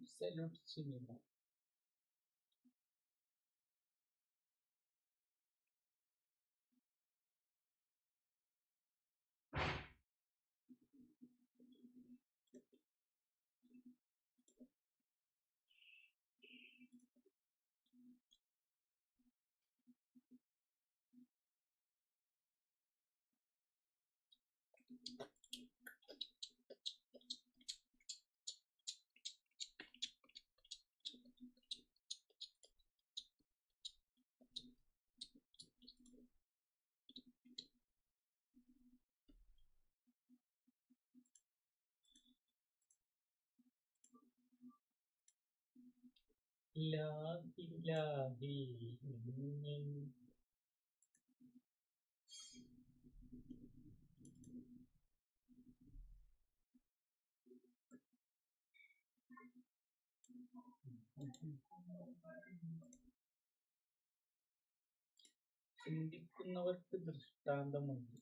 Salute cinema. La ilahi illallah. ചിന്തിക്കുന്നവർക്ക് ദൃഷ്ടാന്തമുണ്ട്.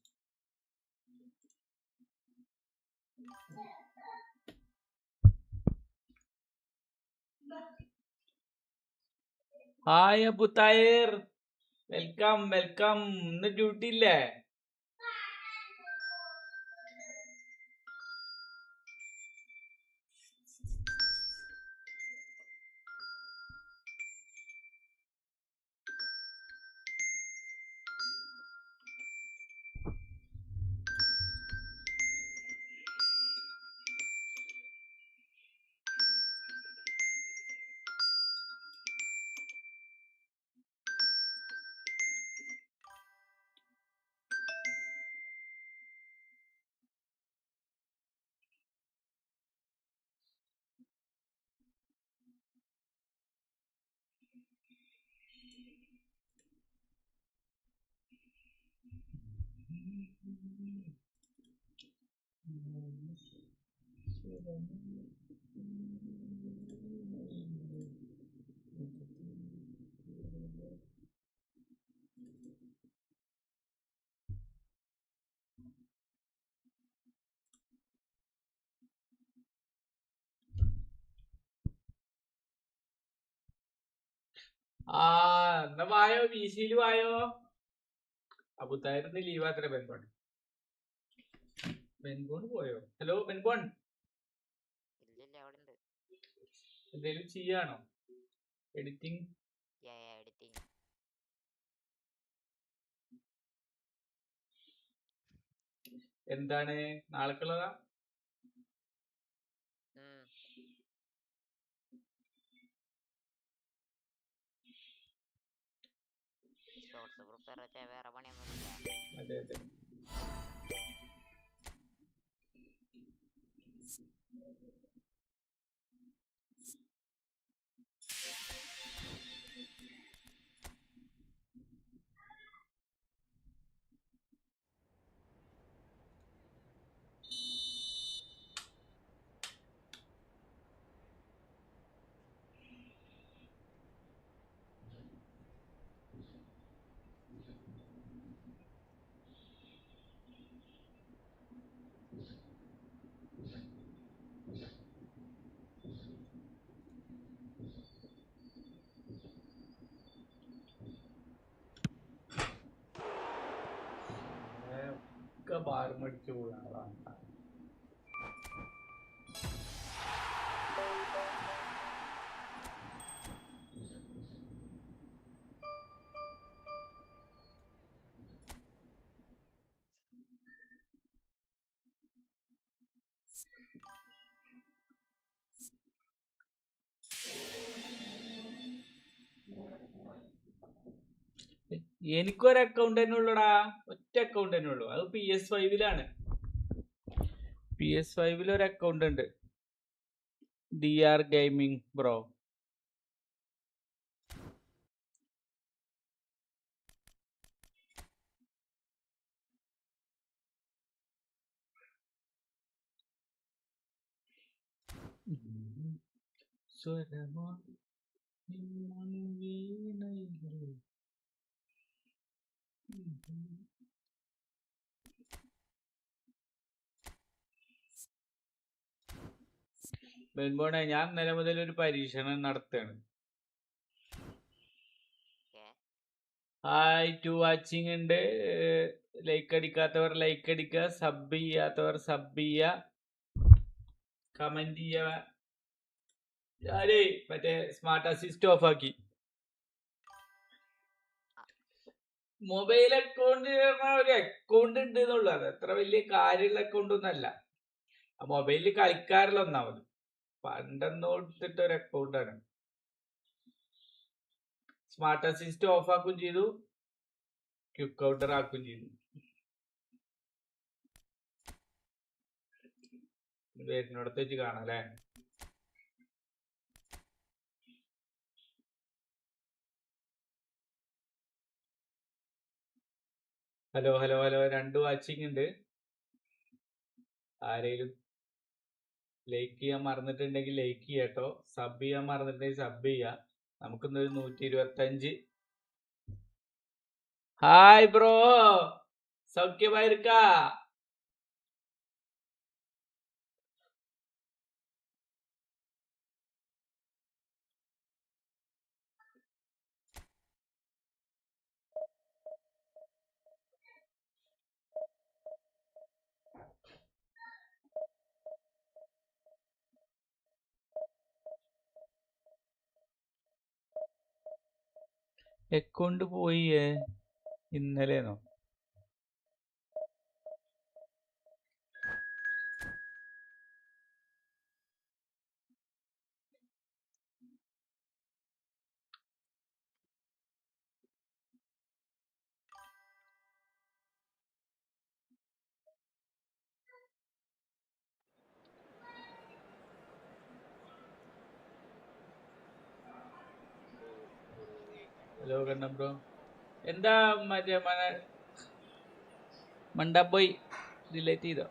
Hi Abu Thayar, welcome welcome. ഇന്ന് ഡ്യൂട്ടി ഇല്ലേ? എന്നാ വായോ, വീശിയില് വായോ. അബുത്തായിരുന്നു ലീവാത്ര ബെൻബോൺ. ബെൻബോൺ പോയോ? ഹലോ ബെൻബോൺ, എന്തേലും ചെയ്യാണോ? എഡിറ്റിംഗ്. എന്താണ് നാളേക്കുള്ളതാ? അതെ അതെ. ബാറുമടിച്ചു പോകാനാണ്. എനിക്കൊരു അക്കൗണ്ട് തന്നെ ഉള്ളൂടാ, ഒറ്റ അക്കൗണ്ട് തന്നെ ഉള്ളൂ. അത് PS5-ലാണ്. PS5-ൽ ഒരു അക്കൗണ്ട് ഉണ്ട്, DR ഗെയിമിംഗ് ബ്രോ. സ്വരമോ വീണയിൽ. മെൽബോണെ ഞാൻ ഇന്നലെ മുതൽ ഒരു പരീക്ഷണം നടത്തുകയാണ്. ഹായ് ടു വാച്ചിങ് ഉണ്ട്. ലൈക്ക് അടിക്കാത്തവർ ലൈക്ക് അടിക്കുക, സബ് ചെയ്യാത്തവർ സബ് ചെയ്യുക, കമന്റ് ചെയ്യുക. ഞാനേ മറ്റേ സ്മാർട്ട് അസിസ്റ്റ് ഓഫ് ആക്കി. മൊബൈൽ അക്കൗണ്ട് ഒരു അക്കൗണ്ട് ഉണ്ട് എന്നുള്ളൂ. അത് അത്ര വലിയ കാര്യമുള്ള അക്കൗണ്ട് ഒന്നല്ല. ആ മൊബൈലിൽ കളിക്കാറില്ല ഒന്നാമത്. പണ്ടെന്നോ എടുത്തിട്ട് ഒരു അക്കൗണ്ടാണ്. സ്മാർട്ട് അസിസ്റ്റ് ഓഫ് ആക്കുകയും ചെയ്തു, ക്വിക്ക് കൗണ്ടർ ആക്കുകയും ചെയ്തു. വരുന്നിടത്ത് വെച്ച് കാണാം അല്ലേ? ഹലോ ഹലോ ഹലോ, 2 വാച്ചിങ് ഉണ്ട്. ആരെങ്കിലും ലൈക്ക് ചെയ്യാൻ മറന്നിട്ടുണ്ടെങ്കിൽ ലൈക്ക് ചെയ്യാട്ടോ, സബ് ചെയ്യാൻ മറന്നിട്ടുണ്ടെങ്കിൽ സബ് ചെയ്യാം. നമുക്കിന്നൊരു 125. Hi bro, സൗഖ്യമായിരിക്കാ? അക്കൗണ്ട് പോയി ഇന്നലെന്നോ? ഹലോ കണ്ണ ബ്രോ, എന്താ മറ്റേ മണ്ടാപ്പോയി ഡിലേറ്റ് ചെയ്തോ?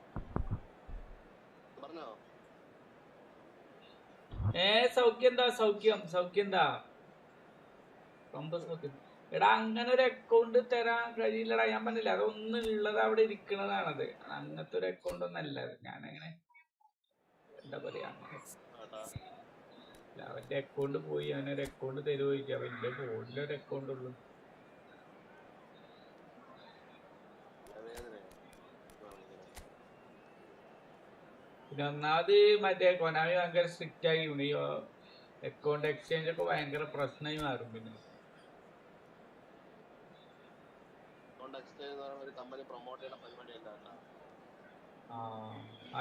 സൗഖ്യം എന്താ? സൗഖ്യം എന്താ? സൗഖ്യം. എടാ അങ്ങനെ ഒരു അക്കൗണ്ട് തരാൻ കഴിയില്ലടാ. ഞാൻ പറഞ്ഞില്ല, അതൊന്നും ഉള്ളത് അവിടെ ഇരിക്കണതാണത്. അങ്ങനത്തെ ഒരു അക്കൗണ്ട് ഒന്നും അല്ല അത്. ഞാനങ്ങനെ എന്താ പറയാ, അവന്റെ അക്കൗണ്ട് പോയി, അവനൊരു അക്കൗണ്ട് തരുമോ ചോദിക്കാം. അവന്റെ ഫോണിലൊരു അക്കൗണ്ട് ഉള്ളു. പിന്നെ ഒന്നാമത് മറ്റേ കൊനാമി ഭയങ്കര സ്ട്രിക്റ്റ് ആയി. ഈ അക്കൗണ്ട് എക്സ്ചേഞ്ച് ഒക്കെ ഭയങ്കര പ്രശ്നമായി മാറും. പിന്നെ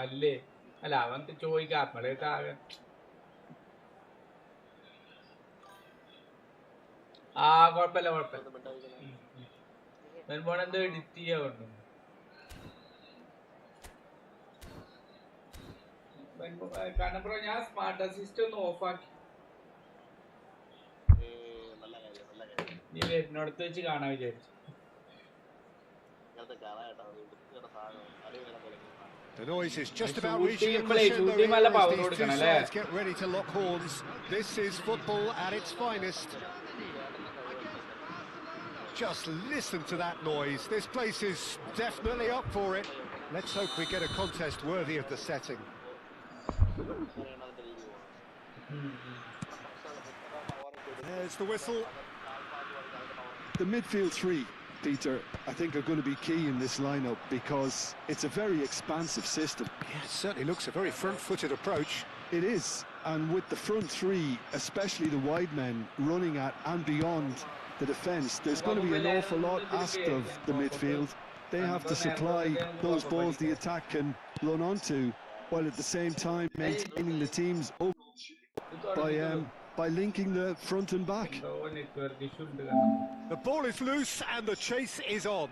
അല്ലേ, അല്ല അവൻ ചോദിക്കാം നമ്മളേക്ക് ആകെ. കുഴപ്പമില്ല. എന്തോ എഡിറ്റ് ചെയ്യാറുണ്ട്. കാരണം ബ്രോ, ഞാൻ സ്മാർട്ട് അസിസ്റ്റ് ഒന്ന് ഓഫ് ആക്കി. നീ വരുന്നിടത്ത് വെച്ച് കാണാൻ വിചാരിച്ചു. The noise is just about reaching a crescendo here as these two sides get ready to lock horns. This is football at its finest. Just listen to that noise. This place is definitely up for it. Let's hope we get a contest worthy of the setting. There's the whistle. The midfield three, Peter, I think are going to be key in this lineup because it's a very expansive system. Yeah, it certainly looks a very front-footed approach. It is, and with the front three, especially the wide men running at and beyond the defence, there's going to be an awful lot asked of the midfield. They have to supply those balls the attack can run onto, while at the same time maintaining the team's by linking the front and back. The ball is loose and the chase is on.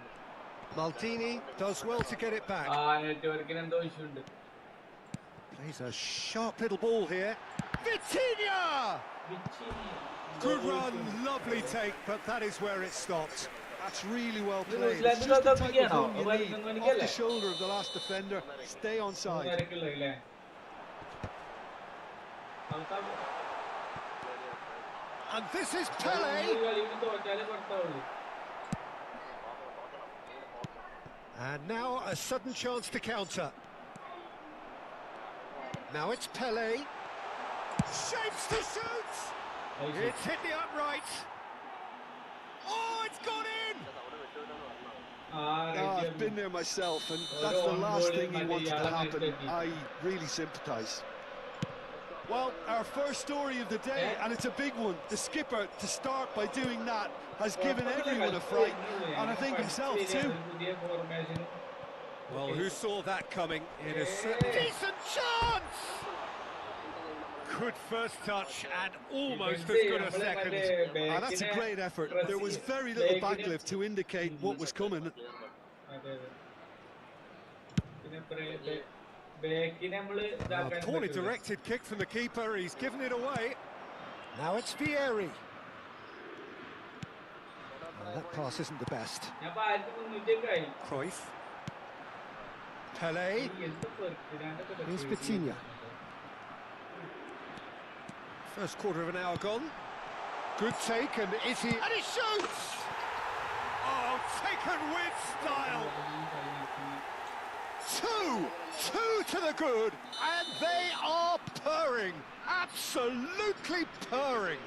Maldini does well to get it back. Plays a sharp little ball here. Vitinha! Good run, lovely take, but that is where it stopped. That's really well played. It's just the type of run you need. Off the shoulder of the last defender, stay on side. And this is Pele. And now a sudden chance to counter. Now it's Pele. Shapes to shoot! It's hit the upright. Oh, it's gone in! I've been there myself, and that's the last thing he wanted to happen. I really sympathise. Well, our first story of the day, and it's a big one. The skipper, to start by doing that, has given everyone a fright, and I think himself too. Well, who saw that coming? It is a decent chance! Good first touch and almost as good a second. That's a great effort. There was very little backlift to indicate what was coming. A poorly directed kick from the keeper, he's given it away. Now it's Vieri. Well, that pass isn't the best. Cruyff. Pele. Here's Vitinha. First quarter of an hour gone. Good take, and is he... And he shoots! Oh, taken with style! Two to the good, and they are purring, absolutely purring.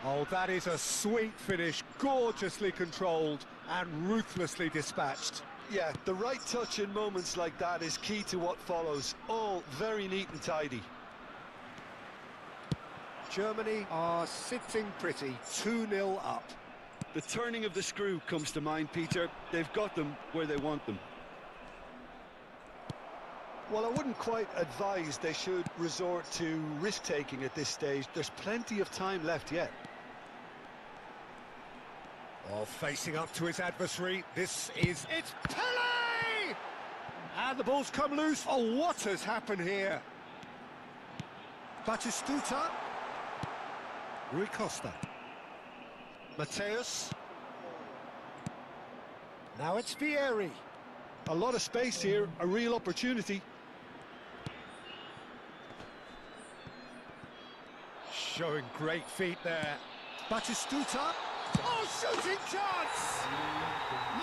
Oh, that is a sweet finish, gorgeously controlled and ruthlessly dispatched. Yeah, the right touch in moments like that is key to what follows. All very neat and tidy. Germany are sitting pretty, 2-0 up. The turning of the screw comes to mind, Peter. They've got them where they want them. Well, I wouldn't quite advise they should resort to risk-taking at this stage. There's plenty of time left yet. Oh, facing up to his adversary, it's Pele! And the ball's come loose. Oh, what has happened here? Batistuta. Rui Costa. Mateus. Now it's Vieri. A lot of space here, a real opportunity. Showing great feet there. Batistuta. Oh, shooting chance!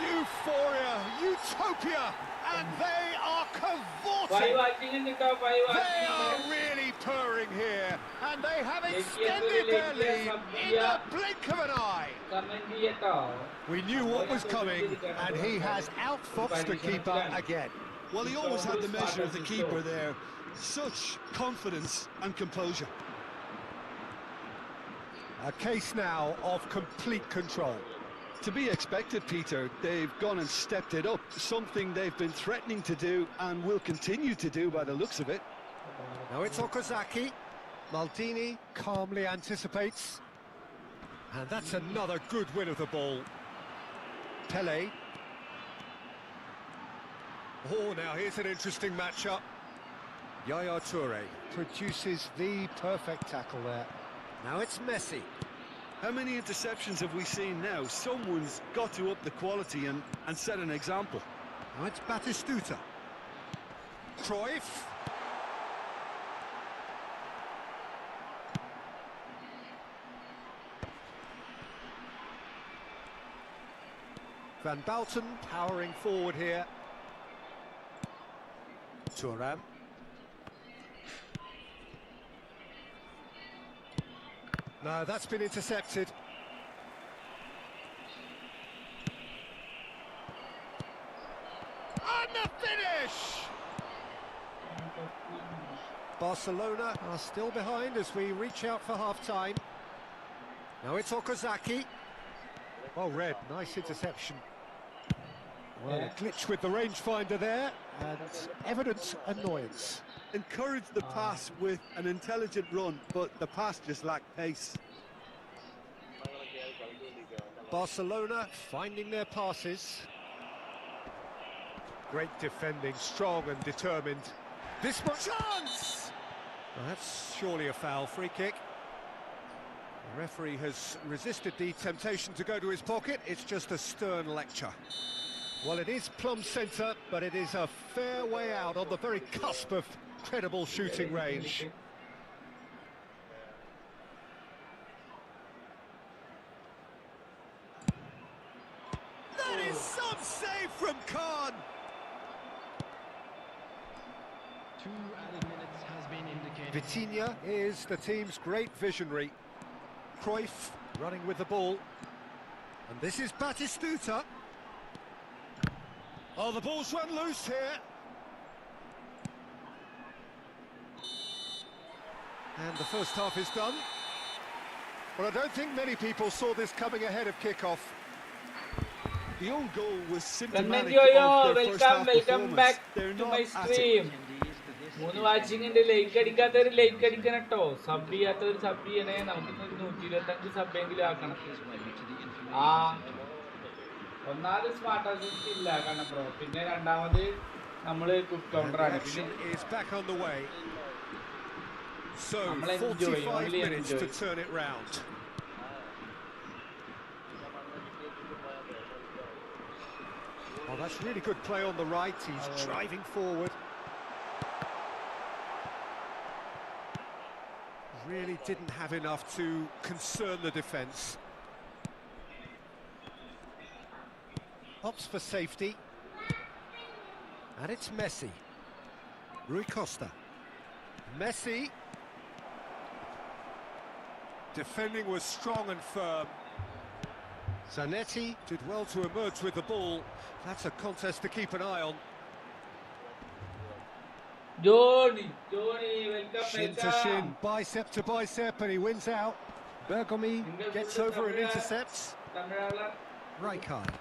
Euphoria, utopia, and they are cavorting. They are really purring here, and they have extended their lead in the blink of an eye. We knew what was coming, and he has outfoxed the keeper again. Well, he always had the measure of the keeper there. Such confidence and composure. A case now of complete control. To be expected, Peter. They've gone and stepped it up, something they've been threatening to do and will continue to do by the looks of it. Now it's Okazaki. Maldini calmly anticipates. And that's another good win of the ball. Pele. Oh, now here's an interesting matchup. Yaya Toure produces the perfect tackle there. Now it's Messi. How many interceptions have we seen now? Someone's got to up the quality and set an example. Now it's Batistuta. Cruyff. Van Bouten powering forward here. Thuram. No, that's been intercepted. And the finish! Barcelona are still behind as we reach out for half-time. Now it's Okazaki. Oh, red, nice interception. Well, a glitch with the rangefinder there, and evident annoyance. Encouraged the pass with an intelligent run, but the pass just lacked pace. Barcelona finding their passes. Great defending, strong and determined. This one, chance! Well, that's surely a foul, free kick. The referee has resisted the temptation to go to his pocket. It's just a stern lecture. Well, it is plumb centre, but it is a fair way out on the very cusp of credible shooting range. That is some save from Khan. 2 added minutes has been indicated. Vitinha is the team's great visionary. Cruyff running with the ball. And this is Batistuta. Oh, the ball's run loose here. And the first half is done. Well, I don't think many people saw this coming ahead of kick-off. The own goal was symptomatic Yo, of their first half welcome performance. back They're to not my at it. stream. മൂന്ന് watching ഉണ്ട്. Like അടിക്കാത്തവര് like അടിക്കണം കേട്ടോ. Sub ചെയ്യാത്തവര് sub ചെയ്യണേ. നമുക്ക് 125 സബ്ബെങ്കിലും ആക്കണം. ആ ഒന്നാമത് സ്മാർട്ട് അസിസ്റ്റ് ഇല്ല കാരണം ബ്രോ. പിന്നെ രണ്ടാമത് നമ്മള് ക്വിക്ക് കൗണ്ടർ ആണ്. So, 45 minutes to turn it round. Oh, that's really good play on the right. He's driving forward. Really didn't have enough to concern the defence. Opts for safety. And it's Messi. Rui Costa. Messi. Defending was strong and firm. Zanetti did well to emerge with the ball. That's a contest to keep an eye on. Johnny, welcome. Shin to shin, bicep to bicep, and he wins out. Bergomi gets over and intercepts. Rijkaard.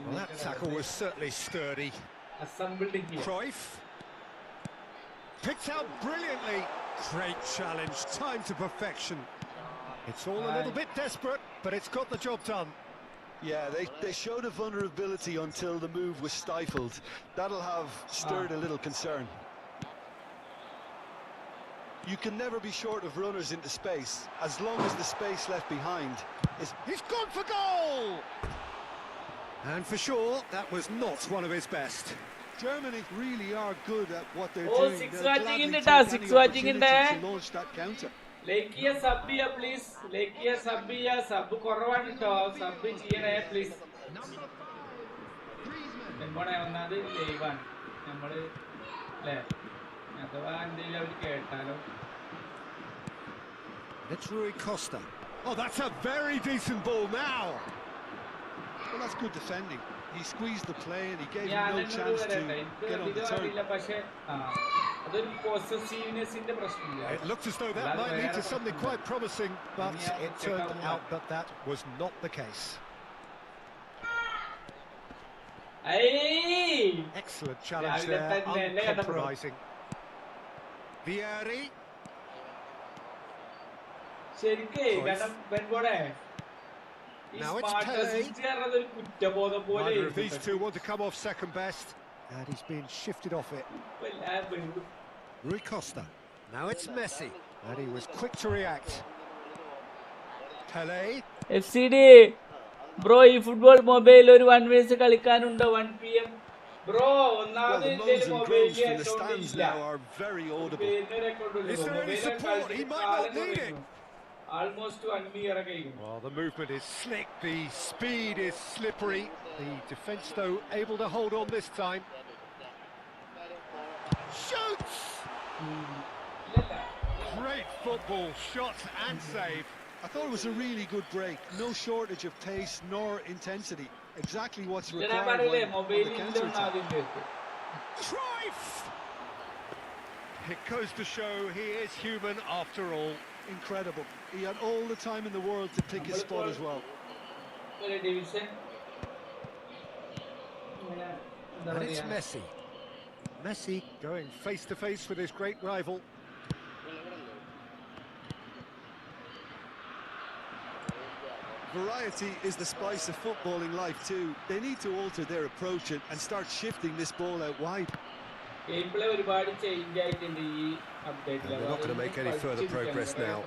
Well, that tackle was certainly sturdy. Cruyff. Picked out brilliantly. Great challenge, time to perfection. It's all a little bit desperate, but it's got the job done. Yeah, they showed a vulnerability until the move was stifled. That'll have stirred a little concern. You can never be short of runners into space, as long as the space left behind is... He's gone for goal! And for sure, that was not one of his best. Germany really are good at what they're Oh, doing. 6 They'll watching gladly in the take task, any 6 watching in opportunity the- to launch that counter. Like here sub here please. Like here sub here sub കുറവാണ് ട്ടോ. Sub ചെയ്യണേ please. എന്താണ് ഒന്നാമത് live ആണ്. നമ്മള് ല്ലേ അഥവാ എന്തെങ്കിലും അവർ കേട്ടാലോ. It's Rui Costa. Oh, that's a very decent ball now. Well, that's good defending. He squeezed the play and he gave him no chance to get on the turn. പക്ഷേ അതൊരു പോസസീവ്നെസിന്റെ പ്രശ്നമില്ല. It looked as though that might lead to something quite promising, but it turned out that that was not the case. Hey! Excellent challenge there, uncompromising. Vieri. ശരിക്കേ കാരണം പെൺപോടെ Now it's Pele. Neither of these two want to come off second best, and he's been shifted off it. Rui Costa. Now it's Messi, and he was quick to react. Pele. FCD bro ഈ football mobile ഒരു 1 വയസ്സ് കളിക്കാനുണ്ടോ 1 PM bro ഒന്നാമത് Well, the moans and groans from the mobile stands now are very audible. Is there any support? He might not need it. Almost 1 year ago. Well, the movement is slick, the speed is slippery. The defence, though, able to hold on this time. Shoots! Great football, shot and save. I thought it was a really good break. No shortage of pace nor intensity. Exactly what's required on the counter-attack. Cruyff! It goes to show he is human after all. Incredible. He had all the time in the world to pick his spot as well. And it's Messi. Messi going face to face with his great rival. Variety is the spice of footballing life too. They need to alter their approach and start shifting this ball out wide. They're not going to make any further progress now.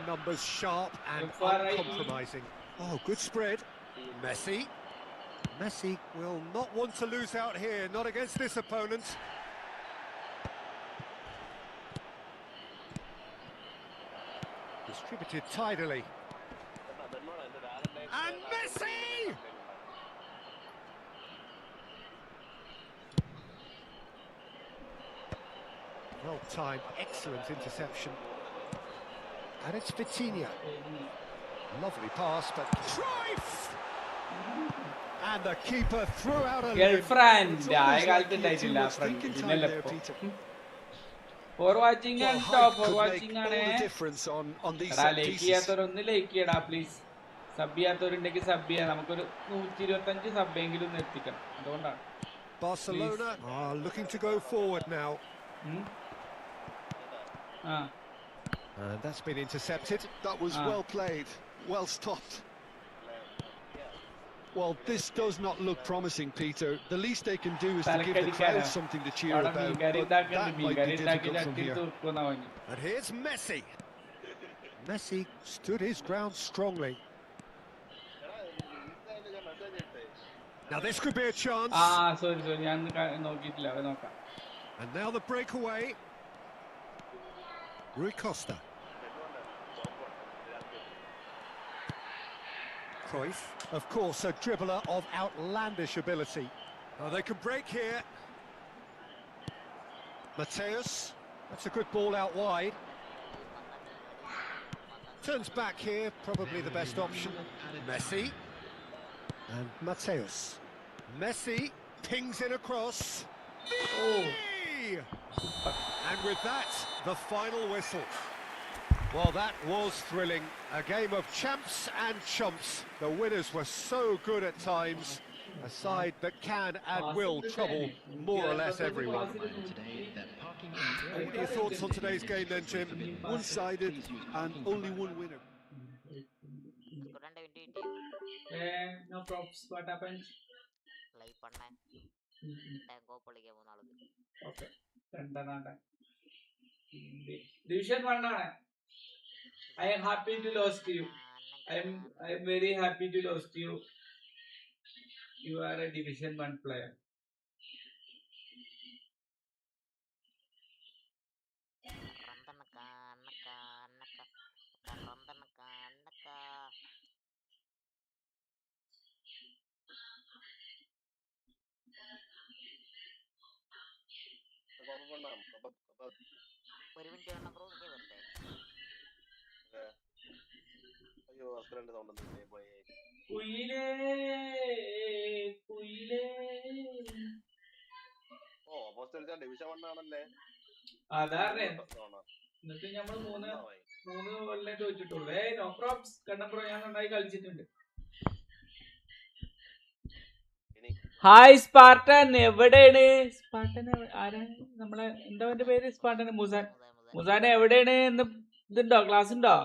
Numbers sharp and uncompromising. Oh, good spread. Messi. Messi will not want to lose out here, not against this opponent. Distributed tidily. And Messi! time. Excellent interception. And it's Vitinha. Lovely pass, but Cruyff! And the keeper threw out a limb. Girlfriend. It's I almost got like the he had too title. much thinking time there, Peter. For watching Well, and height for could watching make all the difference on these എടാ set like pieces. ചെയ്യാത്തവരൊന്ന് like ചെയ്യടാ please. Sub ചെയ്യാത്തവരുണ്ടെങ്കിൽ sub ചെയ്യാം. നമുക്കൊരു 125 സബ്ബെങ്കിലും എത്തിക്കണം. അതുകൊണ്ടാണ്. Barcelona are looking to go forward now. And that's been intercepted. That was well played, well stopped. Well, this does not look promising, Peter. The least they can do is to give the crowd something to cheer about, but that might be difficult from here. And here's Messi. Messi stood his ground strongly. Now this could be a chance. Sorry. And now the breakaway. Rui Costa. Cruyff, of course, a dribbler of outlandish ability. Oh, they can break here. Mateus, that's a good ball out wide. Turns back here, probably the best option. Messi. And Mateus. Messi pings in across. And with that, the final whistle. Well, that was thrilling. A game of champs and chumps. The winners were so good at times. A side that can and will trouble more or less everyone. What are your thoughts on today's game then, Jim? One-sided and only one winner. No props. What happened? Okay. Division 1 ആണ്. I am happy to lose to you. I am very happy to lose to you. You are a Division 1 player. കുയിലേ കുയിലേ അതാറേ എന്നിട്ട് നമ്മൾ മൂന്ന് കൊല്ലം തോറ്റിട്ടുള്ളൂ. No probes കണ്ടപ്പോ ഞാൻ നന്നായി കളിച്ചിട്ടുണ്ട്. Hi Spartan, എവിടെയാണ് Spartan? ആരാണ് നമ്മളെ എന്താ അവന്റെ പേര്? സ്പാർട്ടൻ മുസാൻ എവിടെയാണ്? ഇന്ന് ഇതുണ്ടോ, ക്ലാസ് ഉണ്ടോ?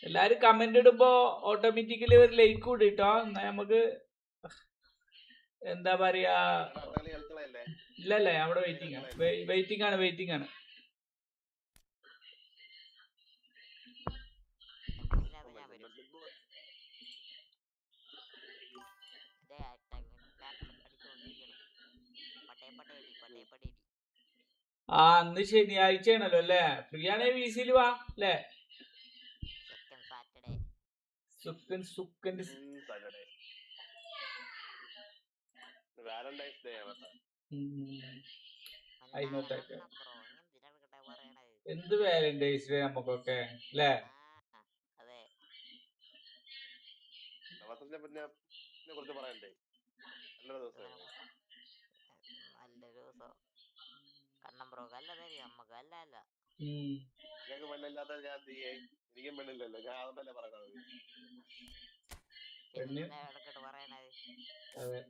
എല്ലാരും കമന്റ് ഇടുമ്പോ ഓട്ടോമാറ്റിക്കലി ഒരു ലൈക്ക് കൂടി കേട്ടോ. നമുക്ക് എന്താ പറയാ, ഇല്ലല്ലേ അവിടെ വെയിറ്റിംഗ് ആണ്. അന്ന് ശനിയാഴ്ചയാണല്ലോ അല്ലേ? ഫ്രീ ആണേ വീസിൽ വാ അല്ലേ? എന്ത് വാലന്റൈൻസ് ഡേ നമുക്കൊക്കെ അല്ലേ? അതെ.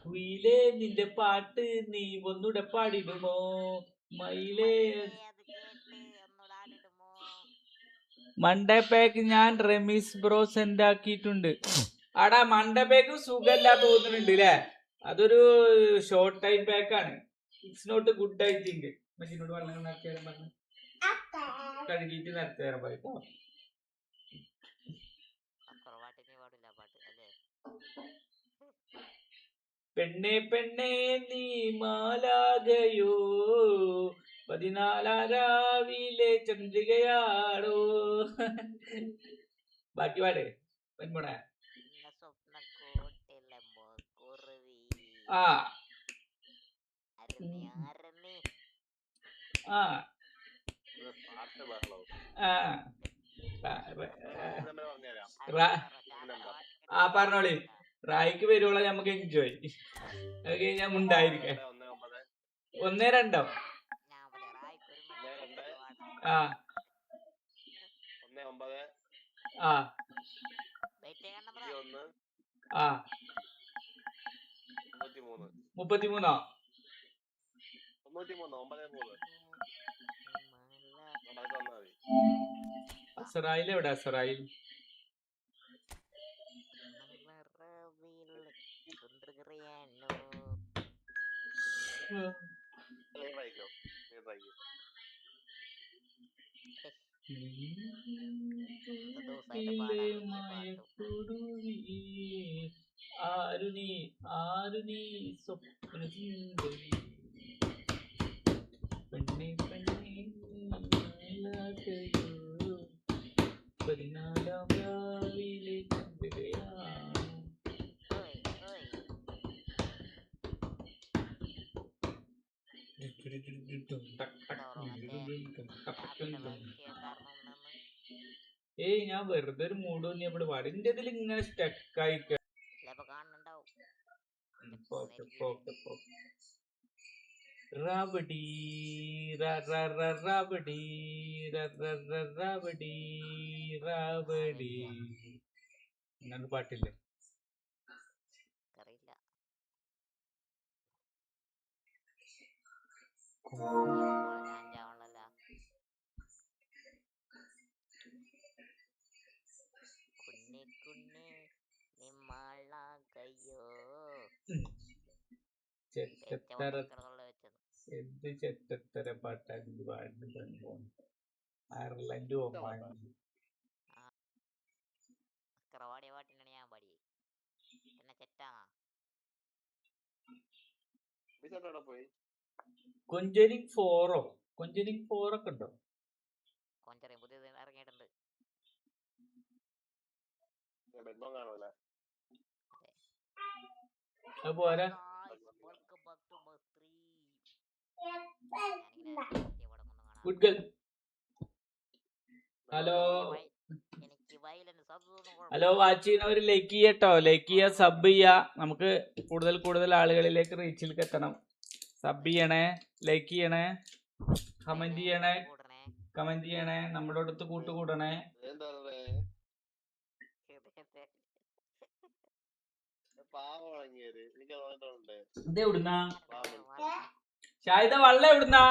കുയിലേ നിന്റെ പാട്ട് നീ ഒന്നൂടെ പാടിടുമോ? മയിലേ മൺഡേ പാക്ക് ഞാൻ റമീസ് ബ്രോ സെൻഡ് ആക്കിയിട്ടുണ്ട്. ആടാ മൺഡേ പാക്ക് സുഖമില്ലാ തോന്നുന്നുണ്ട് അല്ലേ? അതൊരു ഷോർട്ട് ടൈം പാക്കാണ്. It's not good I think. മനുഷ്യനോട് വെള്ളം നടത്തിയാലും പറഞ്ഞു കഴുകിയിട്ട് നടത്തിയാലും പോയിട്ടോ. പെണ്ണെ പെണ്ണെ നീ മാലാകയോ 14 രാവിലെ ചന്ദ്രികയാടോ. ബാക്കി പാട് പെൺപണ. ആ ആ ആ ആ പറഞ്ഞോളി. റായിക്ക് വരുവോളാം നമുക്ക് എൻജോയ്. അത് കഴിഞ്ഞാൽ ഉണ്ടായിരിക്കേ 1-2 ആ ആ ആ 33 അസറായിൽ എവിടെ? അസറായിൽ ആരുനീ സ്വപ്ന സുന്ദരി പെണ്ണെ പെണ്ണെ 14 രാവിലെ ചന്ദ്രികയാണ്. ഏയ് ഞാൻ വെറുതെ ഒരു മൂഡ് തോന്നിയപ്പോൾ പാടി. എന്റെ ഇതിൽ ഇങ്ങനെ സ്റ്റക്കായി. റബഡി റബഡി റബഡി റബഡി അങ്ങനെ പാട്ടില്ലേ? എന്ത് ചെറ്റത്തര പാട്ടാണ് പാടുന്നത്? അയർലൻഡ് ഒമാനും കൊഞ്ചനിങ് 4 കൊഞ്ചനിങ് 4 ഒക്കെ ഉണ്ടോ? അത് പോരാ. Good girl. Hello hello watch ചെയ്യുന്നവര് ലൈക്ക് ചെയ്യട്ടോ. ലൈക്ക് ചെയ്യുക, സബ് ചെയ്യുക. നമുക്ക് കൂടുതൽ ആളുകളിലേക്ക് റീച്ചിലേക്ക് എത്തണം. സബ് ചെയ്യണേ, ലൈക്ക് ചെയ്യണേ, കമന്റ് ചെയ്യണേ, നമ്മുടെ അടുത്ത് കൂട്ടുകൂടണേ. ഇത് എവിടുന്നാ ഷാഹിദ? വള്ള എവിടുന്നാ?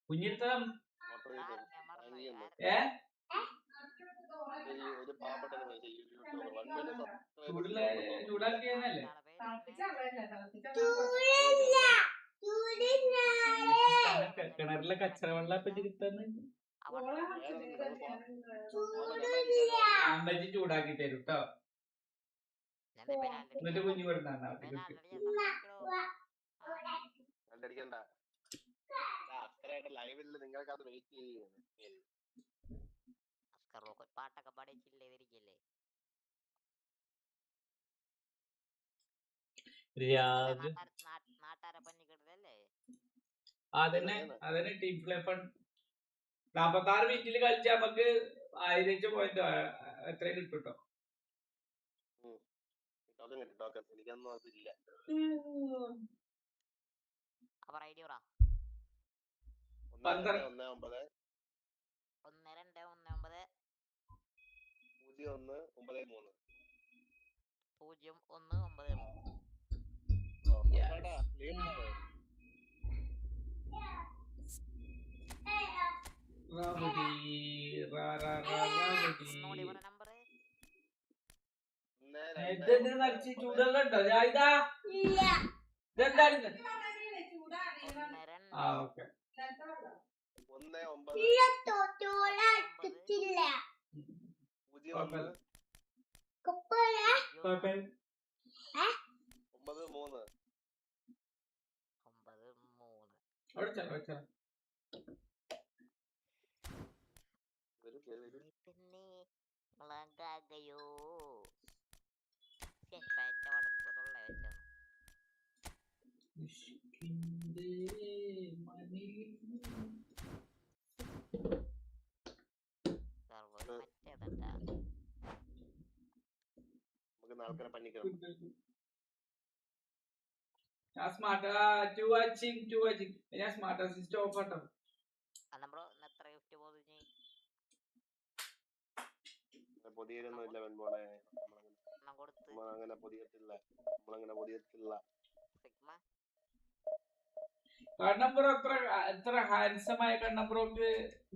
കുഞ്ഞിരുത്തം ചൂടാക്കിയതല്ലേ? കിണറിലെ കച്ചറ വെള്ളം പറ്റിരുത്തന്ന് അമ്മച്ചി ചൂടാക്കി തരും കേട്ടോ. എന്നിട്ട് കുഞ്ഞു കൊടുത്താ അതന്നെ ടീം പ്ലേ ഫണ്ട് 46 മിനിറ്റിൽ കളിച്ച നമുക്ക് 1000 പോയിന്റ് എത്രയും കിട്ടും കേട്ടോ. ചൂടുള്ള ഉണ്ടോ ജായിദാ? ആ ഓക്കെ. സ്മാർട്ട് ടു വാച്ചിങ് ഞാൻ സ്മാർട്ട് അസിസ്റ്റ് ഓഫ് ആട്ടോ. കണ്ണമ്പുറം എത്ര ഹാൻസം ആയ കണ്ണമ്പുറക്ക്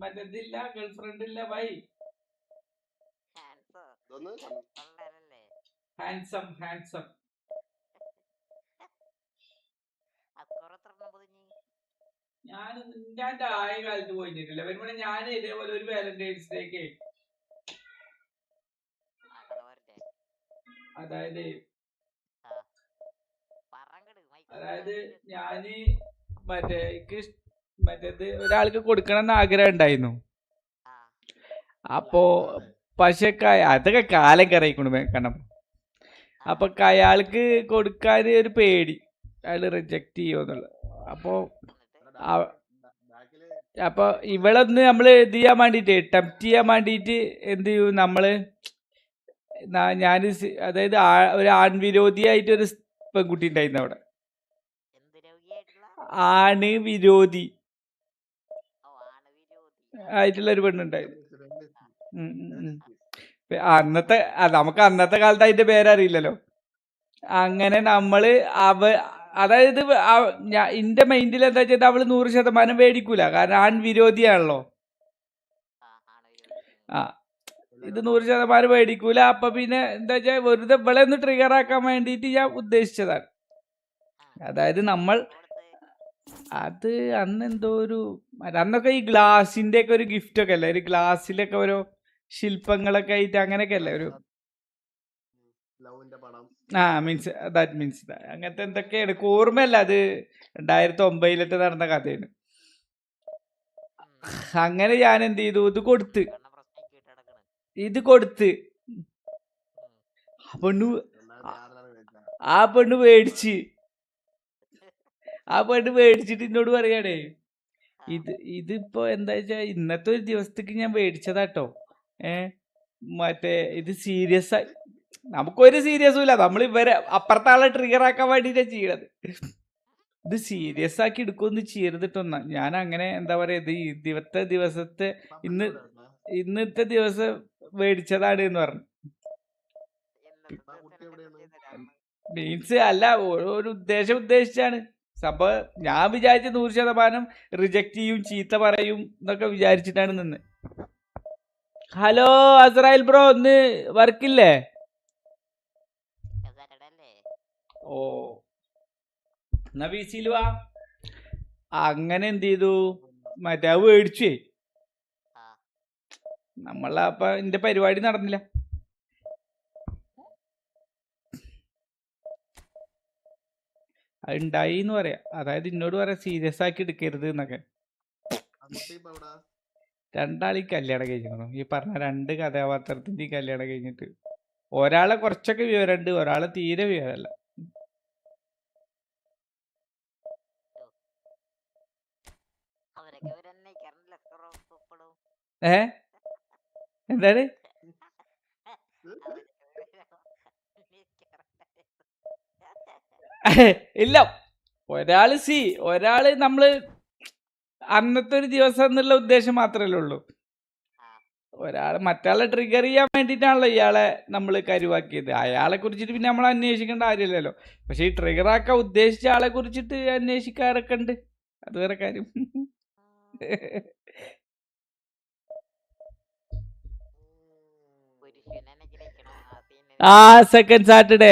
മറ്റേതില്ല, ഗേൾഫ്രണ്ട് ഇല്ല ബൈ. ഹാൻസം ഞാൻ ആയ കാലത്ത് പോയിട്ടില്ല. വരുമ്പോൾ ഞാൻ ഇതേപോലെ ഒരു വാലന്റൈൻസ് ഡേക്ക്, അതായത് ഞാന് മറ്റേത് ഒരാൾക്ക് കൊടുക്കണം എന്ന് ആഗ്രഹം ഉണ്ടായിരുന്നു. അപ്പോ പക്ഷെ അതൊക്കെ കാലം കറിയിക്കൊണ്ടു കാരണം. അപ്പൊ അയാൾക്ക് കൊടുക്കാൻ ഒരു പേടി, അയാൾ റിജക്റ്റ് ചെയ്യുമെന്നുള്ളത്. അപ്പൊ ഇവളൊന്ന് നമ്മള് ഇത് ചെയ്യാൻ വേണ്ടിട്ട്, ടെംപ്റ്റ് ചെയ്യാൻ വേണ്ടിട്ട് എന്ത് ചെയ്യും നമ്മള്, ഞാൻ അതായത് ഒരു ആൺവിരോധിയായിട്ട് ഒരു പെൺകുട്ടി ഉണ്ടായിരുന്നു അവിടെ. ആണ് വിരോധി ആയിട്ടുള്ള ഒരു പെണ്ണുണ്ടായിരുന്നു. നമുക്ക് അന്നത്തെ കാലത്ത് അതിന്റെ പേരറിയില്ലല്ലോ. അങ്ങനെ നമ്മള് അതായത് എന്റെ മൈൻഡിൽ എന്താ വെച്ചാൽ അവള് 100% മേടിക്കൂല, കാരണം ആൺവിരോധിയാണല്ലോ. ഇത് 100% മേടിക്കൂല. അപ്പൊ പിന്നെ എന്താ വെച്ചാൽ വെറുതെ ഇവളെ ഒന്ന് ട്രിഗർ ആക്കാൻ വേണ്ടിയിട്ട് ഞാൻ ഉദ്ദേശിച്ചതാണ്. അതായത് അത് അന്ന് എന്തോ അന്നൊക്കെ ഈ ഗ്ലാസിന്റെ ഒക്കെ ഒരു ഗിഫ്റ്റ് ഒക്കെ അല്ലേ, ഒരു ഗ്ലാസ്സിലൊക്കെ ഓരോ ശില്പങ്ങളൊക്കെ ആയിട്ട് അങ്ങനെയൊക്കെ അല്ലേ ഒരു മീൻസ് അങ്ങനത്തെ എന്തൊക്കെയാണ് ഓർമ്മയല്ല. അത് 2009 നടന്ന കഥയാണ്. അങ്ങനെ ഞാൻ എന്ത് ചെയ്തു, ഇത് കൊടുത്ത് ആ പെണ്ണ് മേടിച്ചിട്ട് എന്നോട് പറയാണേ, ഇതിപ്പോ എന്താ വെച്ചാ ഇന്നത്തെ ഒരു ദിവസത്തേക്ക് ഞാൻ മേടിച്ചതാട്ടോ, മറ്റേ ഇത് സീരിയസ് ആയി, നമുക്കൊരു സീരിയസും ഇല്ല, നമ്മൾ ഇവരെ അപ്പുറത്തെ ആളെ ട്രിഗർ ആക്കാൻ വേണ്ടിട്ടാ ചെയ്യണത്. ഇത് സീരിയസ് ആക്കി എടുക്കൊന്നും ചെയ്യരുതിട്ടൊന്ന. ഞാൻ അങ്ങനെ എന്താ പറയാ, ഇത് ഇന്നത്തെ ദിവസം മേടിച്ചതാണ് എന്ന് പറഞ്ഞു. മീൻസ് അല്ല, ഒരു ഉദ്ദേശിച്ചാണ് സംഭവം. ഞാൻ വിചാരിച്ച 100% റിജക്റ്റ് ചെയ്യും, ചീത്ത പറയും എന്നൊക്കെ വിചാരിച്ചിട്ടാണ് നിന്ന്. ഹലോ അസ്രായേൽ ബ്രോ, ഒന്ന് വർക്കില്ലേ? ഓ എന്നാ വിസിയിൽ വാ. അങ്ങനെ എന്ത് ചെയ്തു, മറ്റേ മേടിച്ചേ അപ്പൊ എന്റെ പരിപാടി നടന്നില്ല. അതുണ്ടായി എന്ന് പറയാം. അതായത് എന്നോട് പറയാം സീരിയസ് ആക്കി എടുക്കരുത് എന്നൊക്കെ. രണ്ടാളീ കല്യാണം കഴിഞ്ഞിരുന്നു. ഈ പറഞ്ഞ 2 കഥാപാത്രത്തിന്റെ കല്യാണം കഴിഞ്ഞിട്ട് ഒരാളെ കുറച്ചൊക്കെ വിവരമുണ്ട്, ഒരാളെ തീരെ വിവരമല്ല. എന്താണ്? ഇല്ല, ഒരാള് നമ്മള് അന്നത്തെ ഒരു ദിവസം എന്നുള്ള ഉദ്ദേശം മാത്രമല്ലേ ഉള്ളൂ. മറ്റാളെ ട്രിഗർ ചെയ്യാൻ വേണ്ടിയിട്ടാണല്ലോ ഇയാളെ നമ്മൾ കരുവാക്കിയത്. അയാളെ കുറിച്ചിട്ട് പിന്നെ നമ്മൾ അന്വേഷിക്കേണ്ട കാര്യമില്ലല്ലോ. പക്ഷെ ഈ ട്രിഗർ ആക്കാൻ ഉദ്ദേശിച്ച ആളെ കുറിച്ചിട്ട് അന്വേഷിക്കാറൊക്കെ ഉണ്ട്, അത് വേറെ കാര്യം. സെക്കൻഡ് സാറ്റർഡേ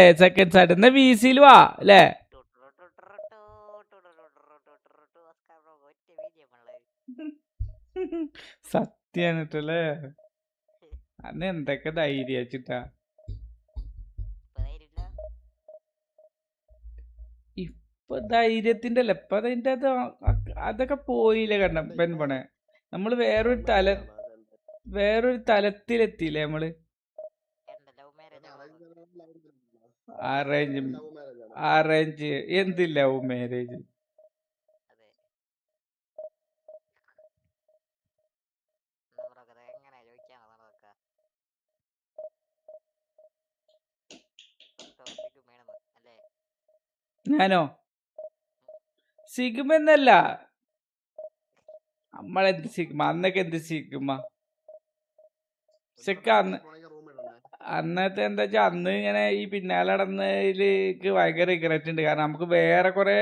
എന്നാ വിസിയിൽ വാ അല്ലേ? സത്യാണിട്ടല്ലേ, അന്ന് എന്തൊക്കെ ധൈര്യം വെച്ചിട്ടാ. ഇപ്പൊ ധൈര്യത്തിന്റെ അല്ല ഇപ്പൊ അതിന്റെ അത് അതൊക്കെ പോയില്ലേ കണ്ണം പെൺപണെ. നമ്മള് വേറൊരു തലത്തിലെത്തിയില്ലേ നമ്മള്. അറേഞ്ച് അറേഞ്ച് എന്ത് ലവ് മാരേജ്? ഞാനോ സിഗ്മ എന്നല്ല, നമ്മളെന്ത് സിഗ്മ, അന്നൊക്കെ എന്ത് സിഗ്മ. പക്ഷെ അന്നത്തെ എന്താ വെച്ചാ അന്ന് ഇങ്ങനെ ഈ പിന്നാലെ നടന്നതിലേക്ക് ഭയങ്കര റിഗ്രറ്റ് ഉണ്ട്. കാരണം നമുക്ക് വേറെ കുറെ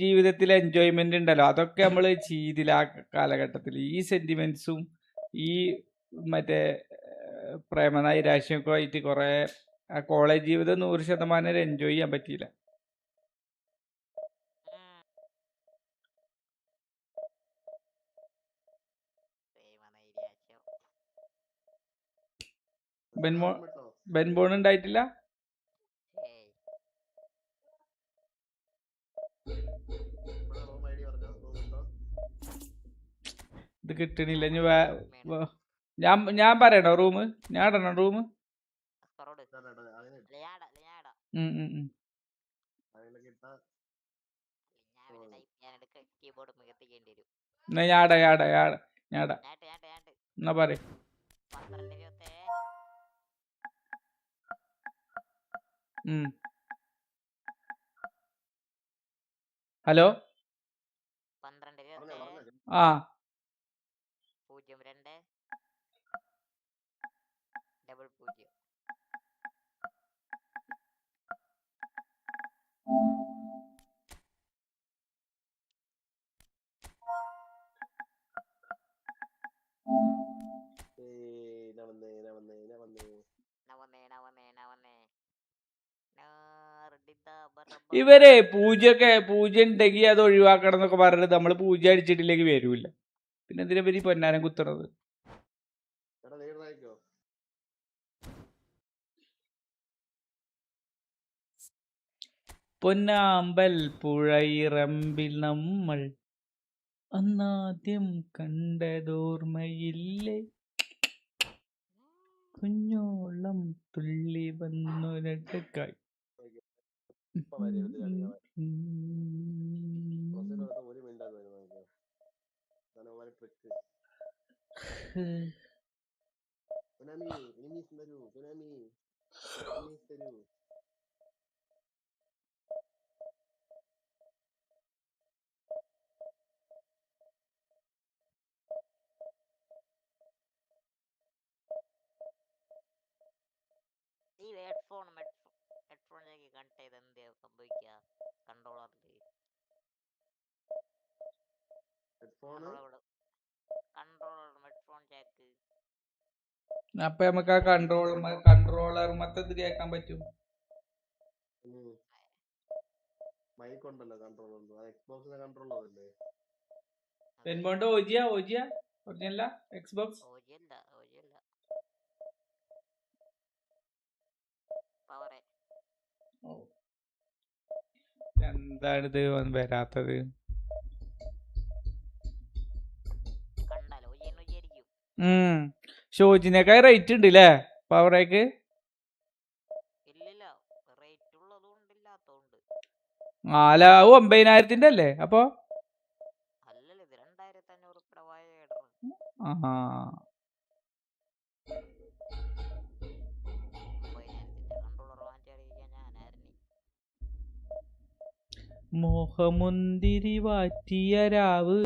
ജീവിതത്തിൽ എൻജോയ്മെന്റ് ഉണ്ടല്ലോ, അതൊക്കെ നമ്മൾ ചെയ്തില്ല ആ കാലഘട്ടത്തിൽ. ഈ സെന്റിമെന്റ്സും ഈ മറ്റേ പ്രേമനൈരാശ്യമൊക്കെ ആയിട്ട് കുറെ ആ കോളേജ് ജീവിതം 100% എൻജോയ് ചെയ്യാൻ പറ്റിയില്ല. ബെൻബോൺ ഉണ്ടായിട്ടില്ല. ഇത് കിട്ടണില്ല. ഞാൻ പറയണോ റൂം? ഞാൻ ഇടണോ റൂം? എന്നാ പറ. ഹലോ. ആ ഇവരെ പൂജ ഉണ്ടെങ്കിൽ അത് ഒഴിവാക്കണം എന്നൊക്കെ പറഞ്ഞിട്ട് നമ്മള് പൂജ അടിച്ചിട്ടില്ലെങ്കിൽ വരൂല്ല. പിന്നെ എന്തിനാ ഇവര് പൊന്നാരം കുത്തണത്? പൊന്നാമ്പൽ പുഴയിറമ്പിൽ നമ്മൾ അന്നാദ്യം കണ്ടതോർമ്മയില്ലേ, കുഞ്ഞോളം തുള്ളി വന്നൊരക്കായി. അപ്പൊ നമുക്ക് ആ കൺട്രോളർ മൊത്തം കേൾക്കാൻ പറ്റും. പെൻബോണ്ട് ഓജിയ ഒറിജിനല്ല എക്സ്ബോക്സ്. എന്താണിത് വരാത്തത്? ഷോജിനേക്കാൾ റേറ്റ് ഉണ്ട് അല്ലേ പവറേക്ക്? അല്ല 9,000 അല്ലേ അപ്പൊ? മോഹമുന്തിരി വാറ്റിയ രാവ്.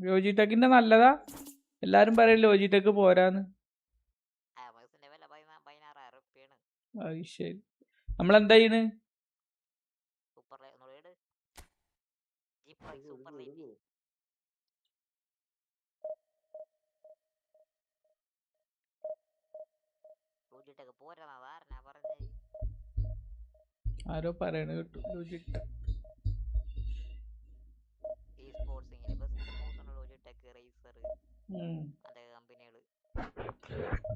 ലോജിടെക്കിന്റെ നല്ലതാ, എല്ലാരും പറയും ലോജിടെക് പോരാന്ന്. ശരി, നമ്മളെന്താ ചെയ്യണ്? ആരോ പറയണ കേട്ടു ലോജിടെക്.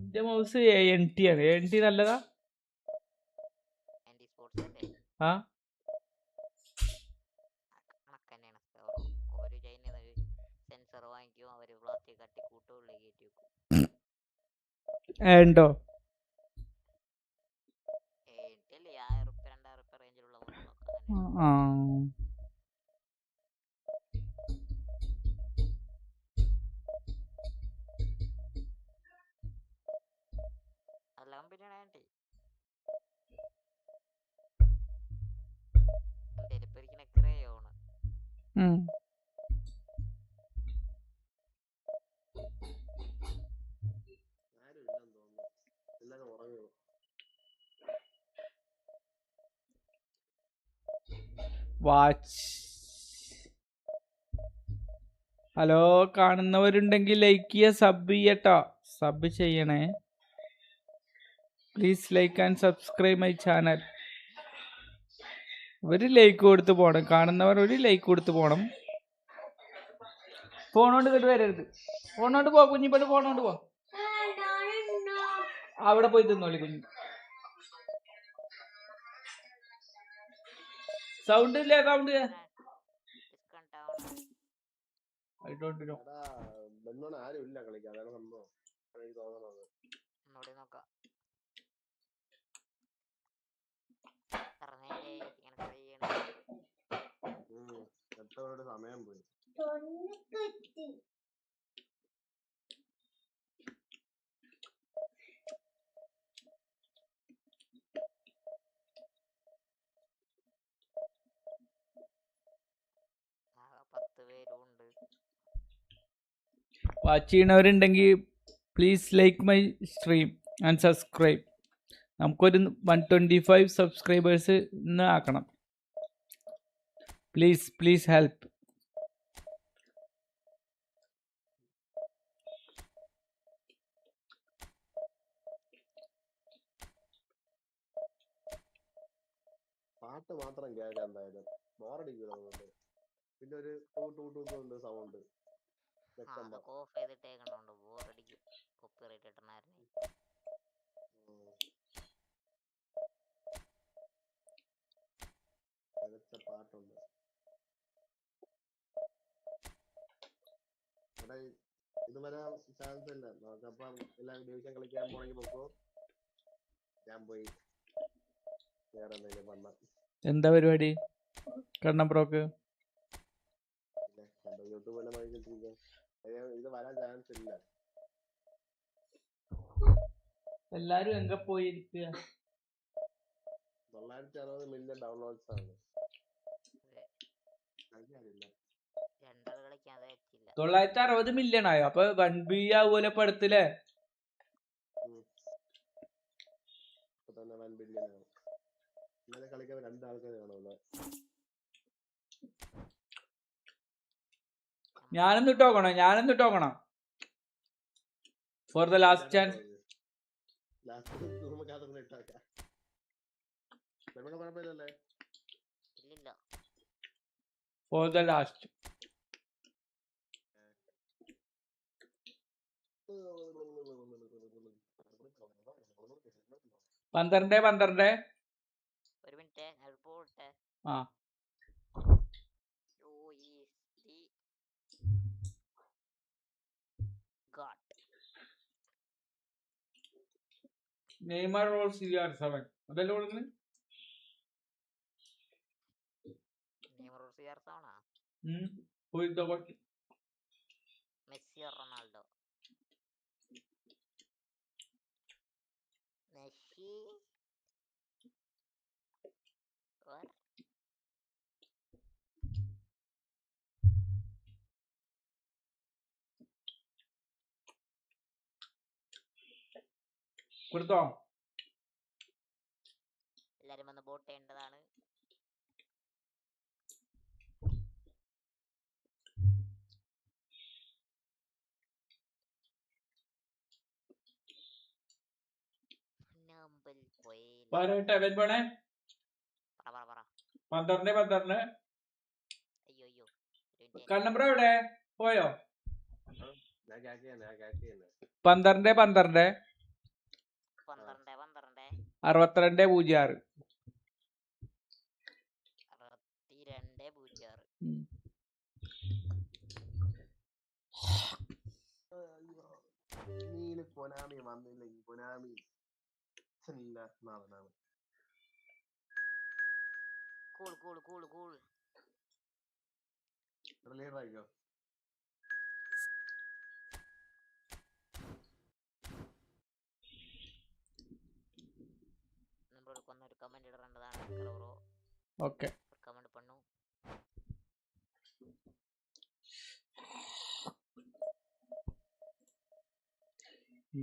എന്റെ മൗസ് ANT ആണ്. ANT നല്ലതാ? ആ ഉണ്ടോ? ആ വാച്ച്. ഹലോ, കാണുന്നവരുണ്ടെങ്കിൽ ലൈക്ക് ചെയ്യുക, സബ് ചെയ്യട്ടോ. സബ് ചെയ്യണേ. Please like and subscribe my channel. ഒരു ലൈക്ക് കൊടുത്ത് പോണം. കാണുന്നവർ ഒരു ലൈക്ക് കൊടുത്ത് പോണം. ഫോണോണ്ട് കേട്ട് വരരുത്. ഫോണോണ്ട് പോ കുഞ്ഞിപ്പെട്ട്, ഫോണോണ്ട് പോ. അവിടെ പോയി തിന്നോളി കുഞ്ഞു. സൗണ്ട് ഇല്ല, സൗണ്ട്. I don't know. ആരും ഇല്ല കളിക്കാൻ, അതാണ് സംഭവം. എനിക്ക് തോന്നണത് എത്ര സമയം പോയി. വാച്ച് ചെയ്യണവരുണ്ടെങ്കിൽ please like my stream and subscribe. നമുക്കൊരു 125 സബ്സ്ക്രൈബേഴ്സ് ഇന്ന് ആക്കണം. Please help. പാട്ട് മാത്രം കേൾക്കാൻ എന്തായാലും ബോറടിക്കുന്നുണ്ട്. പിന്നെ ഒരു ഉണ്ട് സൗണ്ട്. പാട്ടുണ്ട്. ഇവിടെ ഇതുവരെ ചാൻസ് ഇല്ല. നമുക്കപ്പം എല്ലാം ഡിവിഷൻ കളിക്കാൻ പോണെങ്കിൽ പൊക്കോ. ഞാൻ പോയി വേറെ എന്തെങ്കിലും വന്ന. എന്താ പരിപാടി കണ്ണബ്രോക്ക്? യൂട്യൂബ് ഇത് വരാൻ ചാൻസ് ഇല്ല. എല്ലാരും എങ്ക പോയിരിക്കുക? 960 മില്യൺ ഡൗൺലോഡ്സ് ആണ്. 960 മില്യൺ ആയോ? അപ്പൊ 1B ആവൂലെ പടത്തിലെ? തന്നെ 1 ബില്യൺ ആണ്. ഇന്നലെ കളിക്കാൻ 2 ആൾക്കാരെ കാണുമല്ലോ. ഞാനൊന്ന് ടോക്കണോ for the last chance. For the last. പന്ത്രണ്ട് ആ നെയ്മർ റോൾ CR7 അതല്ലേ കൊടുക്കുന്നത്? കൊടുത്തോ? എല്ലാരും വന്ന് വോട്ട് ചെയ്യേണ്ടതാണ്. പോണേ 12 അയ്യോ കണ്ണമ്പ്ര എവിടെ പോയോ? ഞാൻ 12 62-06. 62-06. നീന് കൊനാമി വന്നില്ലെങ്കിൽ കൊനാമി നാളെ കൂൾ ലീഡർ ആയിക്കോ. നമ്മൾക്ക് ഒന്നൊരു കമന്റ് ഇടേണ്ടതാണ്. ബ്രോ ഓക്കെ, കമന്റ് പണ്ണു.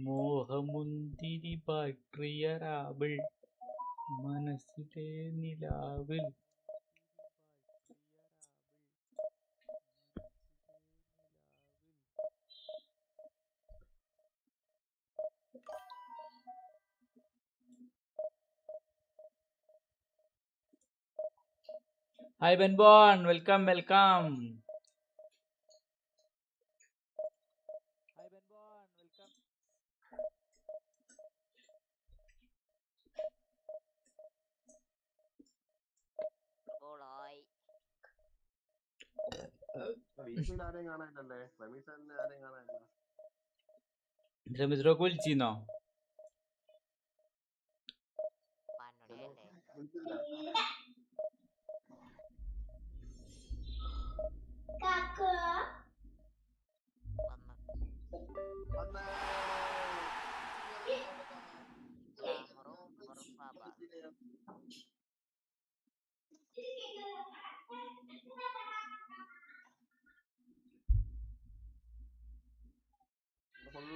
മോഹമുന്തിരി ബാക്ടറിയറാബിൾ മനസ്സിലെ നിലാവിൽ. Hi Benbon, welcome. വീട്ടിൽ ആരെയും കാണാനില്ലല്ലേ? റമീസ് ആരെയും കാണാനില്ല. റമീസ് ബ്രോക്ക് വിളിച്ചിരുന്നോ?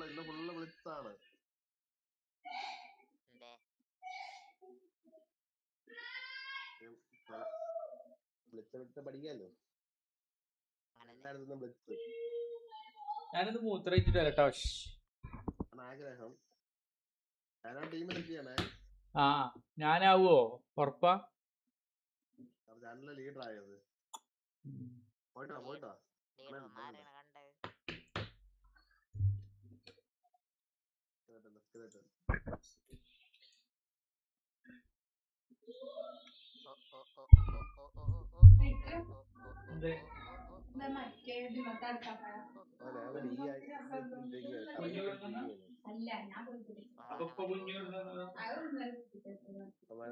ഇന്ന് ഫുള്ള് വിളിച്ചാണ്. വിളിച്ച പഠിക്കാലോ. ഞാനിത് മൂത്രയിച്ചിട്ട് വരട്ടോ. ആഗ്രഹം ടീമിലൊക്കെയാണ്. ആ, ഞാനാവോ? ഉറപ്പാ? നല്ല ലീഡർ ആയത്. പോയിട്ടോ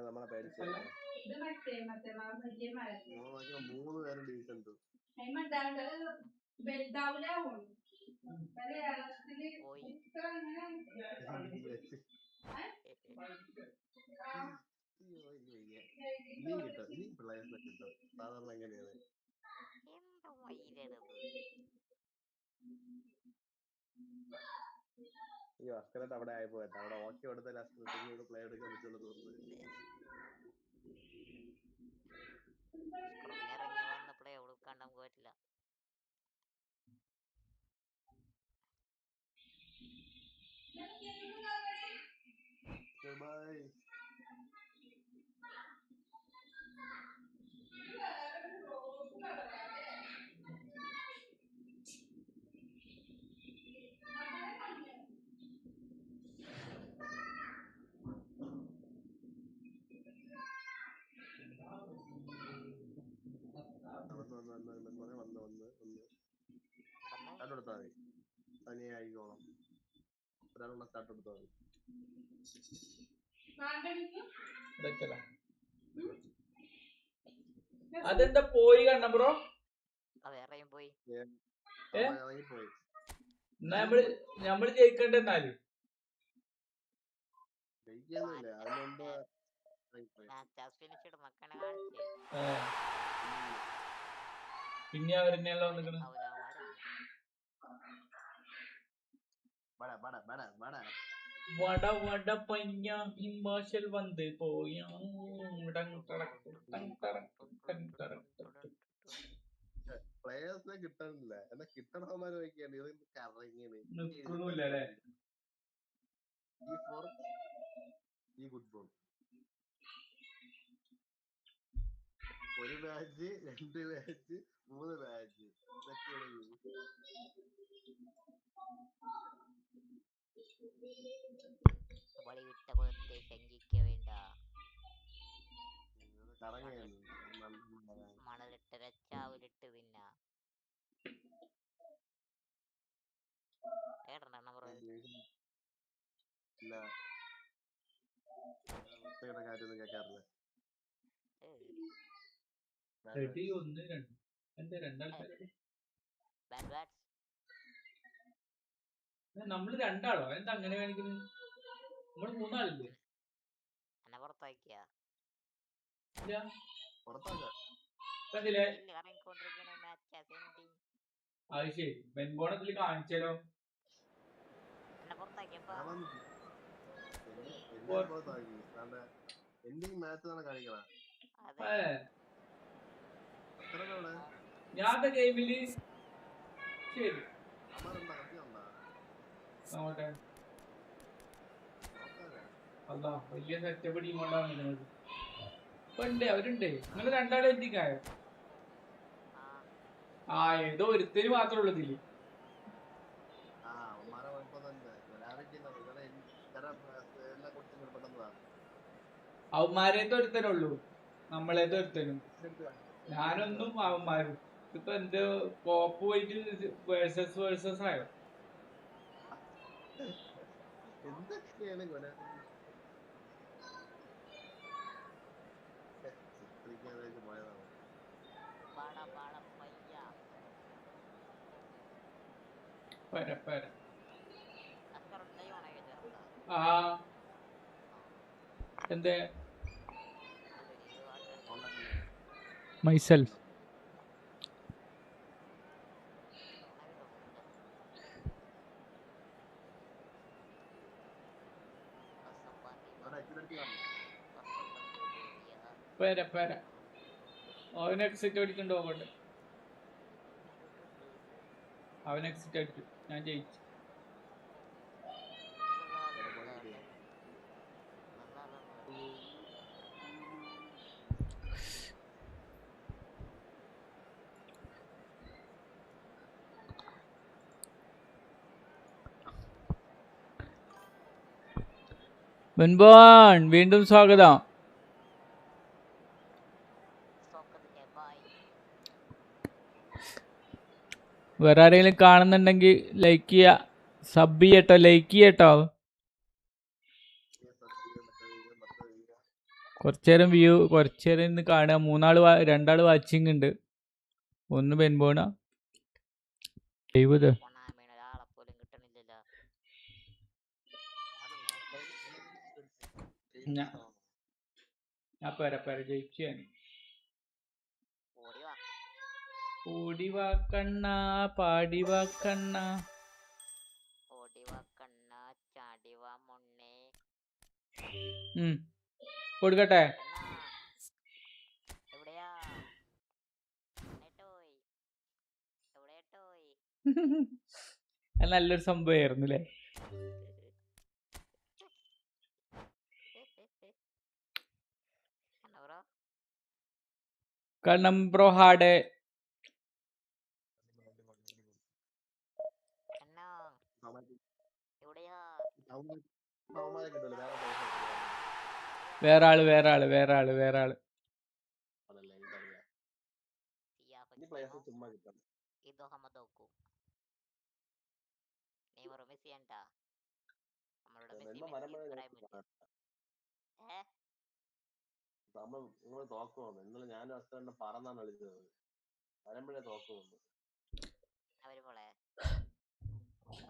നമ്മളെ പേടിച്ചു. 3 പേരും ഡീസന്റ്. ഇനിയും കിട്ടും, ഇനിയും പിള്ളേഴ്സിനെ കിട്ടും. സാധാരണ എങ്ങനെയാണ് ഈ അസ്കരട്ട് അവിടെ ആയി പോയിട്ട് അവിടെ ഓക്കെ എടുത്ത ലാസ്റ്റ് പ്ലേ എടുക്കാൻ പറ്റുള്ളൂ തോന്നുന്നത്. ഇറങ്ങി വന്നപ്പോഴേ ഉൾക്കാണ്ടാൻ പോയിട്ടില്ല. ബൈ. വന്ന് സ്റ്റാർട്ട് എടുത്താൽ മതി. തനിയെ ആയിക്കോണം. ഒരാളുള്ള സ്റ്റാർട്ട് എടുത്താൽ മതി. അതെന്താ പോയി കണ്ണ ബ്രോ? പോയി. പോയി. നമ്മള് ജയിക്കണ്ട. എന്നാലും ജയിക്കാന്നില്ല. അതിനുമുമ്പ് പിന്നെ അവരെന്നെയല്ലോ വന്നിക്കണ്. വട പഞ്ഞ ഹിമാചൽ വന്ന് പോയ പ്ലേയേഴ്സിനെ കിട്ടാനില്ല. എന്നാ കിട്ടണവന്മാര് നോക്കിയാണ് ഇത് കറങ്ങിയത്. നിക്കണില്ലേ? ഈ ഫുട്ബോൾ ഒരു മാച്ച്, 2 മാച്ച്, 3 മാച്ച് ഇതൊക്കെയാണ്. വളിവിട്ട കുലത്തെ ശങ്കിക്ക വേണ്ട. മണലിട്ട് രച്ചാവിലിട്ട് തിന്ന കേട്ടിട്ടുണ്ടോ ബ്രോ? ഇല്ല, കാര്യമൊന്നും കേൾക്കാറില്ല. നമ്മള് രണ്ടാളോ? എന്താ അങ്ങനെ കാണിക്കുന്നത്? നമ്മള് മൂന്നാളില്ലേ? എന്നെ പുറത്താക്കിയാ ഇറങ്ങിക്കൊണ്ടിരിക്കണ അത് ശരി. ബെൻബോണത്തില് കാണിച്ചാലോ? എന്നെ പുറത്താക്കിയപ്പാ ഞാൻ ഗെയിമില് ശരി അല്ല വലിയ സെറ്റപ്പ് ടീം കൊണ്ടാണ് ഉണ്ട്, അവരുണ്ട്. നിങ്ങൾ രണ്ടാളും എന്തിക്കായോ? ആ ഏതോ ഒരുത്തര് മാത്രമേ ഉള്ളൂ ഇതില്. അവന്മാരേത് ഒരുത്തനുള്ളൂ, നമ്മളേത് ഒരുത്തനും. ഞാനൊന്നും അവന്മാരും. ഇപ്പൊ എന്ത് കോപ്പ് പോയിട്ട് വേഴ്സസ് ആയോ? ആ എന്തേ മൈസെൽഫ് അവൻ എക്സിറ്റ് അടിക്കണ്ടോ? പോകട്ടെ, അവൻ എക്സിറ്റ് അടിച്ചു. ഞാൻ ജയിച്ചു. ബെൻബോൺ വീണ്ടും സ്വാഗതം. വേറെ ആരെങ്കിലും കാണുന്നുണ്ടെങ്കിൽ ലൈക്ക് ചെയ്യുക, സബ് ചെയ്യട്ടോ, ലൈക്ക് ചെയ്യട്ടോ. കുറച്ചേരം ഇന്ന് കാണുക. രണ്ടാള് വാച്ചിങ് ഉണ്ട്. ഒന്ന് ബെൻബോണ ദൈവത് ഞാൻ പര ജയിക്കാൻ. ഓടിവാ കണ്ണ പാടിവാ കണ്ണ കൊടുക്കട്ടെ. നല്ലൊരു സംഭവമായിരുന്നു അല്ലേ? കണ്ണം ബ്രോ ഹാഡ് വേറെ ആള്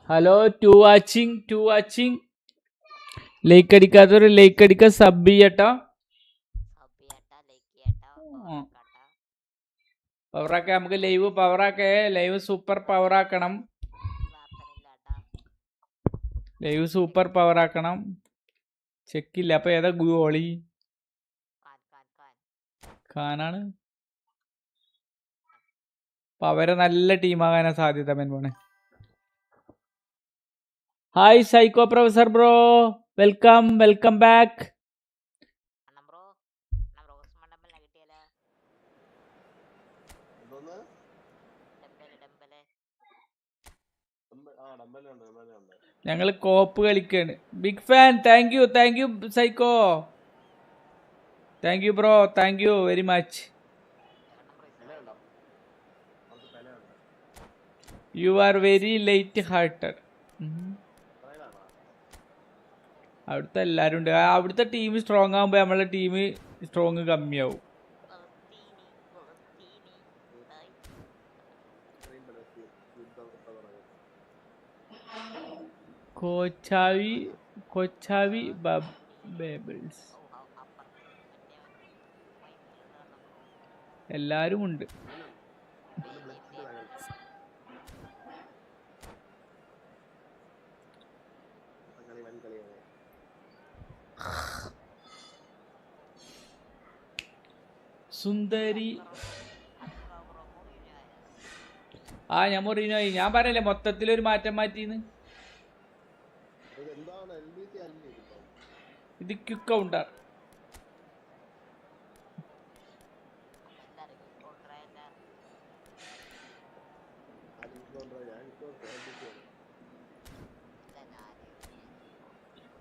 ഹലോ, ടു വാച്ചിങ്. ലൈക്ക് അടിക്കാത്തവര് ലൈക്ക് അടിക്ക, സബ് ചെയ്യട്ടോ. പവറാക്ക, നമുക്ക് ലൈവ് സൂപ്പർ പവറാക്കണം. ചെക്കില്ല. അപ്പൊ ഏതാ ഗോളി? ഖാനാണ്. അപ്പൊ അവരെ നല്ല ടീമാകാനാ സാധ്യത. മെൻപോണെ hi psycho professor bro, welcome back. ഞങ്ങള് കോപ്പ് കളിക്കാണ്. Big fan. Thank you psycho, Thank you, bro. Thank you very much. You are very late-hearted. അവിടുത്തെ എല്ലാവരും ഉണ്ട്. അവിടുത്തെ ടീം സ്ട്രോങ് ആകുമ്പോൾ നമ്മളെ ടീം സ്ട്രോങ് കമ്മിയാവും. കൊച്ചാവി ബേബിൾസ് എല്ലാരും ഉണ്ട്. സുന്ദരി ഞാൻ മൊറീനോയി. ഞാൻ പറയല്ലേ മൊത്തത്തിലൊരു മാറ്റം മാറ്റിന്ന്. ഇത് ക്വിക്ക് കൗണ്ടർ.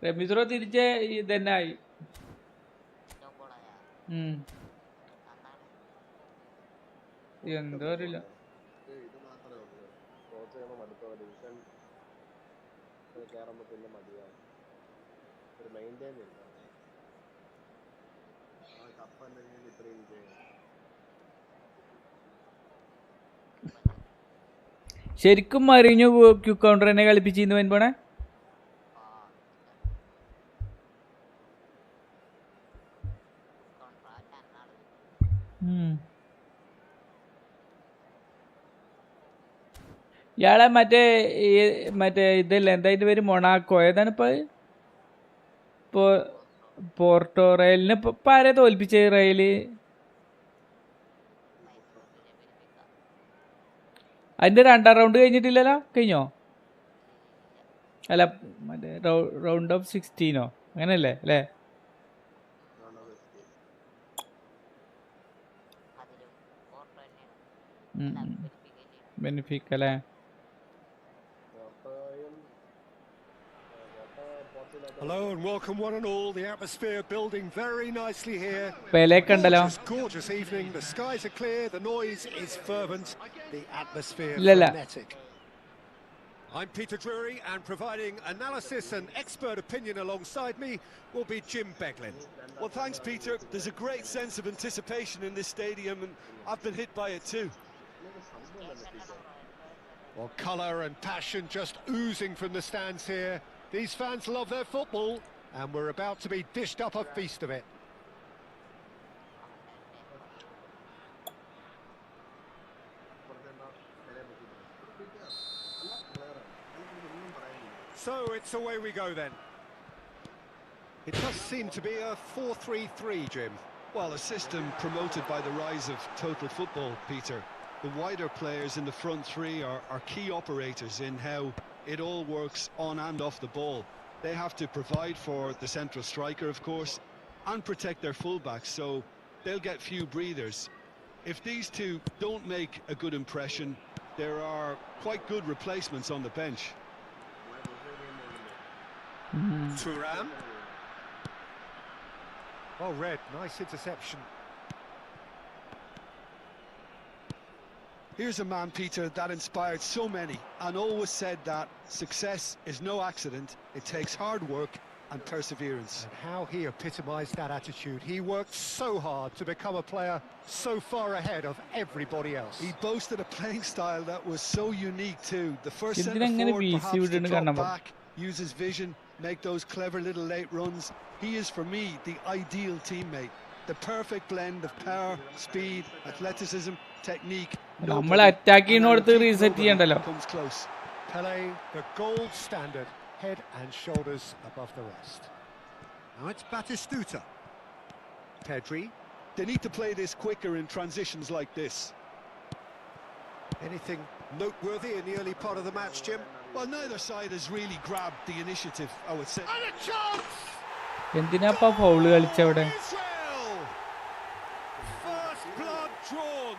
റമീസ്രോ തിരിച്ച് ഇതന്നെ ആയി. എന്തോ അറിയില്ല. ശരിക്കും മറിഞ്ഞു ക്യൂ കൗണ്ടർ തന്നെ കളിപ്പിച്ചിരുന്നു വൻപോണേ. ഇയാളെ മറ്റേ ഇതല്ല, എന്താ ഇതിന്റെ പേര്, മൊണാക്കോ ഏതാണ് ഇപ്പൊ പോർട്ടോ റയലിന് ഇപ്പൊ ആരെ തോൽപ്പിച്ചേ? റയല് അതിന്റെ 2ാം റൗണ്ട് കഴിഞ്ഞിട്ടില്ലല്ലോ. കഴിഞ്ഞോ? അല്ല മറ്റേ റൗണ്ട് ഓഫ് 16 അങ്ങനല്ലേ അല്ലേ? ബെനിഫിക്ക അല്ലേ? Hello and welcome one and all. The atmosphere building very nicely here. Gorgeous evening. The skies are clear. The noise is fervent. The atmosphere frenetic. I'm Peter Drury, and providing analysis and expert opinion alongside me will be Jim Beglin. Well, thanks, Peter. There's a great sense of anticipation in this stadium, and I've been hit by it too. Well, colour and passion just oozing from the stands here. These fans love their football, and we're about to be dished up a feast of it. So it's away we go then. It does seem to be a 4-3-3, Jim. Well, a system promoted by the rise of total football, Peter. The wider players in the front three are key operators in how it all works on and off the ball. They have to provide for the central striker, of course, and protect their fullbacks, so they'll get few breathers. If these two don't make a good impression, there are quite good replacements on the bench. Thuram. Oh, Red, nice interception. Here's a man, Peter, that inspired so many and always said that success is no accident. It takes hard work and perseverance. And how he epitomised that attitude. He worked so hard to become a player so far ahead of everybody else. He boasted a playing style that was so unique too. The first centre forward perhaps to drop back, use his vision, make those clever little late runs. He is, for me, the ideal teammate. The perfect blend of power, speed, athleticism, technique. നമ്മൾ അറ്റാക്കിനോടത്ത് reset ചെയ്യണ്ടല്ലോ. Pele, the gold standard, head and shoulders above the rest. Now it's Batistuta. Pedri. They need to play this quicker in transitions like this. Anything noteworthy in the early part of the match, Jim? Well, neither side has really grabbed the initiative, I would say. And a chance! എന്തിനാപ്പാ foul കളിച്ചവിടെ? First blood drawn.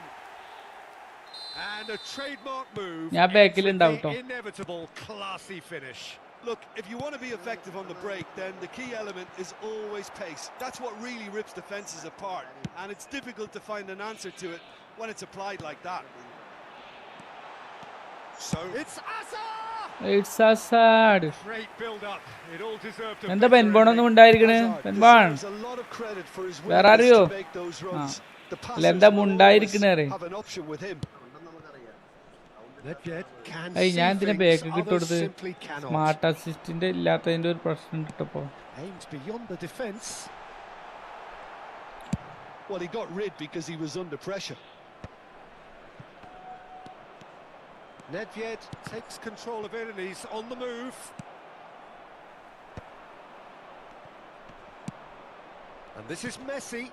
And a trademark move. ഞാൻ ബാക്കിൽ ഉണ്ടാവും ട്ടോ. Inevitable classy finish. Look, if you want to be effective on the break, then the key element is always pace. That's what really rips defences apart, and it's difficult to find an answer to it when it's applied like that. So it's Asa! It's a sad. Great build-up. It all deserved a എന്താ better പെൻബോൺ ഒന്നും ending. ഉണ്ടായിരിക്കണേ Hazard പെൻബോൺ deserves a lot of credit for his Where are willingness you? to make those runs. The അല്ല passers എന്താ will always മുണ്ടായിരിക്കണേ have an option with him. Nedved can ഏയ് see ഞാൻ ഇതിനെ things back others കിട്ടുകൊടുത്ത് simply cannot. Smart assistant ഇല്ലാത്തതിന്റെ ഒരു പ്രശ്നം കിട്ടപ്പോ Aims beyond the defence. Well, he got rid because he was under pressure. Nedved takes control of it and he's on the move. And this is Messi.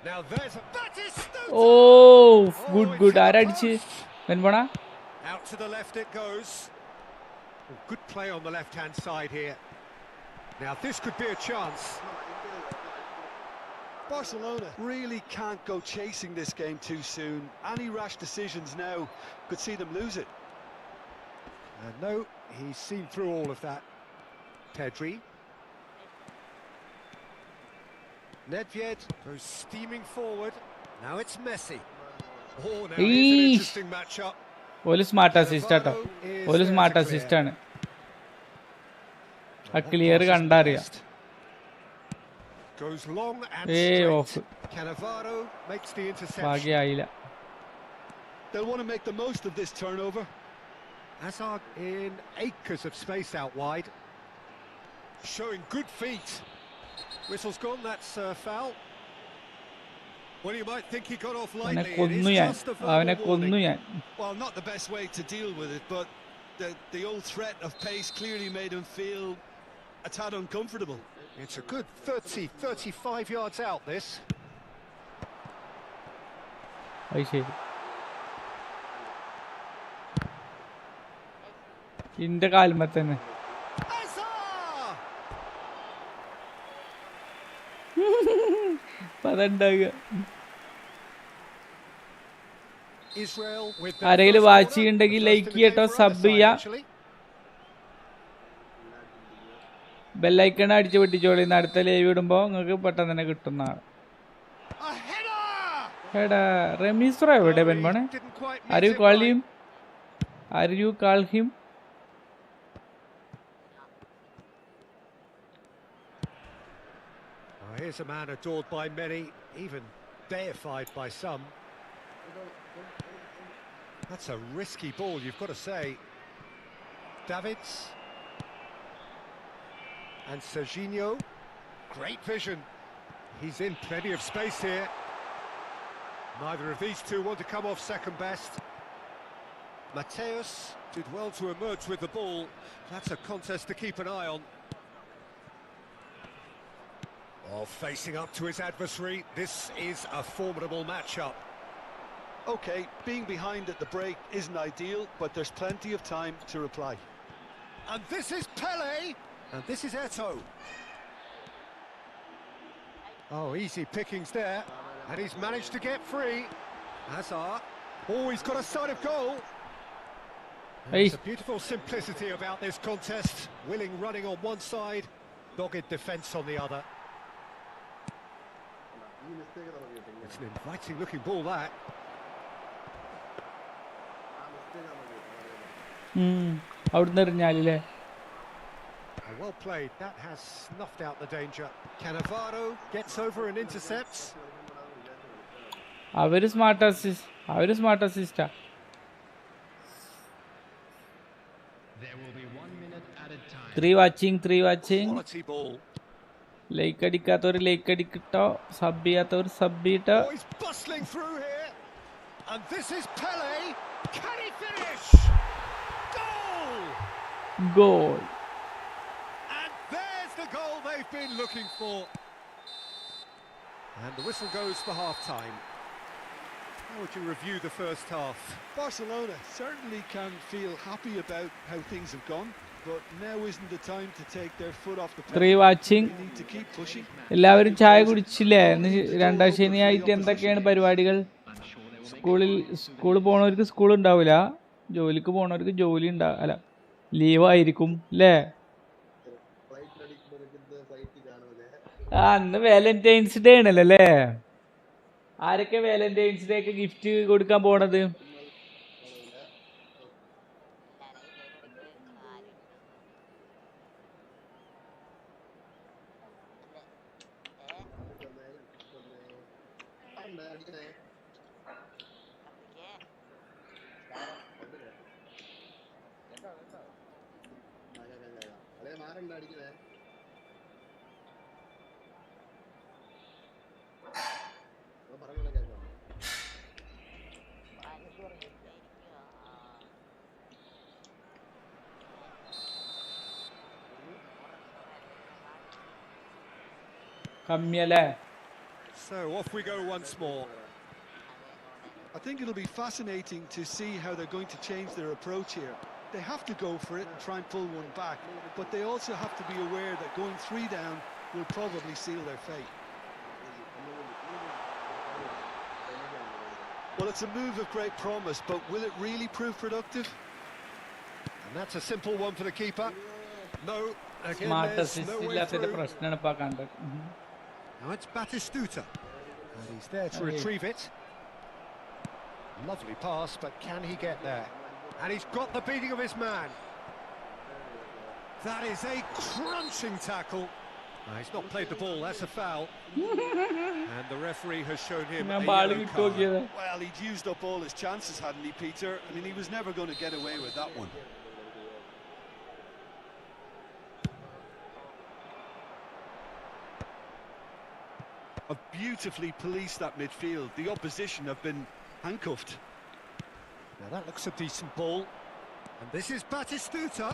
Now there's a Batistuta! Oh Oh, good it's good in the ആരടിച്ച് post. പെൻബോണ Out to the left it goes. Oh, good play on the left-hand side here. Now this could be a chance. Barcelona really can't go chasing this game too soon. Any rash decisions now could see them lose it. No, he's seen through all of that. Pedri. Nedved goes steaming forward. Now it's Messi. Oh, now here's an Eesh. interesting matchup. ഒരു smart assist ആട്ടോ ഒരു smart assist ആണ് ആ clear കണ്ടറിയാം Goes long and ഏയ് straight. Of Cannavaro makes the interception. ഭാഗ്യായില്ല They'll want to make the most of this turnover. Hazard in acres of space out wide. Showing good feet. Whistle's gone, that's foul. Well, you might think he got off അവനെ lightly. It കൊന്നു is ഞാൻ just a അവനെ verbal കൊന്നു warning. ഞാൻ Well, not the best way to deal with it, but the old threat of pace clearly made him feel a tad uncomfortable. It's a good 30, 35 yards out, this. അത് ശരി ഇന്റെ കാൽമ തന്നെ Hazard! പതുണ്ടാകുക Israel with their ആരെങ്കിലും first watch corner. ചെയ്യണ്ടെങ്കിൽ The like first in the game ചെയ്യട്ടോ for sub either side, ചെയ്യാ actually. Bell icon അടിച്ച് പൊട്ടിച്ചോളി ഇന്ന് അടുത്ത ലൈവ് ഇടുമ്പോൾ നിങ്ങൾക്ക് പെട്ടെന്ന് തന്നെ കിട്ടുന്നതാണ് A header! എടാ റമീസ് എവിടെ പെൺപോണെ Didn't quite meet are you it call right. Him are you call him Oh, here's a man adored by many, even deified by some. That's a risky ball, you've got to say. Davids. And Serginho. Great vision. He's in plenty of space here. Neither of these two want to come off second best. Mateus did well to emerge with the ball. That's a contest to keep an eye on. Oh, facing up to his adversary. This is a formidable matchup. Okay, being behind at the break isn't ideal, but there's plenty of time to reply. And this is Pele. And this is Eto'o. Oh, easy pickings there. And he's managed to get free. Hazard. Oh, he's got a sight of goal. There's a beautiful simplicity about this contest. Willing running on one side, dogged defence on the other. It's an inviting looking ball, that. അവിടുന്ന് എറിഞ്ഞാലേ Well played. That has snuffed out the danger. Cannavaro gets over and intercepts. അവര് smart അസിസ്റ്റാ three watching Quality ball. Like അടിക്കാത്തവർ like അടിക്കട്ടോ sub ചെയ്യാത്തവർ sub ചെയ്യട്ടോ Oh, he's bustling through here. And this is Pele. Can he finish? Goal! Goal And there's the goal they've been looking for. And the whistle goes for half-time. How would you review the first half? Barcelona certainly can feel happy about how things have gone, but now isn't the time to take their foot off the three pedal. Watching They need to keep pushing. എല്ലാവരും ചായ കുടിച്ചില്ലേ ഇന്ന് രണ്ടാം ശനിയായിട്ട് എന്തൊക്കെയാണ് പരിപാടികൾ സ്കൂളിൽ പോണവർക്ക് school ഉണ്ടാവില്ല ജോലിക്ക് പോണവർക്ക് ജോലി അല്ല ലീവായിരിക്കും അല്ലേ ആ അന്ന് വാലന്റൈൻസ് ഡേ ആണല്ലോ അല്ലേ? ആരൊക്കെ വാലന്റൈൻസ് ഡേ ഒക്കെ ഗിഫ്റ്റ് കൊടുക്കാൻ പോണത്? മാറണ്ട അടിക്കണേ. പറഞ്ഞോളെ കേൾക്കാം. കമ്മിയല്ലേ? So off we go once more. I think it'll be fascinating to see how they're going to change their approach here. They have to go for it and try and pull one back, but they also have to be aware that going 3 down will probably seal their fate. Well, it's a move of great promise, but will it really prove productive? And that's a simple one for the keeper. No, again smart there's assist no way ഇല്ലാത്തതിന്റെ through. പ്രശ്നമാണ് ഇപ്പൊ കണ്ടത്. Now it's Batistuta. And he's there to retrieve it. Lovely pass, but can he get there? And he's got the beating of his man. That is a crunching tackle. He's not played the ball, that's a foul. And the referee has shown him a yellow card. Well, he'd used up all his chances, hadn't he, Peter? I mean, he was never going to get away with that one. Have beautifully policed that midfield. The opposition have been handcuffed. Now that looks a decent ball. And this is Batistuta.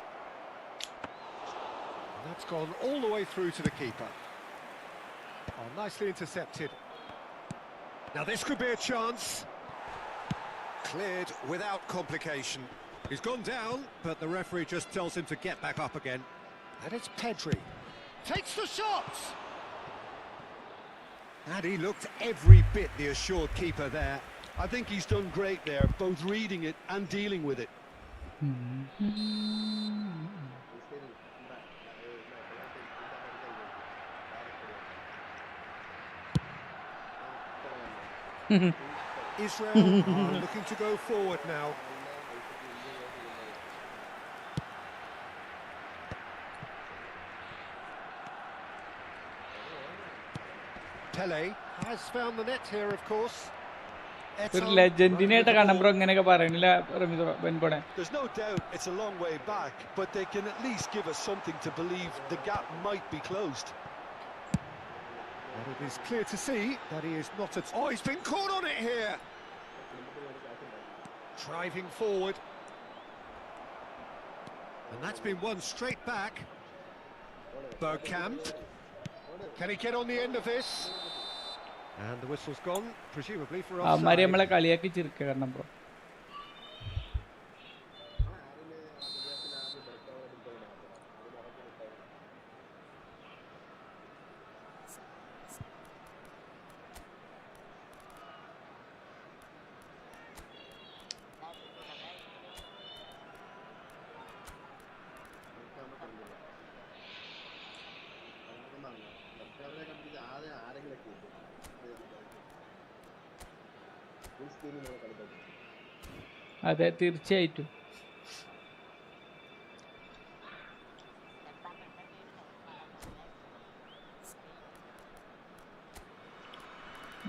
And that's gone all the way through to the keeper. Oh, nicely intercepted. Now this could be a chance. Cleared without complication. He's gone down, but the referee just tells him to get back up again. And it's Pedri. Takes the shot! And he looked every bit the assured keeper there. I think he's done great there, both reading it and dealing with it. Israel are looking to go forward now. Pele has found the net here, of course. ഒരു ലെജൻഡിനായിട്ട് കണ്ടപ്പോ ഇങ്ങനെയൊക്കെ പറയണില്ല വെൻപോടെ. There's no doubt it's a long way back, but they can at least give us something to believe the gap might be closed. And it is clear to see that he is not at... Oh, he's been caught on it here! Driving forward. And that's been won straight back. Bergkamp. Can he get on the end of this? And the whistle's gone, presumably for offside. അവന്മാര് നമ്മളെ കളിയാക്കി ചിരിക്ക കാരണം bro. അതെ തീർച്ചയായിട്ടും.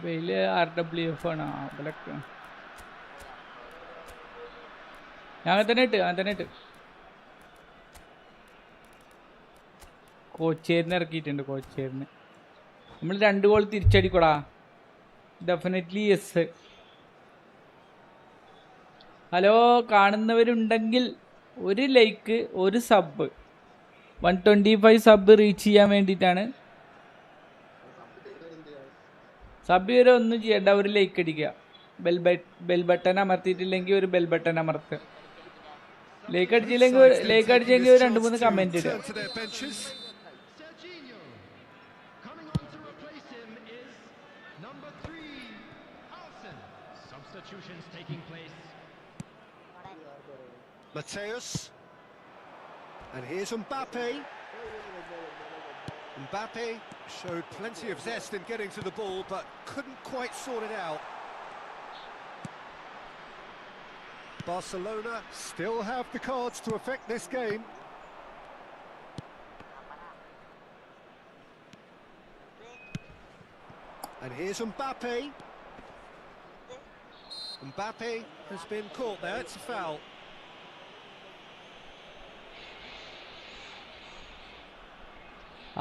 വെയില് RWF ആണ് അവലൊക്കെ. അങ്ങനെ തന്നെ ഇട്ട് കോച്ചേരിനെ ഇറക്കിയിട്ടുണ്ട്. കോച്ചേരിന് നമ്മൾ 2 ഗോൾ തിരിച്ചടിക്കൂടാ. Definitely yes. ഹലോ, കാണുന്നവരുണ്ടെങ്കിൽ ഒരു ലൈക്ക്, ഒരു സബ്. 125 സബ് റീച്ച് ചെയ്യാൻ വേണ്ടിയിട്ടാണ്. സബ് വരെ ഒന്നും ചെയ്യണ്ട, ഒരു ലൈക്ക് അടിക്കുക. ബെൽ ബട്ടൺ അമർത്തിയിട്ടില്ലെങ്കിൽ ഒരു ബെൽ ബട്ടൺ അമർത്തുക. ലൈക്ക് അടിച്ചെങ്കിൽ ഒരു 2-3 കമൻറ്റ് ഇടുക. Substitutions taking place. Mateus. And here's Mbappe. Mbappe showed plenty of zest in getting to the ball, but couldn't quite sort it out. Barcelona still have the cards to affect this game. And here's Mbappe. Mbappe has been caught there, it's a foul.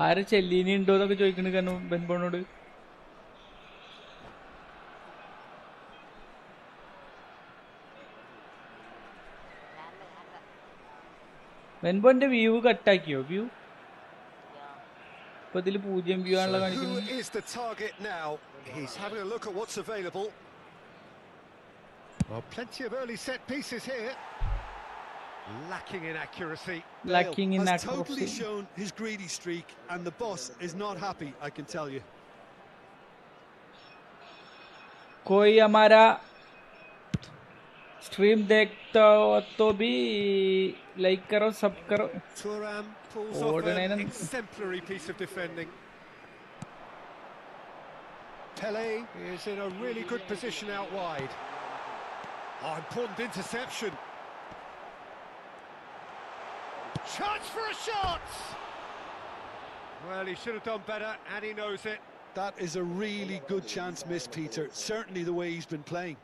ആര് ചെല്ലീനി ഉണ്ടോ എന്നൊക്കെ ചോദിക്കണ കാരണം ബെൻബോണോട്. ബെൻബോന്റെ view കട്ടാക്കിയോ? View ഇപ്പൊ ഇതില് 0 view ആണല്ലോ Who കാണിക്കുന്നത്. is the target now? He's having a look at what's available. Well, plenty of early set pieces here. Lacking in accuracy. Lacking in has totally accuracy. shown his greedy streak, and the boss is not happy, I can tell you. कोई हमारा stream देखता हो तो भी like करो, सब करो. Thuram pulls Oh, off an then- exemplary piece of defending. Pele is in a really good position out wide. Oh, important interception. Chance for a shot! Well, he should have done better, and he knows it. That is a really good chance missed, Peter. Certainly the way he's been playing.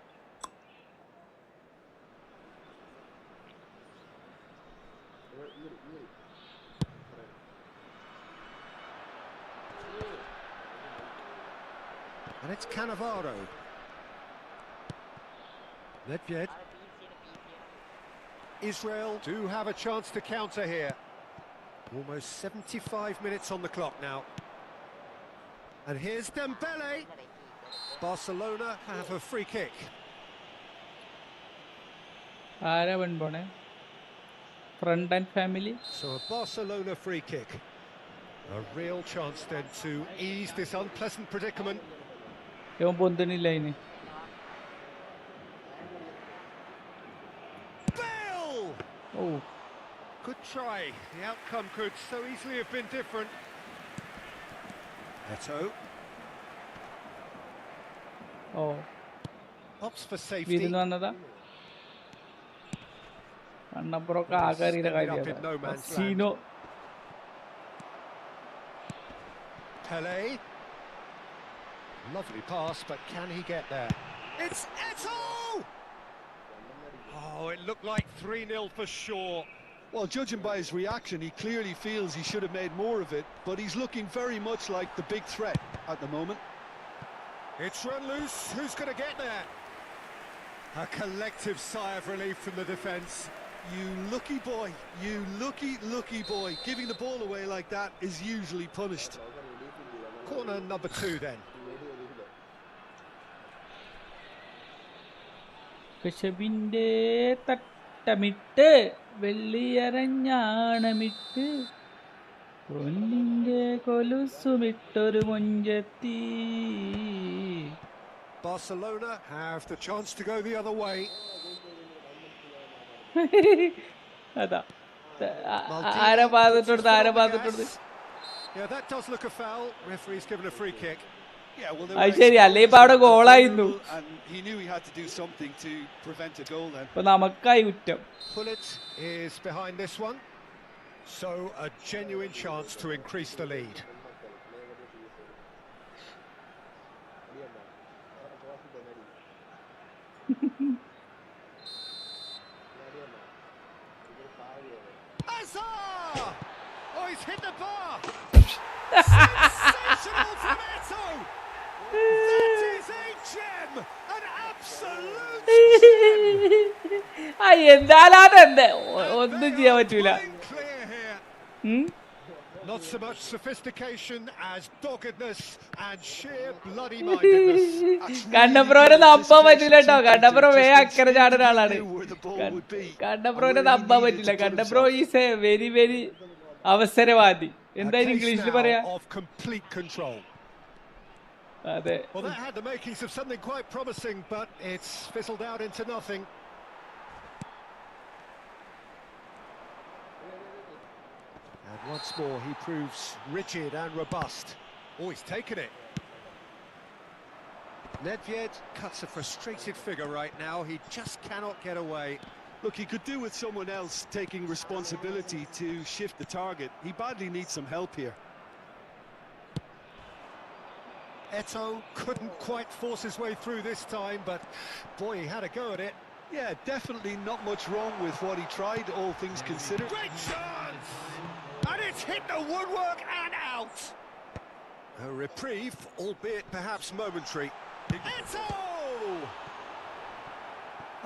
And it's Cannavaro. Nedved. Israel do have a chance to counter here. Almost 75 minutes on the clock now. And here's Dembele. Barcelona have a free kick. ആരാ ബെൻബോണെ? Friend and family. So a Barcelona free kick. A real chance then to ease this unpleasant predicament. ഇവൻ പൊന്തണില്ല അതിന്. Bale! Oh, Good try. The outcome could so easily have been different. Eto oh, opts for safety. വിരുന്ന് വന്നതാ. കണ്ണപ്പുറമൊക്കെ ആകെ അറിയുന്ന കാര്യമാണ്. സീനോ. Pele. Lovely pass, but can he get there? It's Eto! Oh, it looked like 3-0 for sure. Well, judging by his reaction, he clearly feels he should have made more of it, but he's looking very much like the big threat at the moment. It's run loose. Who's going to get there? A collective sigh of relief from the defence. You lucky boy, you lucky boy. Giving the ball away like that is usually punished. Corner number 2 then. കശപിന്റെ തട്ടമിട്ട് വെള്ളിയരഞ്ഞാണമിട്ട് പൊന്നിന്റെ കൊലുസുമിട്ടൊരു മൊഞ്ചത്തി. Barcelona have the chance to go the other way. അതാ ആരാ പാതിട്ടൊടുത്ത് ആരാ പാതിട്ടൊടുത്ത്. Yeah, that does look a foul. Referee's given a free kick. Yeah, well, അത് ശരി, അല്ലേ ഇപ്പൊ അവിടെ ഗോളായിരുന്നു. and he knew he had to do something to prevent a goal then. ഇപ്പൊ നമുക്കായി കുറ്റം. Pullet is behind this one. So a genuine chance to increase the lead. Azar! Oh, he's hit the bar! Sensational from Eto! That is a gem! An absolute gem! എന്താലാതെന്ത് ഒന്നും ചെയ്യാൻ പറ്റൂല. Clear here. Not so much sophistication as doggedness and sheer bloody mindedness. കണ്ടപ്രോനെ നമ്പാൻ പറ്റില്ല കേട്ടോ. കണ്ടപ്രോ വേ അക്കരെ ചാടുന്ന ആളാണ്. കണ്ടപ്രോനെ നമ്പാൻ പറ്റില്ല. കണ്ടപ്രോ is A very very അവസരവാദി. എന്തായാലും ഇംഗ്ലീഷിൽ പറയാ. Of complete control. അതെ. Well, that had the makings of something quite promising, but it's fizzled out into nothing. And And once more, he proves rigid and robust. Oh, he's taken it. Nedved cuts a frustrated figure right now. He just cannot get away. Look, he could do with someone else taking responsibility to shift the target. He badly needs some help here. Eto couldn't quite force his way through this time, but boy, he had a go at it. Yeah, definitely not much wrong with what he tried, all things considered. Great chance! And it's hit the woodwork and out! A reprieve, albeit perhaps momentary. Eto!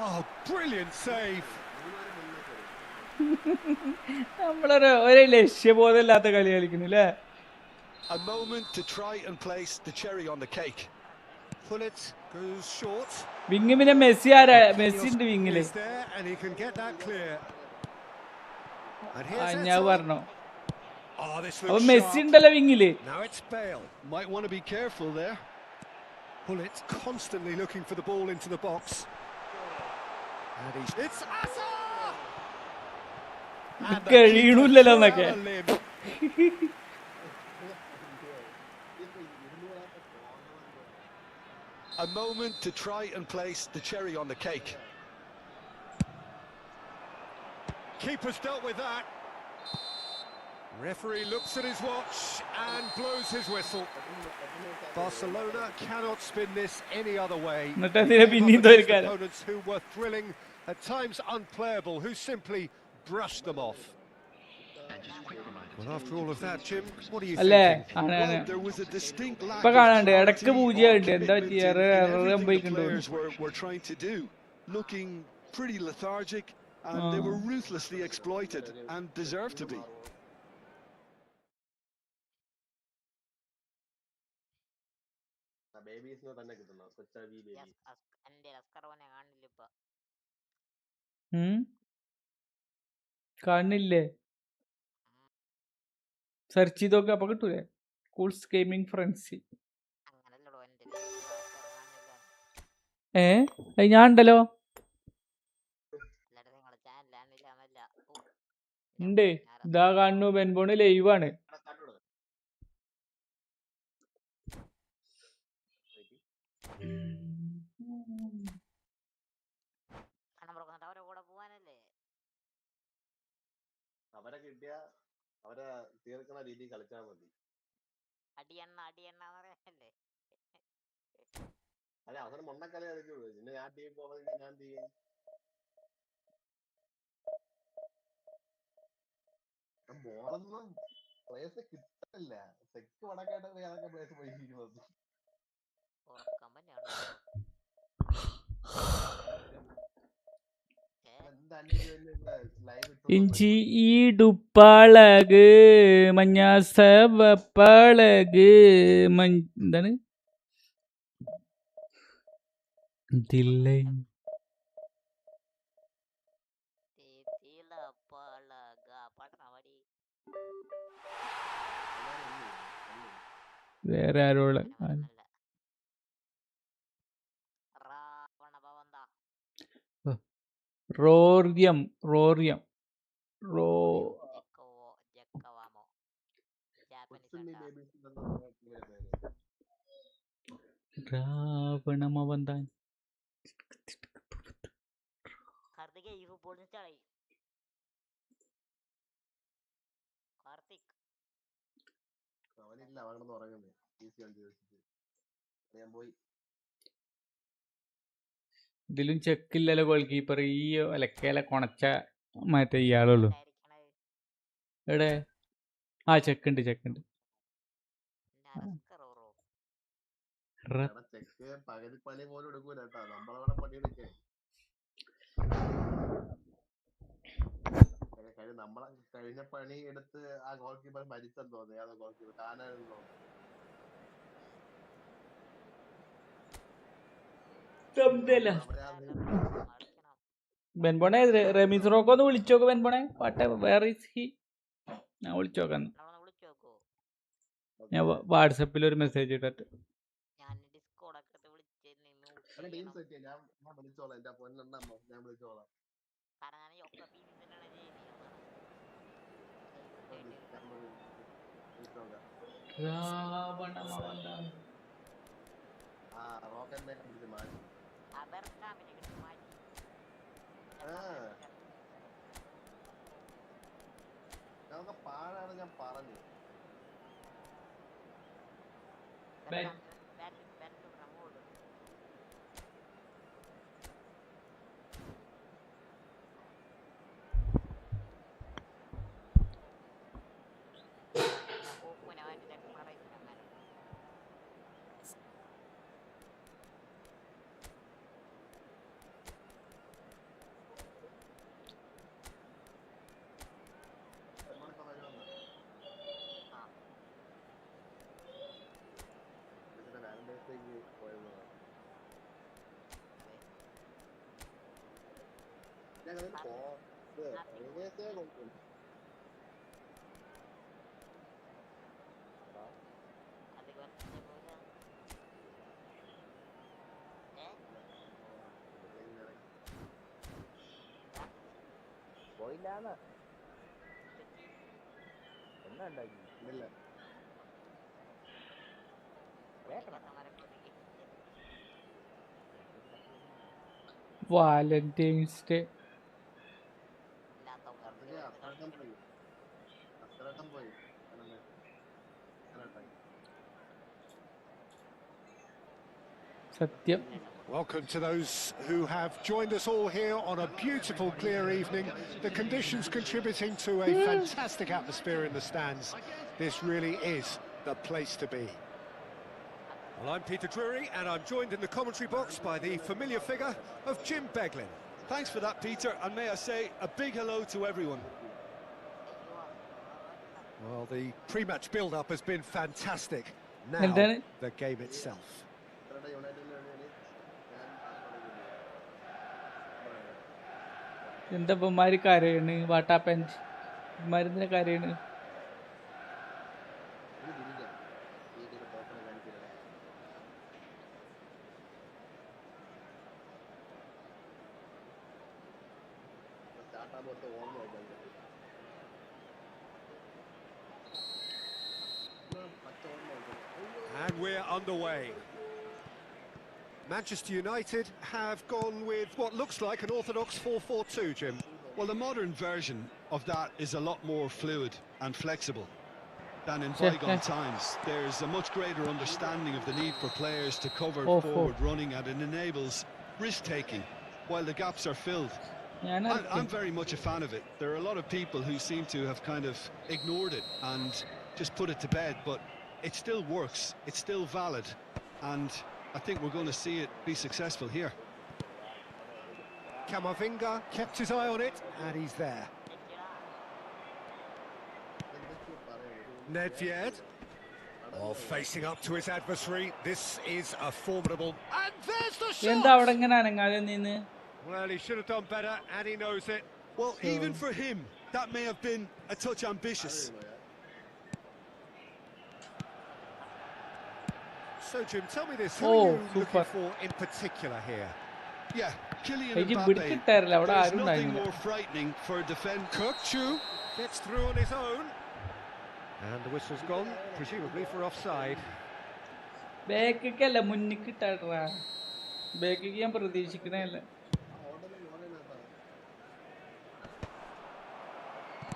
Oh, brilliant save! നമ്മളൊരു ലക്ഷ്യബോധമില്ലാത്ത കളി കളിക്കുന്നില്ലേ? A moment to try and place the cherry on the cake. Pullet goes short. Wing പിന്നെ Messi ആരാ? Messi ഉണ്ട് വിങ്ങില്. He's there and he can get that clear. And ഞാൻ here's Eto. പറഞ്ഞു. Oh, this അപ്പൊ looks Messi sharp. ഉണ്ടല്ലോ വിങ്ങില്. Now it's Bale. Might want to be careful there. Pullet constantly looking for the ball into the box. And it's Asa! And the കഴിയണില്ലല്ലോ keeper എന്നൊക്കെ. threw out a limb. A moment to try and place the cherry on the cake. Keeper's dealt with that. Referee looks at his watch and blows his whistle. Barcelona cannot spin this any other way. എന്നിട്ട് അതിനെ Came പിന്നെയും up against തോൽക്കാൻ. opponents who were thrilling, at times unplayable, who simply brushed them off. Well, after all of that, Jim, what are you അല്ലേ? thinking? ആണ് ആണ്. Well, there was a distinct lack ഇപ്പൊ of കാണാണ്ട് clarity ഇടക്ക് or പൂജ്യമുണ്ട്. എന്താ commitment പറ്റിയ in everything the സംഭവിക്കുന്നുണ്ടോ? players were trying to do. Looking pretty lethargic, and they were ruthlessly exploited and deserved to be. ബേബീസിന് തന്നെ കിട്ടണം, കൊച്ചാവി babies. എന്റെ അസ്കറോനെ കാണില്ല ഇപ്പൊ. കാണില്ലേ? സെർച്ച് ചെയ്തൊക്കെ അപ്പൊ കിട്ടൂലേ? Cools gaming ഫ്രണ്ട്സി. അങ്ങനല്ലടോ എന്റെ കാണില്ല. ഞാൻ ഉണ്ടല്ലോ. അല്ലാതെ നിങ്ങളെ ചാനലാണില്ല എന്നല്ല. ഉണ്ട്. ഇതാ കാണുന്നു, ബെൻബോണ് ലൈവാണ്. അവരെ കൂടെ പോവാനല്ലേ? അവരെ കിട്ടിയ അവരെ തീർക്കുന്ന രീതി കളിച്ചാൽ മതി. അടിയെണ്ണ അടിയെണ്ണന്ന് പറയാനല്ലേ? അല്ലെ അവസരം മണ്ണക്കളി കളിക്കുള്ളൂ. പിന്നെ ഞാൻ ടീം പോകുന്നത് ഞാൻ ചെയ്യും. ബോളൊന്നും പ്ലേസ് കിട്ടില്ല. സെക്ക് വടക്കായിട്ട് ഏതൊക്കെ പ്ലേസ് പോയിരിക്കുന്നത്. ഉറക്കം തന്നെയാണ്. ഇഞ്ചി ഈടുപ്പളക് മഞ്ഞാസവപ്പളക് എന്താണ് ഇതില്ലേ? വേറെ ആരോള് റോറിയം റോറിയം റോ രാവണമവന്താൻ അവനില്ല, അവനൊന്നും ഉറങ്ങുന്നേ. ഞാൻ പോയി. ഇതിലും ചെക്കില്ലല്ലോ ഗോൾ കീപ്പർ. ഈ ഒലക്കേല കൊണച്ച മറ്റേ ഇയാളുള്ളൂ. എവിടെ? ചെക്കുണ്ട് ചെക്കുണ്ട്. ചെക്ക് പകുതി പണി പോലും എടുക്കൂല കേട്ടാ. നമ്മളവിടെ പണിയെടുക്കേ. നമ്മളെ കഴിഞ്ഞ പണി എടുത്ത് ആ ഗോൾ കീപ്പർ മരിച്ചെന്ന് തോന്നി. ആ ഗോൾ കീപ്പർ താനായിരുന്നു തോന്നുന്നു. ബെൻബോണെ റമീസ് റോക്കോ ഒന്ന് വിളിച്ചോക്ക്. ബെൻബോണെ വേറെ ഞാൻ വിളിച്ചോക്കാന്ന്. ഞാൻ വാട്സപ്പിൽ ഒരു മെസ്സേജ് ഇട്ടിട്ട് ഞാൻ വിളിച്ചോളാം. എന്റെ പൊന്നെണ്ണ ഞാൻ വിളിച്ചോളാം. രാവണമവന്താ റോക്കൻ പിടിച്ച് മാറ്റി അബർക്കാൻ പിന്നെ കിട്ടും മാറ്റി ഞങ്ങൾക്ക് പാടാണ് ഞാൻ പറഞ്ഞു ഞങ്ങൾ പോയില്ലാന്ന് എന്നാ ഉണ്ടാക്കി ഇല്ല വാലന്റൈൻസ് ഡേ അത്രട്ടം പോയി സത്യം. Welcome to those who have joined us all here on a beautiful, clear evening. The conditions contributing to a fantastic atmosphere in the stands. This really is the place to be. Well, I'm Peter Drury, and I'm joined in the commentary box by the familiar figure of Jim Beglin. Thanks for that, Peter, and may I say a big hello to everyone. Well, the pre-match build-up has been fantastic. Now, the game itself. എന്താ ഇവന്മാര് കരയണ്? What happened? ഇവന്മാരെന്തിനാ കരയണ്? And we're underway. Manchester United have gone with what looks like an orthodox 4-4-2, Jim. Well, the modern version of that is a lot more fluid and flexible than in bygone times. There's a much greater understanding of the need for players to cover forward running, and it enables risk-taking while the gaps are filled. I'm very much a fan of it. There are a lot of people who seem to have kind of ignored it and just put it to bed, but it still works, it's still valid, and I think we're going to see it be successful here. Camavinga kept his eye on it, and he's there. Nedved. Oh, facing up to his adversary. This is a formidable... And there's the shot! Well, he should have done better, and he knows it. Well, even for him, that may have been a touch ambitious. So, Jim, tell me this, who are you looking for in particular here? Yeah, Kylian Mbappe. There's nothing more frightening for a defender. Kokchu gets through on his own. And the whistle's gone, presumably for offside. ബേക്കല്ല മുന്നിക്കിട്ടാ ബേക്കയ്ക്ക് ഞാൻ പ്രതീക്ഷിക്കണല്ല.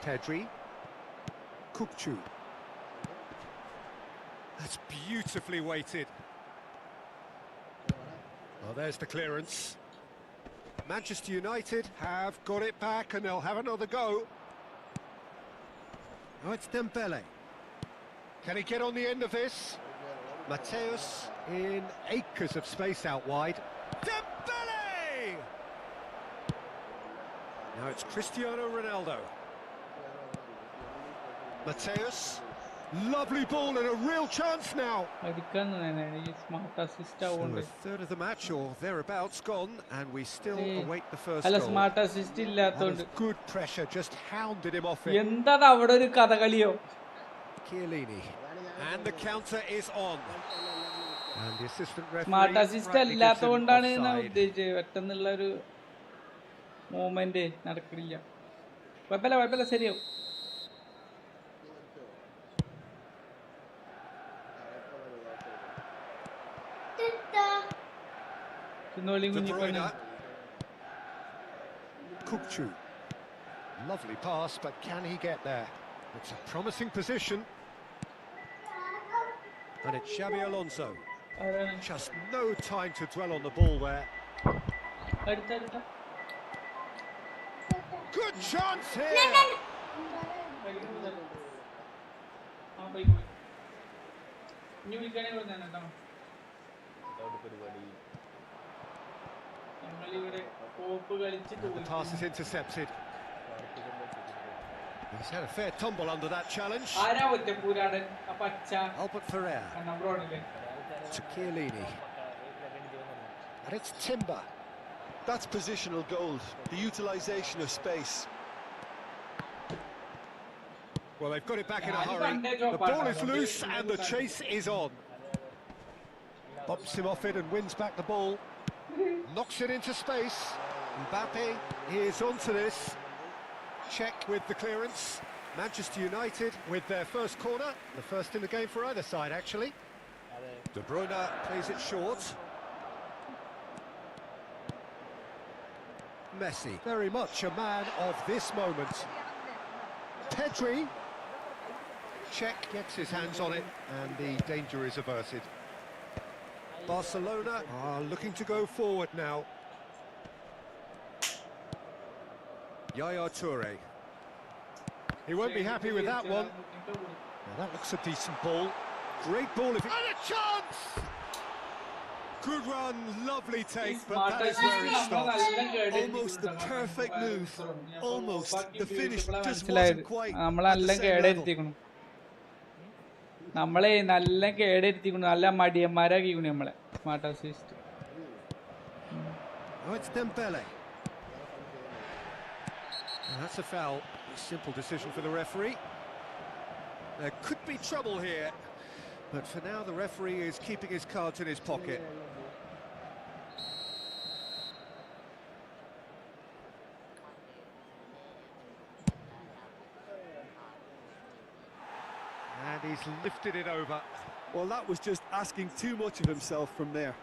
Pedri. Kokchu. That's beautifully weighted. Well, there's the clearance. Manchester United have got it back, and they'll have another go. Now it's Dembele. Can he get on the end of this? Mateus in acres of space out wide. Dembele! Now it's Cristiano Ronaldo. Mateus. Lovely ball and a real chance now. Smart assist So ആവുന്നുണ്ട്. a third of the match or thereabouts gone, and we still await the first അല്ല goal. Smart assist ഇല്ലാത്തോണ്ട് Good pressure, just hounded him off it. എന്താ അവിടെ ഒരു കഥകളിയോ? Chiellini, and the counter is on. And the assistant referee smart assist rightly gives him അല്ലാത്തോണ്ടാണ് ഞാൻ offside. ഉദ്ദേശിച്ചത്. പെട്ടെന്നുള്ള ഒരു movement നടക്കില്ല. കുഴപ്പമില്ല ശരിയാവും. നോളി De കുഞ്ഞിപ്പനെ Bruyne. Kukçu. Lovely pass, but can he get there? It's a promising position. And it's Xabi Alonso. Just no time to dwell on the ball there. അടുത്ത Good chance here. ഇനി വിളിക്കണേ പറഞ്ഞാണ് കേട്ടോ നമ്മളിവിടെ കോപ്പ് കളിച്ച് The pass is intercepted. He's had a fair tumble under that challenge. ആരാ ഒറ്റപ്പൂരാടൻ ആ പച്ച Albert Ferrer കണ്ണബ്രോണില്ലേ to Chiellini. And it's Timber. That's positional gold, the utilisation of space. Well, they've got it back in a hurry. The ball is loose and the chase is on. Bumps him off it and wins back the ball. Knocks it into space. Mbappe is onto this. Check with the clearance. Manchester United with their first corner. The first in the game for either side, actually. De Bruyne plays it short. Messi, very much a man of this moment. Pedri. Czech gets his hands on it and the danger is averted. Barcelona are looking to go forward now. Yaya Toure. He won't be happy with that one. Now that looks a decent ball. Great ball if it... And a chance! Good run, lovely take, but that is where it stops. Almost the perfect move. Almost. The finish just wasn't മനസ്സിലായത് quite at the നമ്മളെല്ലാം same level. കേടെടുത്തിക്കണു നമ്മളെ നല്ല കേടെടുത്തിക്കണു നല്ല മടിയന്മാരാക്കിക്കണു നമ്മളെ smart assist Oh, it's Dembele. And that's a foul. A simple decision for the referee. There could be trouble here, but for now the referee is keeping his cards in his pocket. And he's lifted it over. Well, that was just asking too much of himself from there.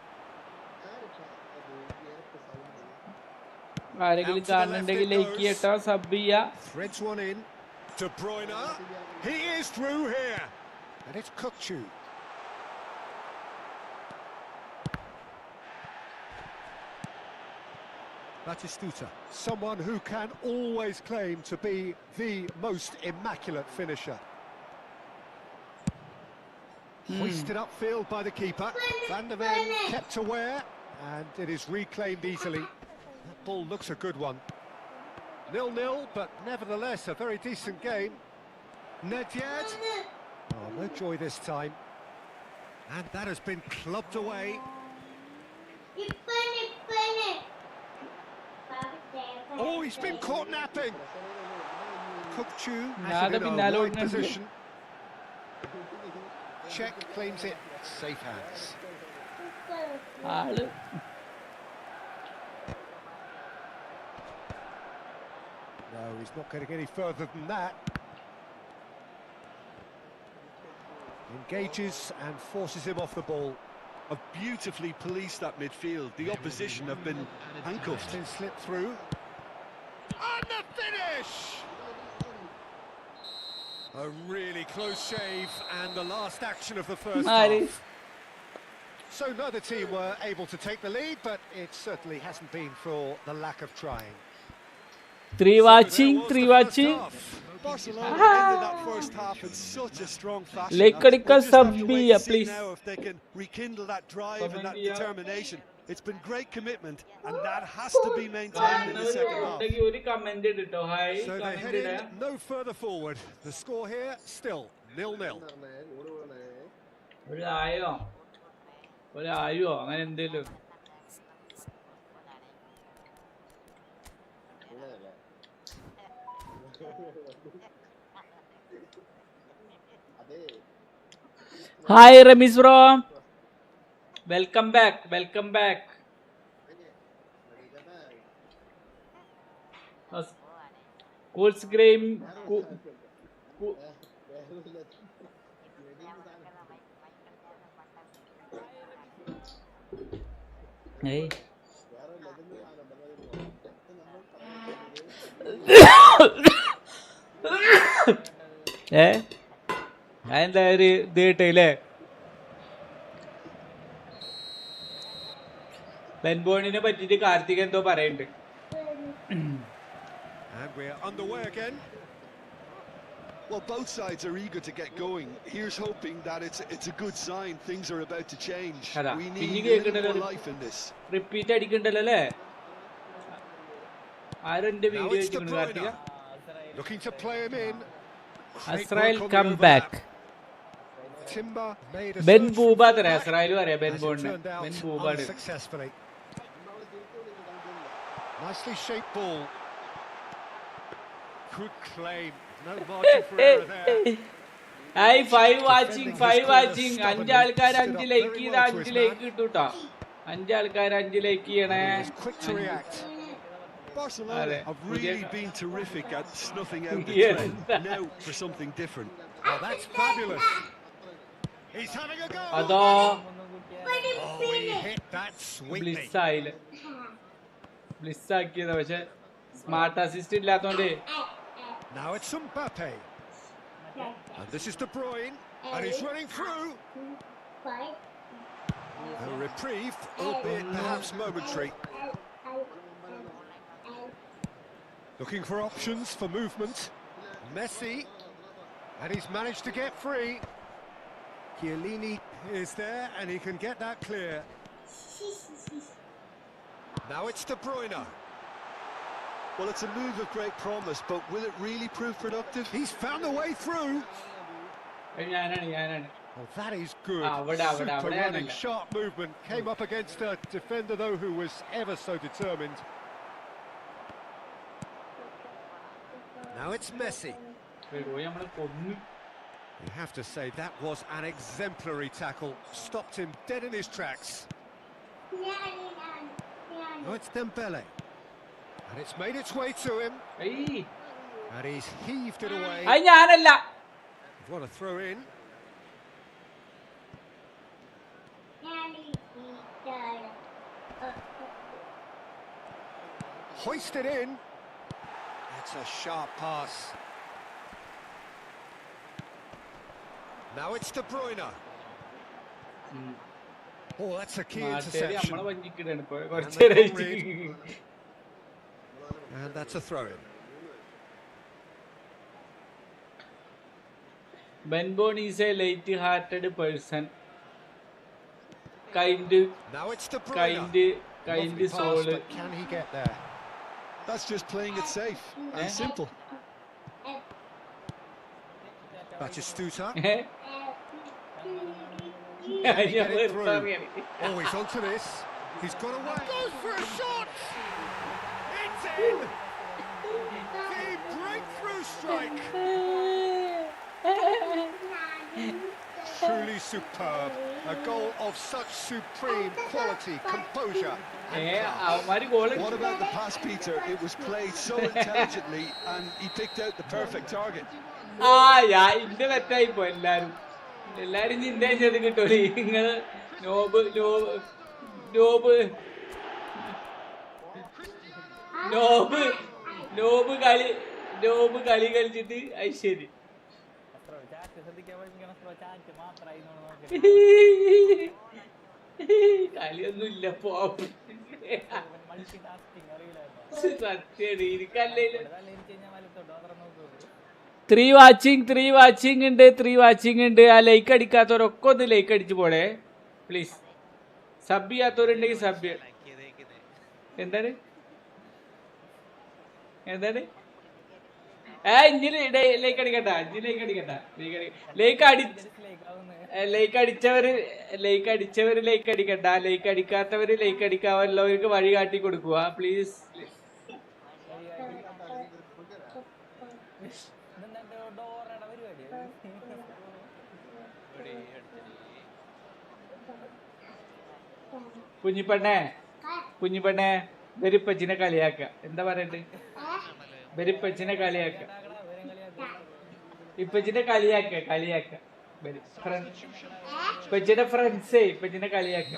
ആരെങ്കിലും കാണുന്നുണ്ടെങ്കിൽ like ചെയ്യട്ടോ sub ചെയ്യാ Threads one in. De Bruyne. He is through here. And it's Kukçu. Batistuta, someone who can always claim to be the most immaculate finisher. Hoisted upfield by the keeper. Van der Ven kept aware, and it is reclaimed easily. That ball looks a good one. 0-0, but nevertheless a very decent game. Nedved. Oh, no joy this time. And that has been clubbed away. Oh, he's been caught napping. Kukçu has it in a wide position. Czech claims it. Safe hands. ആള് No, he's not getting any further than that. Engages and forces him off the ball. Have beautifully policed that midfield. The opposition have been handcuffed. Been slipped through. And the finish! A really close shave and the last action of the first Mari. half. So neither team were able to take the lead, but it certainly hasn't been for the lack of trying. Three watching Barcelona ended that first half in such a strong fashion. Like We'll just have to sub wait B, and see please. now if they can rekindle that drive and that determination. It's been great commitment, and that has to be maintained in the second half. ഒരു comment ഇട്ടോ hi So they head in no further forward. The score here still 0-0. ഒരായോ അങ്ങനെ എന്തേലും hi Rameez bro welcome back കൂൾസ് ഗ്രെയിം അതെന്താ ഒരു ഇത് കിട്ടില്ലേ? ബെൻബോണിനെ പറ്റിട്ട് കാർത്തിക് എന്തോ പറയുന്നുണ്ട്. And we're underway again. Well, both sides are eager to get going. Here's hoping that it's a good sign. Things are about to change. We need a little more life in this. Repeat അടിക്കണ്ടല്ലോ അല്ലേ? ആരും എന്റെ video വെച്ചിട്ടുണ്ട് Karthika. Looking to play him in. Azrael come back. Timber made a Ben Booba തരാ Azrael പറയാ Ben Bone. Ben Booba successfully. Nicely shaped ball. Good claim. No margin for error there. Hey, 5 watching. 5 ആൾക്കാർ 5 like ചെയ്താ 5 like കിട്ടൂട്ടോ. 5 ആൾക്കാർ 5 like ചെയ്യണേ. Quick to react. Barcelona have really been terrific at snuffing out the trend. Now for something different. Oh, that's fabulous. He's having a go. അതോ Oh, he hit that sweetly. ബ്ലിസ് ആക്കിയതാ, പക്ഷെ smart assist ഇല്ലാത്തോണ്ട്. Now it's Mbappe. And this is De Bruyne. And he's running through. A reprieve, albeit perhaps momentary. Looking for options for movement. Messi. And he's managed to get free. Chiellini is there and he can get that clear. Now it's De Bruyne. Well, it's a move of great promise, but will it really prove productive? He's found a way through. ഞാനാണ്. Well, that is good. Super running, sharp movement. Came up against a defender, though, who was ever so determined. Now it's Messi. You have to say that was an exemplary tackle. Stopped him dead in his tracks. Now it's Dembele. And it's made its way to him. And he's heaved it away. What a throw in. Hoisted in. It's a sharp pass. Now it's De Bruyne. Oh, that's a key interception. And that's a throw-in. Ben Bone is a light-hearted person. Kind now it's De Bruyne. soul. But can he get there? That's just playing it safe and simple. Batistuta. Oh, he's onto this. He's got away. Goes for a shot. It's in. The breakthrough strike. Truly superb. A goal of such supreme quality, composure. What about the pass, Peter? It was played so intelligently and he picked out the perfect target. എല്ലാരും ചിന്ത ചെയ്ത് കിട്ടൂലേ നിങ്ങൾ knob കളി കളിച്ചിട്ട് Aishwarya കളിയൊന്നുമില്ല pop സത്യാണ് ഇരിക്കല്ലേ. 3 watching ഉണ്ട്. ആ ലൈക്ക് അടിക്കാത്തവരൊക്കെ ഒന്ന് ലൈക്ക് അടിച്ചു പോണേ പ്ലീസ്. സബ് ചെയ്യാത്തവരുണ്ടെങ്കിൽ സബ്. എന്താണ് ലൈക്ക് അടിക്കണ്ട. ലൈക്ക് അടിച്ചവര് ലൈക്ക് അടിക്കണ്ട. ലൈക്ക് അടിക്കാത്തവര് ലൈക്ക് അടിക്കാവുന്നവർക്ക് വഴി കാട്ടി കൊടുക്കുക പ്ലീസ്. കുഞ്ഞിപ്പെണ്ണെ ബെരിപ്പച്ചിനെ കളിയാക്ക. എന്താ പറയണ്ടേ? ബെരിപ്പച്ചിനെ കളിയാക്ക. ഇപ്പച്ചിനെ കളിയാക്ക. ഇപ്പച്ചിന്റെ ഫ്രണ്ട്സേ ഇപ്പച്ചിനെ കളിയാക്ക.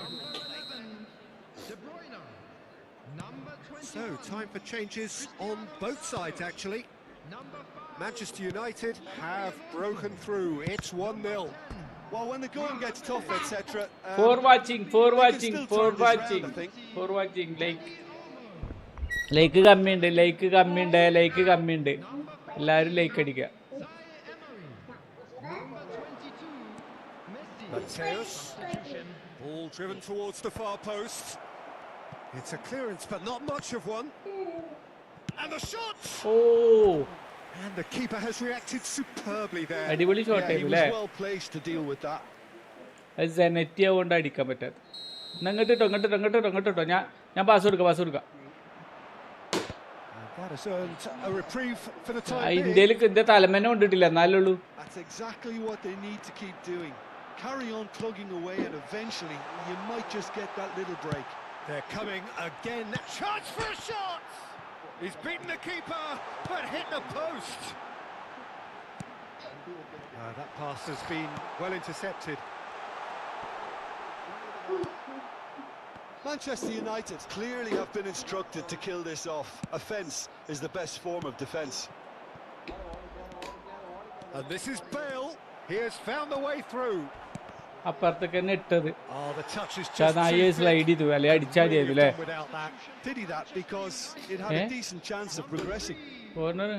So, time for changes on both sides, actually. Manchester United have broken through. It's 1-0. Well, when the going gets tough, etc. For watching, they can still turn this round, I think. for watching, like കമ്മിയുണ്ട്, like കമ്മിയുണ്ട്. എല്ലാവരും like അടിക്കുക. Mateus, ball driven towards the far post. It's a clearance, but not much of one. And the shot! Oh, And the keeper has reacted superbly there. അടിപൊളി shot Yeah, he ആയിരുന്നു was അല്ലേ? well placed to deal with that. അത് സെനറ്റിയ കൊണ്ട് അടിക്കാൻ പറ്റാത്ത. ഇങ്ങോട്ടോ. ഞാൻ pass കൊടുക്കാം. And that has earned a reprieve for the time being. ഇന്ത്യയിൽ India തലമേനെ കൊണ്ടിട്ടില്ല, എന്നാലുള്ളൂ. That's exactly what they need to keep doing. Carry on plugging away, and eventually you might just get that little break. They're coming again. Chance for a shot! He's beaten the keeper, but hit the post. That pass has been well intercepted. Manchester United clearly have been instructed to kill this off. Offence is the best form of defence. And this is Bale. He has found the way through. അപ്പുറത്തേക്ക് തന്നെ ഇട്ടത്. Oh, the touch is just ചനായി slide ചെയ്തു, അല്ലെ അടിച്ചാൽ ചെയ്തു അല്ലേ? without that. Pity that, because it had a decent chance of progressing. Corner.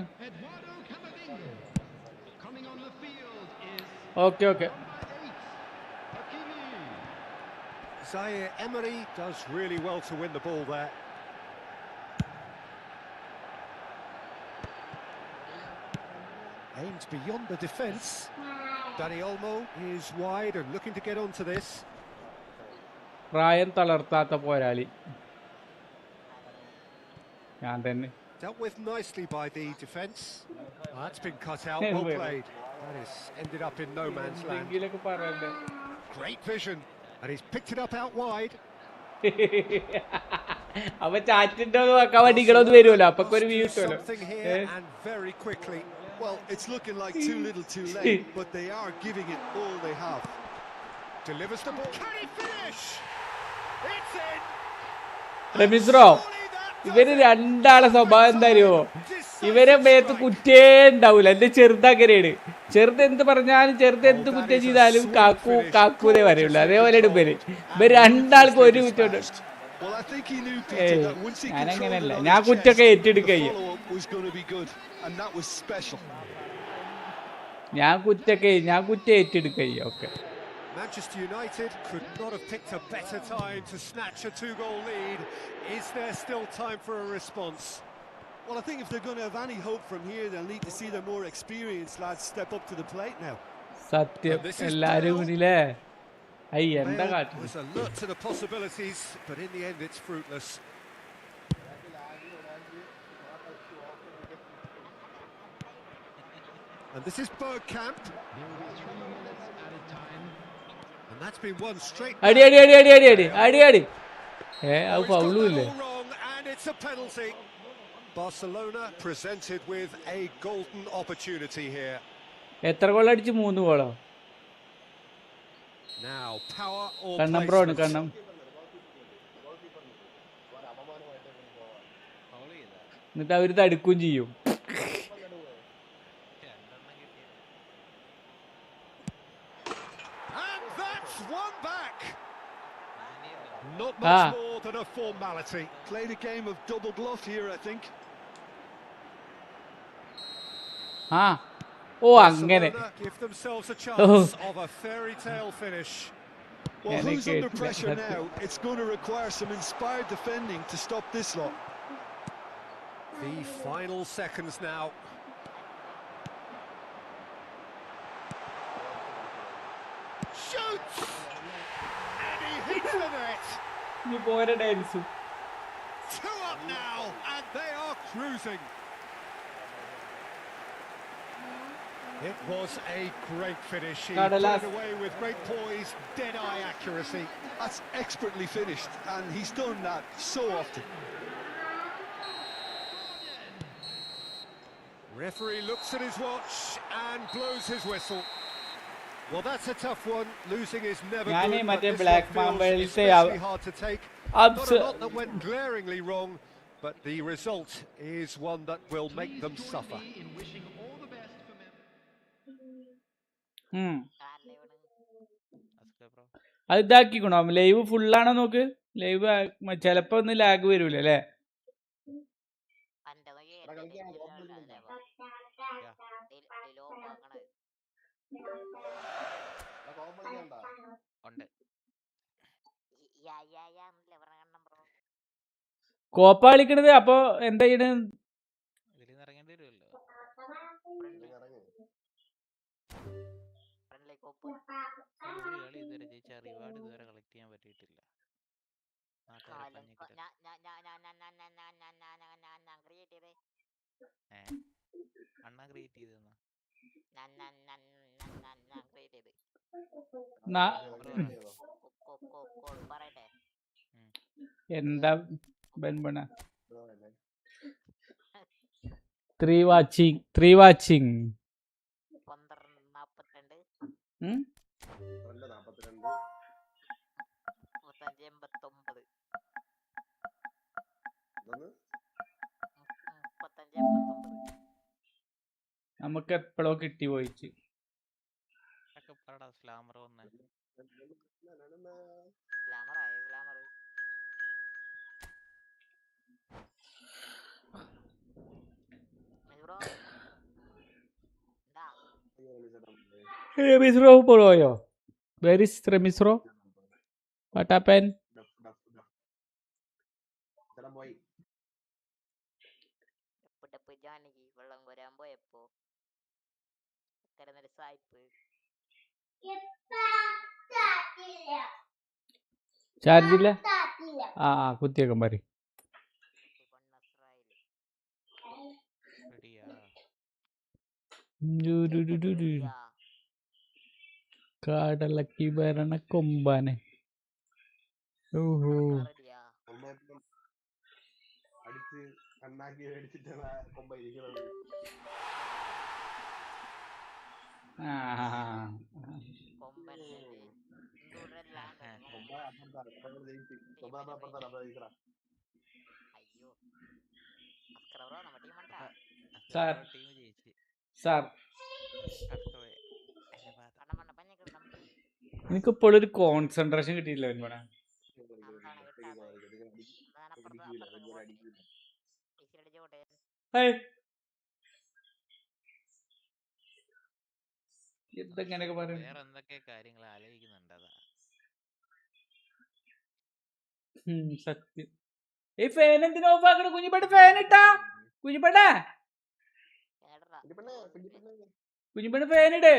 Okay. Zaire Emery does really well to win the ball there. Aimed beyond the defence. Dani Olmo is wide and looking to get onto this. പ്രായം തളർത്താത്ത പോരാളി ഞാൻ തന്നെ. Dealt with nicely by the defence. That's been cut out, well played. That has ended up in no man's land. എന്തെങ്കിലുമൊക്കെ പറയണ്ടേ. Great vision, and he's picked it up out wide. അപ്പൊ ചാറ്റിന്റെ നോക്കാൻ വേണ്ടിക്കണോന്ന് വരുമല്ലോ, അപ്പൊ ഒരു വ്യൂ കിട്ടുമല്ലോ. Something here and very quickly. Well, it's looking like too little too late, but they are giving it all they have. Delivers the ball. Can he finish? It's in. റമീസ്രോ, ഇവര് രണ്ടാളെ സ്വഭാവം എന്താ അറിയോ? ഇവരെ മേത്ത് കുറ്റേ ഉണ്ടാവൂല. എന്റെ ചെറുതങ്ങനെയാണ്. ചെറുത് എന്ത് പറഞ്ഞാലും, ചെറുത് എന്ത് കുറ്റം ചെയ്താലും കാക്കൂനെ പറയുള്ളൂ. അതേപോലെയാണ് ഇവര് രണ്ടാൾക്കും ഒരു കുറ്റമുണ്ട്. ഞാനങ്ങനെയല്ല, ഞാൻ കുറ്റൊക്കെ ഏറ്റെടുക്കുക. ഞാൻ കുറ്റം ഏറ്റെടുക്കുക. Okay. Manchester United could not have picked a better time to snatch a 2-goal lead. Is there still time for a response? Well, I think if they're going to have any hope from here, they'll need to see their more experienced lads step up to the plate now. സത്യം എല്ലാരും കൂടിയില്ലേ? എന്താ കാട്ടി? Was alert to the possibilities, but in the end it's fruitless. And this is Bergkamp. And that's been one straight. അടി. അത് ഫൗളുമില്ലേ? And it's a penalty. Barcelona presented with a golden opportunity here. എത്ര goal അടിച്ചു? 3 ഗോളോ? Now power or കണ്ണം bro ആണ് കണ്ണം. എന്നിട്ട് അവര് തടുക്കുകയും ചെയ്യും. And that's one back. Not much more than a formality. Played a game of double bluff here, I think. അങ്ങനെ. Give themselves a chance of a fairy tale finish. Well, who's under pressure now? It's going to require some inspired defending to stop this lot. The final seconds now. Shoots! And he hits the net. Two up now, and they are cruising. It was a great finish. He put it away with great poise, dead-eye accuracy. That's expertly finished, and he's done that so often. Referee looks at his watch and blows his whistle. Well, that's a tough one. Losing is never good, but this one feels especially hard to take. Not a lot that went glaringly wrong, but the result is one that will make them suffer. അത് ഇതാക്കിക്കണോ? Live ഫുള്ളാണോ നോക്ക്. Live ചിലപ്പോ ഒന്ന് lag വരൂല അല്ലേ? Copa കളിക്കണത് അപ്പൊ എന്താ ചെയ്യണ? എന്താ ബൻബണ 3 വാച്ചിങ് 3 വാച്ചിങ് 12:42 നമുക്ക് എപ്പോഴോ കിട്ടി പോയിച്ച്. റെമിസ്രോ പോയോ? Where is റെമിസ്രോ? What happened? പോയി. വെള്ളം കോരാൻ പോയപ്പോ സായിപ്പ് ചാർജ് ഇല്ല. ആ കുത്തിയേക്കാൻ പറ. കാടലക്കി വരണ കൊമ്പാനെ. ഓഹോ അടിച്ച് കണ്ണാക്കി അടിച്ചിട്ടാണ് കൊമ്പ ഇരിക്കുന്നത്. എനിക്കിപ്പോൾ ഒരു കോൺസെൻട്രേഷൻ കിട്ടിയില്ല. എന്തെങ്ങനെയൊക്കെ പറയും. സത്യം. ഈ ഫാൻ എന്തിനാ ഓഫ് ആക്കണ? കുഞ്ഞിപ്പേട്ട ഫാൻ ഇട്ടാ. കുഞ്ഞിപ്പേട്ട കുഞ്ഞിപ്പേട്ട ഫാൻ ഇട്.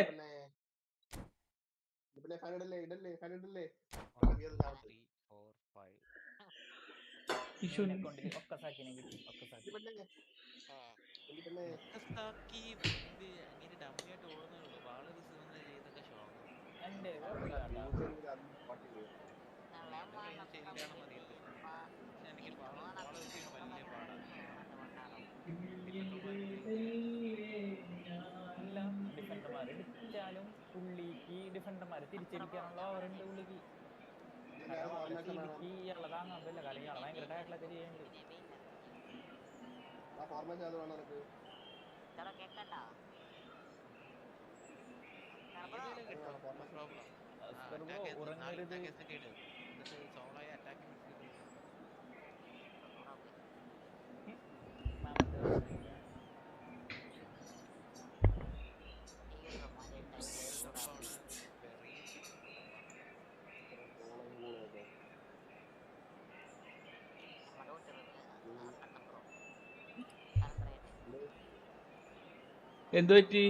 ഡിഫൻഡർമാർ പുള്ളിക്ക് ഡിഫൻഡർമാര് തിരിച്ചിരിക്കാനുള്ള ഓവറുണ്ട് പുള്ളിക്ക്. ഉള്ളതാങ്ങാൻ പറ്റില്ല. കാരണം ഇയാളെ ഭയങ്കര ടാക്കളൊക്കെ ചെയ്യുന്നുണ്ട്. എന്ത് പറ്റി?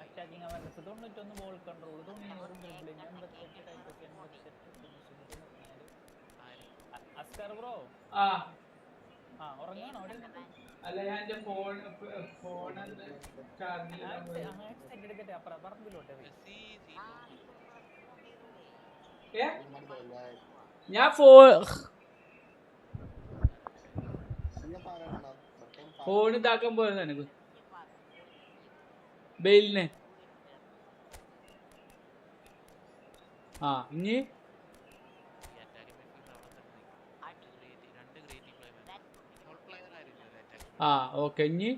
Attacking awareness 91, ball control 90, dribbling 88, ടൈപ്പൊക്കെ 88, അസ്കർ ബ്രോ. ഉറങ്ങാണോ? അല്ല, ഞാൻ എന്റെ ഫോൺ ചാർജിൽ അപ്പുറം പറമ്പിലോട്ടെ ഞാൻ ഫോൺ ഫോൺ ഇതാക്കാൻ പോയതാണ് ബെയിലിന്. ആ ഇനി ആ ഓക്കെ ഇനി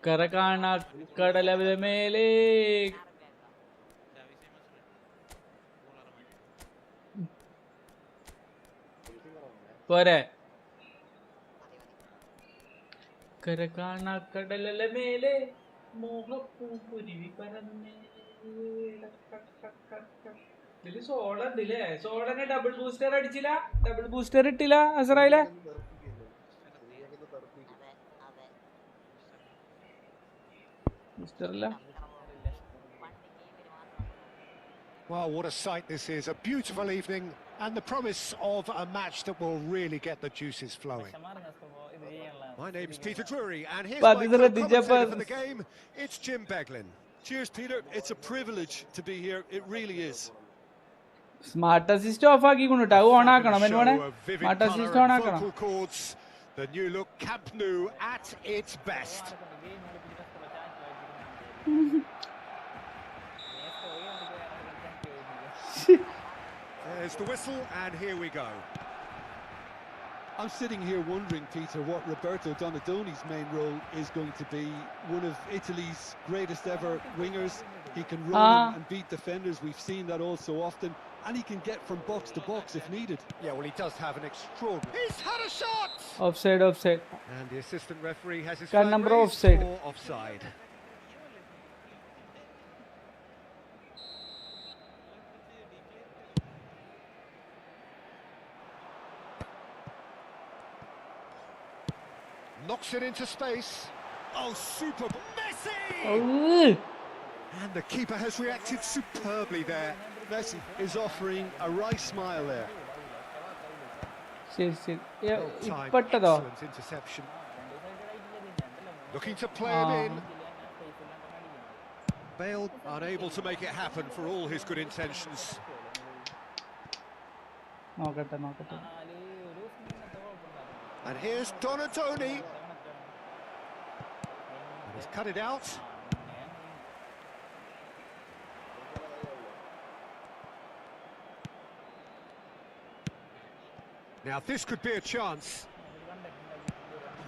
കര കാണ കടലവിടെ മേലെ പോരെ. കര കാണ കടലല മേലെ മോഹപ്പൂക്കുരുവി പറന്നേ. ഇതില് സോള ഉണ്ടല്ലേ? സോളനെ ഡബിൾ ബൂസ്റ്റർ അടിച്ചില്ല, ഡബിൾ ബൂസ്റ്റർ ഇട്ടില്ല അസറായിലെ. Well, what a sight this is. A beautiful evening and the promise of a match that will really get the juices flowing. My name's Peter Drury and here's my co-commentator for the game. It's Jim Beglin. Cheers, Peter. It's a privilege to be here. It really is. Smart assist off ആക്കിക്കൊണ്ടിട്ടാ on ആക്കണം എന്നോണേ. Smart assist on ആക്കണം. The new look Camp Nou at its best. There's the whistle and here we go. I'm sitting here wondering, Peter, what Roberto Donadoni's main role is going to be. One of Italy's greatest ever wingers. He can run and beat defenders. We've seen that all so often. And he can get from box to box if needed. Yeah, well, he does have an extraordinary... He's had a shot! Offside, offside. And the assistant referee has his flag number raised offside. For offside. Knocks it into space. Oh, super. Messi! Oh. And the keeper has reacted superbly there. Messi is offering a right smile there. Excellent interception. Looking to play him in. Bale unable to make it happen for all his good intentions. And here's Donatoni. And he's cut it out. Now this could be a chance.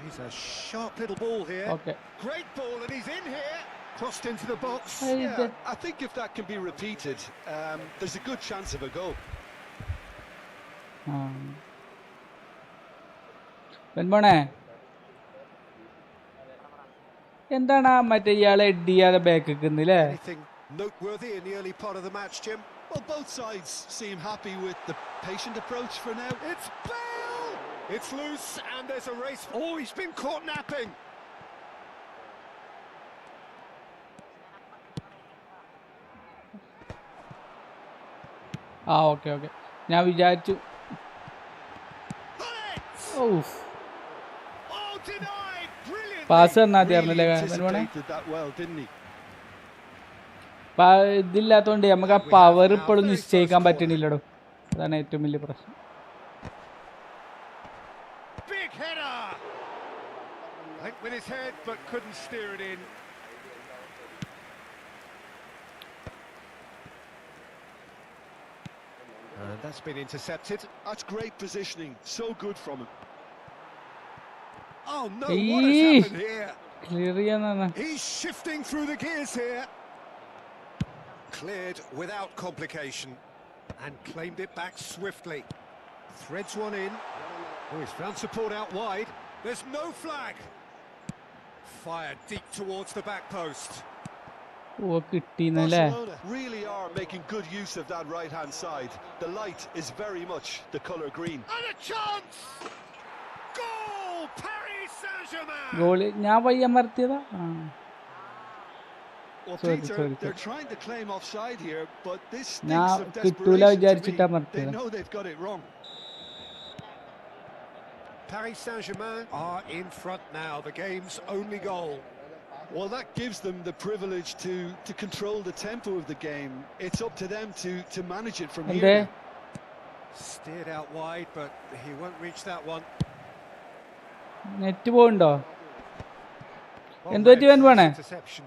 He's a sharp little ball here. Okay. Great ball and he's in here. Crossed into the box. Yeah, I think if that can be repeated, there's a good chance of a goal. എന്താണ് മറ്റേ ഇയാളെ Ed ചെയ്യാതെ back നിൽക്കുന്നില്ലേ? Anything noteworthy in the early part of the match, Jim? Well, both sides seem happy with the patient approach for now. It's Bale! It's loose and there's a race. Oh, he's been caught napping. Okay okay ഞാൻ വിചാരിച്ചു. Pass തന്നാത്തിയായിരുന്നല്ലേ ഇതില്ലാത്തോണ്ട് നമുക്ക് ആ power ഇപ്പോഴും നിശ്ചയിക്കാൻ പറ്റണില്ലടോ. അതാണ് ഏറ്റവും വലിയ പ്രശ്നം. With his head but couldn't steer it in. And that's been intercepted. That's great positioning. So good from him. Oh no, what has happened here? He's shifting through the gears here. Cleared without complication and claimed it back swiftly. Threads one in. Oh, he's found support out wide. There's no flag. Fired deep towards the back post. Barcelona really are making good use of that right-hand side. The light is very much the colour green. And a chance! Goal! Paris Saint-Germain! Goal ഞാൻ വയ്യമർത്തിയതാ. Well, Peter, they're trying to claim offside here, but this stinks of desperation to me. They know they've got it wrong. Paris Saint-Germain are in front now, the game's only goal. Well, that gives them the privilege to control the tempo of the game. It's up to them to manage it from here. Steered out wide, but he won't reach that one. Net പോയിണ്ടോ? Well, എന്ത് പറ്റി വേണേ? interception.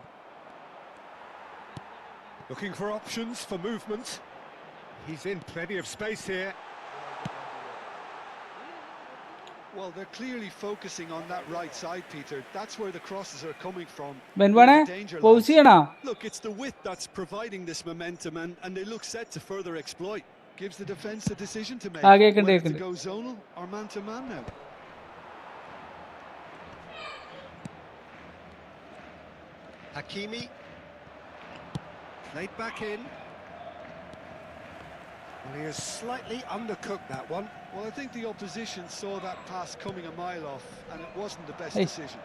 Looking for options for movement. He's in plenty of space here. Well, they're clearly focusing on that right side, Peter. That's where the crosses are coming from. ബെൻവാണേ pause ചെയ്യണോ? Look, it's the width that's providing this momentum, and they look set to further exploit. Gives the defence a decision to make. Whether to go zonal or man-to-man now. Hakimi. Played back in. Well, he has slightly undercooked that one. Well, I think the opposition saw that pass coming a mile off, and it wasn't the best decision.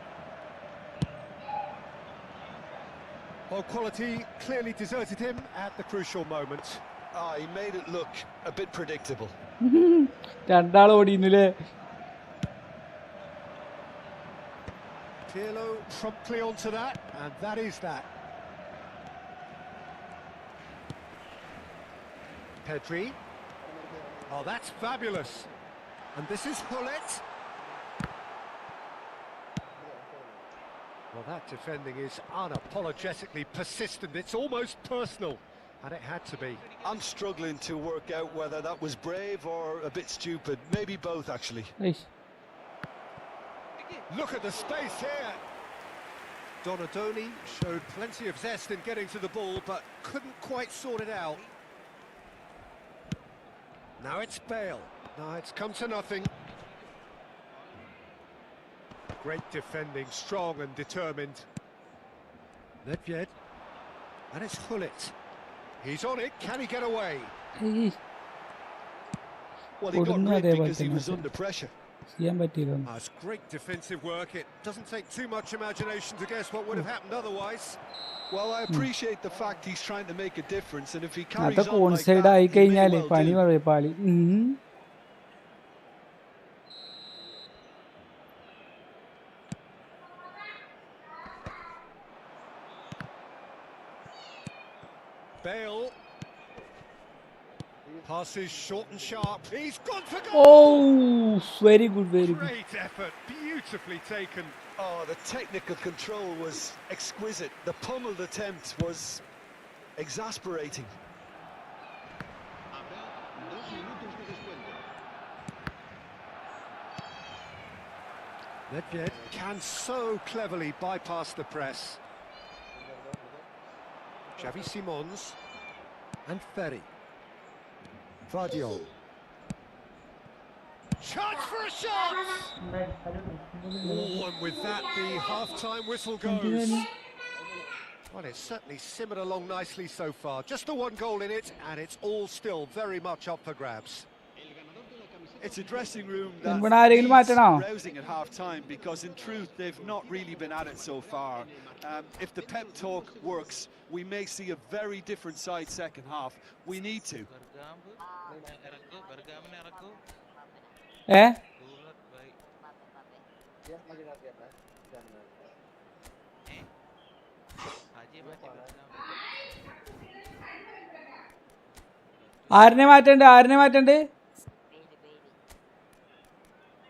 Well, quality clearly deserted him at the crucial moment. He made it look a bit predictable. രണ്ടാൾ ഓടിയില്ലേ? Pirlo promptly onto that, and that is that. Pedri. Oh, that's fabulous. And this is Hullet. Well, that defending is unapologetically persistent. It's almost personal, and it had to be. I'm struggling to work out whether that was brave or a bit stupid. Maybe both, actually. Look at the space here. Donadoni showed plenty of zest in getting to the ball, but couldn't quite sort it out. Now it's Bale. No, it's come to nothing. Great defending, strong and determined. Nedved. And it's Hullet. He's on it. Can he get away? Well, he got rid because he was under pressure. That's great defensive work. It doesn't take too much imagination to guess what would have happened otherwise. Well, I appreciate the fact he's trying to make a difference, and if he carries അതൊക്കെ on on like side that, ആയി he may കഴിഞ്ഞാലേ well പണി do. പറയും പാളി. Bale. Passes short and sharp. He's gone for goal! Oh, very good, very good. Great effort. Beautifully taken. Oh, the technical control was exquisite. The pummeled attempt was exasperating. Nedved can so cleverly bypass the press. Xavi Simons and Ferry. Vadio. Chance for a shot! Oh, and with that, the half-time whistle goes. Well, it's certainly simmered along nicely so far. Just the one goal in it, and it's all still very much up for grabs. It's a dressing room that ആരെങ്കിലും മാറ്റണോ? needs rousing at half-time, because in truth they've not really been at it so far. If the pep talk works, we may see a very different side second half. We need to. ആരിനെ മാറ്റണ്ട്?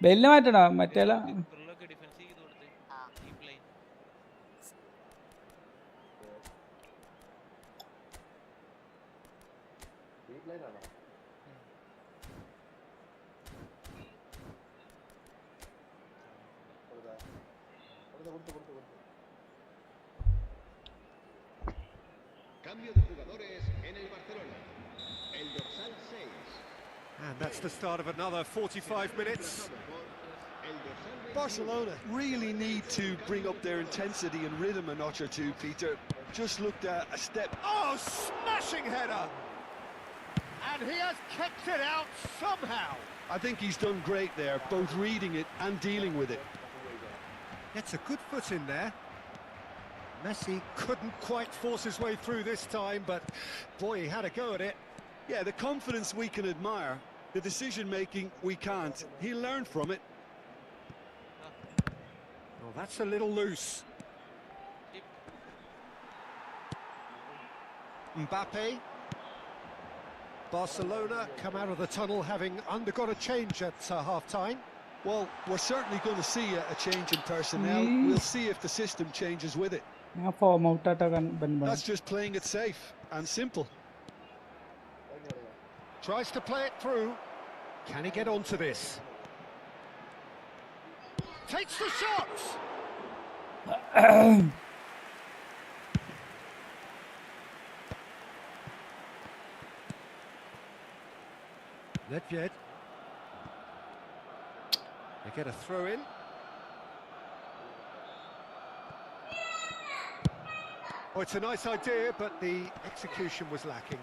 ബെല്ലിനെ മാറ്റണോ? മറ്റേല Cambio de jugadores en el Barcelona. El dorsal 6. And that's the start of another 45 minutes. Barcelona really need to bring up their intensity and rhythm a notch or two, Peter. Just looked at a step. Oh, smashing header! And he has kept it out somehow. I think he's done great there, both reading it and dealing with it. Gets a good foot in there. Messi couldn't quite force his way through this time, but boy, he had a go at it. Yeah, the confidence we can admire, the decision-making we can't. He'll learn from it. Oh, that's a little loose. Mbappe. Barcelona come out of the tunnel having undergone a change at half-time. Well, we're certainly going to see a change in personnel. We'll see if the system changes with it. यहाँ form out आटाkan ban bana. That's just playing it safe and simple. Tries to play it through. Can he get onto this? Takes the shot! Nedved. They get a throw in. Oh, it's a nice idea, but the execution was lacking.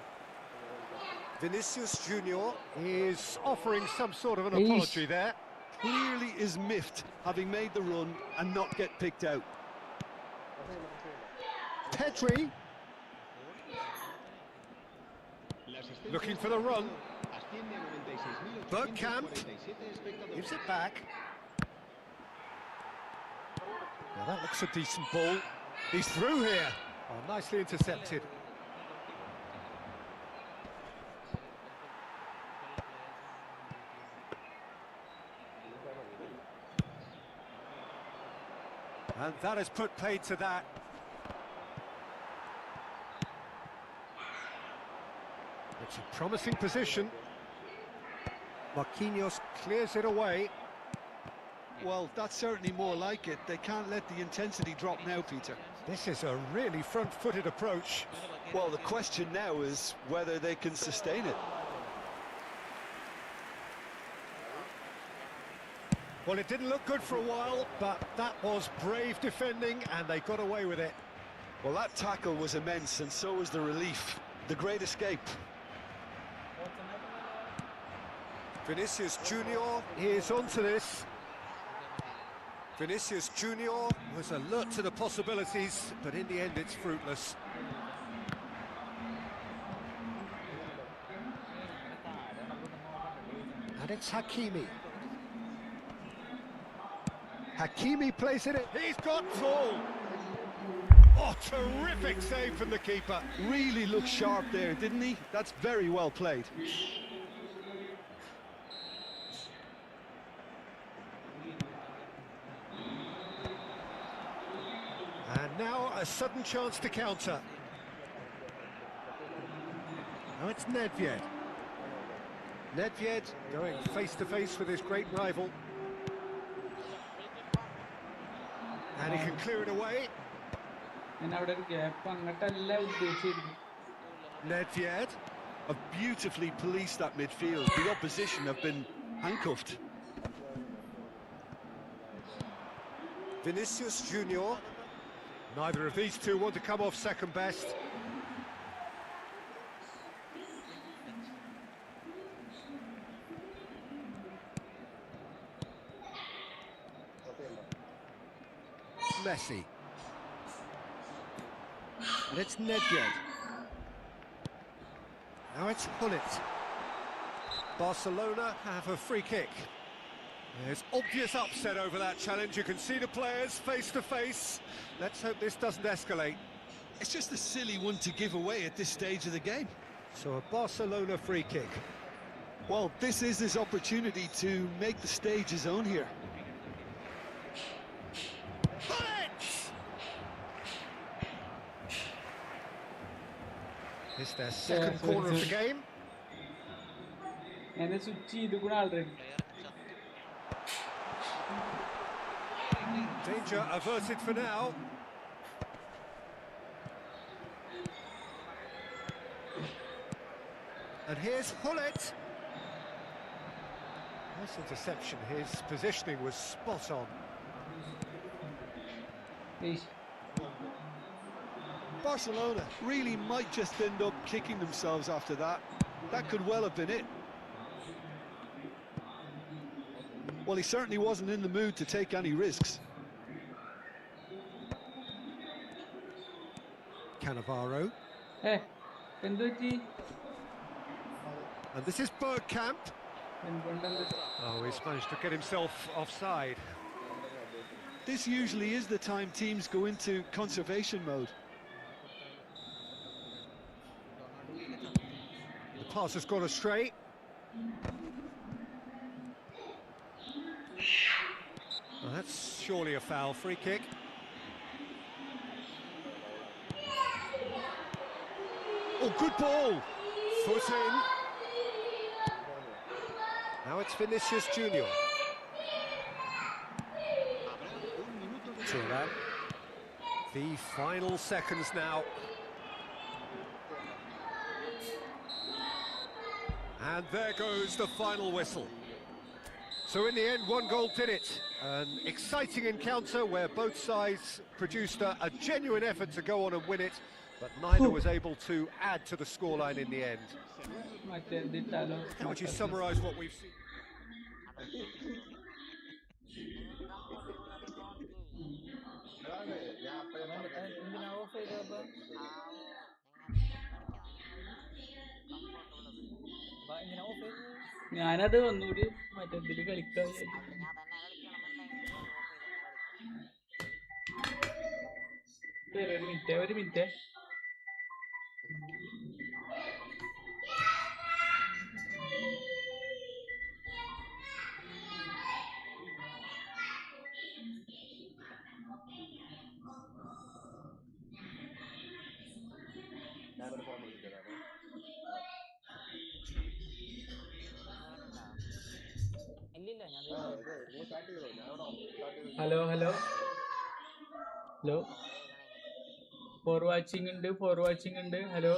Vinicius Junior is offering some sort of an apology there. Clearly is miffed, having made the run and not get picked out. Pedri. Looking for the run. Bergkamp gives it back. Now that looks a decent ball. He's through here. Oh, nicely intercepted. And that has put paid to that. It's a promising position. Marquinhos clears it away. Well, that's certainly more like it. They can't let the intensity drop now, Peter. This is a really front-footed approach. Well, the question now is whether they can sustain it. Well, it didn't look good for a while, but that was brave defending, and they got away with it. Well, that tackle was immense, and so was the relief. The great escape. Vinicius Junior is onto this. Vinicius Junior was alert to the possibilities, but in the end it's fruitless. And it's Hakimi. Hakimi plays it in. He's got goal! Oh, terrific save from the keeper. Really looked sharp there, didn't he? That's very well played. And now a sudden chance to counter. Now it's Nedved. Nedved going face-to-face with his great rival. And he can clear it away. Nedved. Have beautifully policed that midfield. The opposition have been handcuffed. Vinicius Junior. Neither of these two want to come off second best. Messi. And it's Nedved. Now it's Gullit. Barcelona have a free kick. There's obvious upset over that challenge. You can see the players face to face. Let's hope this doesn't escalate. It's just a silly one to give away at this stage of the game. So a Barcelona free kick. Well, this is his opportunity to make the stage his own here. It's their second corner of the game. And the switch already. Danger averted for now. And here's Gullit. Nice interception. His positioning was spot on. Barcelona really might just end up kicking themselves after that. That could well have been it. Well, he certainly wasn't in the mood to take any risks. Cannavaro. Hey, Penduchi. And this is Bergkamp. Oh, he's managed to get himself offside. This usually is the time teams go into conservation mode. pass has gone astray. Well, that's surely a foul. Free kick. Oh, good ball. Foot in. Now it's Vinicius Junior. Turan. The final seconds now. And there goes the final whistle. So in the end, one goal did it. An exciting encounter where both sides produced a genuine effort to go on and win it, but neither was able to add to the scoreline in the end. How would you summarise what we've seen? എന്തിനാ of ചെയ്തപ്പോ എന്തിനാ of ചെയ്തത്? ഞാനത് ഒന്നുകൂടി മറ്റേതില് കളിക്കാൻ ഞാൻ തന്നെ കളിക്കണമെന്നുണ്ടെങ്കിൽ of ചെയ്ത് തന്നെ കളിക്കണം. ഒരു മിനിറ്റ് ഇല്ലില്ല ഞാൻ ഹലോ ഫോർ വാച്ചിങ് ഉണ്ട് ഹലോ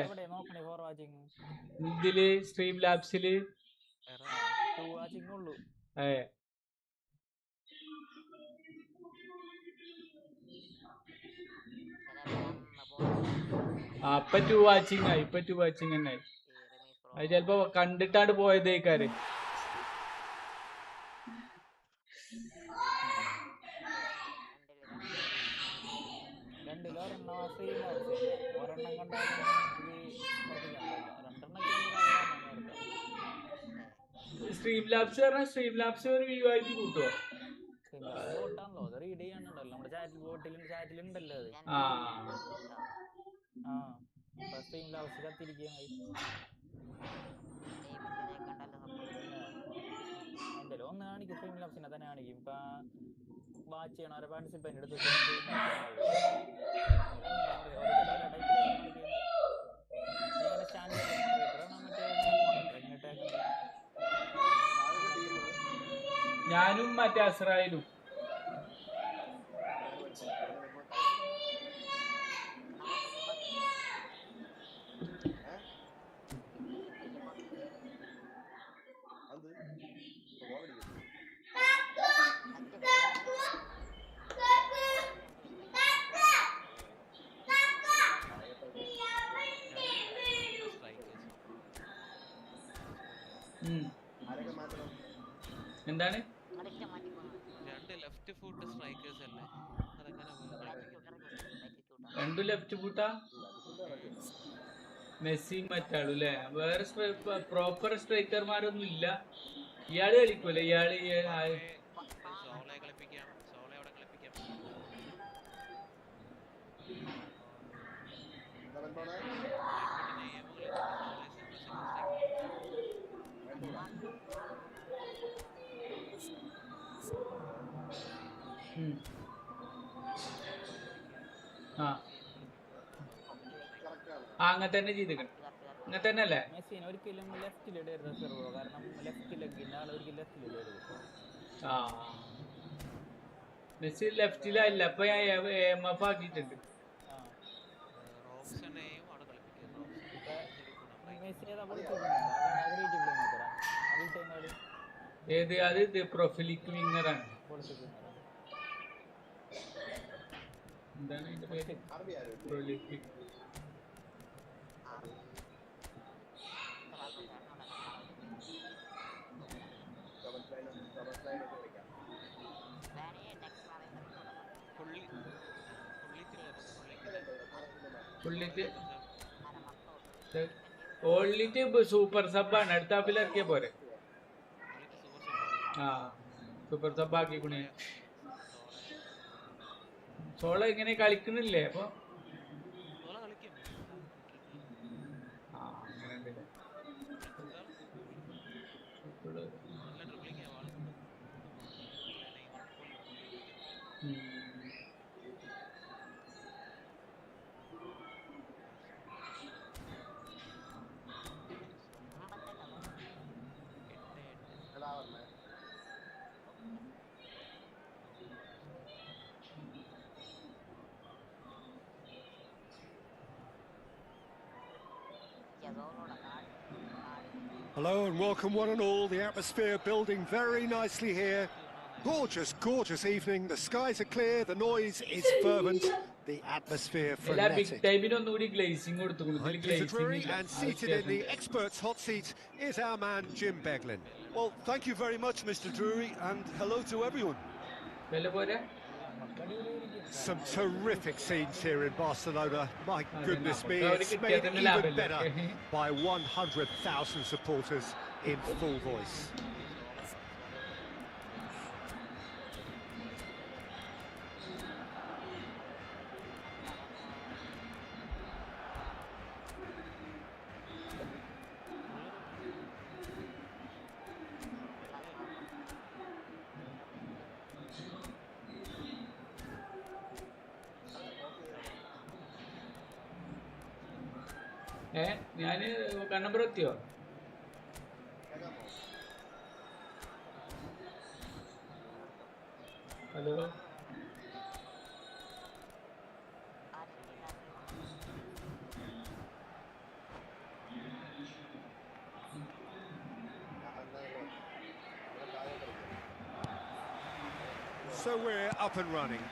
എവിടെ നോക്കണേ ഫോർ വാച്ചിങ് ഇതില് സ്ട്രീം ലാബ്സില് ടു വാച്ചിങ് ഉള്ളൂ. ഇപ്പൊ ടു വാച്ചിങ് ആയി തന്നെ അത് ചെലപ്പോ കണ്ടിട്ടാണ് പോയതേക്കാര്. രണ്ടിലൊരെണ്ണം ഒരെണ്ണം കണ്ടാലും സ്ട്രീം ലാബ്സ് പറഞ്ഞാൽ സ്ട്രീം ലാബ്സ് ഒരു വ്യൂ ആയിട്ട് കൂട്ടുവോ? ബോട്ടാണല്ലോ അത് റീഡ് ചെയ്യാനുണ്ടല്ലോ നമ്മുടെ ചാറ്റിലുണ്ടല്ലോ അത്. സ്ട്രീം ലാബ്സ് കത്തിരിക്കുകയാണ്. എന്തായാലും ഒന്ന് കാണിക്കും സ്ട്രീം ലാബ്സിനെ തന്നെ കാണിക്കും. ഇപ്പൊ വാച്ച് ചെയ്യണ അവരെ പാർട്ടിസിപ്പന്റ് എടുത്ത് ഞാനും മറ്റേ അസ്രായിലും എന്താണ് രണ്ടു ലെഫ്റ്റ് ഫൂട്ടാ മെസ്സി മറ്റാളു അല്ലേ? വേറെ പ്രോപ്പർ സ്ട്രൈക്കർമാരൊന്നും ഇല്ല. ഇയാള് കളിക്കൂല്ലേ? ഇയാള് അങ്ങനെ തന്നെ ചെയ്തിക്കണം. അങ്ങനെ തന്നെ അല്ലേ? മെസ്സിനെ ഒരിക്കലും ലെഫ്റ്റിലിടരുത് സെർവോ, കാരണം ലെഫ്റ്റ് ലെഗിന്റെ ആൾ ഒരിക്കലും ലെഫ്റ്റിലിടരുത്. മെസ്സി ലെഫ്റ്റിലല്ല, അപ്പൊ ഞാൻ എംഎഫ് ആക്കിയിട്ടുണ്ട്. ഏത് അത് പ്രൊഫിലിക് വിങ്ങറാണ്. എന്താണ് അതിന്റെ പേര്? പ്രൊലിഫിക്. ഓൾലിറ്റ് സൂപ്പർ സബ്ബാണ്. അടുത്ത ആപ്പിൽ ഇറക്കിയ പോരെ? Super sub ആക്കിക്കുണേ. സോള എങ്ങനെ കളിക്കുന്നില്ലേ? അപ്പൊ Hello and welcome one and all. The atmosphere building very nicely here. Gorgeous, gorgeous evening. The skies are clear, the noise is fervent, the atmosphere എല്ലാ ബിഗ് frenetic. ടൈമിന് ഒന്നുകൂടി glazing കൊടുത്തു. I'm Peter Drury, and seated in the experts' hot seat is our man Jim Beglin. Well, thank you very much, Mr. Drury, and hello to everyone. വില പോരാ. Some terrific scenes here in Barcelona. My goodness me, Now, it's we made can even get better the by 100,000 supporters in full voice. ഞാന് കണ്ണമ്പുറം എത്തിയോ? Hello, So we're up and running.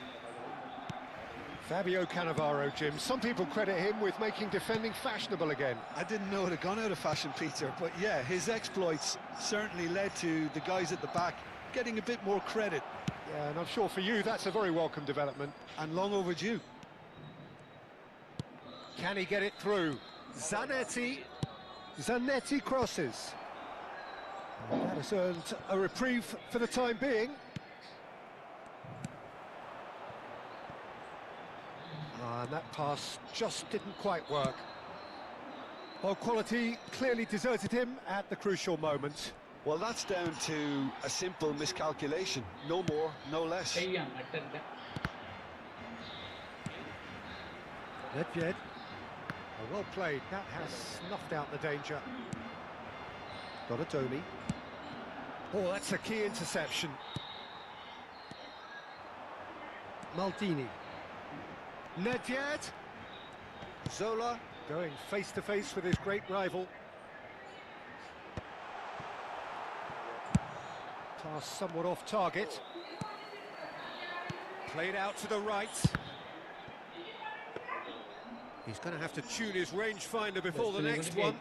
Fabio Cannavaro, Jim. Some people credit him with making defending fashionable again. I didn't know it had gone out of fashion, Peter, but yeah, his exploits certainly led to the guys at the back getting a bit more credit. Yeah, and I'm sure for you that's a very welcome development. And long overdue. Can he get it through? Zanetti crosses. And that has earned a reprieve for the time being. And that pass just didn't quite work. Well, quality clearly deserted him at the crucial moment. Well, that's down to a simple miscalculation. No more, no less. ചെയ്യാം അട്ടല്ല. Nedved. Well played. That has snuffed out the danger. Got a Domi. Oh, that's a key interception. Maldini. Nedved. Zola going face to face with his great rival. Pass somewhat off target. Played out to the right. He's going to have to tune his rangefinder before the next one.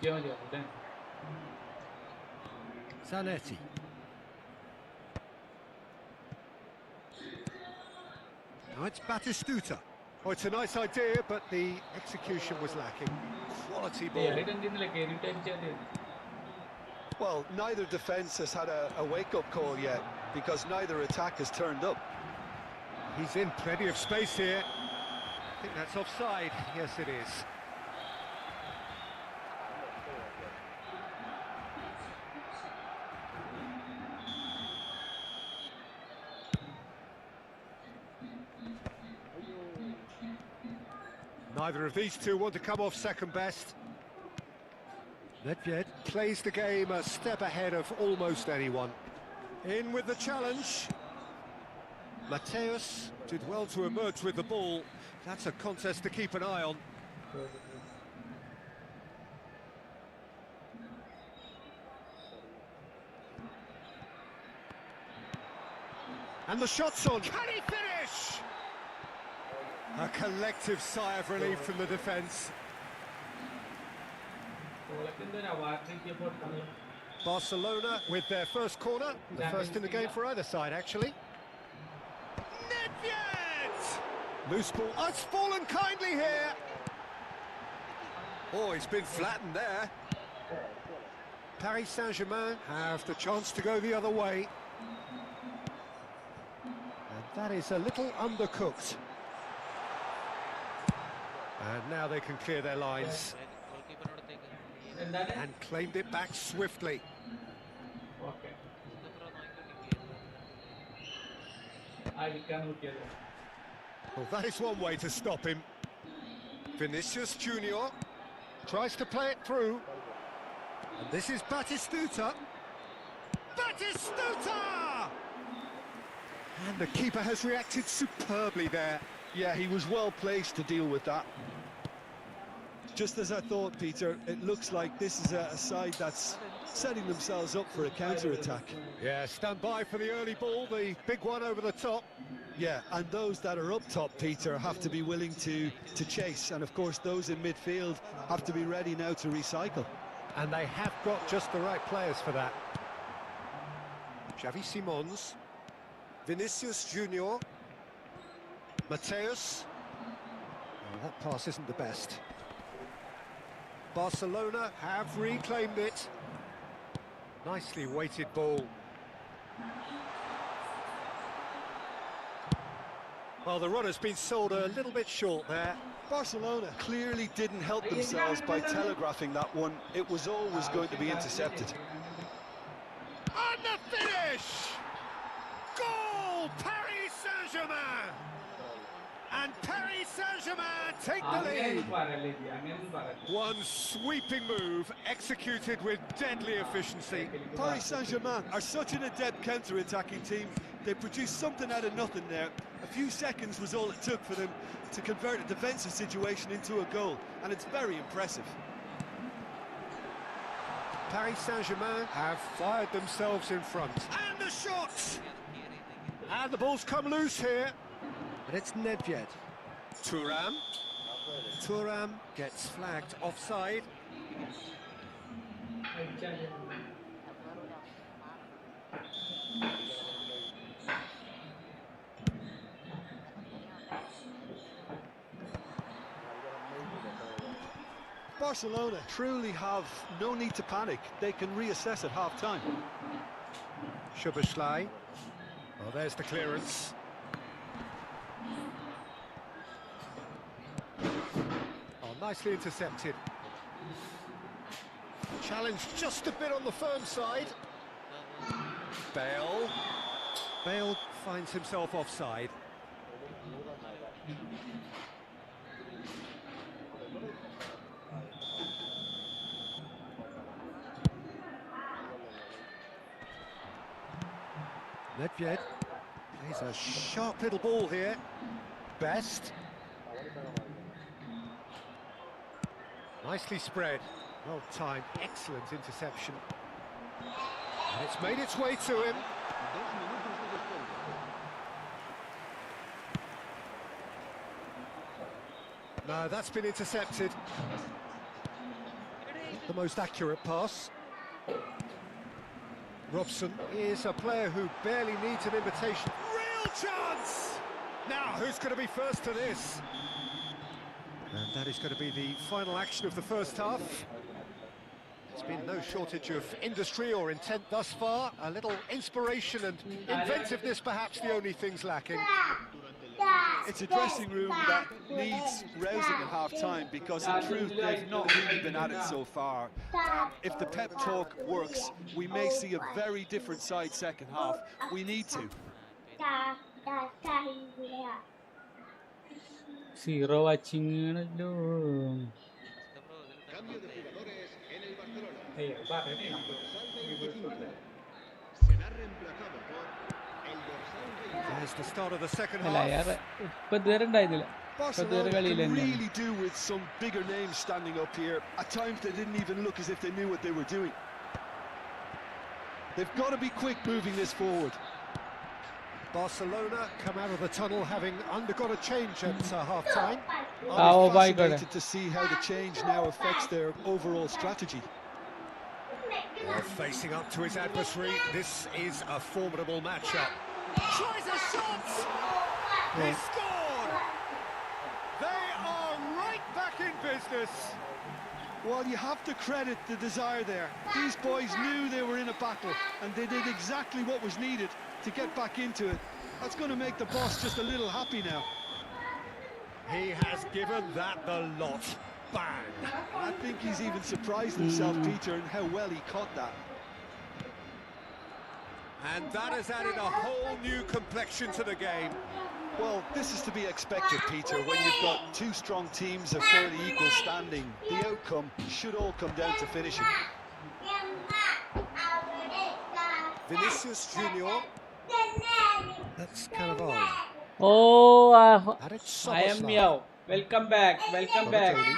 Zanetti. Now it's Batistuta. Oh, it's a nice idea, but the execution was lacking. Quality ball. Well, neither defence has had a wake-up call yet, because neither attack has turned up. He's in plenty of space here. I think that's offside. Yes, it is. Neither of these two want to come off second best. Nedved plays the game a step ahead of almost anyone. In with the challenge. Mateus did well to emerge with the ball. That's a contest to keep an eye on. And the shot's on. Can he finish? A collective sigh of relief from the defence. Barcelona with their first corner, the first in the game for either side, actually. Nedved! Loose ball. Oh, it's fallen kindly here. Oh, he's been flattened there. Paris Saint-Germain have the chance to go the other way. And that is a little undercooked. And now they can clear their lines. And claimed it back swiftly. Well, that is one way to stop him. Vinicius Junior tries to play it through. And this is Batistuta. Batistuta! And the keeper has reacted superbly there. Yeah, he was well placed to deal with that. just as I thought, Peter. It looks like this is a side that's setting themselves up for a counter-attack. Yeah, stand by for the early ball, the big one over the top. Yeah, and those that are up top, Peter, have to be willing to chase. And of course, those in midfield have to be ready now to recycle. And they have got just the right players for that. Xavi Simons, Vinicius Junior, Mateus. Oh, that pass isn't the best. Barcelona have reclaimed it. Nicely weighted ball. Well, the run has been sold a little bit short there. Barcelona clearly didn't help themselves by telegraphing that one. It was always going to be intercepted. And the finish! Goal! Paris Saint-Germain! And Paris Saint-Germain take the lead. One sweeping move executed with deadly efficiency. Paris Saint-Germain are such an adept counter-attacking team. They produced something out of nothing there. A few seconds was all it took for them to convert a defensive situation into a goal, and it's very impressive. Paris Saint-Germain have fired themselves in front. And the shot! And the ball's come loose here. But it's Nedved. Thuram. Thuram gets flagged offside. Barcelona truly have no need to panic. They can reassess at half-time. Szoboszlai. Well, there's the clearance. Oh, nicely intercepted. Challenge just a bit on the firm side. Bale. Bale finds himself offside. Nedved plays a sharp little ball here. Best. Nicely spread. Well timed. Excellent interception. And it's made its way to him. No, that's been intercepted. Not the most accurate pass. Robson is a player who barely needs an invitation. Real chance! Now, who's going to be first to this? And that is going to be the final action of the first half. There's been no shortage of industry or intent thus far. A little inspiration and inventiveness, perhaps the only things lacking. It's a dressing room that needs rousing at half-time, because in truth they've not really been at it so far. If the pep talk works, we may see a very different side second half. We need to. 0 watching. Cambio de jugadores en el Barcelona. Será reemplazado por el dorsal 20. There's the start of the second അല്ല half. അയാൾ ഇപ്പൊ ഇതുവരെ ഉണ്ടായിരുന്നില്ല. Barcelona can really do with some bigger names standing up here. At times they didn't even look as if they knew what they were doing. They've got to be quick moving this forward. Barcelona come out of the tunnel having undergone a change at half-time. I'm fascinated to see how the change now affects their overall strategy. Well, facing up to his adversary, this is a formidable matchup. Tries a shot! He scored! They are right back in business. Well, you have to credit the desire there. These boys knew they were in a battle, and they did exactly what was needed to get back into it. That's going to make the boss just a little happy now. He has given that the lot. Bang! I think he's even surprised himself, Peter, in how well he caught that. And that has added a whole new complexion to the game. Well, this is to be expected, Peter, when you've got two strong teams of fairly equal standing. The outcome should all come down to finishing. Vinicius Junior. That's kind of odd. Oh, And it's I am Szoboszlai. Meow. Welcome back. Welcome back. Balotelli.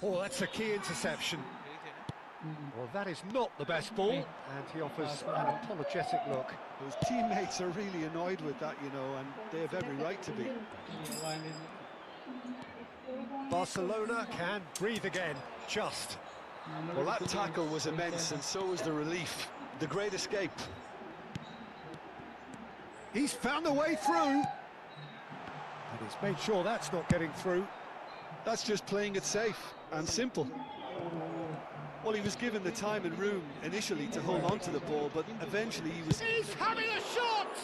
Oh, that's a key interception. Well, that is not the best ball, and he offers an apologetic look. His teammates are really annoyed with that, you know, and they have every right to be. Barcelona can breathe again, just. Well, that tackle was immense, and so was the relief. The great escape. He's found a way through. And he's made sure that's not getting through. That's just playing it safe and simple. Well, he was given the time and room initially to hold on to the ball, but eventually he was... He's having a shot!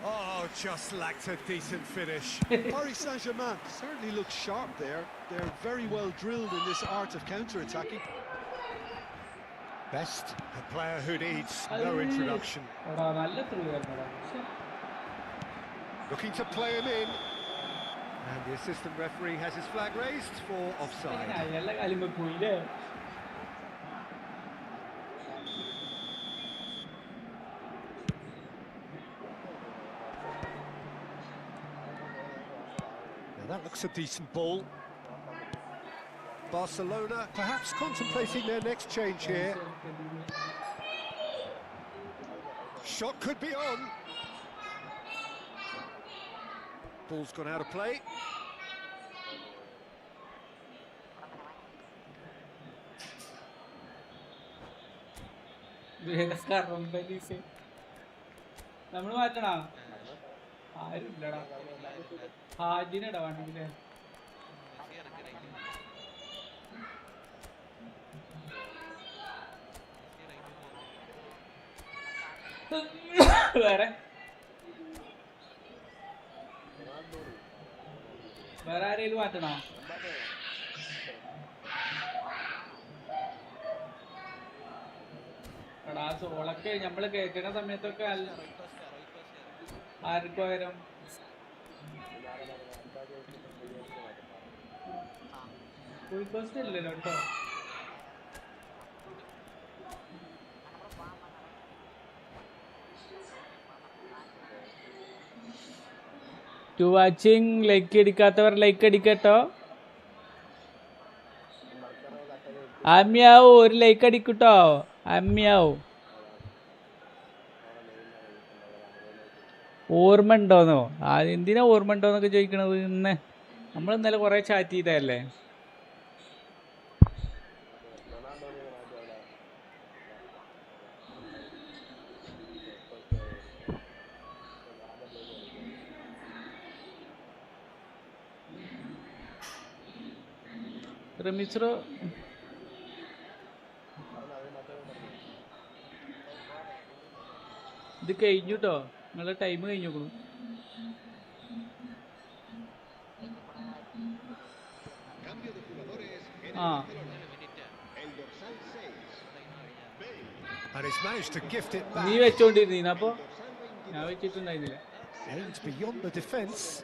Oh, just lacked a decent finish. Paris Saint-Germain certainly looks sharp there. They're very well drilled in this art of counter-attacking. Best, a player who needs no introduction. Looking to play him in. And the assistant referee has his flag raised for offside. Now that looks a decent ball. Barcelona perhaps contemplating their next change here. Shot could be on. Ball's gone out of play. നമ്മള് മാറ്റണ ആരുമില്ലടാ ഹാജിനടാ വേണമെങ്കിലേ വേറെ വേറെ ആരെങ്കിലും മാറ്റണോ എടാ സോളൊക്കെ നമ്മള് കേൾക്കുന്ന സമയത്തൊക്കെ ആർക്കും പകരം ഫുൾ കോസ്റ്റ് ഇല്ലല്ലോ കേട്ടോ ടു വാച്ചിങ് ലൈക്ക് അടിക്കാത്തവർ ലൈക്ക് അടിക്കട്ടോ അമ്യാവൂ ഒരു ലൈക്ക് അടിക്കൂട്ടോ അമ്യാവൂ ഓർമ്മ ഉണ്ടോന്നോ എന്തിനാ ഓർമ്മ ഉണ്ടോന്നൊക്കെ ചോദിക്കണത് ഇന്ന് നമ്മൾ ഇന്നലെ കുറെ ചാറ്റ് ചെയ്തതല്ലേ റമീസ്രോ ഇത് കഴിഞ്ഞു കേട്ടോ നിങ്ങളുടെ ടൈം കഴിഞ്ഞു ആ നീ വെച്ചോണ്ടിരുന്നീന അപ്പൊ ഞാൻ വെച്ചിട്ടുണ്ടായിരുന്നില്ല beyond the defense.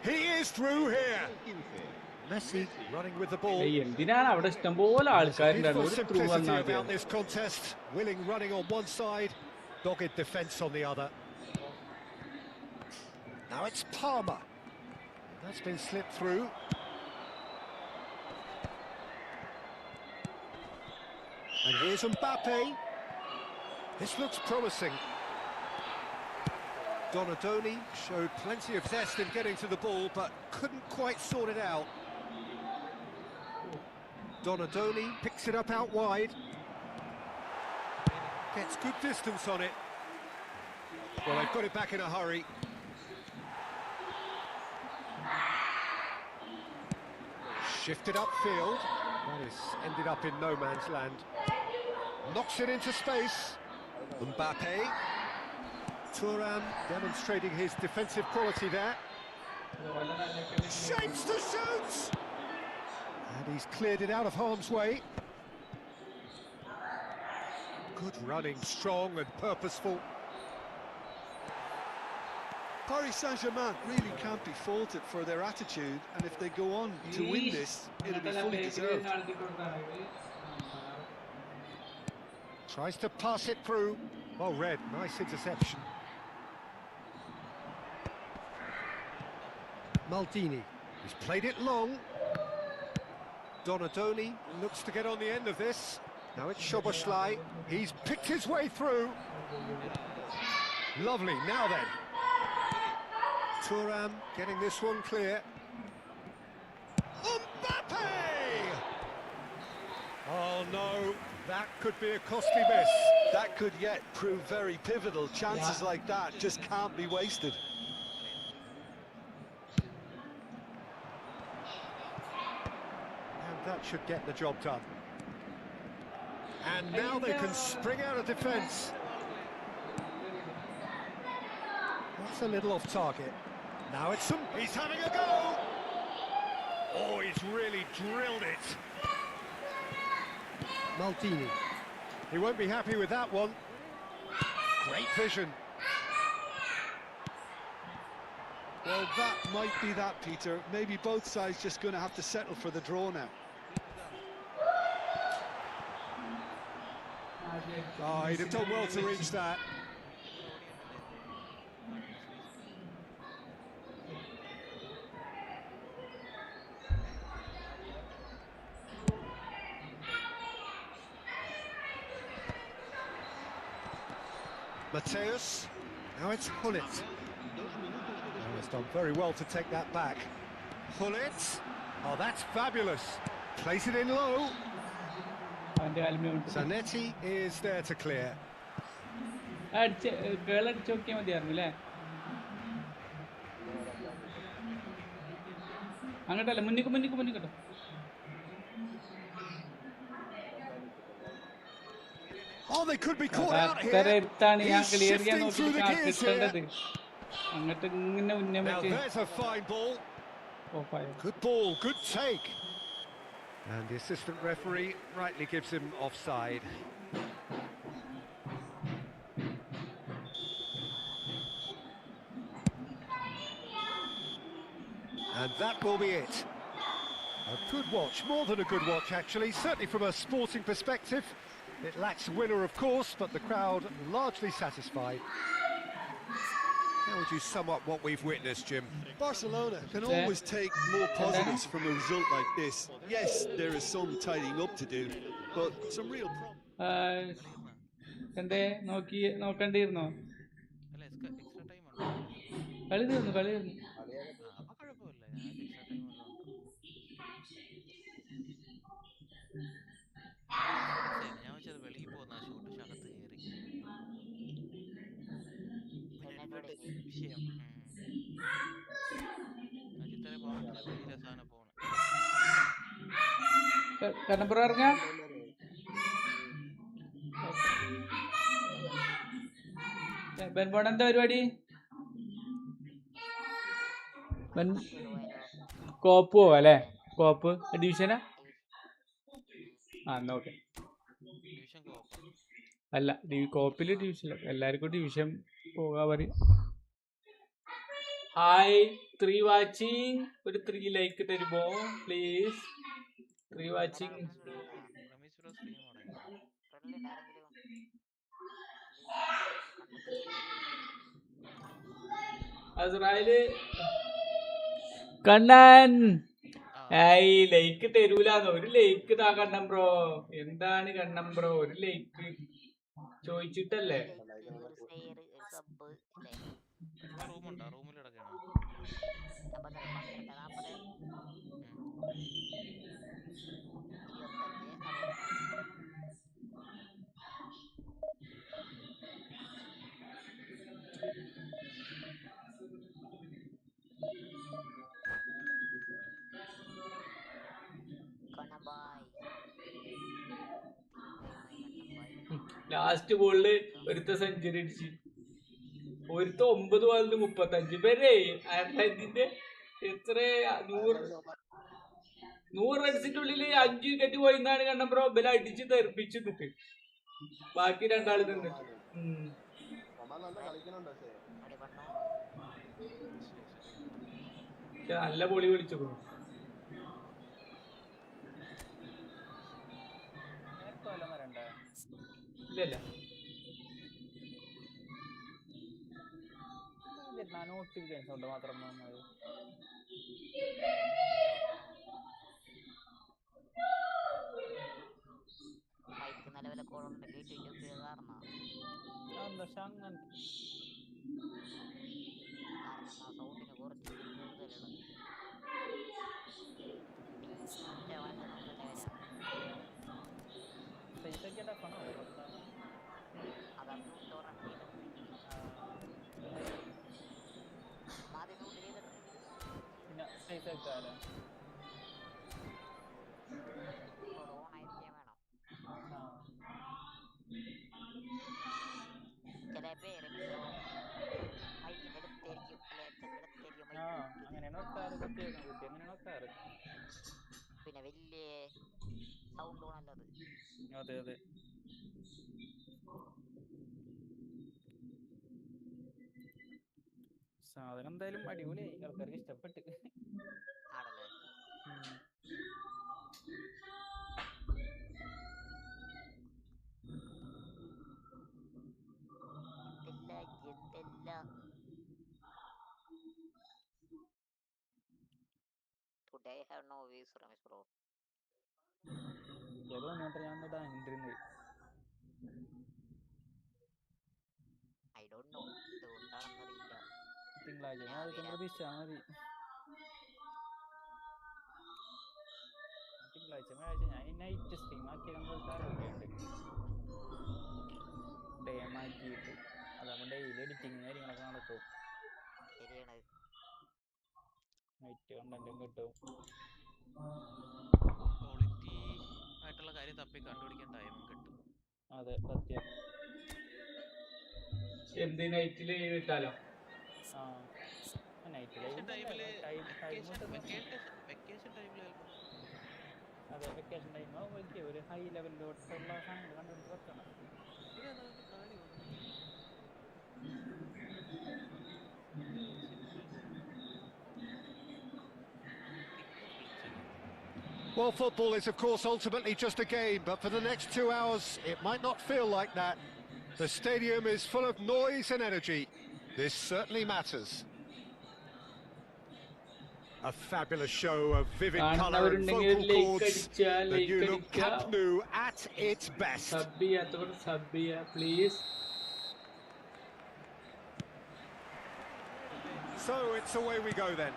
He is through here. Messi running with the ball. എന്തിനാണ് അവിടെ ഇഷ്ടംപോലെ ആൾക്കാരുണ്ടായിരുന്നു ഒരു ത്രൂ വന്നാൽ about this contest. Willing running on one side, dogged defense on the other. Now it's Palmer. That's been slipped through. And here's Mbappe. This looks promising. Donadoni showed plenty of zest in getting to the ball, but couldn't quite sort it out. Donadoni picks it up out wide. Gets good distance on it. Well, they've got it back in a hurry. Shifted upfield. That is ended up in no man's land. Knocks it into space. Mbappe. Thuram demonstrating his defensive quality there. Shapes to shoot! And he's cleared it out of harm's way. Good running, strong and purposeful. Paris Saint-Germain really can't be faulted for their attitude, and if they go on to win this, it'll be fully deserved. Tries to pass it through. Well read, nice interception. Maldini, he's played it long. Donadoni looks to get on the end of this. Now it's Szoboszlai. He's picked his way through. Lovely, now then. Thuram getting this one clear. Mbappe! Oh no, that could be a costly miss. That could yet prove very pivotal. Chances like that just can't be wasted. And that should get the job done. And now they can spring out of defence. That's a little off target. Now it's some... He's having a go! Oh, he's really drilled it. Maldini. He won't be happy with that one. Great vision. Well, that might be that, Peter. Maybe both sides just going to have to settle for the draw now. Oh, he'd have done well to reach that. Mateus, now it's Hullet. Oh, he's done very well to take that back. Hullet, oh that's fabulous. Place it in low. Zanetti is there to clear. Oh, they could be caught out here. He's shifting through the gears here. Now there's a fine ball. Good ball, good take. And the assistant referee rightly gives him offside. And that will be it. A good watch, more than a good watch actually, certainly from a sporting perspective. It lacks a winner, of course, but the crowd largely satisfied. How would you sum up what we've witnessed, Jim? Barcelona can always take more positives from a result like this. Yes, there is some tidying up to do, but some real problems. കോപ്പ് പോവാല്ലേ? കോപ്പ് ഡിവിഷനാ? എന്നാ okay. അല്ല, കോപ്പില് division എല്ലാവർക്കും division പോകാൻ പറയും. Hi, 3 watching. ഒരു 3 like തരുമോ please? 3 watching. അസ്രായേല് Kannan ഏയ് like തരൂലാന്നോ? ഒരു like താ കണ്ണൻ ബ്രോ. എന്താണ് കണ്ണൻ ബ്രോ, ഒരു ലൈക്ക് ചോദിച്ചിട്ടല്ലേ? ലാസ്റ്റ് ബോളില് ഒരുത്ത സെഞ്ചുറി അടിച്ച്, ഒരുത്ത 9 ബോളിന് 35 പേരെ. അയർലൻഡിന്റെ എത്ര 100 റൺസിന്റെ ഉള്ളില് 5 വിക്കറ്റ് പോയിന്നാണ് കണ്ണൻ ബ്രോ. ബല അടിച്ച് തെറിപ്പിച്ചു നിന്നിട്ട് ബാക്കി രണ്ടാള് നിന്നിട്ട്. നല്ല ബോളി വിളിച്ചു. ഇല്ലല്ല, നോട്ടിഫിക്കേഷൻ കൊണ്ട് മാത്രം ഫോളോവറിന്റെ ഗേറ്റ് വെച്ച് കാരണം എന്താ അങ്ങനെ ആ സൗണ്ടിന് കുറച്ച് കൂടുതലുള്ളത് പിന്നെ അവനൊക്കെ നമ്മളല്ലേ വരാം സ്പേസ് ഒക്കെ ടഫാണോ എന്താ അതാ മ്യൂട്ട് റൺ ചെയ്തിട്ടുണ്ടെങ്കിൽ ആദ്യം മ്യൂട്ട് ചെയ്തിട്ടുണ്ടെങ്കിൽ പിന്നെ സ്പേസ് വെക്കാലോ അവിടെ ഓൺ ആയിരിക്കാൻ വേണം ചില പേര് ബ്രോ മൈക്കിന്റെ അടുത്തായിരിക്കും അല്ലെ ഹെഡ്സെറ്റിന്റെ അടുത്തായിരിക്കും മൈക്ക് അങ്ങനെയാണ് വെക്കാറ് കുട്ടി അങ്ങനെയാണ് വെക്കാറ് പിന്നെ വലിയ സൗണ്ട് ആണല്ലത് അതെ അതെ സാധനം എന്തായാലും അടിപൊളിയായി ആൾക്കാർക്ക് ഇഷ്ടപ്പെട്ട് ആണല്ലേ എന്തെല്ലാം today I have no views Ramesh bro I don't know എന്തുകൊണ്ടാണെന്നറിയില്ല തിങ്കളാഴ്ച പ്രതീക്ഷിച്ചാ മതി തിങ്കളാഴ്ച ഞാൻ നൈറ്റ് സ്ട്രീം ആക്കിയാൽ ആലോചിക്കുന്നുണ്ട് ഡേ മാറ്റിയിട്ട് അതാകുമ്പോൾ ഡെയിലി എഡിറ്റിങ് കാര്യങ്ങളൊക്കെ നടക്കും ശരിയാണ് നൈറ്റ് കണ്ടന്റും കിട്ടും ക്വാളിറ്റി ആയിട്ടുള്ള കാര്യം തപ്പി കണ്ടുപിടിക്കാൻ ടൈമും കിട്ടും അതെ സത്യം എന്ത് നൈറ്റില് കിട്ടാലോ വെക്കേഷൻ ടൈമില് അതെ വെക്കേഷൻ ടൈം ആകുമ്പോഴേക്കും ഒരു ഹൈ ലെവലിലോട്ടുള്ള സാധനങ്ങൾ കണ്ടുപിടിച്ച് വെക്കണം Well, football is, of course, ultimately just a game, but for the next 2 hours, it might not feel like that. The stadium is full of noise and energy. This certainly matters. A fabulous show of vivid colour and vocal chords. The new look Camp Nou at its best. Please. So it's away we go then.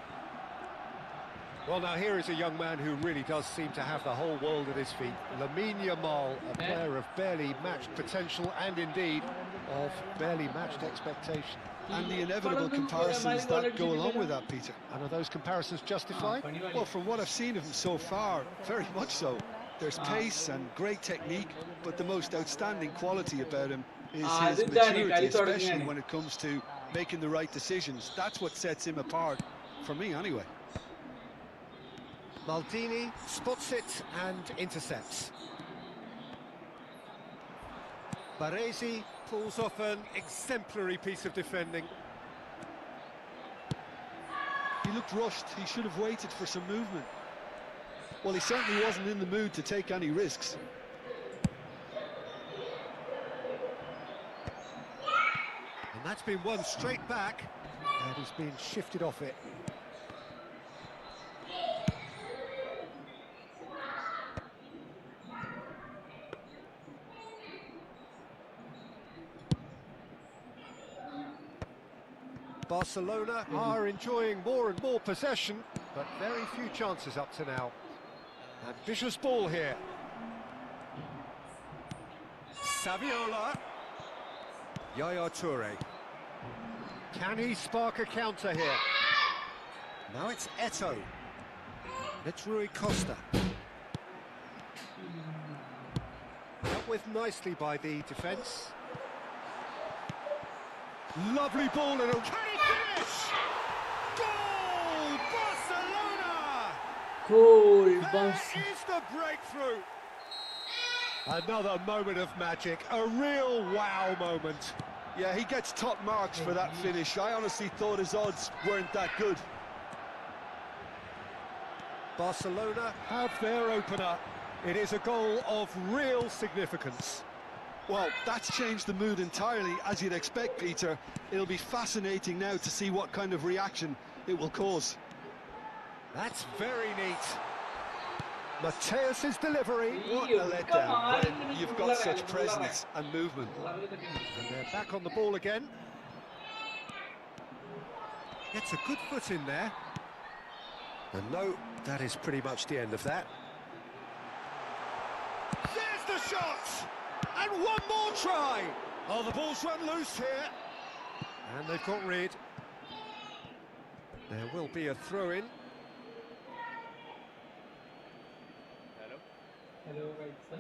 Well, now here is a young man who really does seem to have the whole world at his feet. Lamine Yamal, a player of barely matched potential and indeed of barely matched expectation. And the inevitable comparisons that go along with that, Peter. And are those comparisons justified? Well, from what I've seen of him so far, very much so. There's pace and great technique, but the most outstanding quality about him is his maturity, especially when it comes to making the right decisions. That's what sets him apart, for me anyway. Maldini spots it and intercepts. Baresi pulls off an exemplary piece of defending. He looked rushed. He should have waited for some movement. Well, he certainly wasn't in the mood to take any risks. And that's been won straight back, and he's been shifted off it. Barcelona are enjoying more and more possession, but very few chances up to now. Ambitious ball here. Saviola. Yaya Toure. Can he spark a counter here? Now it's Eto'o. It's Rui Costa. Dealt with nicely by the defence. Lovely ball in a... Can he finish? Goal! Barcelona! There is the breakthrough! Another moment of magic, a real wow moment. Yeah, he gets top marks for that finish. I honestly thought his odds weren't that good. Barcelona have their opener. It is a goal of real significance. Well, that's changed the mood entirely, as you'd expect, Peter. It'll be fascinating now to see what kind of reaction it will cause. That's very neat. Mateus's delivery. What a letdown when you've got such presence and movement. And they're back on the ball again. Gets a good foot in there. And no, that is pretty much the end of that. There's the shot! And one more try! Oh, the ball's run loose here. And they've got rid. There will be a throw-in. Hello, right, sir.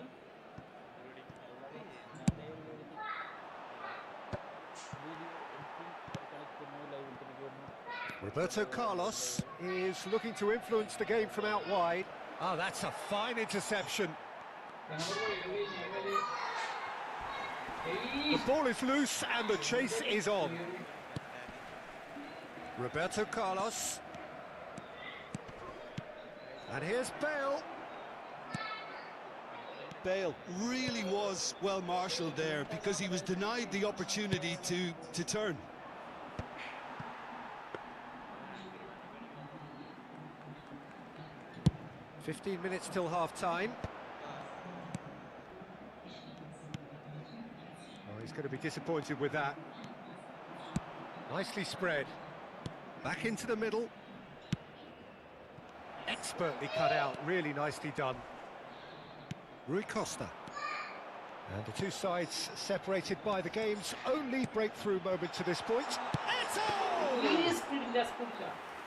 Roberto Carlos is looking to influence the game from out wide. Oh, that's a fine interception. The ball is loose and the chase is on. Roberto Carlos. And here's Bale. Bale really was well marshalled there because he was denied the opportunity to turn. "15 minutes till half-time. Oh, he's going to be disappointed with that. Nicely spread. Back into the middle. Expertly cut out, really nicely done. Rui Costa. And the two sides separated by the game's only breakthrough moment to this point.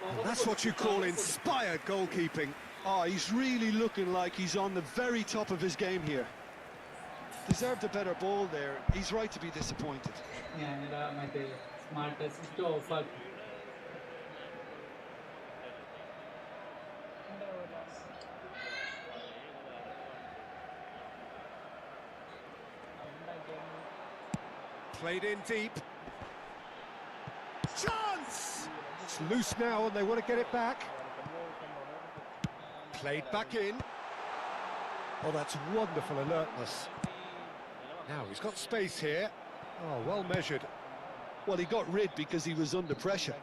And that's what you call inspired goalkeeping. Oh, he's really looking like he's on the very top of his game here. Deserved a better ball there. He's right to be disappointed. Played in deep. Chance! It's loose now and they want to get it back. Played back in. Oh, that's wonderful alertness. Now he's got space here. Oh, well measured. Well, he got rid because he was under pressure.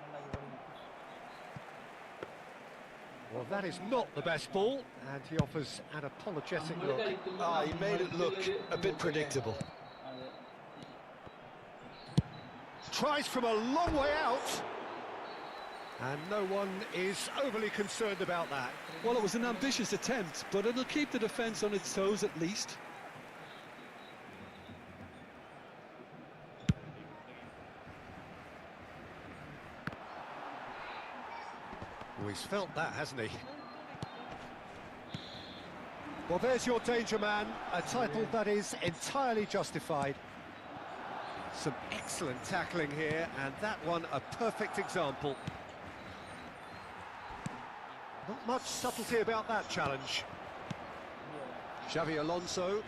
Well, that is not the best ball, and he offers an apologetic look. Ah, he made it look a bit predictable. Tries from a long way out. And no one is overly concerned about that. Well, it was an ambitious attempt, but it'll keep the defence on its toes at least. Oh, he's felt that, hasn't he? Well, there's your danger man, a title that is entirely justified. Some excellent tackling here, and that one a perfect example. Not much subtlety about that challenge. Xavi Alonso.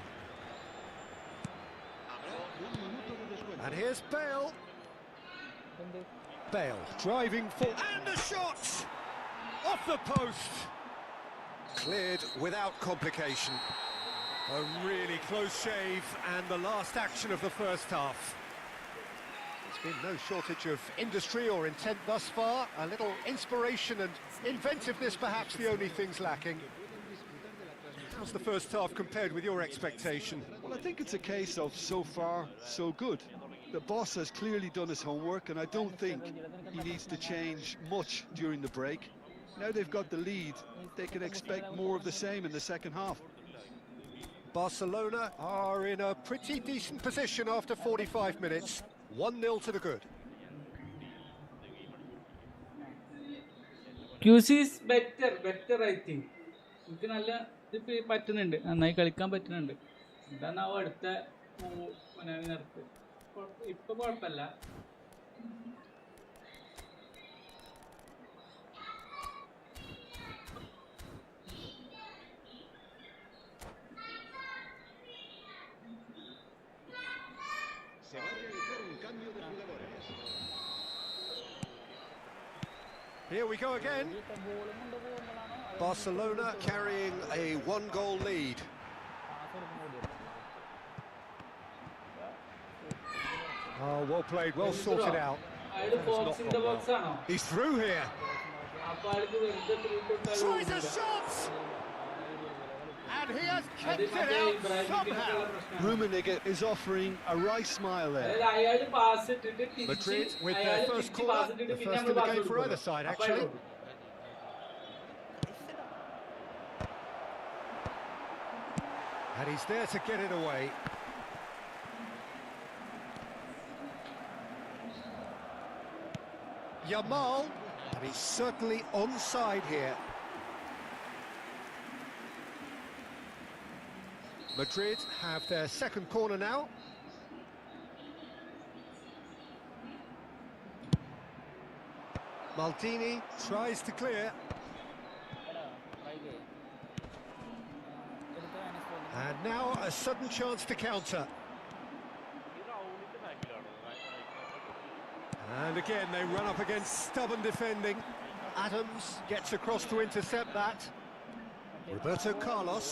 And here's Bale. Bale driving for... And the shot! Off the post! Cleared without complication. A really close shave, and the last action of the first half. There's been no shortage of industry or intent thus far. A little inspiration and inventiveness, perhaps the only things lacking. How's the first half compared with your expectation? Well, I think it's a case of so far, so good. The boss has clearly done his homework, and I don't think he needs to change much during the break. Now they've got the lead, they can expect more of the same in the second half. Barcelona are in a pretty decent position after 45 minutes. 1-0 to the good. QC is better I think. എനിക്ക് നല്ല ഇത് പറ്റുന്നുണ്ട്, നന്നായി കളിക്കാൻ പറ്റുന്നുണ്ട്. എന്താണ് അടുത്ത നിർത്ത് ഇപ്പൊ കുഴപ്പമില്ല. Here we go again. Barcelona carrying a one-goal lead. Oh, well played, well sorted out. He's through here. Tries a shot! And he has അത് kept മറ്റേ it out ഇബ്രാഹിമിനൊക്കെയുള്ള somehow. പ്രശ്നമാണ്. Rummenigge is offering a right smile there. അതായത് അയാള് pass ഇട്ടിട്ട് തിരിച്ച് Madrid with their അയാള് first തിരിച്ച് pass corner, ഇട്ടിട്ട് the പിന്നെ first നമ്മള് in the pass game for either കൊടുക്കും. side, അപ്പൊ അയാൾ actually. ഓടും. And he's there to get it away. Yamal, and he's certainly onside here. Madrid have their second corner now. Maldini tries to clear. And now a sudden chance to counter. And again they run up against stubborn defending. Adams gets across to intercept that. Roberto Carlos.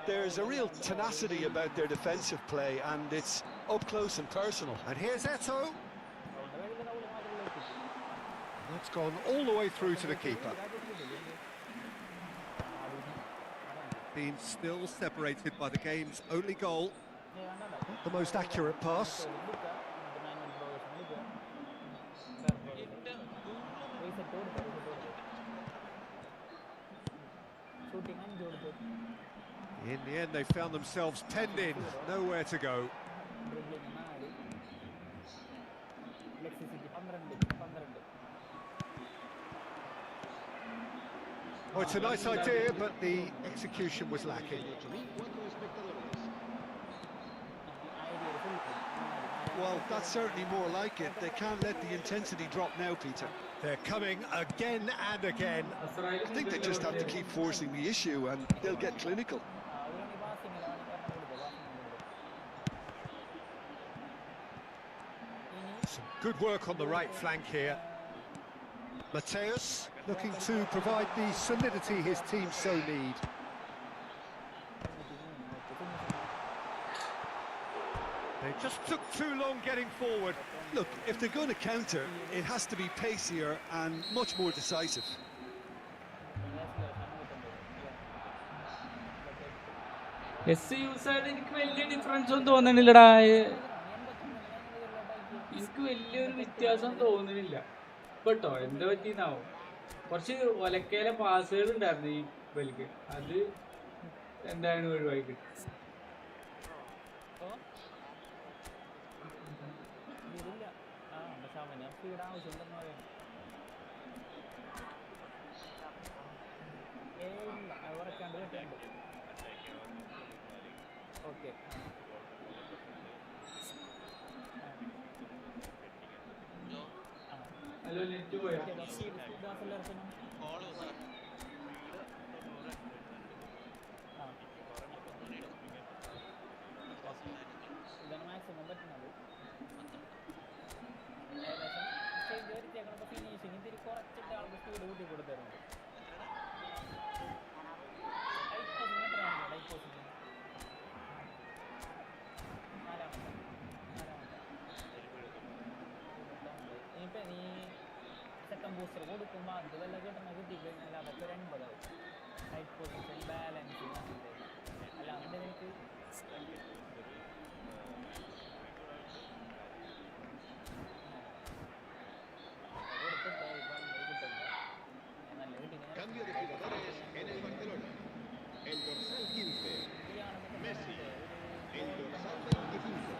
There's a real tenacity about their defensive play, and it's up close and personal. And here's Eto. That's gone all the way through to the keeper. Being still separated by the game's only goal. Not the most accurate pass. In the end, they found themselves penned in, nowhere to go. Oh, it's a nice idea, but the execution was lacking. Well, that's certainly more like it. They can't let the intensity drop now, Peter. They're coming again and again. I think they just have to keep forcing the issue, and they'll get clinical. Some good work on the right flank here. Mateus looking to provide the solidity his team so need. They just took too long getting forward. Look, if they're going to counter, it has to be pacier and much more decisive. എസ് യൂസായിട്ട് എനിക്ക് വലിയ difference ഒന്നും തോന്നണില്ലടാ. എനിക്ക് വലിയൊരു വ്യത്യാസം തോന്നുന്നില്ല കേട്ടോ. എന്താ പറ്റിയെന്നാവും, കുറച്ച് ഒലക്കേലെ പാസുകൾ ഉണ്ടായിരുന്നു ഈ ബലിക്ക്, അത് എന്താണ് ഒഴിവായി കിട്ടി. ഹലോ, നെറ്റ് പോയാ? ബൂസ്റ്റർ കൊടുക്കുമ്പോൾ അത് വല്ല കിട്ടണ കിട്ടിക്കഴിഞ്ഞാൽ അതൊക്കെ ഒരു 80 ആവും. റൈറ്റ് പൊസിഷൻ, ബാലൻസിങ്, അല്ലാണ്ട് എനിക്ക് Cambio de jugadores en el Barcelona. El dorsal 15, Messi. El dorsal 25,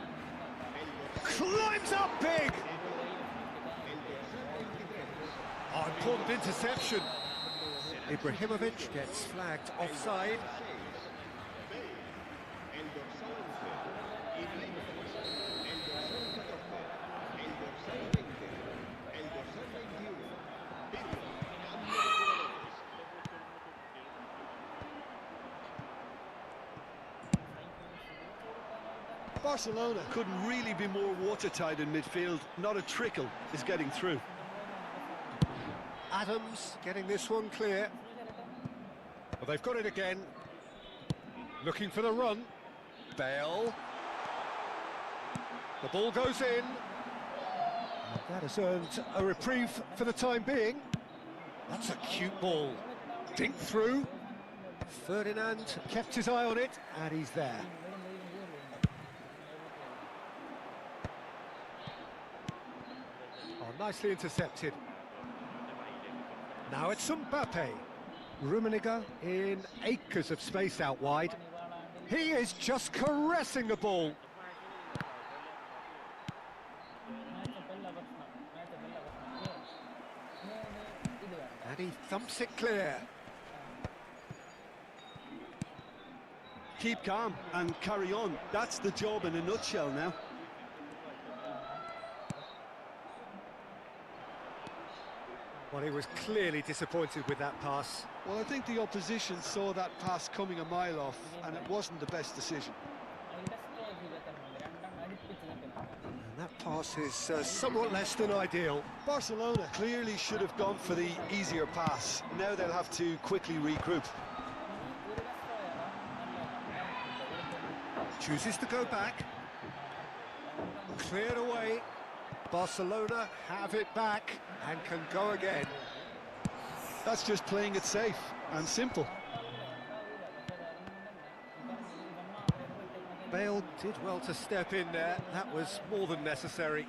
el dorsal... Climbs up big! El dorsal 23. Oh, important interception. Ibrahimovic gets flagged offside. El dorsal 11, Ibrahimovic. El dorsal 14, el dorsal 20, el dorsal 21. Pirlo, cambio de jugadores. Barcelona couldn't really be more watertight in midfield. Not a trickle is getting through. Adams getting this one clear. Well, they've got it again. Looking for the run. Bale. The ball goes in. And that has earned a reprieve for the time being. That's a cute ball. Dink through. Ferdinand kept his eye on it, and he's there. Oh, nicely intercepted. Now it's Mbappe. Rummenigge in acres of space out wide. He is just caressing the ball. And he thumps it clear. Keep calm and carry on. That's the job in a nutshell now. Well, he was clearly disappointed with that pass. Well, I think the opposition saw that pass coming a mile off, and it wasn't the best decision. And that pass is somewhat less than ideal. Barcelona clearly should have gone for the easier pass. Now they'll have to quickly regroup. Chooses to go back. Cleared away. Barcelona have it back and can go again. That's just playing it safe and simple. Bale did well to step in there. That was more than necessary.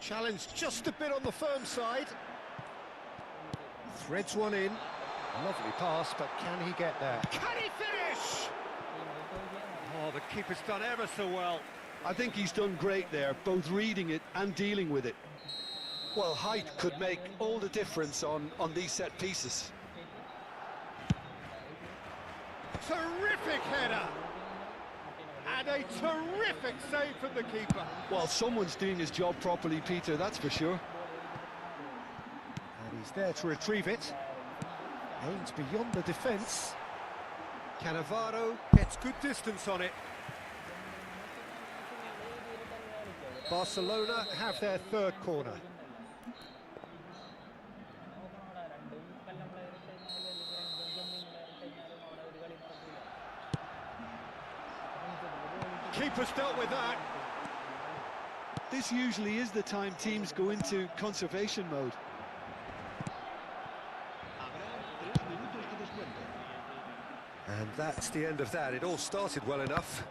Challenge just a bit on the firm side. Threads one in. Lovely pass, but can he get there? Can he finish? Oh, the keeper's done ever so well. I think he's done great there, both reading it and dealing with it. Well, height could make all the difference on these set pieces. Terrific header! And a terrific save from the keeper. Well, someone's doing his job properly, Peter, that's for sure. And he's there to retrieve it. Aims beyond the defence. Cannavaro gets good distance on it. Barcelona have their third corner. Keeper's dealt with that. This usually is the time teams go into conservation mode. And that's the end of that. It all started well enough.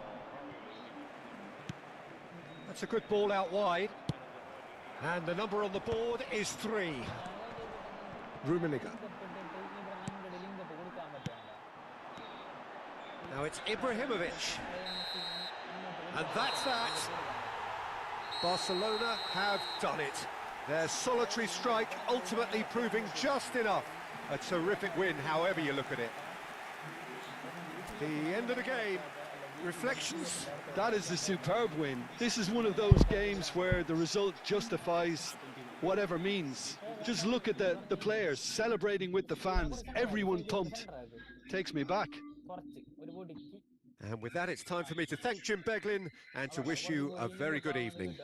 That's a good ball out wide. And the number on the board is 3. Rummenigge. Now it's Ibrahimovic. And that's that. Barcelona have done it. Their solitary strike ultimately proving just enough. A terrific win, however you look at it. The end of the game. Reflections? That is a superb win. This is one of those games where the result justifies whatever means. Just look at the players celebrating with the fans. Everyone pumped. Takes me back. And with that, it's time for me to thank Jim Beglin and to wish you a very good evening.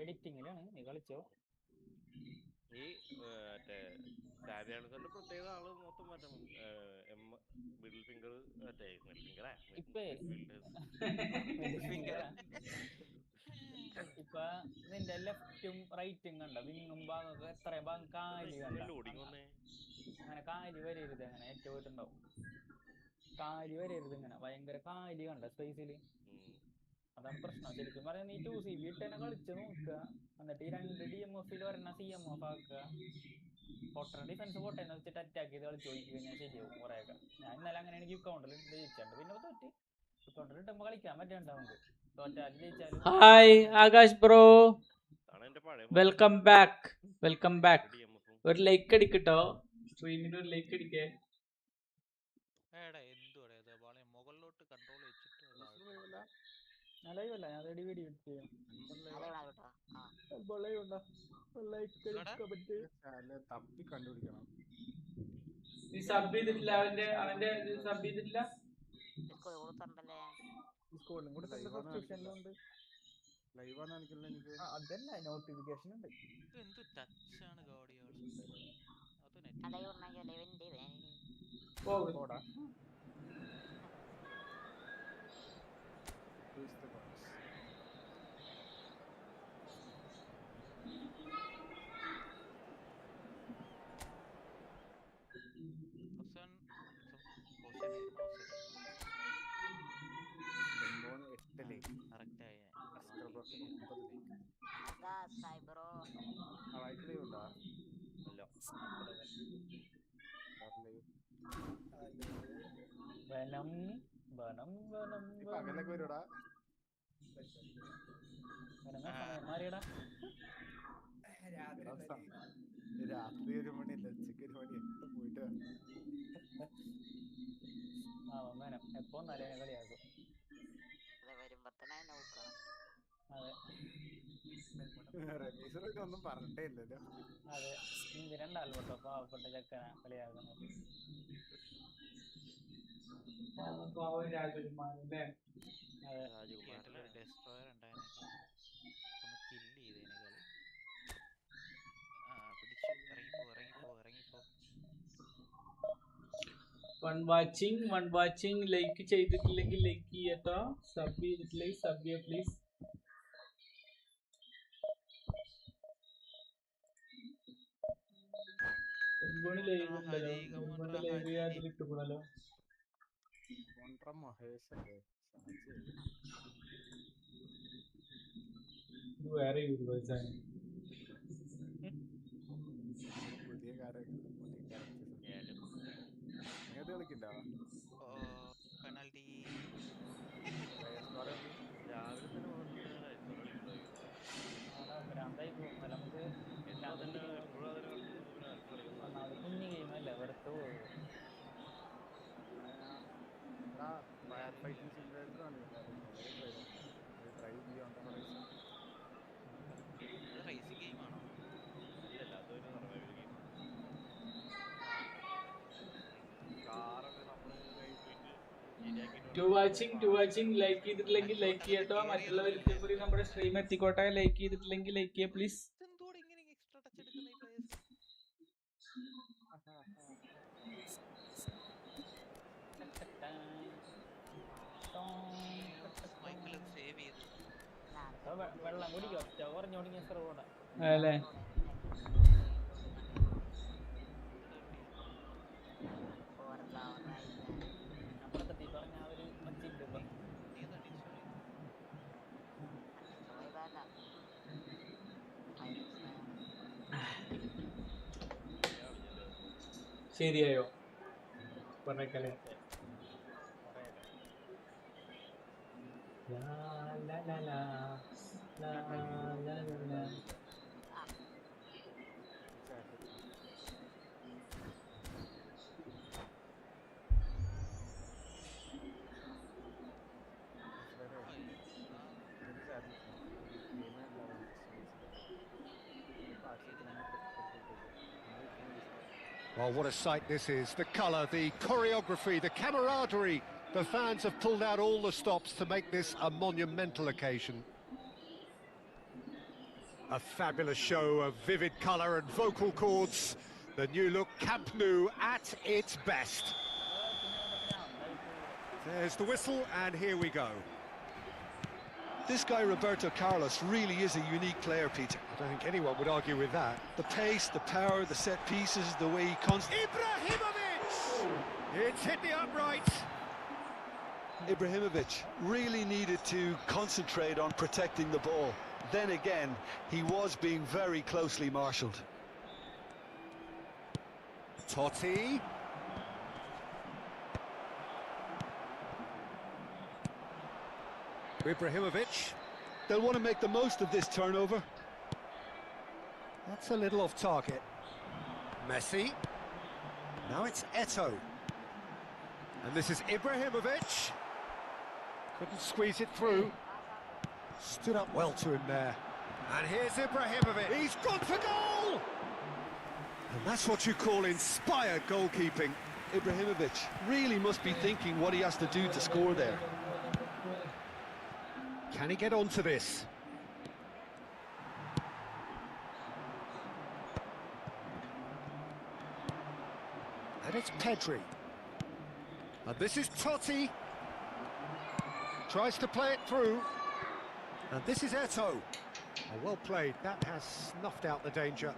എഡിറ്റിങ്ങിലാണ് നീ കളിച്ചോ ഈ മറ്റേ സാബിയാൻസന്റെ പ്രത്യേക ആള് മൊത്തം മറ്റേ middle finger മറ്റേ ഇപ്പൊ നിന്റെ ലെഫ്റ്റും റൈറ്റും കണ്ട വിങ്ങും ഭാഗമൊക്കെ എത്ര ഭാഗം കാലി കണ്ട അങ്ങനെ കാലി വരരുത് അങ്ങനെ ഏറ്റവും കാലി വരരുത് ഇങ്ങനെ ഭയങ്കര കാലി കണ്ട സ്പേസില് അതാണ് പ്രശ്നം. ശരിക്കും പറഞ്ഞാൽ നീ 2CB ഇട്ട് തന്നെ കളിച്ച് നോക്കുക, എന്നിട്ട് ഈ 2 DMF ഒരെണ്ണം CMF ആക്കുക, പൊട്ടണ ഡിഫൻസ് പൊട്ടേന്ന് വെച്ചിട്ട് അറ്റാക്ക് ചെയ്ത് കളിച്ച് നോക്കി കഴിഞ്ഞാൽ ശരിയാവും കുറേയൊക്കെ. ഞാൻ ഇന്നലെ അങ്ങനെ എനിക്ക് കൗണ്ടറിൽ ഇട്ട് ജയിച്ചിട്ടുണ്ട്, പിന്നെ തോറ്റ് കൗണ്ടറിൽ ഇട്ടുമ്പോ കളിക്കാൻ പറ്റണ്ട നമുക്ക്, തോറ്റാലും ജയിച്ചാലും. Hi Akash bro, welcome back, welcome back. ഒരു ലൈക്ക് അടിക്കട്ടോ, സ്ട്രീമിന് ഒരു ലൈക്ക് അടിക്കേ. മുകളിലോട്ട് കൺട്രോൾ വെച്ചിട്ട് ലൈവല്ല, ഞാൻ റെഡി വീഡിയോ തപ്പി കണ്ടുപിടിക്കണം. നീ സബ് ചെയ്തിട്ടില്ല അവന്റെ സബ് ചെയ്തിട്ടില്ല. സ്കൂളിൽ കൊടുത്തിട്ടുണ്ടല്ലേ? സ്കൂളിലും കൊടുത്തിട്ടുണ്ട്, സബ്സ്ക്രിപ്ഷനിലും ഉണ്ട്. അതല്ല നോട്ടിഫിക്കേഷൻ ഉണ്ട്. എന്ത് ടച്ചാണ് ഗോഡിയോൾ. ലൈവ് ഉണ്ടെങ്കിൽ ലൈവിന്റെ പോടാ. അതാ സൈബറോ വനം വനം വനം വനം മാറിയടാ. രാത്രി 1 മണിയല്ല, ഉച്ചക്ക് 1 മണി പോയിട്ട് വനം എപ്പോ നല്ല കളിയാക്കും. വരുമ്പോ തന്നെ നോക്കണം. അതെ റമീസറൊക്കെ ഒന്നും പറഞ്ഞിട്ടേ ഇല്ലല്ലോ. അതെ, എന്തിനാണ്ടല്ലോ പാവപ്പെട്ട ചെക്കന കളിയാക്കുന്നത്. ഡെസ്ട്രോയർ ഉണ്ടായിരുന്നു, ഒന്ന് കില്ല് ചെയ്തേനെ കളി. പിടിച്ചു. ഇറങ്ങിപ്പോ. One watching. ലൈക്ക് ചെയ്തിട്ടില്ലെങ്കിൽ ലൈക്ക് ചെയ്യട്ടോ. സബ് ചെയ്തിട്ടില്ലെങ്കിൽ സബ് ചെയ്യ പ്ലീസ്. ലൈവ് ഉണ്ടല്ലോ, ലൈവ് അതിലിട്ടുകൂടല്ലോ. വേറെ യൂണിവേഴ്സാണ്. പുതിയ കളിക്കണ്ടോ? പെനാൽറ്റി രാവിലെ തന്നെ നമുക്ക് കുഞ്ഞു ഗെയിമല്ലേ, വെറുതെ പോകും. ഫയർ ഫൈറ്റിംഗ് സിമുലേറ്റർ ആണ് ട്രൈ ചെയ്യാൻ. റേസിംഗ് ഗെയിമാണോ? അല്ലല്ല, അതൊരു സർവൈവൽ ഗെയിമാണ്. കാറൊക്കെ നമ്മള് ടു വാച്ചിങ് ലൈക്ക് ചെയ്തിട്ടില്ലെങ്കിൽ ലൈക്ക് ചെയ്യട്ടോ. മറ്റുള്ളവർക്ക് കൂടി നമ്മുടെ സ്ട്രീം എത്തിക്കോട്ടെ. ലൈക്ക് ചെയ്തിട്ടില്ലെങ്കിൽ ലൈക്ക് ചെയ്യ പ്ലീസ്. എന്തോടെ ഇങ്ങനെ എക്സ്ട്രാ ടച്ച് എടുക്കുന്ന ഈ പ്ലേയേഴ്സ്? മൈക്കിൾ സേവ് ചെയ്തു. വെള്ളം കുടിക്കോ? കുറഞ്ഞോടിങ്ങ സെർവോടാ അല്ലേ? അപ്പുറത്തെത്തി പറഞ്ഞ അവര് മച്ചിണ്ട്. ശരിയായോ പറഞ്ഞേക്കല്ലേ? Well, what a sight this is. The colour, the choreography, the camaraderie. The fans have pulled out all the stops to make this a monumental occasion. A fabulous show of vivid colour and vocal cords. The new look Camp Nou at its best. There's the whistle, and here we go. This guy, Roberto Carlos, really is a unique player, Peter. I don't think anyone would argue with that. The pace, the power, the set pieces, the way he Ibrahimovic! It's hit the upright. Ibrahimovic really needed to concentrate on protecting the ball. Then again, he was being very closely marshalled. Totti. Ibrahimovic. They'll want to make the most of this turnover. That's a little off target. Messi. Now it's Eto'o. And this is Ibrahimovic. Couldn't squeeze it through. Stood up well to him there. And here's Ibrahimovic. He's gone for goal! And that's what you call inspired goalkeeping. Ibrahimovic really must be thinking what he has to do to score there. Can he get onto this? And it's Pedri. And this is Totti. Tries to play it through. And this is Eto'o. Oh, well played. That has snuffed out the danger.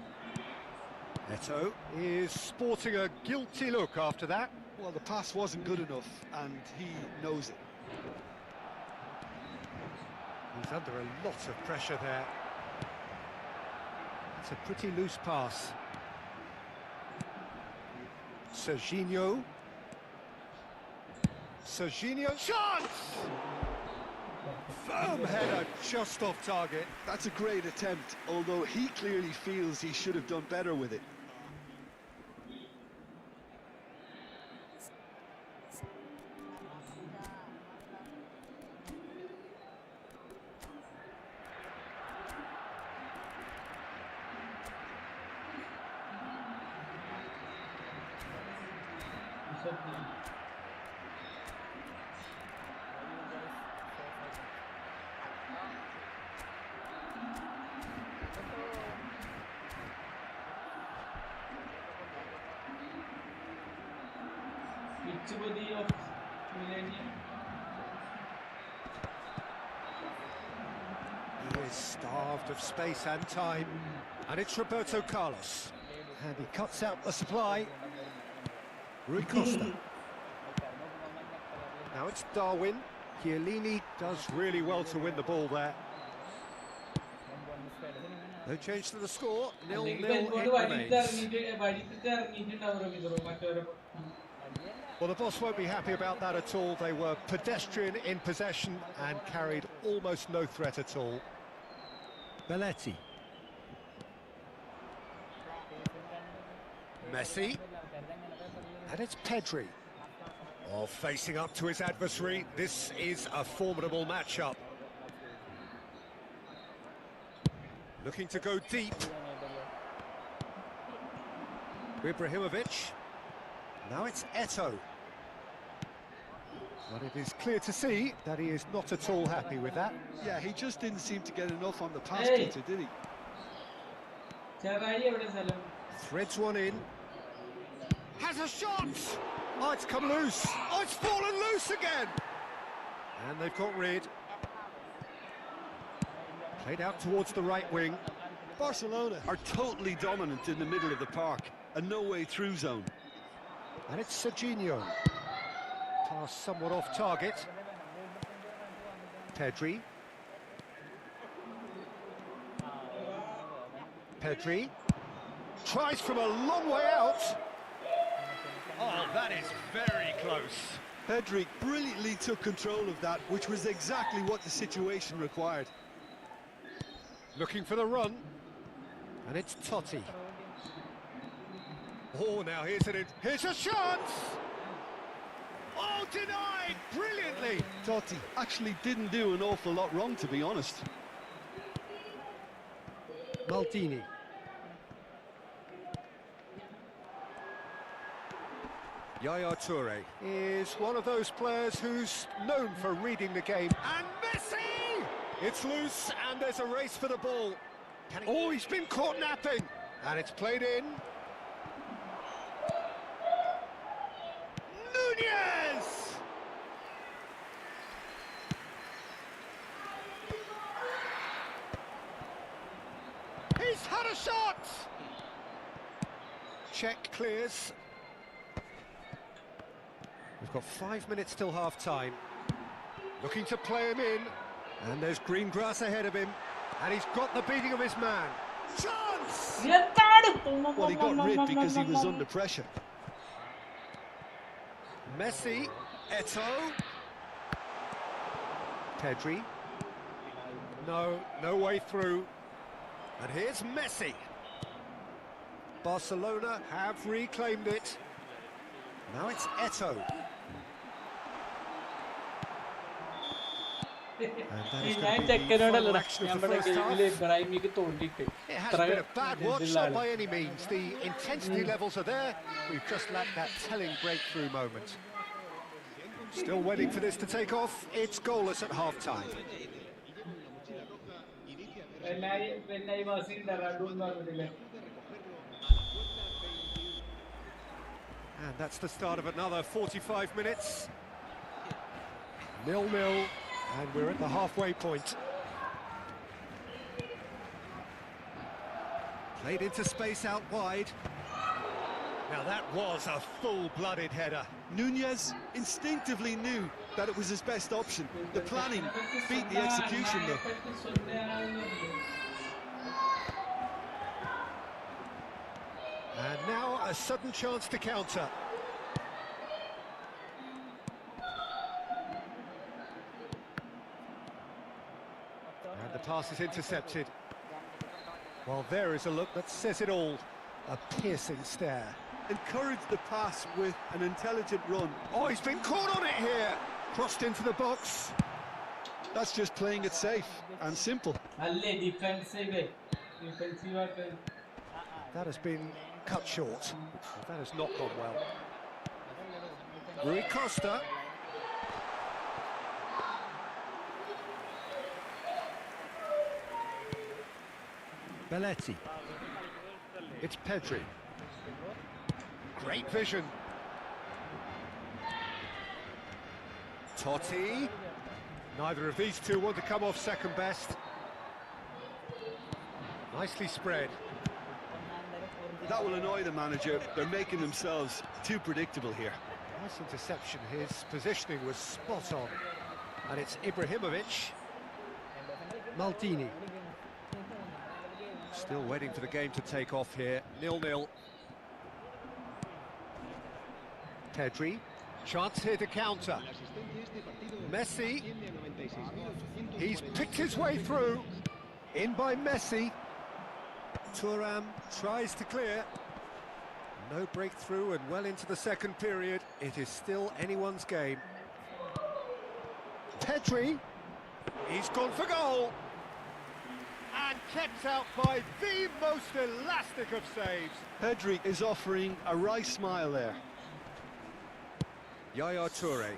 Eto'o is sporting a guilty look after that. Well, the pass wasn't good enough, and he knows it. He's under a lot of pressure there. It's a pretty loose pass. Serginho. Serginho, chance! Firm header, just off target. That's a great attempt, although he clearly feels he should have done better with it. Body of Millennium. He is starved of space and time. And it's Roberto Carlos. And he cuts out the supply. Rui Costa. Now it's Darwin. Chiellini does really well to win the ball there. No change to the score. 0-0 it remains. Well, the boss won't be happy about that at all. They were pedestrian in possession and carried almost no threat at all. Belletti. Messi. And it's Pedri. Oh, facing up to his adversary. This is a formidable matchup. Looking to go deep. Ibrahimovic. Now it's Eto'o. But it is clear to see that he is not at all happy with that. Yeah, he just didn't seem to get enough on the pass cutter, did he? Threads one in. Has a shot! Oh, it's come loose. Oh, it's fallen loose again! And they've got rid. Played out towards the right wing. Barcelona are totally dominant in the middle of the park. A no-way through zone. And it's Serginho. Pass somewhat off target. Pedri. Pedri. Tries from a long way out. Oh, that is very close. Pedri brilliantly took control of that, which was exactly what the situation required. Looking for the run. And it's Totti. Oh, now here's a chance! Oh, denied brilliantly! Totti actually didn't do an awful lot wrong, to be honest. Maldini. Yaya Toure is one of those players who's known for reading the game. And Messi! It's loose and there's a race for the ball. Oh, he's been caught napping! And it's played in. Nunez! He's had a shot! Check clears. We've got 5 minutes till half-time. Looking to play him in. And there's green grass ahead of him. And he's got the beating of his man. Chance! Well, he got rid because he was under pressure. Messi, Eto'o. Pedri. No way through. And here's Messi. Barcelona have reclaimed it. Now it's Eto'o. that is ഞാൻ going to be the final ചെക്കനോടല്ലടാ action ഞാൻ of the ഇവിടെ first half. ഗെയിമില് ഇബ്രാഹിമിക്ക് തോണ്ടിട്ട് It hasn't been a bad watch, not by any means. The intensity levels are there. We've just lacked that telling breakthrough moment. Still waiting for this to take off. It's goalless at half-time. And that's the start of another 45 minutes. 0-0, and we're at the halfway point. Played into space out wide. Now that was a full-blooded header. Nunez instinctively knew that it was his best option. The planning beat the execution though. And now a sudden chance to counter. And the pass is intercepted. Well, there is a look that says it all. A piercing stare. Encouraged the pass with an intelligent run. Oh, he's been caught on it here. Crossed into the box. That's just playing it safe and simple. That has been cut short. That has not gone well. Rui Costa. Belletti. It's Pedri. Great vision. Totti. Neither of these two want to come off second best. Nicely spread. That will annoy the manager. They're making themselves too predictable here. Nice interception. His positioning was spot on. And it's Ibrahimovic. Maldini. Still waiting for the game to take off here. 0-0. Pedri. Chance here to counter. Messi. He's picked his way through. In by Messi. Thuram tries to clear. No breakthrough and well into the second period. It is still anyone's game. Pedri. He's gone for goal. And kept out by the most elastic of saves. Pedri is offering a wry smile there. Yaya Toure.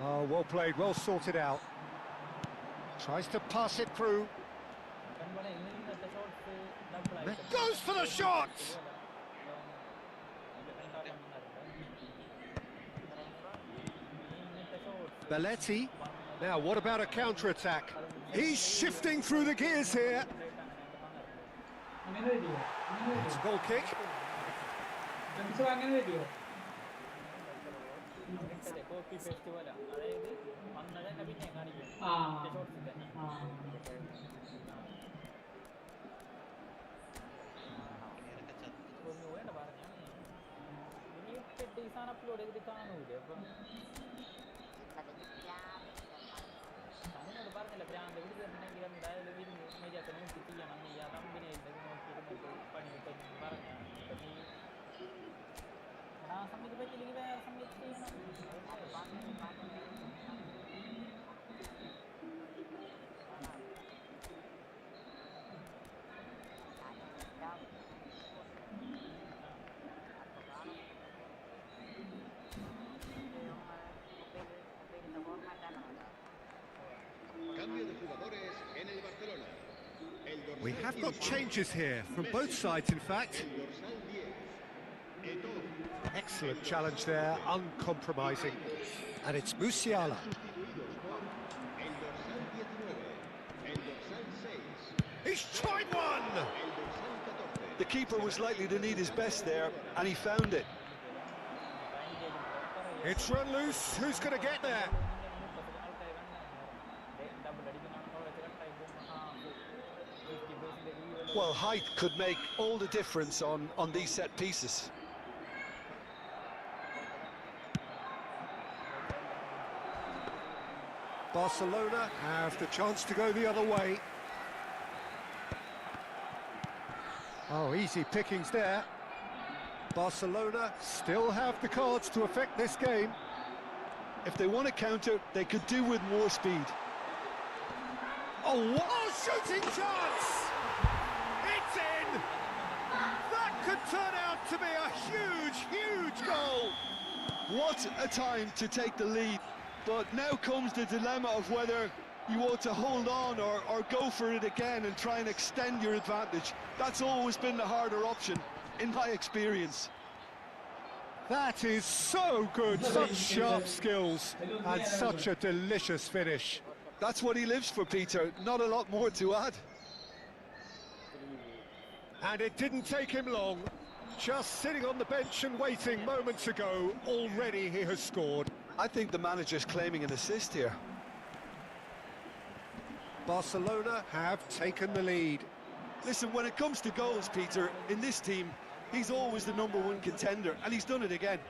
Oh, well played, well sorted out. Tries to pass it through. Goes for the shot! Belletti. Now, what about a counter-attack? He's shifting through the gears here. It's a goal kick. We have got changes here, from both sides in fact. Excellent challenge there, uncompromising. And it's Musiala. He's tried one! The keeper was likely to need his best there, and he found it. It's run loose, who's going to get there? Well, height could make all the difference on these set pieces. Barcelona have the chance to go the other way. Oh, easy pickings there. Barcelona still have the cards to affect this game. If they want to counter, they could do with more speed. Oh, what a shooting chance! It's in! That could turn out to be a huge, huge goal! What a time to take the lead. But now comes the dilemma of whether you want to hold on or go for it again and try and extend your advantage. That's always been the harder option, in my experience. That is so good, such sharp skills and such a delicious finish. That's what he lives for, Peter, not a lot more to add. And it didn't take him long. Just sitting on the bench and waiting moments ago, already he has scored. I think the manager's claiming an assist here. Barcelona have taken the lead. Listen, when it comes to goals, Peter, in this team, he's always the #1 contender, and he's done it again.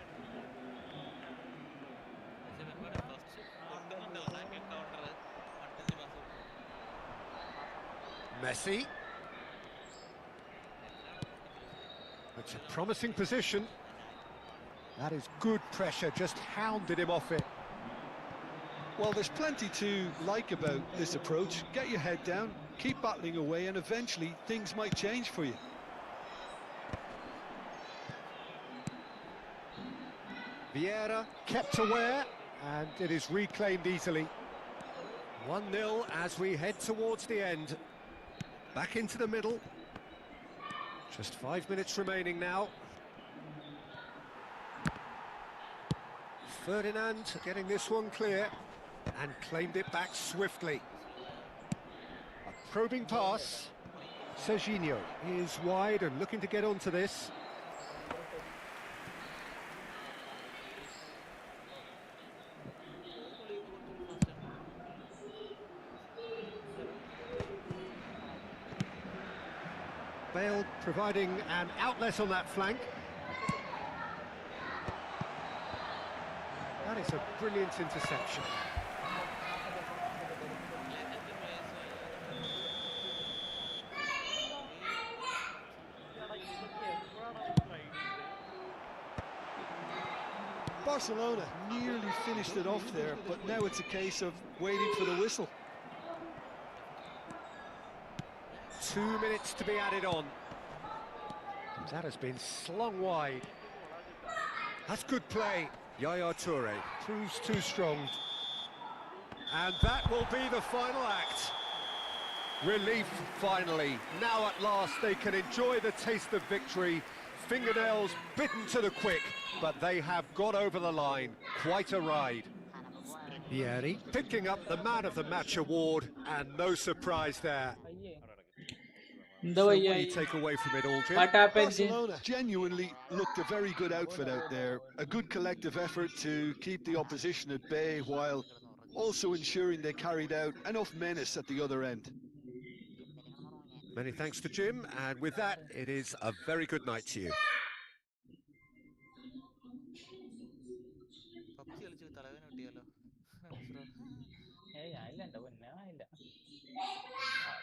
Messi. It's a promising position. That is good pressure, just hounded him off it. Well, there's plenty to like about this approach. Get your head down, keep battling away, and eventually things might change for you. Vieira kept aware, and it is reclaimed easily. 1-0 as we head towards the end. Back into the middle. Just 5 minutes remaining now. Ferdinand getting this one clear and claimed it back swiftly. A probing pass. Serginho is wide and looking to get onto this. Bale providing an outlet on that flank. That is a brilliant interception. Barcelona nearly finished it off there, but now it's a case of waiting for the whistle. 2 minutes to be added on. That has been slung wide. That's good play. Yaya Toure proves too strong. And that will be the final act. Relief, finally. Now at last they can enjoy the taste of victory. Fingernails bitten to the quick, but they have got over the line. Quite a ride. Vieri picking up the Man of the Match award, and no surprise there. So what do you take away from it all, Jim? What happened? Barcelona genuinely looked a very good outfit out there. A good collective effort to keep the opposition at bay while also ensuring they carried out enough menace at the other end. Many thanks to Jim, and with that, it is a very good night to you.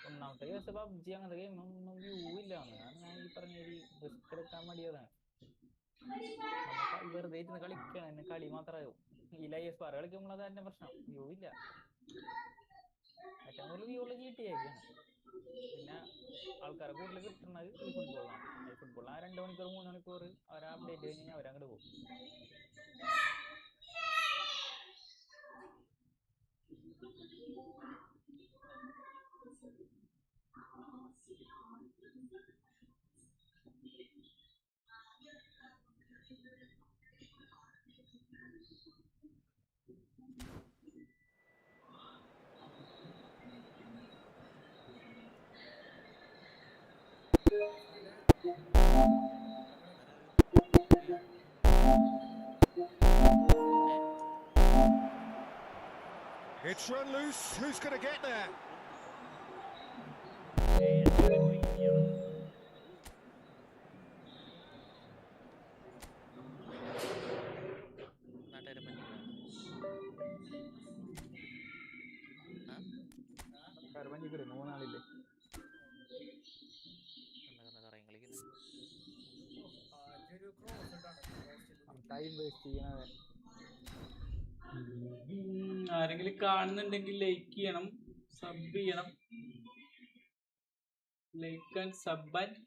ഒന്നാമത്തെ case PUBG അങ്ങനത്തെ game ഒന്നും view ഇല്ല. ഞാൻ ഈ പറഞ്ഞ risk എടുക്കാൻ മടിയതാണ്. വെറുതെ ഇരുന്ന് കളിക്കണം, എന്നെ കളി മാത്രമാകും. ഈ ലൈഫ് പാറ കളിക്കുമ്പോൾ അത് തന്നെ പ്രശ്നം, വ്യൂ ഇല്ല. ഏറ്റവും കൂടുതൽ വ്യൂ ഉള്ള GTA ഒക്കെയാണ്. പിന്നെ ആൾക്കാരെ കൂടുതൽ കിട്ടുന്നത് ഈ ഫുട്ബോളാണ്. ഈ ഫുട്ബോൾ ആ 2 മണിക്കൂർ 3 മണിക്കൂർ അവർ അപ്ഡേറ്റ് കഴിഞ്ഞാൽ അവരങ്ങോട്ട് പോകും. It's run loose. Who's going to get there? Time waste ചെയ്യണത്. ആരെങ്കിലും കാണുന്നുണ്ടെങ്കിൽ ലൈക്ക് ചെയ്യണം, സബ് ചെയ്യണം. Like and sub and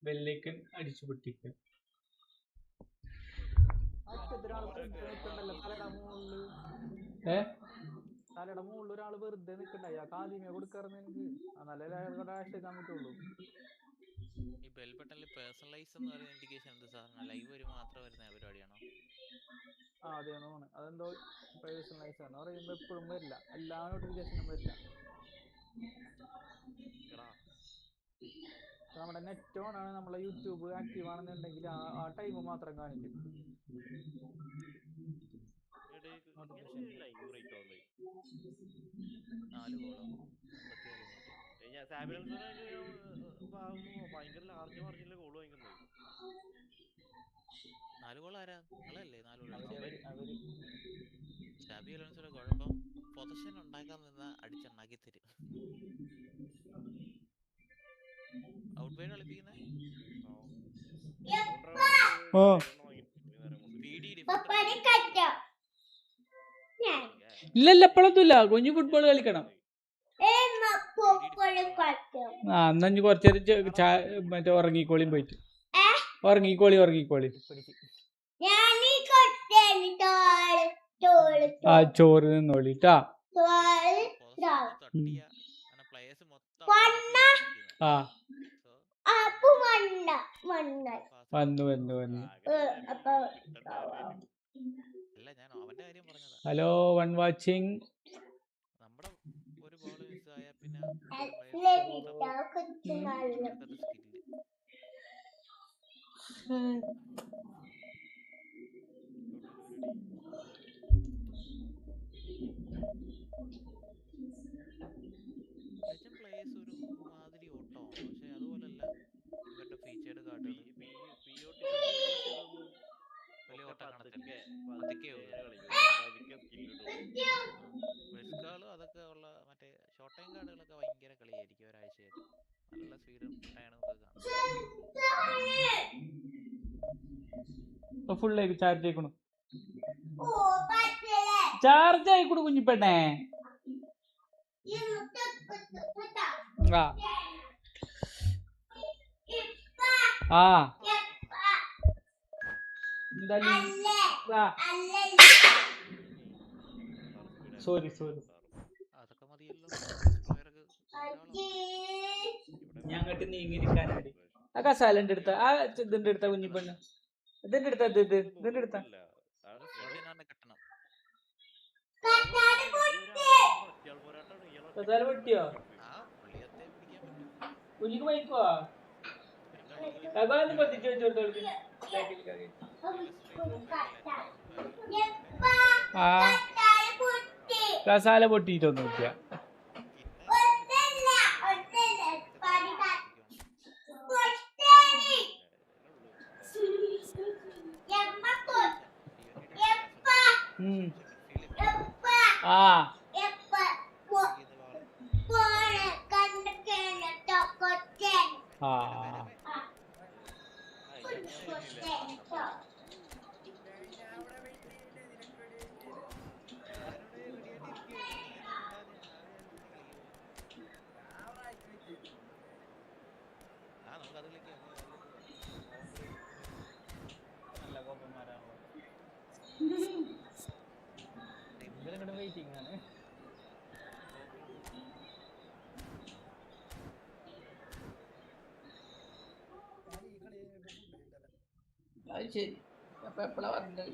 bell icon അടിച്ചു പൊട്ടിക്കുക. തലയുടെ മുകളിൽ ഒരാൾ വെറുതെ നിൽക്കണ്ടായി. ആ കാദിമ കൊടുക്കാറുണ്ട് എനിക്ക്. നല്ല ഡാഷ് ചെയ്താൻ പറ്റുള്ളൂ. ഈ ബെൽ ബട്ടണിൽ പേഴ്സണലൈസ് എന്ന് പറയുന്ന ഇൻഡിക്കേഷൻ എന്ത് സാധനം? ലൈവ് ഒരു മാത്രം വരുന്ന പരിപാടിയാണോ? അതെന്ന് തോന്നുന്നു. അതെന്തോ പേഴ്സണലൈസ് എന്ന് പറയുമ്പോ എപ്പോഴും വരില്ല, എല്ലാ നോട്ടിഫിക്കേഷനും വരില്ല. നമ്മുടെ നെറ്റ് ഓൺ ആണ്, നമ്മളെ യൂട്യൂബ് ആക്റ്റീവ് ആണെന്നുണ്ടെങ്കിൽ ആ ടൈം മാത്രം കാണിക്കും. കുഴപ്പം പൊസിഷൻ ഉണ്ടാക്കാൻ നിന്ന അടിച്ചുണ്ടാക്കി തരും. ഔട്ട് ബൈഡ് കളിപ്പിക്കുന്നേ ഇല്ലല്ല, എപ്പോഴൊന്നുമില്ല. കുഞ്ഞു ഫുട്ബോൾ കളിക്കണം. എന്നാ കുറച്ചേരം മറ്റേ ഉറങ്ങിക്കോളിയും പോയിട്ട്. ഉറങ്ങിക്കോളി. ആ ചോറ് നിന്നോളിട്ടാ. വന്നു. Hello, one watching. അതൊക്കെ ഉള്ള മറ്റേ ഷോർട്ട് ടൈം കാർഡുകളൊക്കെ ഭയങ്കര കളിയായിരിക്കും ഒരാഴ്ചയായിട്ട്. നല്ല സ്പീഡും ഫുള്ളായി ചാർജ് ആയിക്കണു. ചാർജ് ആയിക്കൂടെ കുഞ്ഞിപ്പെണ്ണേ. സോറി. അതൊക്കെ മതിയല്ലോ. ഞാൻ അങ്ങോട്ട് നീങ്ങിയിരിക്കാനാടി. ആ കസാലന്റെ അടുത്ത ഇതിന്റെ അടുത്ത കുഞ്ഞിപ്പെണ്ണ്. ഇതിന്റെ അടുത്ത ഇതിന്റെ അടുത്ത കസാല പൊട്ടിയോ? കുഞ്ഞിക്ക് വൈക്കോ? കസാലൊന്ന് പൊട്ടിച്ചു വെച്ചോടുത്തോളൂ. കസാല പൊട്ടിയിട്ടൊന്നുമില്ല. അത് ശരി. അപ്പൊ എപ്പോഴാ പറഞ്ഞത്?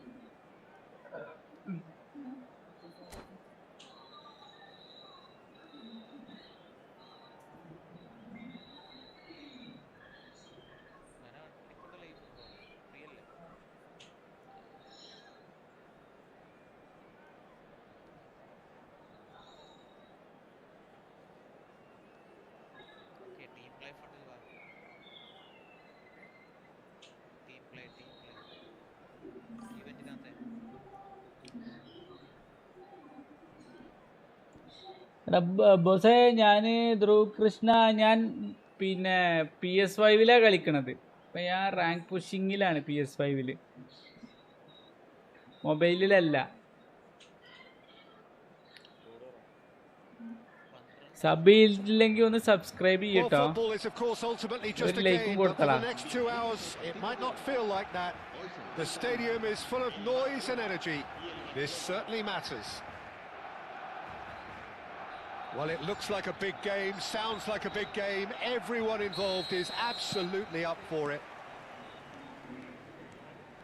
ബോസേ, ഞാന് ധ്രുവ് കൃഷ്ണ, ഞാൻ പിന്നെ PS5 കളിക്കണത്. അപ്പൊ ഞാൻ റാങ്ക് പുഷിങ്ങിലാണ് PS5. മൊബൈലിലല്ല. സബ് ചെയ്തില്ലെങ്കിൽ ഒന്ന് സബ്സ്ക്രൈബ് Well, ചെയ്യട്ടോ. football is of course ultimately just ഒരു a ലൈക്കും game, but for കൊടുത്തടാ. the next 2 hours it might not feel like that. The stadium is full of noise and energy. This certainly matters. Well, it looks like a big game, sounds like a big game. Everyone involved is absolutely up for it.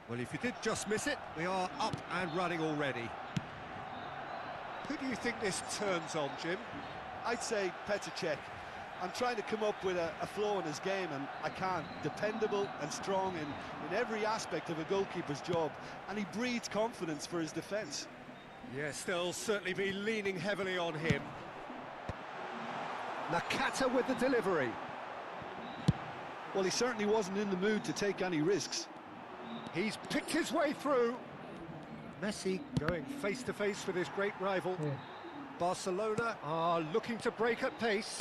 Well, if you did just miss it, we are up and running already. Who do you think this turns on, Jim? I'd say Petr Cech. I'm trying to come up with a flaw in his game, and I can't. Dependable and strong in every aspect of a goalkeeper's job, and he breeds confidence for his defence. Yes, they'll certainly be leaning heavily on him. Nakata with the delivery. Well, he certainly wasn't in the mood to take any risks. He's picked his way through. Messi going face to face with his great rival. Barcelona are looking to break at pace.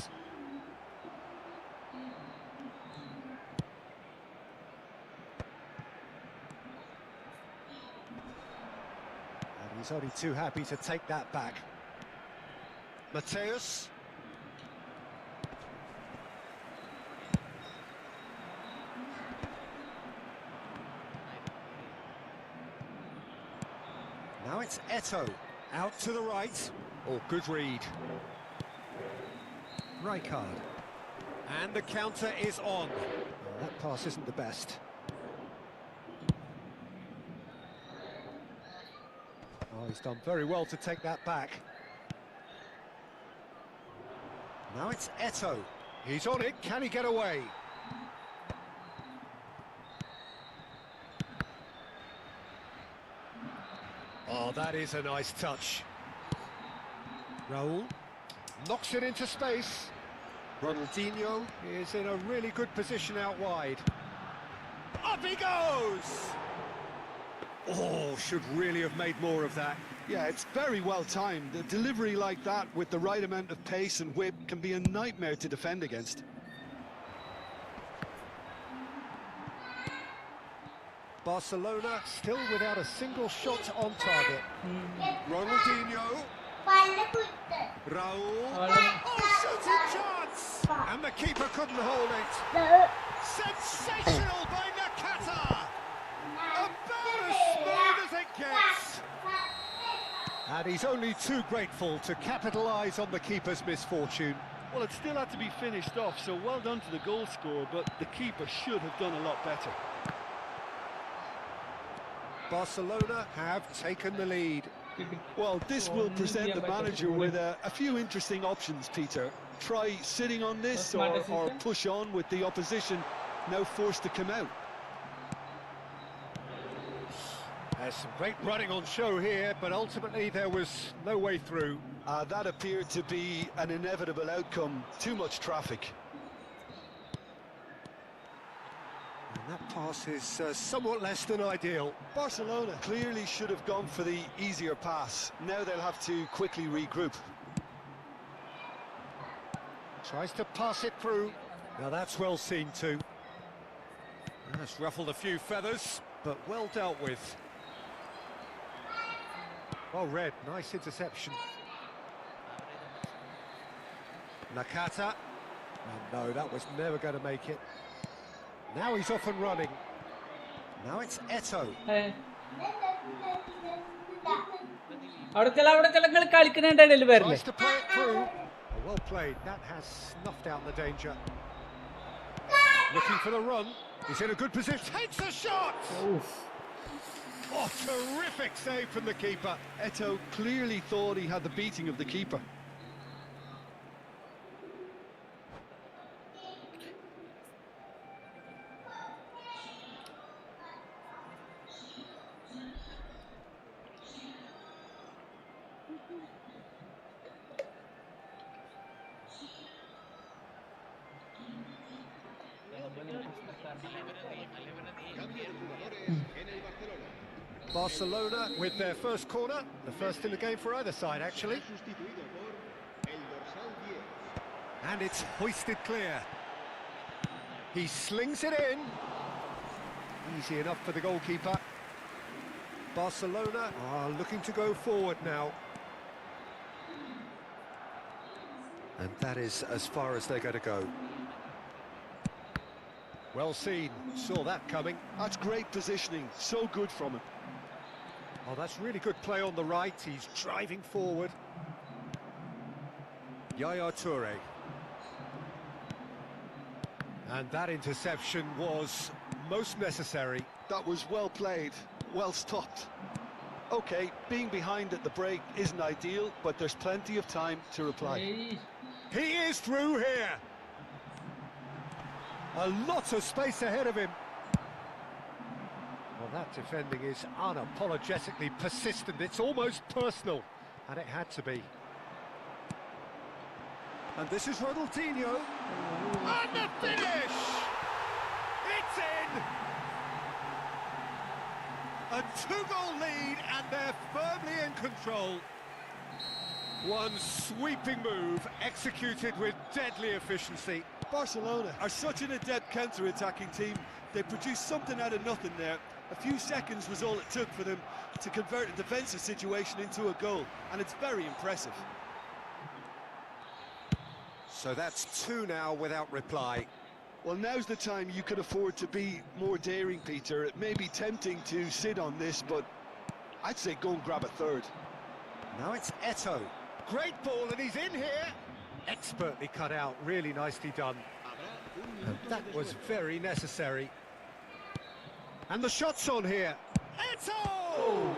And he's only too happy to take that back. Mateus. Now it's Eto'o, out to the right. Oh, good read. Rijkaard. And the counter is on. Oh, that pass isn't the best. Oh, he's done very well to take that back. Now it's Eto'o. He's on it, can he get away? Oh, that is a nice touch. Raul knocks it into space. Ronaldinho is in a really good position out wide. Up he goes! Oh, should really have made more of that. Yeah, it's very well timed. A delivery like that with the right amount of pace and whip can be a nightmare to defend against. Barcelona still without a single shot on target. Ronaldinho. Raul. Oh, shooting chance! And the keeper couldn't hold it. Sensational by Nakata! About as smooth as it gets. And he's only too grateful to capitalise on the keeper's misfortune. Well, it still had to be finished off, so well done to the goal scorer, but the keeper should have done a lot better. Barcelona have taken the lead. Well, this will present the manager with a few interesting options, Peter. Try sitting on this or push on with the opposition now forced to come out. There's some great running on show here, but ultimately there was no way through. That appeared to be an inevitable outcome. Too much traffic. And that pass is somewhat less than ideal. Barcelona clearly should have gone for the easier pass. Now they'll have to quickly regroup. Tries to pass it through. Now that's well seen too. That's ruffled a few feathers, but well dealt with. Well read, nice interception. Nakata. Oh, no, that was never going to make it. Now he's off and running. Now it's Eto'o. Tries to play it through. Oh, well played. That has snuffed out the danger. Looking for the run. He's in a good position. Takes a shot! Oof. Oh, terrific save from the keeper. Eto'o clearly thought he had the beating of the keeper. Barcelona with their first corner, the first in the game for either side actually. And it's hoisted clear. He slings it in. Easy enough for the goalkeeper. Barcelona are looking to go forward now. And that is as far as they're going to go. Well seen, saw that coming. That's great positioning, so good from him. Oh, that's really good play on the right, he's driving forward. Yaya Toure. And that interception was most necessary. That was well played, well stopped. Okay, being behind at the break isn't ideal, but there's plenty of time to reply. Hey. He is through here. A lot of space ahead of him. Well, that defending is unapologetically persistent. It's almost personal, and it had to be. And this is Ronaldinho. And the finish! It's in! A two-goal lead, and they're firmly in control. One sweeping move, executed with deadly efficiency. Barcelona are such an adept counter-attacking team. They produced something out of nothing there. A few seconds was all it took for them to convert a defensive situation into a goal, and it's very impressive. So that's two now without reply. Well, now's the time you can afford to be more daring, Peter. It may be tempting to sit on this, but I'd say go and grab a third. Now it's Eto'o. Great ball, and he's in here. Expertly cut out, really nicely done. And that was very necessary. And the shot's on here. Eto'o!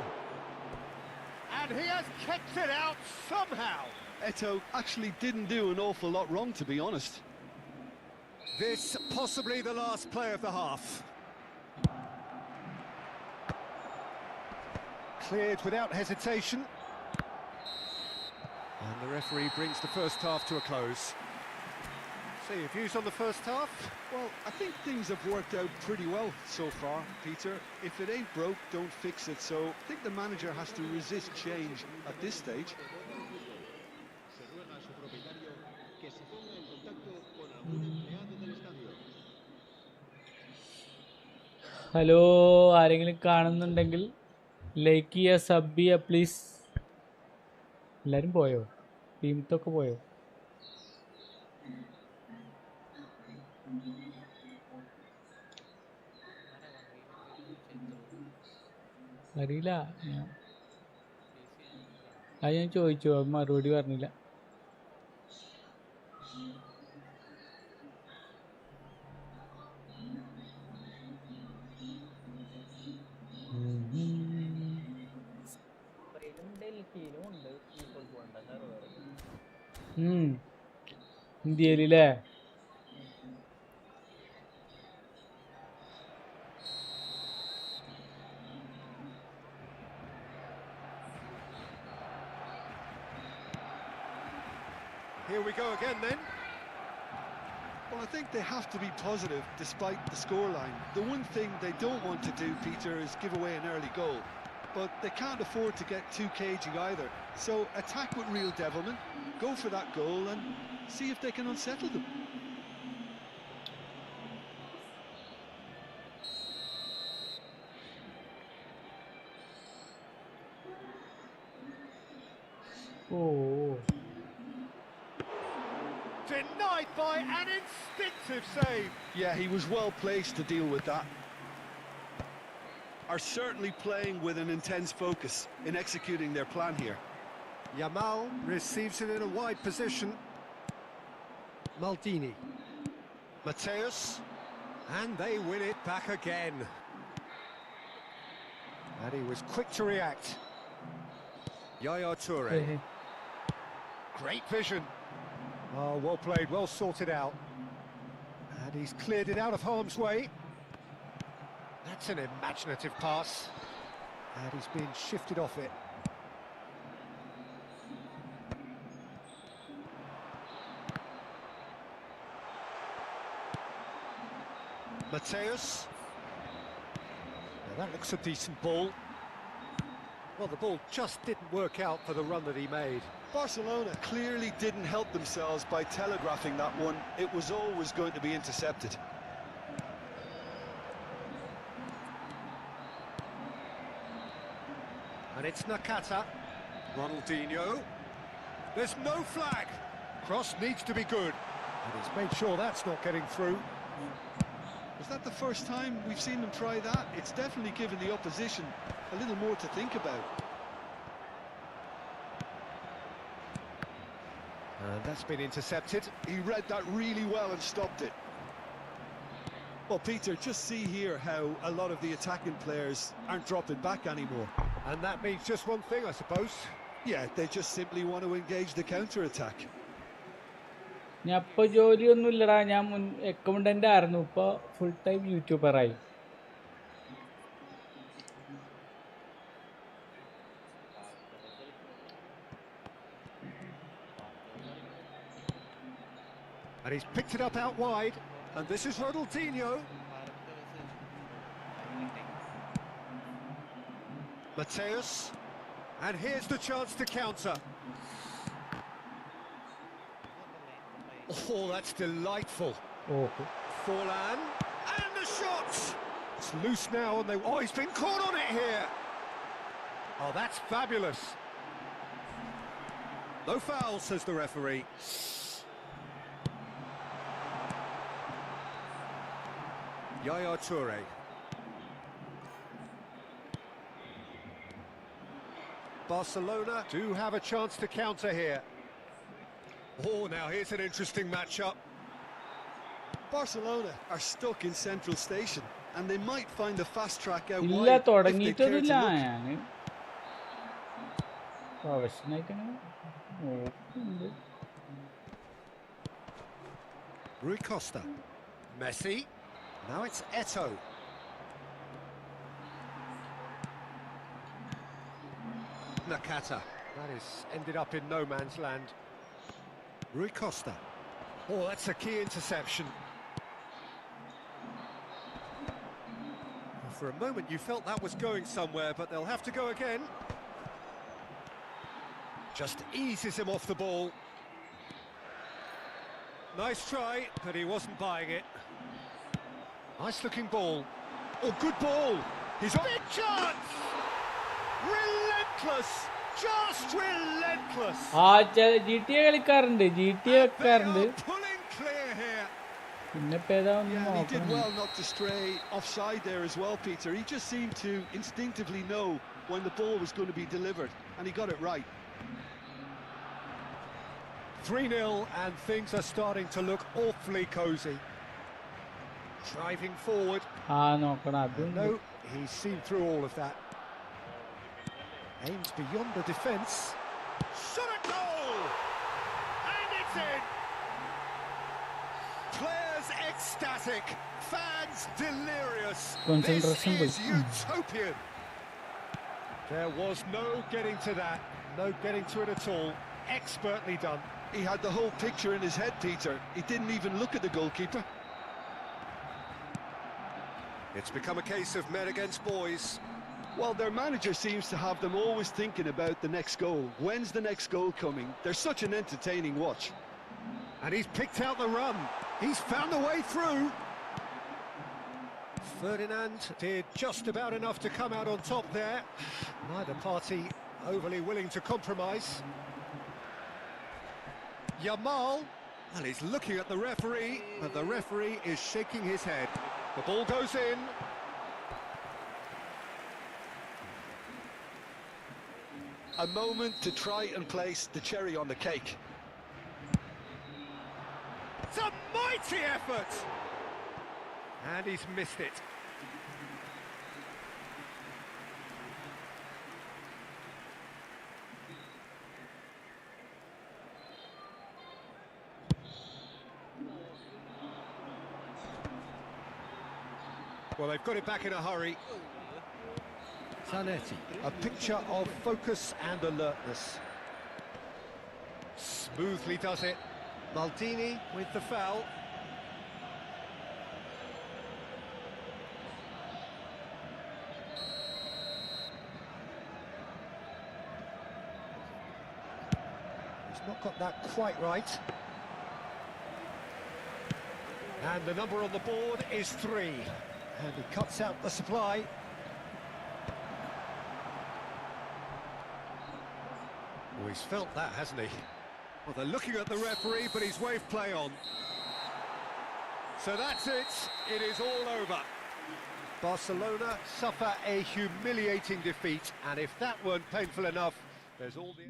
And he has kicked it out somehow. Eto'o actually didn't do an awful lot wrong, to be honest. This possibly the last play of the half. Cleared without hesitation. And the referee brings the first half to a close. So your views on the first half? Well, I think things have worked out pretty well so far, Peter. If it ain't broke, don't fix it. So I think the manager has to resist change at this stage. Hello, ആരെങ്കിലും കാണുന്നുണ്ടെങ്കിൽ like ചെയ്യുക, sub ചെയ്യുക please. എല്ലാവരും പോയോ? ടീമത്തൊക്കെ പോയോ? അറിയില്ല, അത് ഞാൻ ചോദിച്ചു, അത് മറുപടി പറഞ്ഞില്ല. ഇന്ത്യയിലല്ലേ? Here we go again then. Well, I think they have to be positive despite the scoreline. The one thing they don't want to do, Peter, is give away an early goal. But they can't afford to get too cagey either. So attack with real devilment, go for that goal and see if they can unsettle them. Oh. Denied by an instinctive save. Yeah, he was well placed to deal with that. Are certainly playing with an intense focus in executing their plan here. Yamal receives it in a wide position. Maldini. Mateus. And they win it back again. And he was quick to react. Yaya Toure. Great vision. Oh, well played, well sorted out. And he's cleared it out of harm's way. That's an imaginative pass. And he's been shifted off it. Mateus. Now that looks a decent ball. Well, the ball just didn't work out for the run that he made. Barcelona clearly didn't help themselves by telegraphing that one. It was always going to be intercepted. And it's Nakata. Ronaldinho. There's no flag. Cross needs to be good. And he's made sure that's not getting through. Was that the first time we've seen them try that? It's definitely given the opposition a little more to think about. And that's been intercepted. He read that really well and stopped it. Well, Peter, just see here how a lot of the attacking players aren't dropping back anymore. And that means just one thing, I suppose. Yeah, they just simply want to engage the counter-attack. ഞാൻ ഇപ്പോൾ ജോലിയൊന്നും ഇല്ലടാ, ഞാൻ മുൻ accountant ആയിരുന്നു, ഇപ്പോൾ full time യൂട്യൂബറായി. And he's picked it up out wide. And this is Ronaldinho. Mateus. And here's the chance to counter. Oh, that's delightful. Oh. Forlan. And the shot! It's loose now, and they... Oh, he's been caught on it here! Oh, that's fabulous. No foul, says the referee. Yaya Toure. Barcelona do have a chance to counter here. Oh, now here's an interesting matchup. Barcelona are stuck in Central Station, and they might find the fast track out ഇല്ല, wide if they care to തുടങ്ങിയിട്ടൊന്നുമില്ല. look. ഞാൻ പ്രൊഫഷനായിട്ടാണ് നോക്കുന്നുണ്ട്. Rui Costa. Messi. Now it's Eto'o. Nakata. That is ended up in no man's land. Rui Costa. Oh, that's a key interception. For a moment you felt that was going somewhere, but they'll have to go again. Just eases him off the ball. Nice try, but he wasn't buying it. Nice looking ball. Oh, good ball. He's on. Big chance! Relentless! Just relentless! ആ GTA കളിക്കാറുണ്ട്, GTA വെക്കാറുണ്ട്. Pulling clear here. പിന്നെ ഇപ്പൊ ഏതാ ഒന്ന് Yeah, and he did നോക്കണം. well not to stray offside there as well, Peter. He just seemed to instinctively know when the ball was going to be delivered, and he got it right. 3-0, and things are starting to look awfully cosy. Driving forward. ആ നോക്കണം, അതും No, he's seen through all of that. Aims beyond the defence. Shot at goal! And it's in! Players ecstatic, fans delirious. Concentration This is utopian. There was no getting to that, no getting to it at all. Expertly done. He had the whole picture in his head, Peter. He didn't even look at the goalkeeper. It's become a case of men against boys. Well, their manager seems to have them always thinking about the next goal. When's the next goal coming? They're such an entertaining watch. And he's picked out the run. He's found a way through. Ferdinand did just about enough to come out on top there. Neither party overly willing to compromise. Yamal, well, he's looking at the referee, but the referee is shaking his head. The ball goes in. A moment to try and place the cherry on the cake. It's a mighty effort! And he's missed it. Well, they've got it back in a hurry. Zanetti, a picture of focus and alertness. Smoothly does it. Maldini with the foul. He's not got that quite right. And the number on the board is 3. And he cuts out the supply. Oh, he's felt that, hasn't he? Well, they're looking at the referee, but he's waved play on. So that's it. It is all over. Barcelona suffer a humiliating defeat, and if that weren't painful enough, there's all the...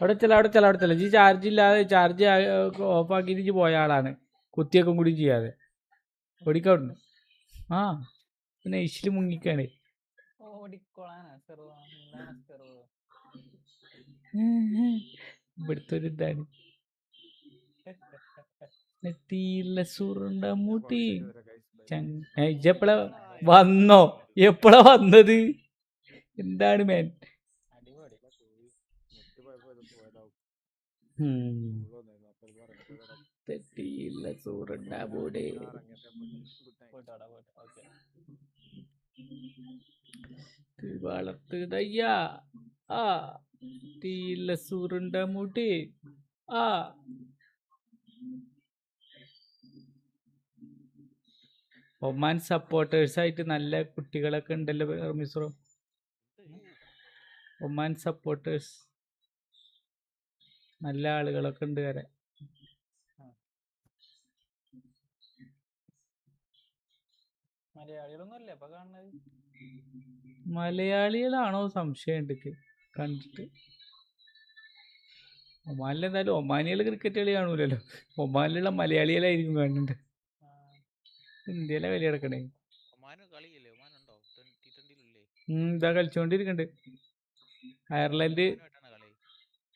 അവിടെ ചെല ഈ charge ഇല്ലാതെ charge of ആക്കിയിട്ട് പോയ ആളാണ്, കുത്തിയൊക്കെ കൂടി ചെയ്യാതെ ഓടിക്കവിടുന്നു. ആ പിന്നെ ഇഷില് മുങ്ങിക്കാണ്. ഇവിടുത്തെ ഒരു ഇതാണ് നെറ്റിയിലെ സുറുണ്ട മൂട്ടി. ഇജെപ്പളാ വന്നോ? എപ്പളാ വന്നത്? എന്താണ് മേൻ? തെറ്റിയില്ല സുറുണ്ട മൂടി വളർത്ത് ദയ്യാ. ആ തീയില്ല സുറുണ്ട മൂട്ടി. ആ ഒമാൻ സപ്പോർട്ടേഴ്സായിട്ട് നല്ല കുട്ടികളൊക്കെ ഉണ്ടല്ലോ മിസ്രോ. ഒമാൻ സപ്പോർട്ടേഴ്സ് നല്ല ആളുകളൊക്കെ ഉണ്ട് വരെ. മലയാളികളാണോ സംശയമുണ്ട് കണ്ടിട്ട്. ഒമാനിൽ എന്തായാലും ഒമാനികൾ ക്രിക്കറ്റ് കളി കാണൂലല്ലോ. ഒമാനിലുള്ള മലയാളികളായിരിക്കും കാണുന്നുണ്ട്. ഇന്ത്യയിലെ കളി കിടക്കണേ. ഇതാ കളിച്ചോണ്ടിരിക്കണ്ട്. Ireland,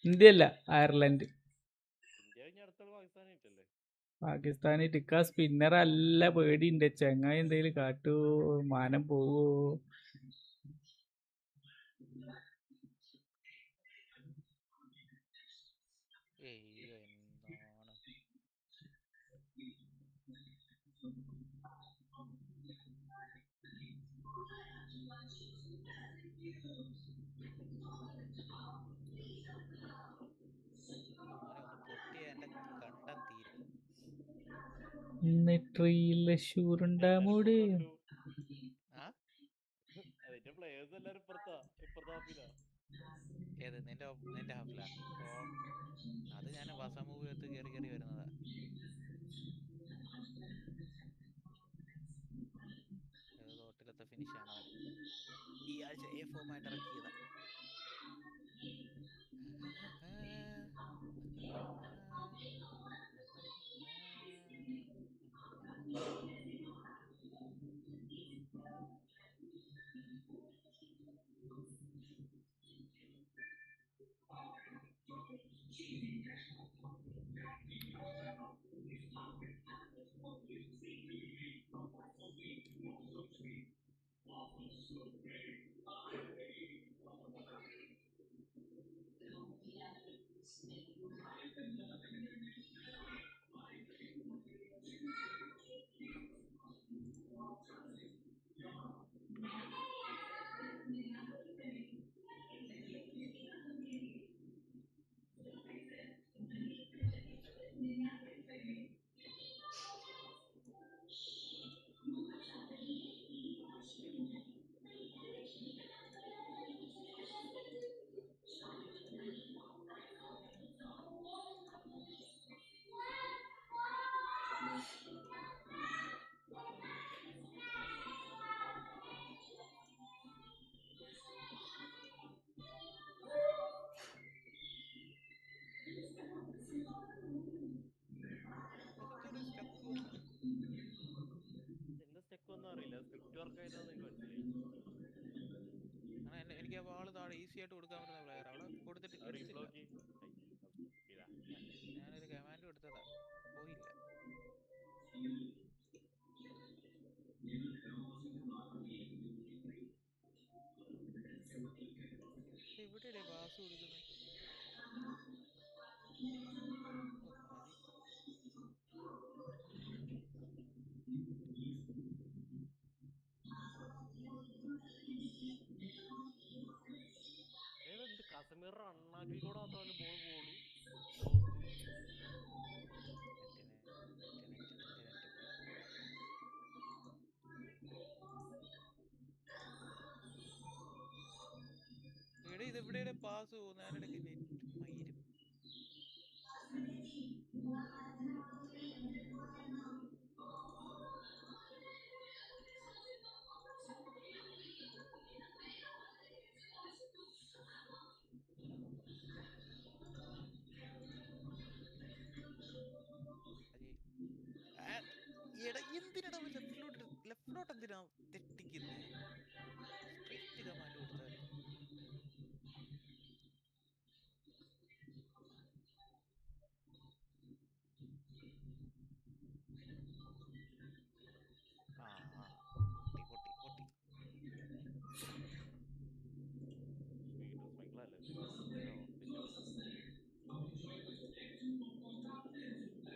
ഇന്ത്യയല്ല Ireland. പാകിസ്ഥാനായിട്ട് ഇക്കാ സ്പിന്നർ അല്ല പേടിയുണ്ട്. ചെങ്ങായി എന്തെങ്കിലും കാട്ടു, മാനം പോവോ? നെറ്റിയിലെ ഷൂറുണ്ട മൂടി. അത് ഞാൻ വസമൂവ് കയറി വരുന്നതാ. തോട്ടിലത്തെ ഫിനിഷാണ് അവൻ ഈ ആഴ്ച A ഫോമായിട്ട് ഇറക്കിയതാ. എനിക്ക് ആ ബാള് താഴെ ഈസി ആയിട്ട് കൊടുക്കാൻ പറ്റുന്ന പ്ലെയർ അവിടെ കൊടുത്തിട്ട് എടുത്തില്ല. ഞാനൊരു കമാൻഡ് കൊടുത്തതാ, പോയില്ല. എവിടെയല്ലേ പാസ് കൊടുക്കുന്നത്? മതി. എടേ ഇതെവിടെയാണ് പാസ് പോകുന്നത്? ഞാനിടയ്ക്ക് നെറ്റ് മയിരും. എടാ എന്തിനാ ലെഫ്റ്റിലോട്ട് എന്തിനാ തെറ്റിക്കുന്നേ? സ്ട്രെയിറ്റ് കമാൻഡ് കൊടുത്താല് പൊട്ടി. ഇതായിരുന്നു ഇല്ലാത്ത.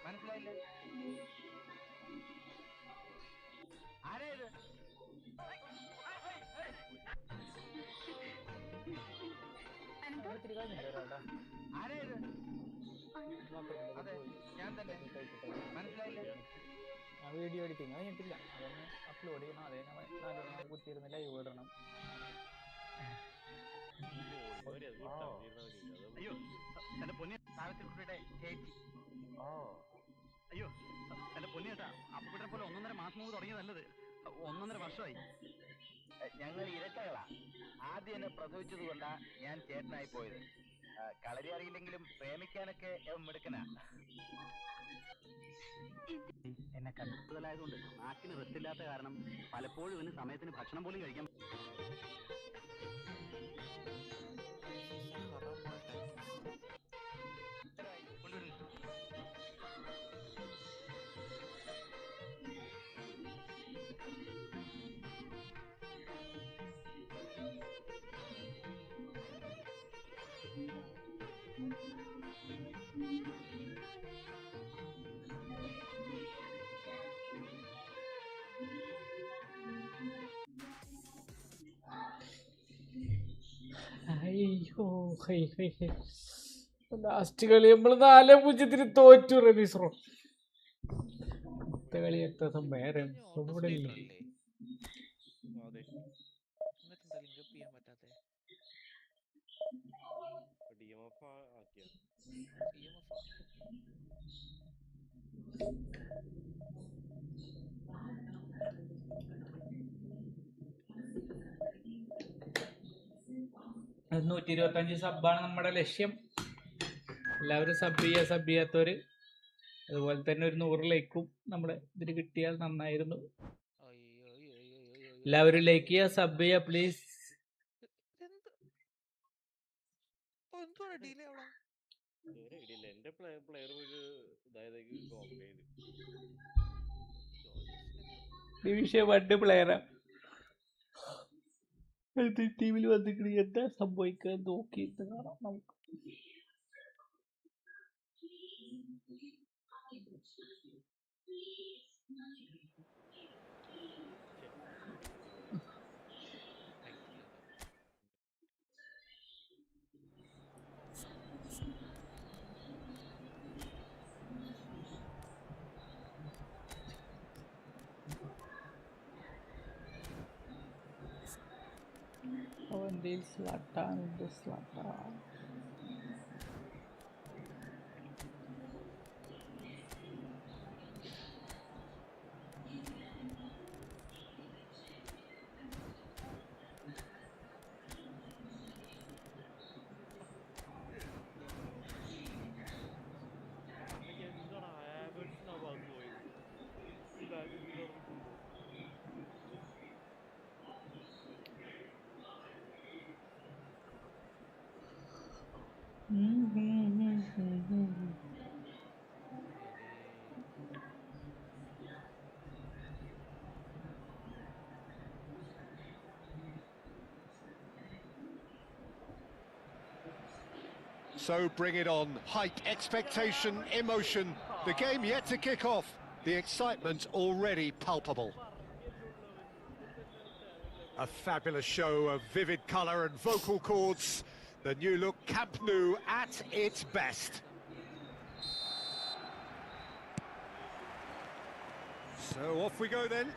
മനസ്സിലായില്ല. ആരേത്? ആരേത്? അതെ ഞാൻ തന്നെ. മനസ്സിലായില്ല. വീഡിയോ എഡിറ്റിംഗ് കഴിഞ്ഞിട്ടില്ല, അതൊന്ന് അപ്ലോഡ് ചെയ്യണം. അതേ കുത്തിയിരുന്ന് ലൈവ് ഇടണം. അയ്യോ എന്റെ പൊന്നി സാവിത്രിക്കുട്ടിയുടെ ചേച്ചി. അയ്യോ എന്റെ പൊന്നിയേട്ടാ, അപ്പുക്കുട്ടനെ പോലെ 1.5 മാസം മുമ്പ് തുടങ്ങിയ നല്ലത് 1.5 വർഷമായി. ഞങ്ങൾ ഇരട്ടകളാ. ആദ്യം എന്നെ പ്രസവിച്ചത് കൊണ്ടാ ഞാൻ ചേട്ടനായി പോയത്. കളരി അറിയില്ലെങ്കിലും പ്രേമിക്കാനൊക്കെ മിടുക്കനാ. എന്നെ കൂടുതലായതുകൊണ്ട് നാക്കിന് റെസ്റ്റില്ലാത്ത കാരണം പലപ്പോഴും ഇവന് സമയത്തിന് ഭക്ഷണം പോലും കഴിക്കാൻ അയ്യോ ലാസ്റ്റ് കളി നമ്മൾ 4-0 തോറ്റു. റമീസ്റോ കളി എത്ര വേറെ ഇവിടെ $125 സബ്ബാണ് നമ്മുടെ ലക്ഷ്യം. എല്ലാവരും സബ് ചെയ്യാത്തവര് അതുപോലെ തന്നെ ഒരു 100 ലൈക്കും നമ്മുടെ ഇതിന് കിട്ടിയാൽ നന്നായിരുന്നു. എല്ലാവരും ലൈക്ക് ചെയ്യുക, സബ് ചെയ്യുക പ്ലീസ്. അടിയില്ലേ അവിടെ? ഡിവിഷൻ 1 പ്ലെയറാ ടീമിൽ വന്നിട്ട് എന്താ സംഭവിക്കാൻ നോക്കിയിട്ട് കാണാം നമുക്ക്. അവൻ്റെ സ്ലട്ടാനുണ്ട് സ്ലട്ടാ. So bring it on. Hype, expectation, emotion. The game yet to kick off. The excitement already palpable. A fabulous show of vivid colour and vocal cords. The new look Camp Nou at its best. So off we go then.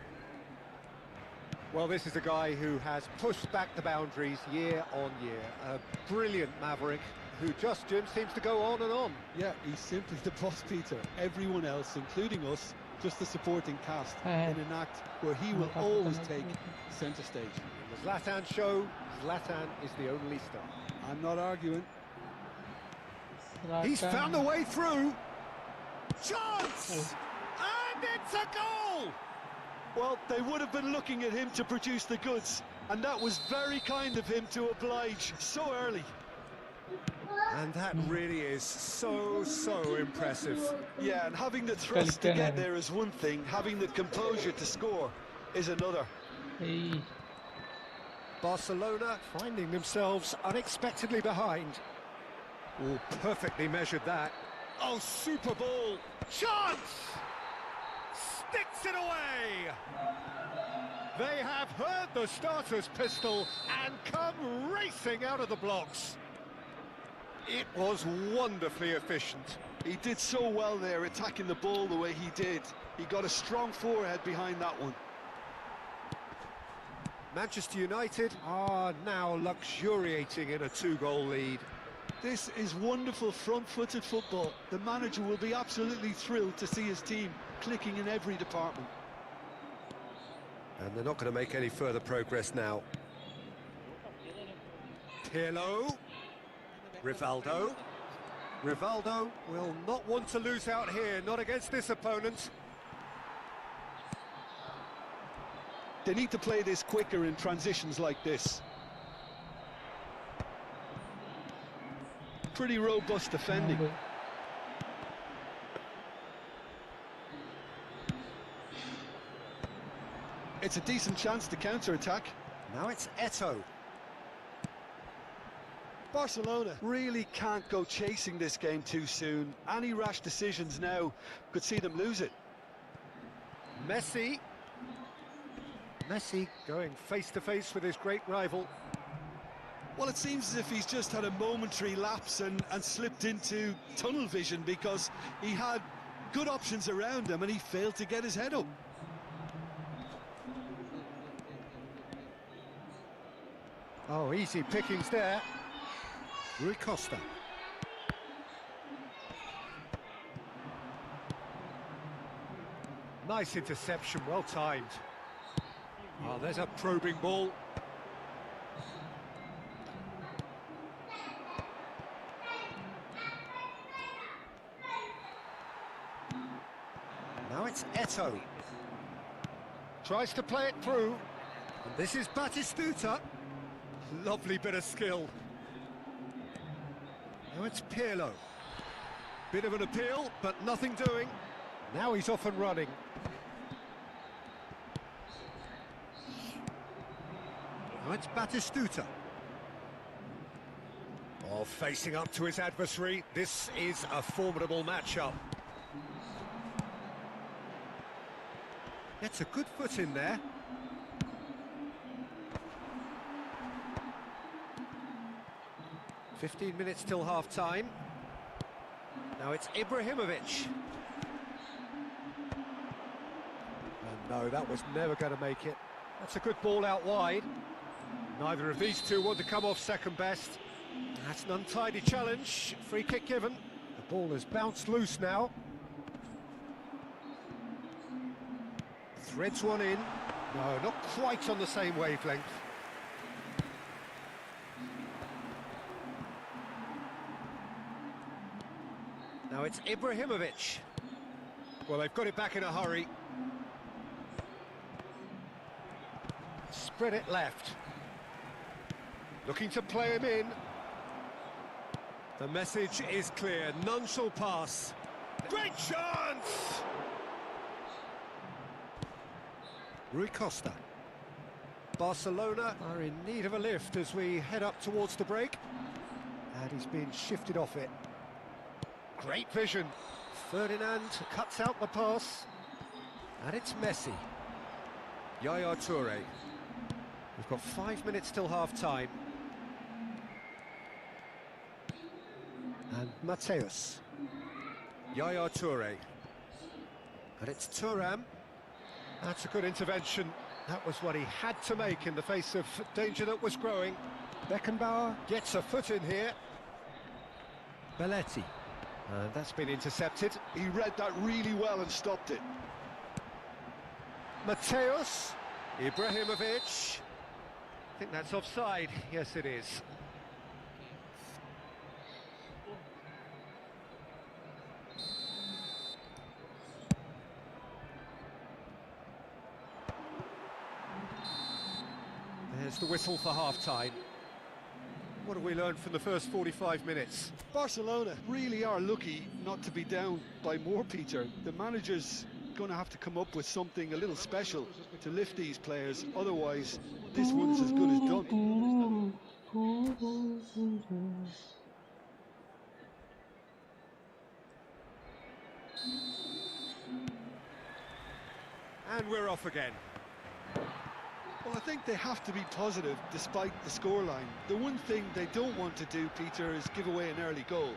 Well, this is a guy who has pushed back the boundaries year on year. A brilliant maverick who just, Jim, seems to go on and on. Yeah, he's simply the boss, Peter. Everyone else, including us, just a supporting cast in an act where he will always take centre stage. In the Zlatan show, Zlatan is the only star. I'm not arguing. He's found a way through. Chance! And it's a goal! Well, they would have been looking at him to produce the goods, and that was very kind of him to oblige so early. And that really is so impressive. Yeah, and having the thrust to get there is one thing, having the composure to score is another. Hey. Barcelona finding themselves unexpectedly behind. Oh, perfectly measured that. Oh, super ball. Chance! Sticks it away! They have heard the starter's pistol and come racing out of the blocks. It was wonderfully efficient. He did so well there, attacking the ball the way he did. He got a strong forehead behind that one. Manchester United are now luxuriating in a 2-goal lead. This is wonderful front-footed football. The manager will be absolutely thrilled to see his team clicking in every department. And they're not going to make any further progress now. Pirlo. Rivaldo. Rivaldo will not want to lose out here, not against this opponent. They need to play this quicker in transitions like this. Pretty robust defending. It's a decent chance to counter-attack. Now it's Eto'o. Barcelona really can't go chasing this game too soon. Any rash decisions now could see them lose it. Messi. Messi going face-to-face with his great rival. Well, it seems as if he's just had a momentary lapse and slipped into tunnel vision, because he had good options around him and he failed to get his head up. Oh, easy pickings there. Rui Costa. Nice interception, well timed. Oh, there's a probing ball. Now it's Eto'o. Tries to play it through. And this is Batistuta. Lovely bit of skill. Now it's Pirlo. Bit of an appeal, but nothing doing. Now he's off and running. Now it's Batistuta. Oh, facing up to his adversary. This is a formidable matchup. Gets a good foot in there. "15 minutes till half-time. Now it's Ibrahimovic. And no, that was never going to make it. That's a good ball out wide. Neither of these two want to come off second best. That's an untidy challenge. Free kick given. The ball has bounced loose now. Threads one in. No, not quite on the same wavelength. Now it's Ibrahimovic. Well, they've got it back in a hurry. Spread it left. Looking to play him in. The message is clear. None shall pass. Great chance! Rui Costa. Barcelona are in need of a lift as we head up towards the break. And he's been shifted off it. Great vision. Ferdinand cuts out the pass. And it's Messi. Yaya Toure. We've got 5 minutes till half-time. And Mateus. Yaya Toure. And it's Thuram. That's a good intervention. That was what he had to make in the face of danger that was growing. Beckenbauer gets a foot in here. Belletti. And that's been intercepted. He read that really well and stopped it. Mateus. Ibrahimovic. I think that's offside. Yes, it is. There's the whistle for half-time. What have we learned from the first 45 minutes? Barcelona really are lucky not to be down by more, Peter. The manager's going to have to come up with something a little special to lift these players. Otherwise, this one's as good as done. And we're off again. Well, I think they have to be positive despite the scoreline. The one thing they don't want to do, Peter, is give away an early goal.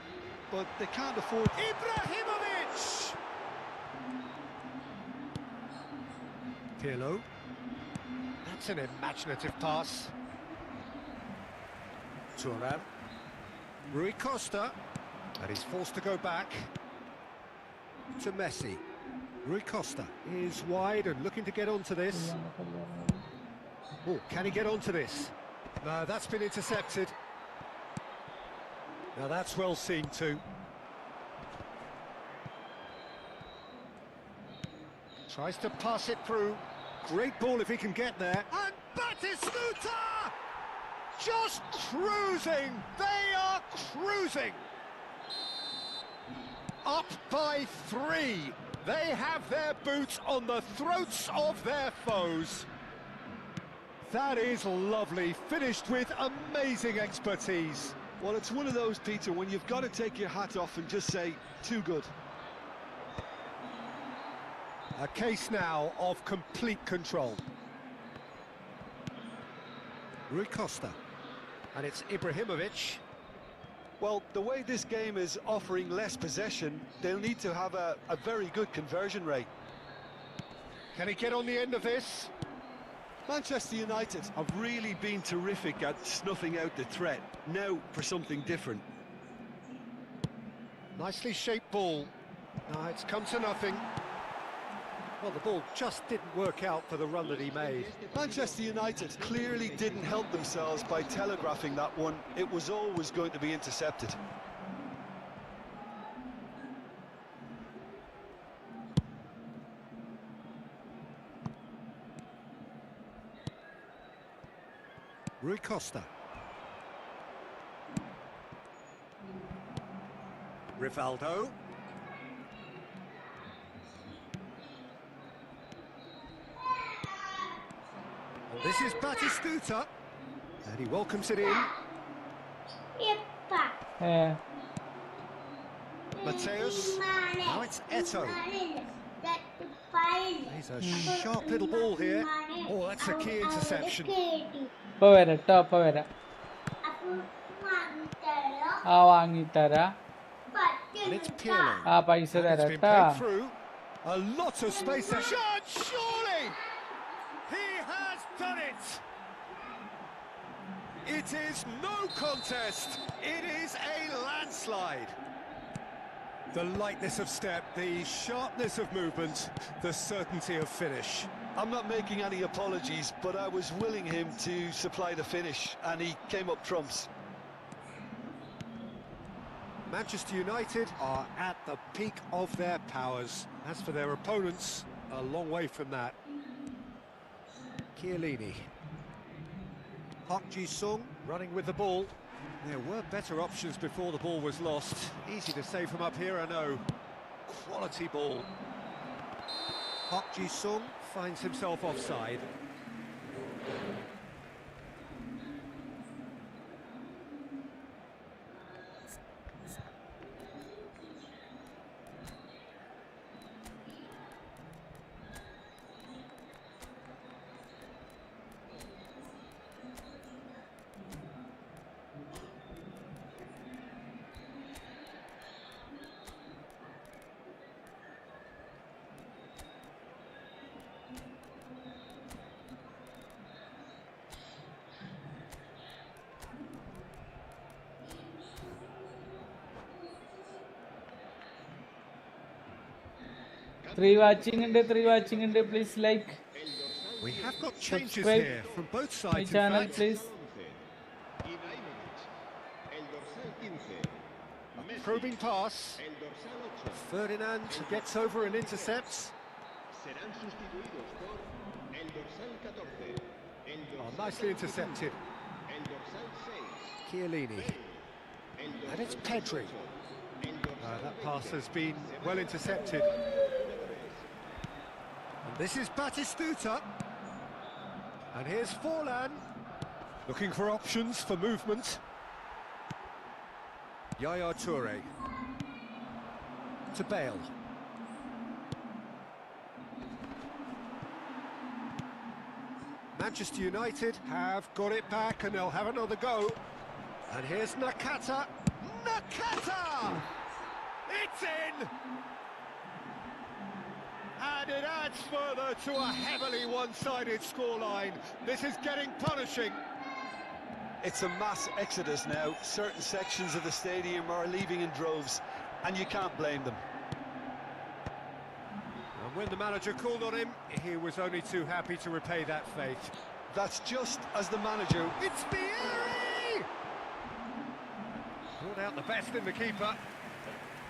But they can't afford... Ibrahimovic! Pirlo. That's an imaginative pass. Thuram. Rui Costa. And he's forced to go back. To Messi. Rui Costa is wide and looking to get onto this. Oh, can he get onto this? No, that's been intercepted. Now that's well seen too. Tries to pass it through. Great ball if he can get there. And Batistuta! Just cruising! They are cruising! Up by 3. They have their boots on the throats of their foes. That is lovely, finished with amazing expertise. Well, it's one of those, Peter, when you've got to take your hat off and just say, too good. A case now of complete control. Rui Costa. And it's Ibrahimovic. Well, the way this game is offering less possession, they'll need to have a very good conversion rate. Can he get on the end of this? Manchester United have really been terrific at snuffing out the threat. Now for something different. Nicely shaped ball. No, it's come to nothing. Well, the ball just didn't work out for the run that he made. Manchester United clearly didn't help themselves by telegraphing that one. It was always going to be intercepted. Rui Costa. Rivaldo. And this is Batistuta. And he welcomes it in. Mateus. Now it's Eto. He's a sharp little ball here. Oh, that's a key interception. And it's Pirlo. And it's been played through. A lot of space there. Shot, surely! He has done it! It is no contest. It is a landslide. The lightness of step, the sharpness of movement, the certainty of finish. I'm not making any apologies, but I was willing him to supply the finish, and he came up trumps. Manchester United are at the peak of their powers. As for their opponents, a long way from that. Chiellini. Park Ji-sung running with the ball. There were better options before the ball was lost. Easy to save from up here, I know. Quality ball. Park Ji-sung finds himself offside. Three watching and please like. We have got changes Subscribe here from both sides. my channel, please. A probing pass. Ferdinand gets over and intercepts. Oh, nicely intercepted. Chiellini. And it's Pedri. That pass has been well intercepted. And this is Batistuta. And here's Forlan. Looking for options for movement. Yaya Toure. To Bale. Manchester United have got it back and they'll have another go. And here's Nakata. Nakata! It's in! And it adds further to a heavily one-sided scoreline. This is getting punishing. It's a mass exodus now. Certain sections of the stadium are leaving in droves, and you can't blame them. And when the manager called on him, he was only too happy to repay that fate. That's just as the manager... It's Vieri! Brought out the best in the keeper.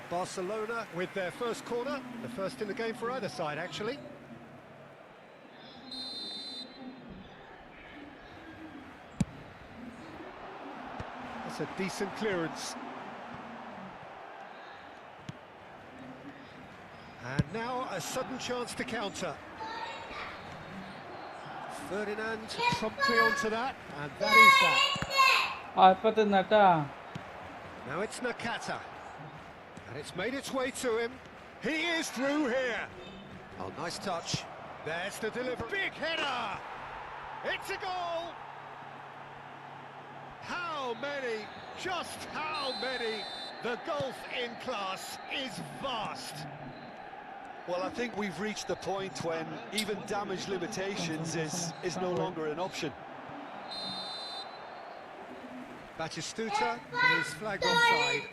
Barcelona with their first corner, the first in the game for either side, actually. That's a decent clearance. And now a sudden chance to counter. Ferdinand promptly onto that, and that is that. Now it's Nakata. And it's made its way to him. He is through here. Oh, nice touch. There's the delivery. Big header! It's a goal! How many? Just how many? The gulf in class is vast. Well, I think we've reached the point when even damage limitations is no longer an option. Batistuta is flagged offside.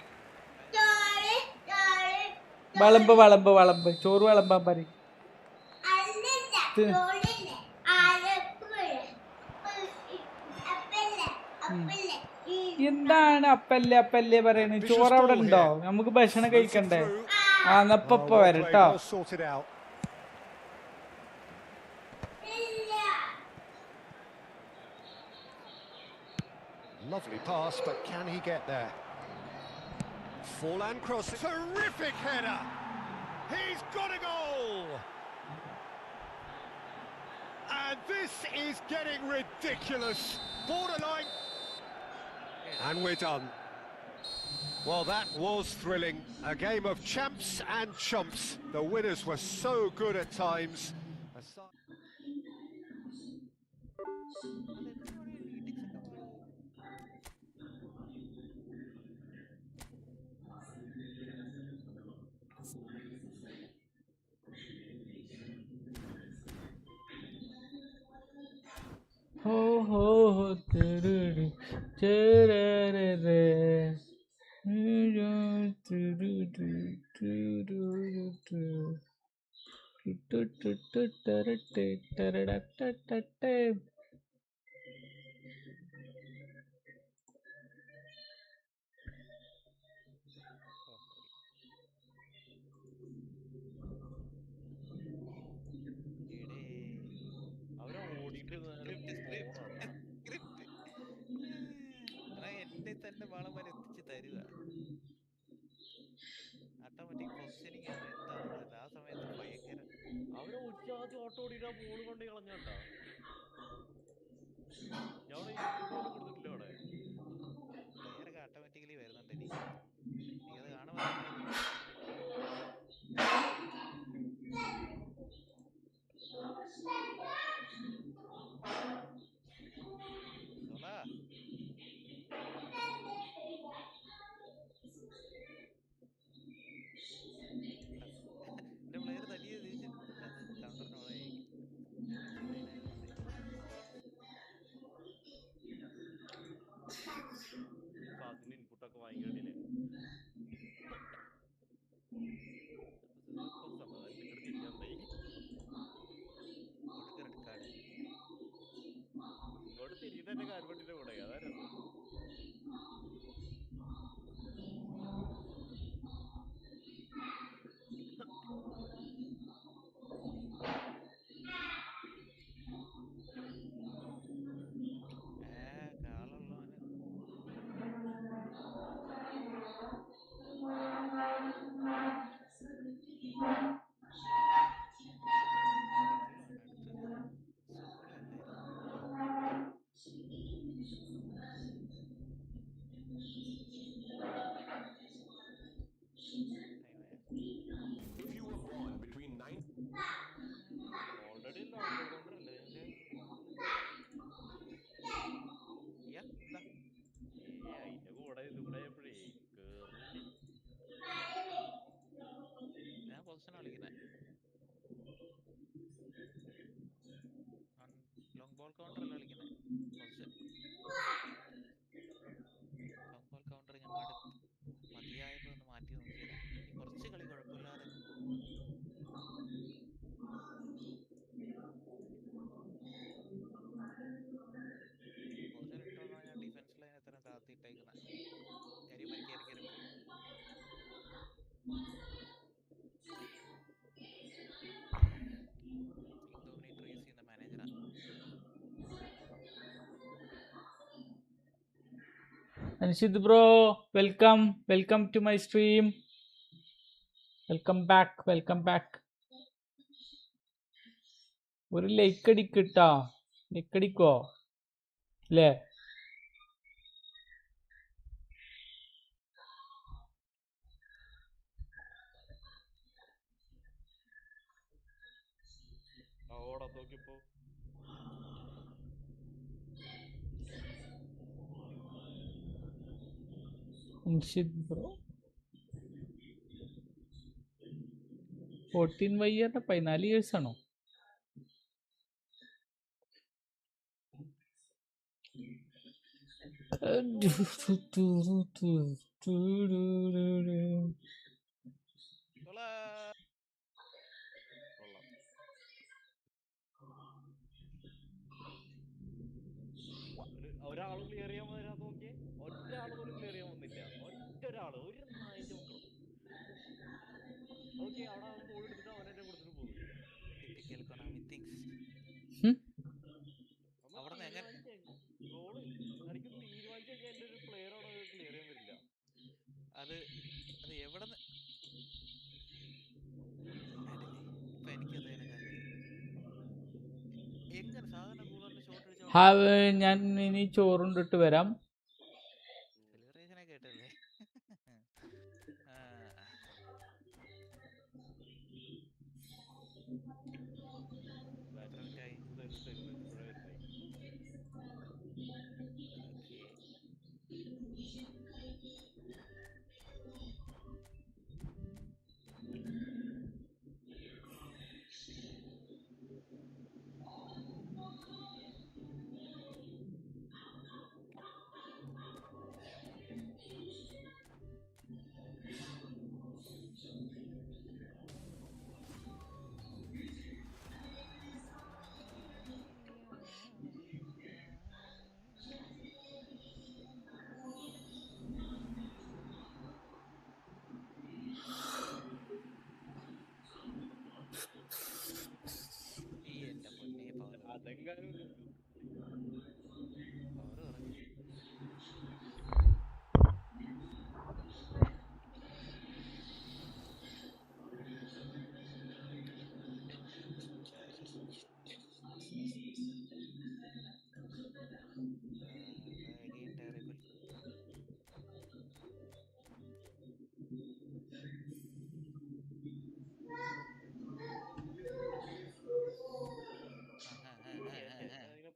Valambu. Choru valamban pari. എന്താണ് അപ്പല്ലേ പറയുന്നത്? ചോറ് അവിടെ ഉണ്ടോ? നമുക്ക് ഭക്ഷണം കഴിക്കണ്ടേ? എന്നപ്പ വരട്ടോ. Lovely pass, but can he get there? Forehand cross. Terrific header. He's got a goal. And this is getting ridiculous. Borderline. And we're done. Well, that was thrilling. A game of champs and chumps. The winners were so good at times. Ho ho ho tururu, turururu, tururu. അവരെ ഓടിയിട്ട് script എന്നെ തന്നെ വളം വരെ എത്തിച്ച് തരുക. Automatic positioning ആണോ എന്താണെന്ന് അറിയില്ല. ആ സമയത്ത് ഭയങ്കര അവരെ ഒറ്റാതി ഓട്ടോ ഓടിയിട്ട് ബോൾ കൊണ്ട് കളഞ്ഞാട്ടാ. ഞാൻ അവിടെ ഇൻപുട്ട് പോലും കൊടുത്തിട്ടില്ല. അവിടെ പ്ലെയറൊക്കെ ഓട്ടോമാറ്റിക്കലി വരുന്നുണ്ട്. എനിക്കത് കാണുമ്പോൾ തന്നെ ഒരു എന്റെ പ്ലെയർ തനിയെ തിരിച്ച് അത് കൗണ്ടറിനോടെ ഡിഫൻസീവ് ലൈൻ ആയതുകൊണ്ട് അപ്പൊ അതിന് ഇൻപുട്ടൊക്കെ ഭയങ്കര ഡിലേ. സമാധാനം ഇങ്ങോട്ട് തിരിഞ്ഞായി. കൊടുക്ക റെഡ് കാർഡ്. ഇങ്ങോട്ട് തിരിഞ്ഞിട്ട് എന്റെ കാൽപട്ടിന്റെ കൂടെ അതാ രസം. കാളുള്ളവന് മെർലോണ് അടുത്തത്. സോള അല്ലായിരുന്നു. ഓൾറെഡി ലോങ് ബോൾ കൗണ്ടർ അല്ലേ ഇതിന്റെ എന്താ അതിന്റെ കൂടെ ഇത് കൂടെ ആയപ്പോഴേ കേറില്ലേ. ഞാൻ പൊസിഷൻ കളിക്കുന്നത് ലോങ് ബോൾ കൗണ്ടർ അല്ല കളിക്കുന്നത്. പൊസിഷൻ ലോങ് ബോൾ കൗണ്ടർ ഞാൻ മതിയായപ്പോ ഒന്ന് മാറ്റി നോക്കിയതാ. ഇനി കുറച്ച് കളി കുഴപ്പമില്ലാതെ അങ്ങ് പോകും. പൊസിഷൻ ഇട്ടോണ്ടാണ് ഞാൻ ഡിഫൻസ് ലൈൻ എത്ര താത്തിയിട്ടേക്കുന്ന. കരിമാരി കയറി കയറി പോകും. ഇൻഡോമിനേറ്റർ യൂസ് ചെയ്യുന്ന മാനേജറാ. Anshid bro, welcome to my stream. Welcome back. ഒരു ലൈക്ക് അടിക്കട്ടാ, ലൈക്ക് അടിക്കോ അല്ലേ? ഓടാ നോക്കിപ്പോ Anshid bro 14 years 14 years ആണോ? ഒരാളും ക്ലിയർ ചെയ്യാൻ വരാൻ നോക്കിയേ. ഒരാൾ പോലും ക്ലിയർ ചെയ്യാൻ വന്നില്ല. ഒരാള് ഒരു നായിന്റെ മക്കളും. ഓക്കെ അവിടെ അവൻ ബോൾ എടുത്തിട്ട് അവനെ കൊടുത്തിട്ട് പോകും. Typical കൊണാമി things. ഗോള് എനിക്ക് തീരുമാനിച്ചു കഴിഞ്ഞാൽ എന്റെ ഒരു പ്ലെയർ അവിടെ ക്ലിയർ ചെയ്യാൻ വരില്ല. അത് എവിടെ കണ്ടില്ലേ ഇപ്പൊ എനിക്കത് കണക്കാക്കി എങ്ങനെ സാധാരണ കൂളറിന്റെ ഷോട്ട് അടിച്ച ഞാൻ ഇനി ചോറുണ്ടിട്ട് വരാം. സെലിബ്രേഷനെ കേട്ടല്ലേ. എത്ര മിനിറ്റായി സെലിബ്രേഷൻ ഇപ്പോഴേ വരുന്നേ. ഓക്കെ ഈ എന്റെ പൊന്നെ പവർ അതെങ്ങാനും പവർ കുറഞ്ഞു. again terrible.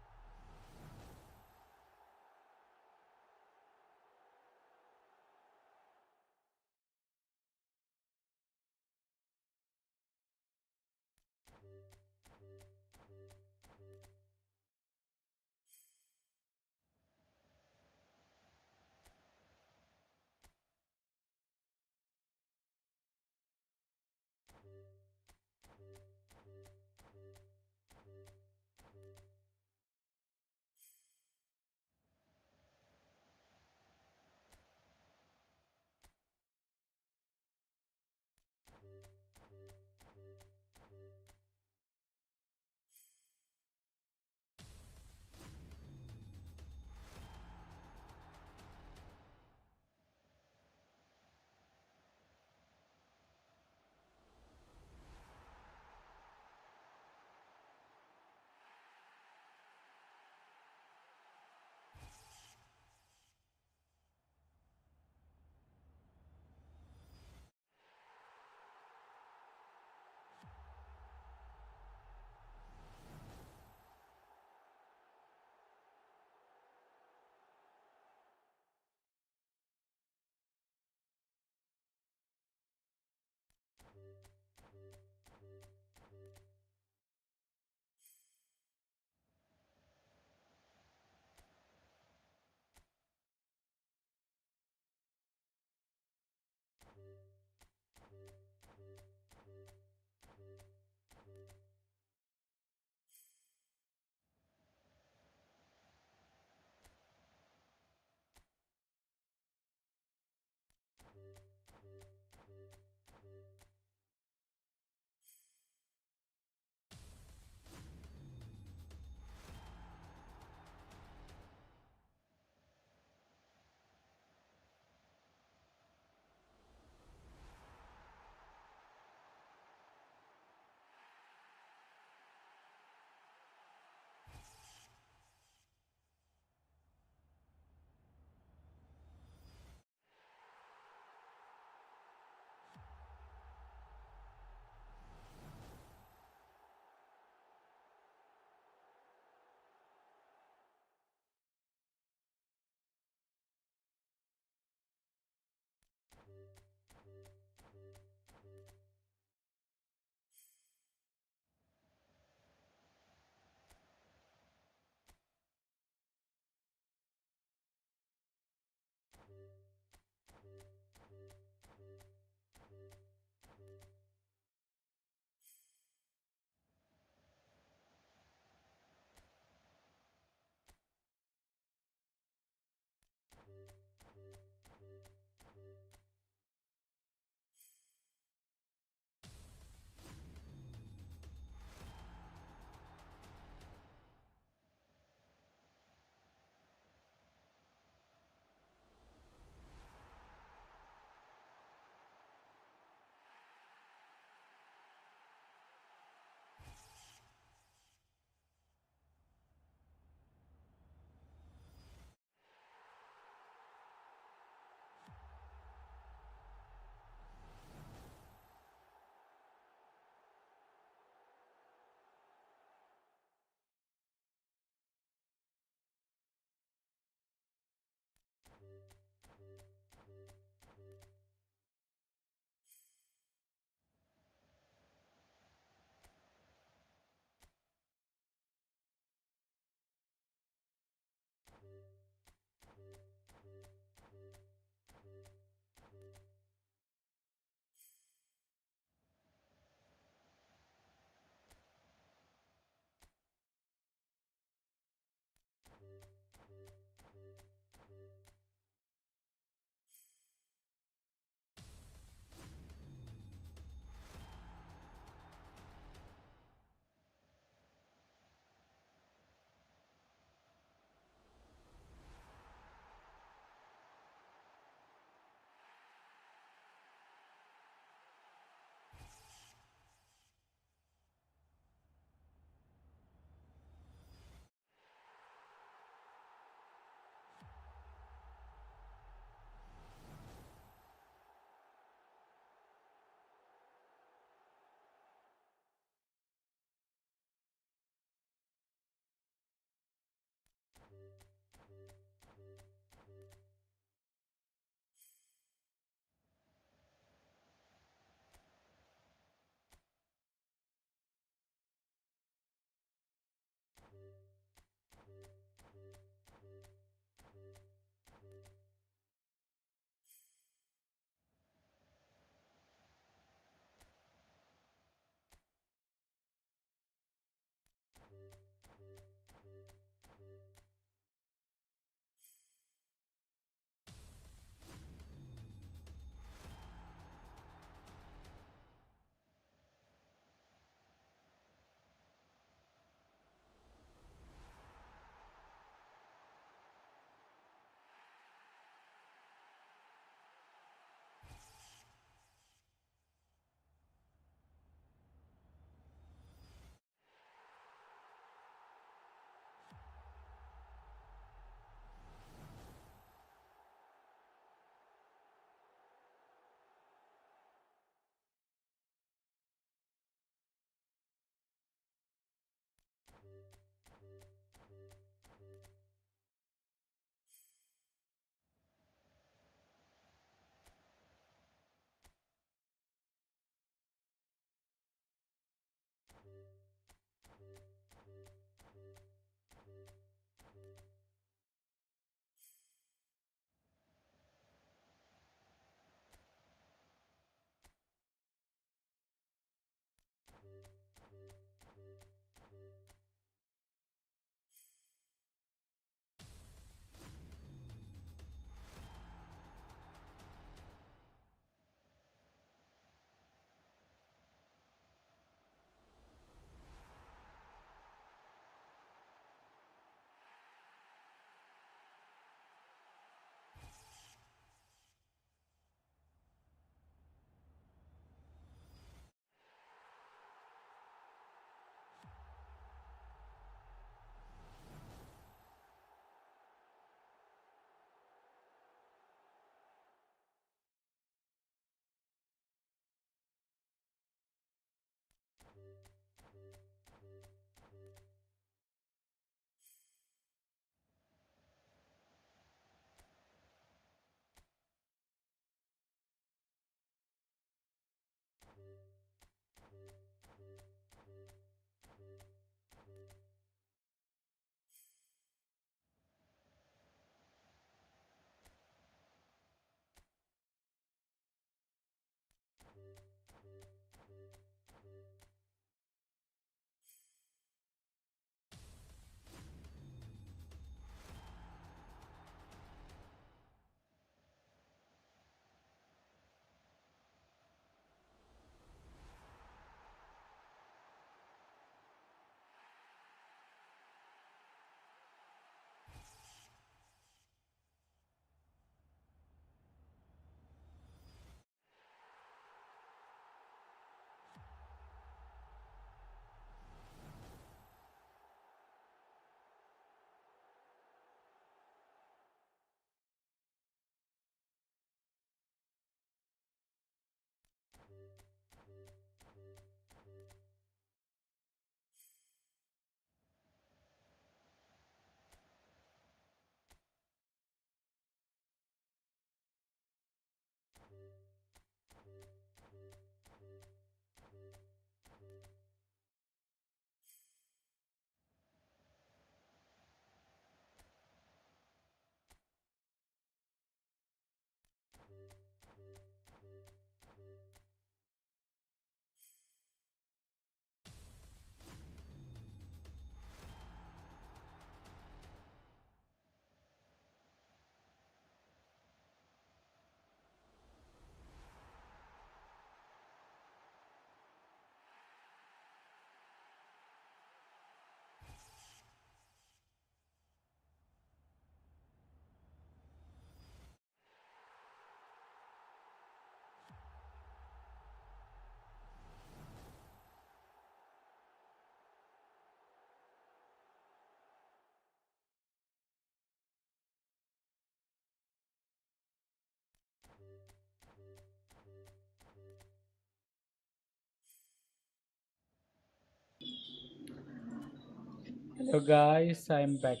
Hello guys, I'm back.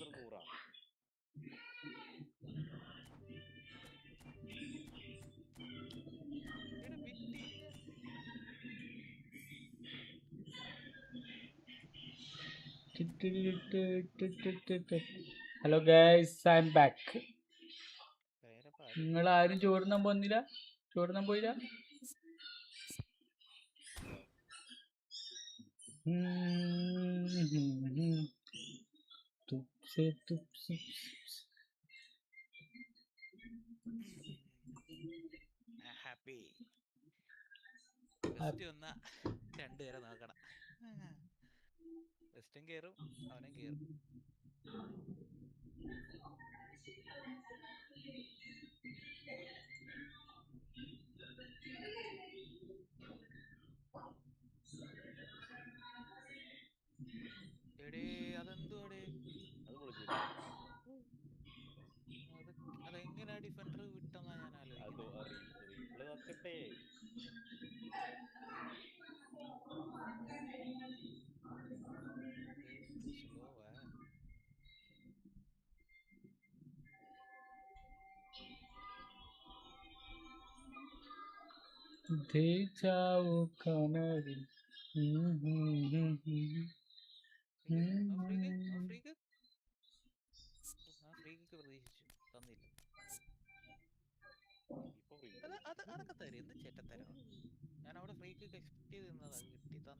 Hello guys, I'm back. നിങ്ങൾ ആരും ചോറുന്നാൻ പോന്നില്ല? ചോറുന്നാൻ പോയില്ല? ഹാപ്പി വെസ്റ്റ് വന്ന രണ്ടുപേരെ നോക്കണം. വെസ്റ്റും കേറും അവനും കേറും. എടേ അതെന്തുവാടേ? അതെങ്ങനെയാ ഡിഫൻഡർ വിട്ടെന്നാ ഞാൻ ആലോചിക്കുന്നത്. സ്ലോവാ. ഫ്രീക്ക് പ്രതീക്ഷിച്ചു തന്നില്ല. അതൊക്കെ തരും. എന്ത് ചേട്ടത്തരോ? ഞാൻ അവിടെ ഫ്രീക്ക് എക്സ്പെക്ട് ചെയ്ത് നിന്നതാ, കിട്ടി തന്നില്ല.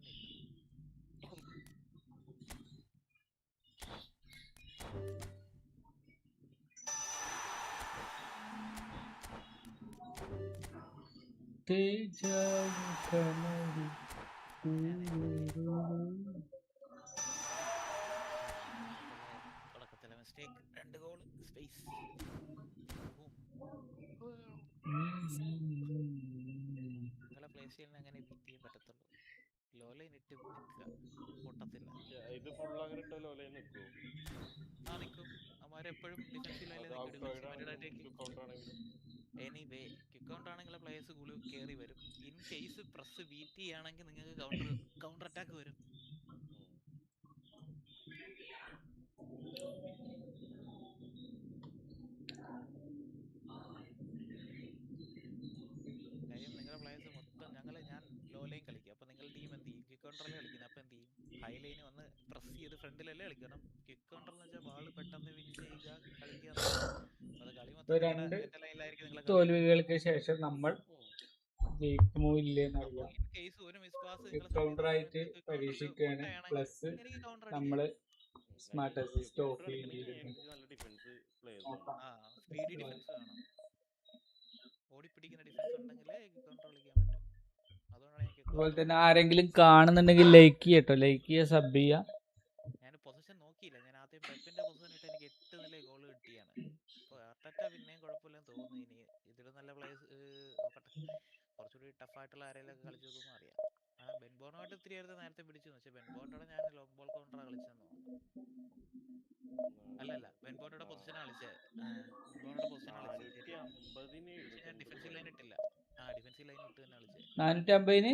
തുടക്കത്തിലെ മിസ്റ്റേക്ക്. 2 goal space. നിങ്ങളെ പ്ലേസ് ചെയ്യുന്ന അങ്ങനെ ബീറ്റ് ചെയ്യാൻ പറ്റത്തുള്ളൂ. ലോ ലൈൻ ഇട്ട് നിൽക്കുക, പൊട്ടത്തില്ല. നിൽക്കും. അവന്മാരെപ്പോഴും ഡിഫൻസീവ് ലൈനിൽ എനിവേ ക്വിക്ക് കൗണ്ടർ ആണെങ്കിൽ പ്ലേയേഴ്സ് കയറി വരും. ഇൻ കേസ് പ്രസ് ബീറ്റ് ചെയ്യുകയാണെങ്കിൽ നിങ്ങൾക്ക് കൗണ്ടർ അറ്റാക്ക് വരും. കാര്യം നിങ്ങളുടെ പ്ലേയേഴ്സ് മൊത്തം ഞാൻ ലോ ലൈൻ കളിക്കും. അപ്പോൾ നിങ്ങളുടെ ടീം എന്ത് ചെയ്യും? ക്വിക്ക് കൗണ്ടറിൽ കളിക്കുന്നത്. അപ്പോൾ എന്ത് ചെയ്യും? ഹൈ ലൈന് വന്ന് പ്രസ് ചെയ്ത് ഫ്രണ്ടിലല്ലേ കളിക്കണം. ക്വിക്ക് കൗണ്ടർ എന്ന് വെച്ചാൽ ബാള് പെട്ടെന്ന് വിൻ ചെയ്യുക, കളിക്കുക. അത് കളി മൊത്തം എന്റെ ലൈനിലായിരിക്കും. നിങ്ങളെ തോൽവികൾക്ക് ശേഷം നമ്മൾ ജയിക്കുമോ ഇല്ലെന്നറിയാം. കൗണ്ടറായിട്ട് പരീക്ഷിക്കുകയാണ്. പ്ലസ് നമ്മള് സ്മാർട്ട് അസിസ്റ്റ് ഓഫ് ചെയ്തിട്ടുണ്ട്. സ്പീഡി ഡിഫൻസ് വേണം. ഓടിപ്പിടിക്കുന്ന ഡിഫൻസ് ഉണ്ടെങ്കിലേ കൗണ്ടർ കളിക്കാൻ പറ്റും. അതുകൊണ്ടാണ് ഞാൻ അതുപോലെ തന്നെ ആരെങ്കിലും കാണുന്നുണ്ടെങ്കിൽ ലൈക്ക് ചെയ്യട്ടോ. ലൈക്ക് ചെയ്യുക, സബ് ചെയ്യുക. ഞാൻ പൊസിഷൻ നോക്കിയില്ല. ഞാൻ ആദ്യം പെപ്പിന്റെ പൊസിഷൻ ഇട്ട് എനിക്ക് 8 നില ഗോൾ കിട്ടിയാണ്. അപ്പോൾ അർട്ടറ്റ പിന്നെയും കുഴപ്പമില്ലെന്ന് തോന്നുന്നു. ഇനി ഇതിലും നല്ല പ്ലേയേഴ്സ് നോക്കട്ടെ. കുറച്ചുകൂടി ടഫായിട്ടുള്ള ആരെങ്കിലും കളിച്ചു നോക്കുമ്പോൾ അറിയാം. ബെൻബോർണുമായിട്ട് ഇത്തിരി നേരത്തെ പിടിച്ചു. പക്ഷെ ബെൻബോർണോടെ ഞാൻ ലോങ് ബോൾ കൗണ്ടറാണ് കളിച്ചതെന്ന് തോന്നുന്നു. അല്ലല്ല, ബെൻബോർണോടെ പൊസിഷനാണ് കളിച്ചത്. ബെൻബോർണോടെ പൊസിഷനാണ് കളിച്ചത്. ശരി. പക്ഷെ ഞാൻ ഡിഫൻസീവ് ലൈൻ ഇട്ടില്ല. ഡിഫൻസീവ് ലൈൻ ഇട്ട് തന്നെ കളിച്ചത്. 450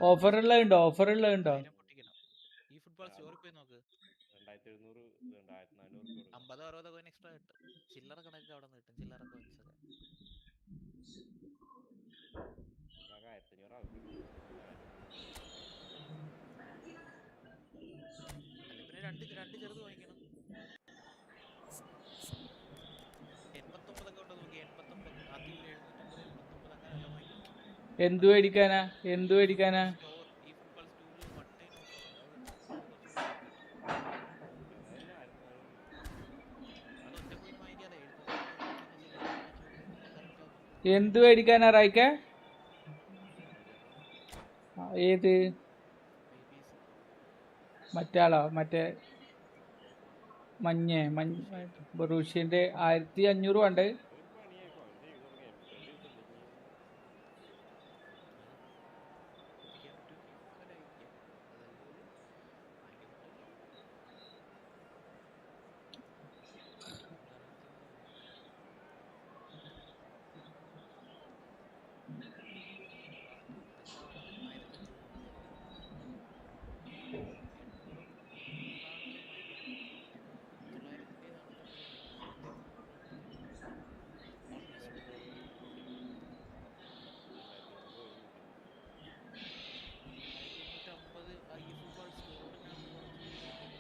ഓഫർ ഉള്ളതുണ്ടോ? ഈ ഫുട്ബോൾ സ്റ്റോറിൽ പോയി നോക്ക്. 50-60 കോയിൻ എക്സ്ട്രാ കിട്ടും. ചില്ലറ കണക്ക് അവിടെ നിന്ന് കിട്ടും. ചില്ലറ കോയിൻസ് ഒക്കെ. അല്ല പിന്നെ രണ്ട് ചെറുത് വാങ്ങിക്കണം. 89 ഒക്കെ ഉണ്ടോ നോക്കി. 89 ആദ്യം 750 89 അങ്ങനെയല്ല വാങ്ങിക്കും. എന്ത് മേടിക്കാനാ? ഈ ഫുട്ബോൾ സ്റ്റോറിൽ 1 ടൈം ഓഫർ ഉണ്ട്. അത് കുറച്ചുകൂടി കിട്ടും. അത് ഒറ്റ കോയിൻ വാങ്ങിക്കാതെ 750 ചില്ലറ വാങ്ങിച്ചു നോക്ക്. കറക്റ്റ് ആവും. എന്ത് മേടിക്കാനാ റായിക്ക? ഏത് മറ്റാളോ? മറ്റേ മഞ്ഞ ബറൂഷ്യന്റെ 1500 വേണ്ടേ?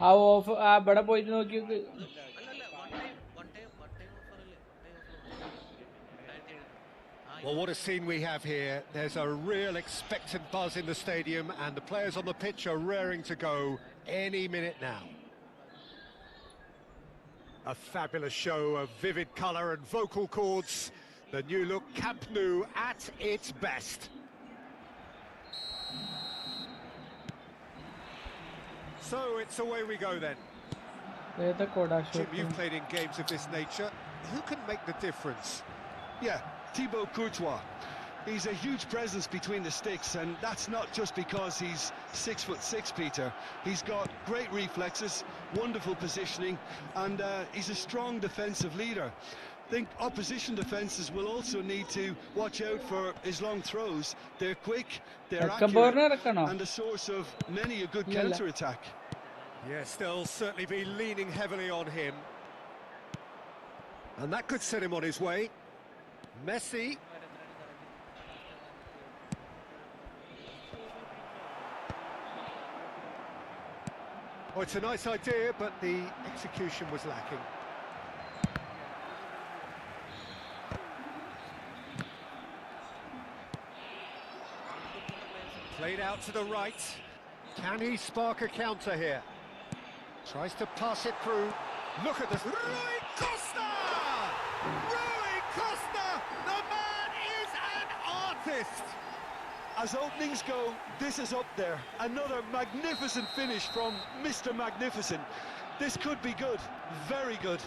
ആ ഓഫ് ഇവിടെ പോയിട്ട് നോക്കി നോക്ക്. Well, what a scene we have here. There's a real expectant buzz in the stadium, and the players on the pitch are raring to go any minute now. A fabulous show of vivid colour and vocal cords. The new look Camp Nou at its best. So it's away we go then. Jim, you've played in games of this nature. Who can make the difference? Yeah, Thibaut Courtois. He's a huge presence between the sticks, and that's not just because he's 6'6", Peter. He's got great reflexes, wonderful positioning, and he's a strong defensive leader. I think opposition defences will also need to watch out for his long throws. They're quick, they're accurate, and a source of many a good counter-attack. Yes, they'll certainly be leaning heavily on him. And that could set him on his way. Messi. Oh, it's a nice idea, but the execution was lacking. Played out to the right. Can he spark a counter here? Tries to pass it through. Look at this. Rui Costa! Rui Costa! The man is an artist! As openings go, this is up there. Another magnificent finish from Mr. Magnificent. This could be good, very good.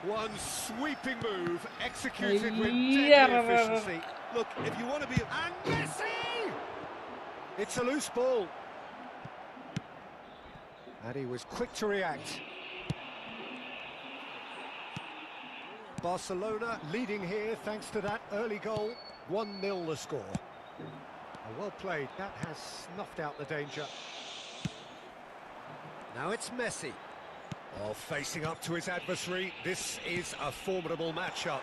One sweeping move, executed with deadly efficiency. Look, if you want to be... And Messi! It's a loose ball. And he was quick to react. Barcelona leading here thanks to that early goal. 1-0 the score. Well played, that has snuffed out the danger. Now it's Messi. Oh, facing up to his adversary, this is a formidable matchup.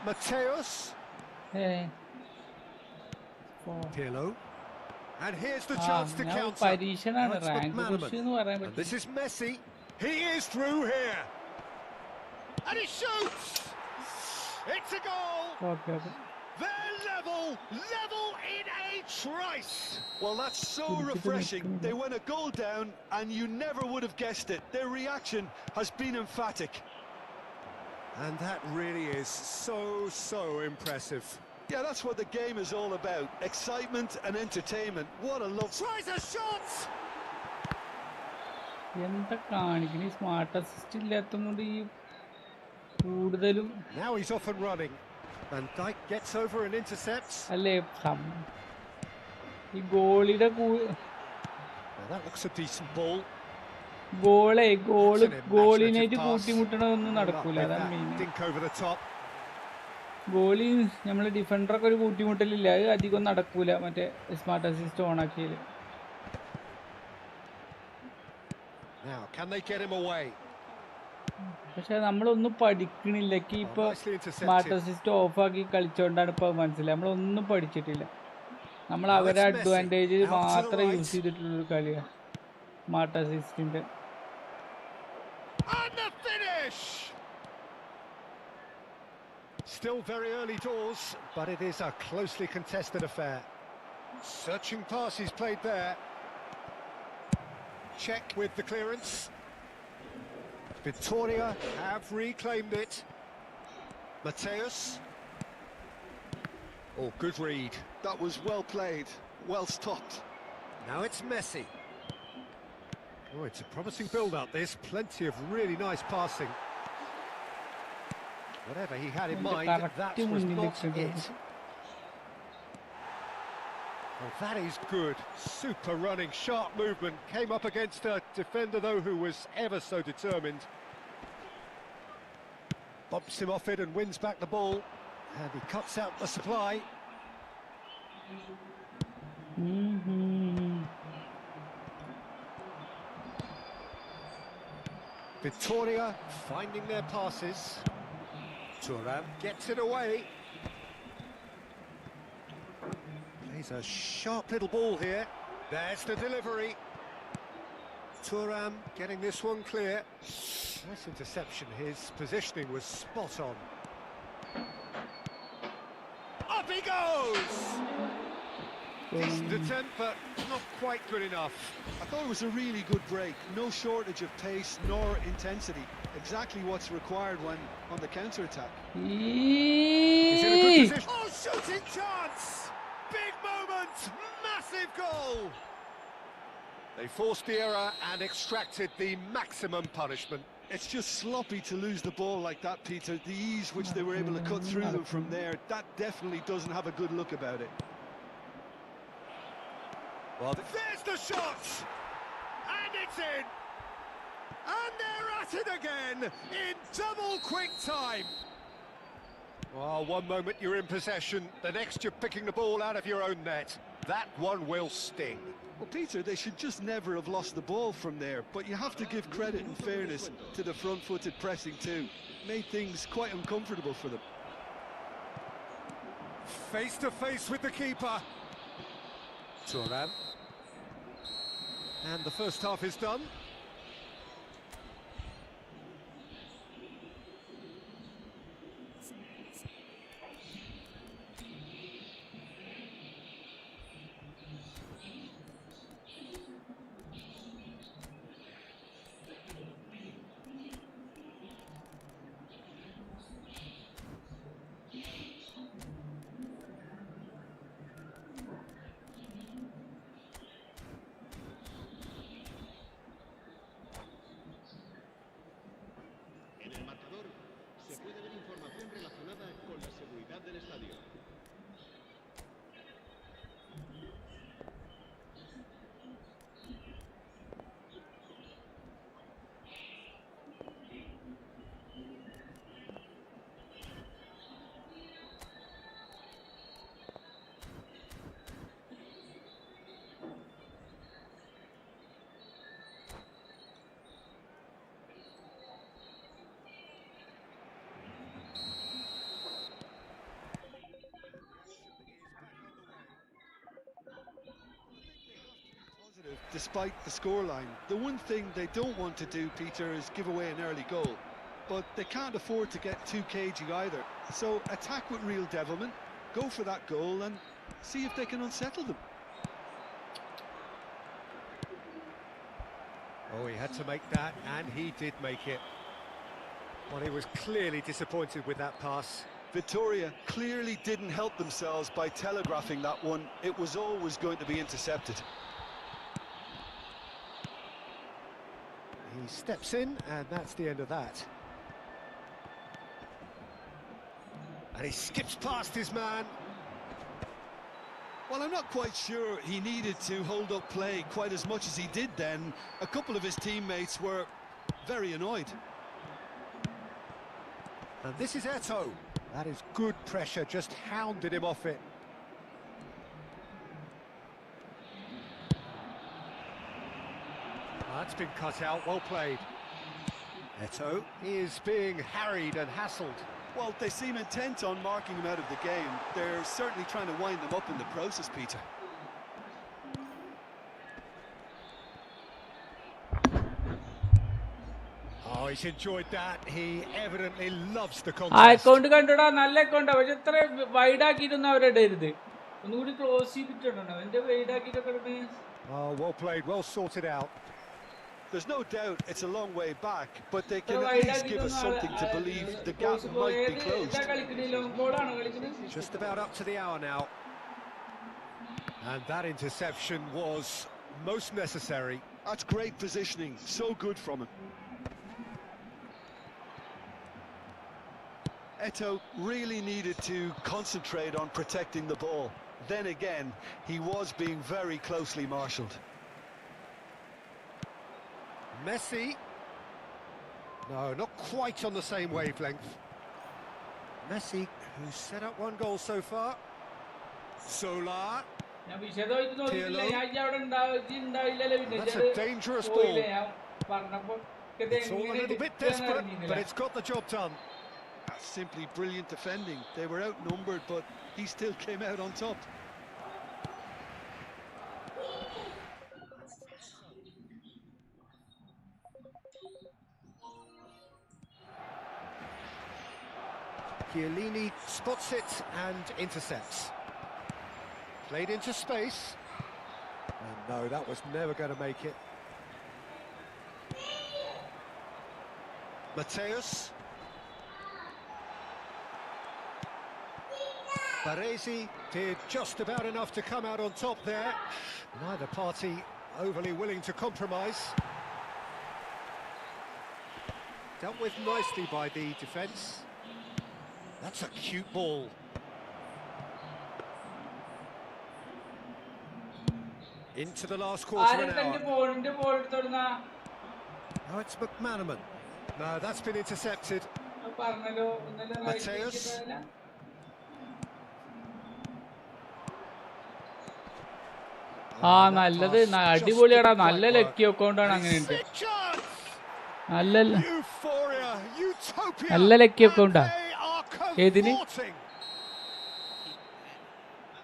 Mateus. Hey. Pirlo. And here's the chance to counter. Now it's McManaman. And this is Messi. He is through here. And he shoots! It's a goal! Okay. They're level in a trice! Well, that's so refreshing. They went a goal down and you never would have guessed it. Their reaction has been emphatic. And that really is so impressive. Yeah, that's what the game is all about. Excitement and entertainment. What a look. Tries a shot! Now he's off and running. Van Dijk gets over and intercepts. Now that looks a decent ball. Dink over the top. Goalie നമ്മളെ ഡിഫൻഡറൊക്കെ ഒരു കൂട്ടിമുട്ടലില്ല, അത് അധികം നടക്കൂല മറ്റേ smart assist on ആക്കിയാൽ. പക്ഷെ നമ്മളൊന്നും പഠിക്കണില്ല. ഇപ്പൊ സ്മാർട്ട് അസിസ്റ്റ് ഓഫാക്കി കളിച്ചോണ്ടാണ് ഇപ്പൊ മനസ്സിലായി, നമ്മളൊന്നും പഠിച്ചിട്ടില്ല. നമ്മൾ അവരെ അഡ്വാൻറ്റേജ് മാത്രം യൂസ് ചെയ്തിട്ടുള്ളൊരു കളിയാണ് smart അസിസ്റ്റിന്റെ. Still very early doors, but it is a closely contested affair. Searching pass he's played there. Check with the clearance. Victoria have reclaimed it. Mateus. Oh, good read. That was well played, well stopped. Now it's Messi. Oh, it's a promising build-up, this. Plenty of really nice passing. Whatever he had in mind, that was not it. Well, that is good. Super running, sharp movement. Came up against a defender, though, who was ever so determined. Bumps him off it and wins back the ball. And he cuts out the supply. Victoria finding their passes. Thuram gets it away. Plays a sharp little ball here. There's the delivery. Thuram getting this one clear. Nice interception. His positioning was spot on. Up he goes! Decent attempt, but not quite good enough. I thought it was a really good break. No shortage of pace nor intensity. Exactly what's required when on the counter-attack. He's in a good position. Oh, shooting chance! Big moment! Massive goal! They forced the error and extracted the maximum punishment. It's just sloppy to lose the ball like that, Peter. The ease which they were able to cut through them from there, that definitely doesn't have a good look about it. Well, there's the shot! And it's in! And they're at it again in double quick time. Well, one moment you're in possession, the next you're picking the ball out of your own net. That one will sting. Well, Peter, they should just never have lost the ball from there, but you have to give credit and fairness to the front-footed pressing too. Made things quite uncomfortable for them. Face to face with the keeper. Thuram. And the first half is done. Despite the scoreline, the one thing they don't want to do, Peter, is give away an early goal. But they can't afford to get too cagey either. So attack with real devilment, go for that goal and see if they can unsettle them. Oh, he had to make that, and he did make it. Well, he was clearly disappointed with that pass. Victoria clearly didn't help themselves by telegraphing that one. It was always going to be intercepted. He steps in, and that's the end of that. And he skips past his man. Well, I'm not quite sure he needed to hold up play quite as much as he did then. A couple of his teammates were very annoyed. And this is Eto'o. That is good pressure, just hounded him off it. That's been cut out, well played. Eto'o is being harried and hassled. Well, they seem intent on marking him out of the game. They're certainly trying to wind them up in the process, Peter. Oh, he's enjoyed that. He evidently loves the ആ contest. Account കണ്ടോടാ, നല്ല അക്കൗണ്ടാ, പക്ഷെ ഇത്ര wide ആക്കിയിട്ടൊന്നും അവരിടരുത്. ഒന്നുകൂടി close ചെയ്തിട്ടുണ്ടോ എന്റെ wide ആക്കിയിട്ടൊക്കെ ഇടണേ. Oh, well played, well sorted out. There's no doubt it's a long way back, but they can at least give us something to believe the gap might be closed. Just about up to the hour now. And that interception was most necessary. That's great positioning, so good from him. Eto'o really needed to concentrate on protecting the ball. Then again, he was being very closely marshalled. Messi. No, not quite on the same wavelength. Messi, who's set up one goal so far. Solar. That's a dangerous ball. It's all a little bit desperate, but it's got the job done. That's simply brilliant defending. They were outnumbered, but he still came out on top. Chiellini spots it and intercepts. Played into space. And no, that was never going to make it. Mateus. Baresi did just about enough to come out on top there. Neither party overly willing to compromise. Dealt with nicely by the defence. That's a cute ball. Into the last quarter of an hour. Now it's McManaman. No, that's been intercepted. Mateus. നല്ലത് അടിപൊളിയാടാ നല്ല lucky അക്കൗണ്ടാണ് അങ്ങനെയുണ്ട് നല്ല lucky അക്കൗണ്ടാ ഏതിന്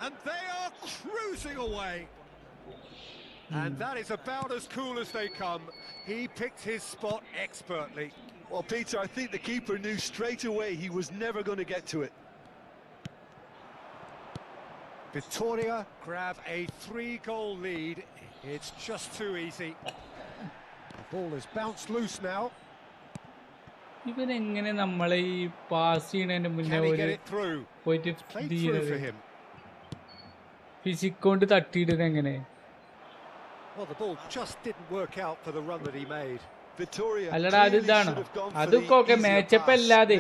And they are cruising away. And that is about as cool as they come. He picked his spot expertly. Well, Peter, I think the keeper knew straight away he was never going to get to it. Victoria grab a 3-goal lead. It's just too easy. The ball is bounced loose now. ഇവൻ എങ്ങനെ നമ്മളെ ഈ pass ചെയ്യുന്നതിന് മുന്നേ പോയിട്ട് physique കൊണ്ട് തട്ടിയിടുന്നത് എങ്ങനെ Well, the ball just didn't work out for the run that he made. Victoria അല്ലടാ അത് ഇതാണ് അതൊക്കെ മാച്ചപ്പ് അല്ലാതെ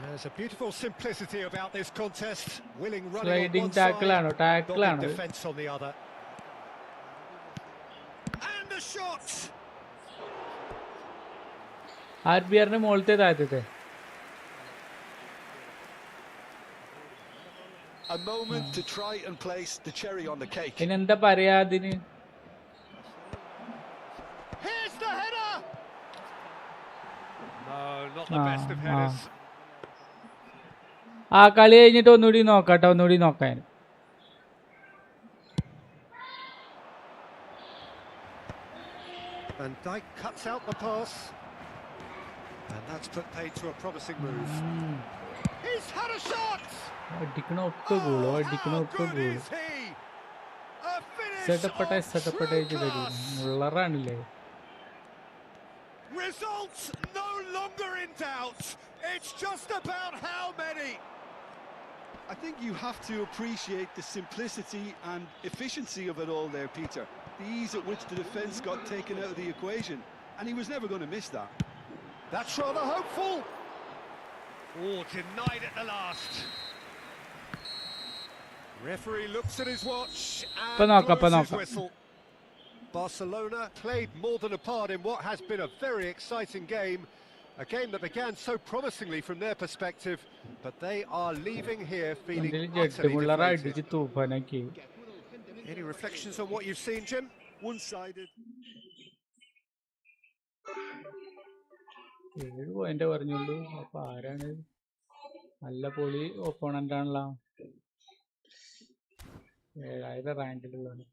There's a beautiful simplicity about this contest. Willing running sliding on one tackle side, ആണോ ടാക്കിൾ ആണോ defense on the other. And a shot. ആർബിആറിന്റെ മുകളിലത്തെ താഴത്തെ A moment to try and place the cherry on the cake. ഇനെന്താ പറയാ അതിന് Here's the header. No, not the best of headers. ആ കളി കഴിഞ്ഞിട്ട് ഒന്നുകൂടി നോക്കാട്ടോ ഒന്നുകൂടി നോക്കാൻ And Dyke cuts out the pass. And that's put paid to a promising move. He's had a shot. അടിക്കണൊക്കെ ഗോളോ അടിക്കണൊക്കെ ഗോള് സെറ്റപ്പട്ടെ മുള്ളറാണില്ലേ Results no longer in doubt. It's just about how many. I think you have to appreciate the simplicity and efficiency of it all there, Peter. The ease at which the defence got taken out of the equation, and he was never going to miss that. That's rather hopeful. Oh, denied at the last. Referee looks at his watch and blows his whistle. Barcelona played more than a part in what has been a very exciting game. A game that began so promisingly from their perspective, but they are leaving here feeling utterly deflated. Any reflections on what you've seen, Jim? One-sided. 7 point പറഞ്ഞുള്ളൂ അപ്പൊ ആരാണ് നല്ല പൊളി opponent ആണല്ലോ 7,000 റാങ്കിലുള്ളതാണ്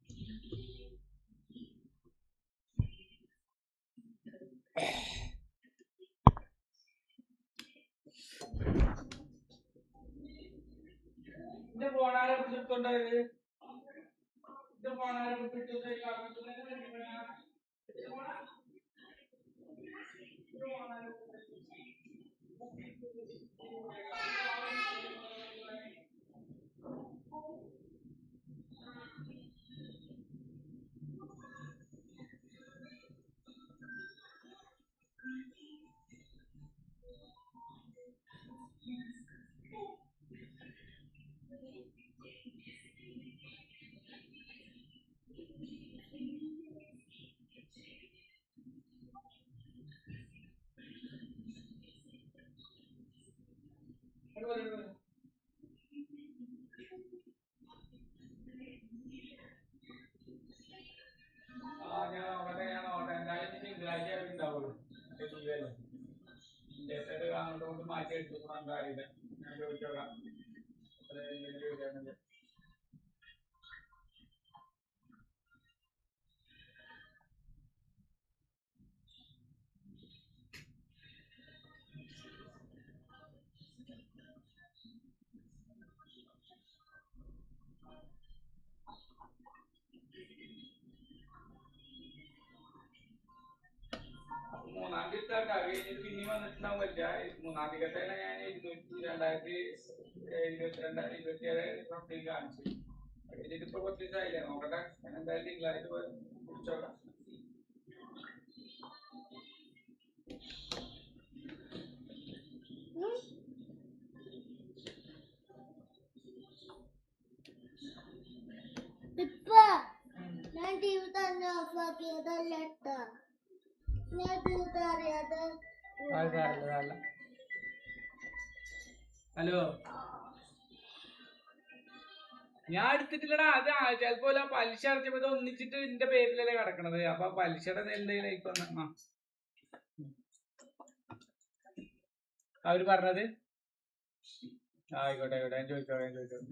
വന്നിട്ടുണ്ടാവും പറ്റുക. മൂന്നാം തീയതിക്കത്തേനെ ഞാൻ 2022 കാണിച്ചു. ഇതിപ്പോ കുറച്ച് ദിവസമായില്ലേ, നോക്കട്ടെ. ഞാൻ എന്തായാലും തിങ്കളാഴ്ച കുടിച്ചോക്കാം. ഞാൻ ടി വി തന്നെ ഓഫാക്കിയതല്ല കേട്ടോ. ഞാൻ ടി വി അറിയാതെ. ഹലോ, ഞാൻ എടുത്തിട്ടില്ലടാ. അത് ചിലപ്പോ പലിശ അടച്ചപ്പോ ഒന്നിച്ചിട്ട് എന്റെ പേരിലല്ലേ കിടക്കണത്. അപ്പൊ പലിശയുടെ എന്തെങ്കിലും ഇപ്പൊ അവര് പറഞ്ഞത്. ആയിക്കോട്ടെ ആയിക്കോട്ടെ, ഞാൻ ചോദിച്ചോളാം.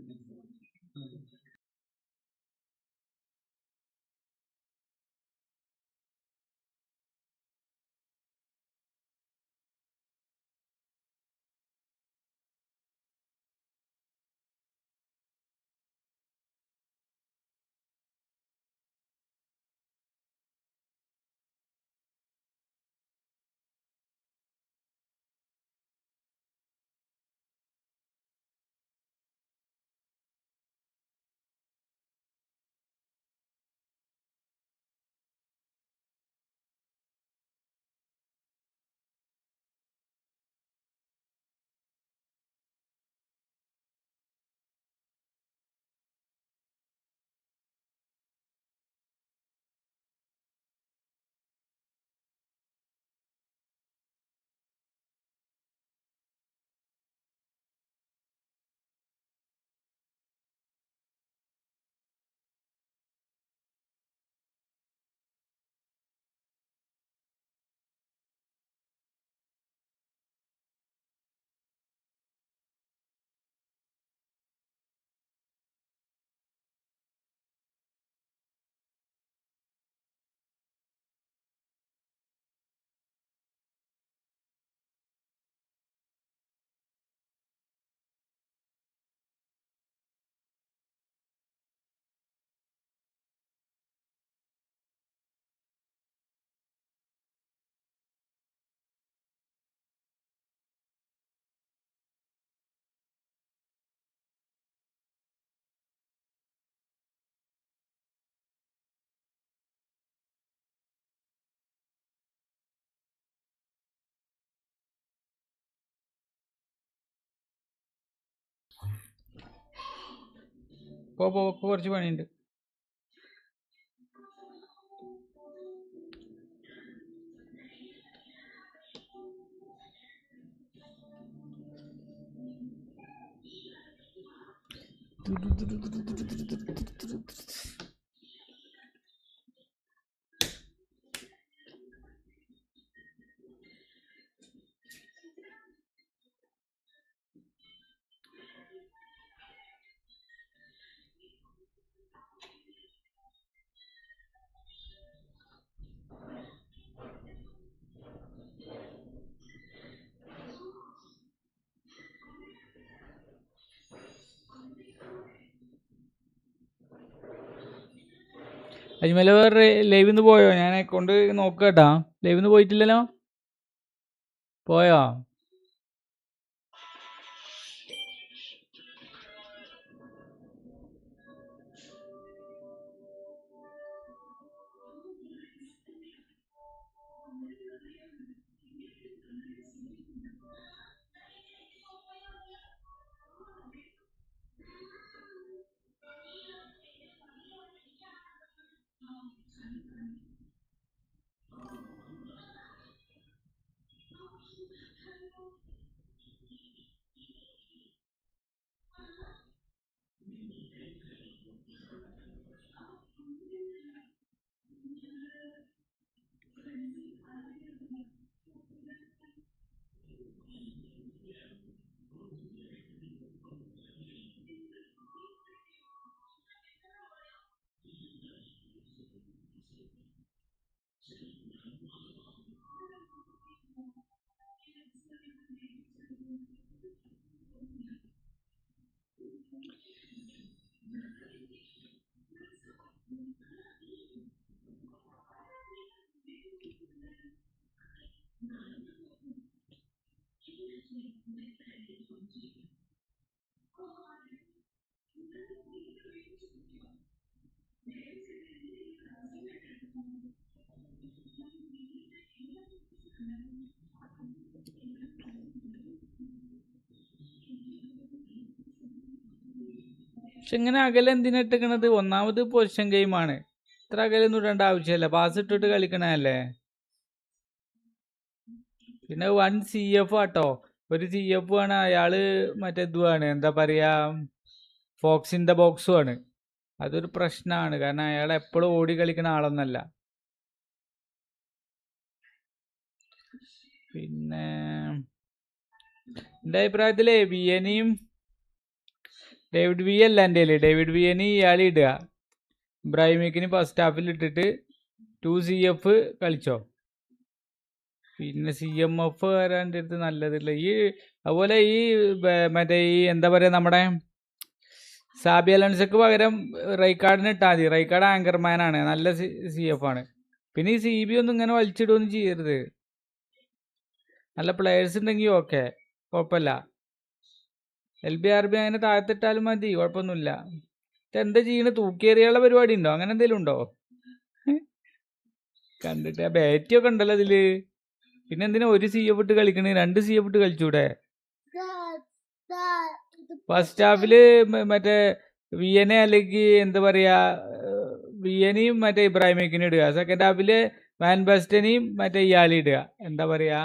കുറച്ച് പണിയുണ്ട്. അജ്മൽ വേറെ ലൈവിൽ നിന്ന് പോയോ? ഞാൻ അക്കൗണ്ട് നോക്കട്ടാ. ലൈവിൽ നിന്ന് പോയിട്ടില്ലല്ലോ. പോയോ? പക്ഷെ ഇങ്ങനെ അകലെ എന്തിനാ ഇട്ടിക്കണത്? ഒന്നാമത് പൊസിഷൻ ഗെയിമാണ്. ഇത്ര അകലൊന്നും ഇടേണ്ട ആവശ്യമില്ല. പാസ് ഇട്ടിട്ട് കളിക്കണല്ലേ. പിന്നെ 1 CF ആട്ടോ. ഒരു CF ആണ്. അയാള് മറ്റേ ഇതുമാണ്, എന്താ പറയാ, ഫോക്സ് ഇൻ ദ ബോക്സും ആണ്. അതൊരു പ്രശ്നമാണ്. കാരണം അയാൾ എപ്പോഴും ഓടി കളിക്കുന്ന ആളൊന്നല്ല. പിന്നെ എൻ്റെ അഭിപ്രായത്തില് വിയനയും ഡേവിഡ് വിയ അല്ല എൻ്റെ കയ്യിൽ. ഡേവിഡ് വിയനി ഇയാൾ ഇടുക. ഇബ്രാഹിമിക്കിന് ഫസ്റ്റ് ഹാഫിൽ ഇട്ടിട്ട് 2 CF കളിച്ചോ. പിന്നെ CMF വരാൻ്റെ അടുത്ത് നല്ലതില്ല. അതുപോലെ മറ്റേ എന്താ പറയുക, നമ്മുടെ സാബി അലൻസക്ക് പകരം റൈക്കാർഡിന് ഇട്ടാൽ മതി. റൈക്കാർഡ് ആങ്കർമാനാണ്, നല്ല CF ആണ്. പിന്നെ ഈ CB ഒന്നും ഇങ്ങനെ വലിച്ചിടുകയൊന്നും ചെയ്യരുത്. നല്ല പ്ലെയേഴ്സ് ഉണ്ടെങ്കിൽ ഓക്കെ, കുഴപ്പമില്ല. LB RB അങ്ങനെ താഴ്ത്തിട്ടാലും മതി, കുഴപ്പമൊന്നുമില്ല. എന്താ ചെയ്യണ? തൂക്കിയേറിയുള്ള പരിപാടി ഉണ്ടോ? അങ്ങനെ എന്തെങ്കിലും ഉണ്ടോ? കണ്ടിട്ട് ആ ബാറ്റൊക്കെ ഉണ്ടല്ലോ ഇതില്. പിന്നെ എന്തിനാ 1 CF ഇട്ട് കളിക്കണേ? 2 CF ഇട്ട് കളിച്ചൂടെ? ഫസ്റ്റ് ഹാഫില് മറ്റേ വിയനെ അല്ലെങ്കിൽ എന്താ പറയാ, വിയനെയും മറ്റേ ഇബ്രാഹിമിക്കിനും ഇടുക. സെക്കൻഡ് ഹാഫില് വാൻ ബസ്റ്റനെയും മറ്റേ ഇയാളി ഇടുക. എന്താ പറയാ,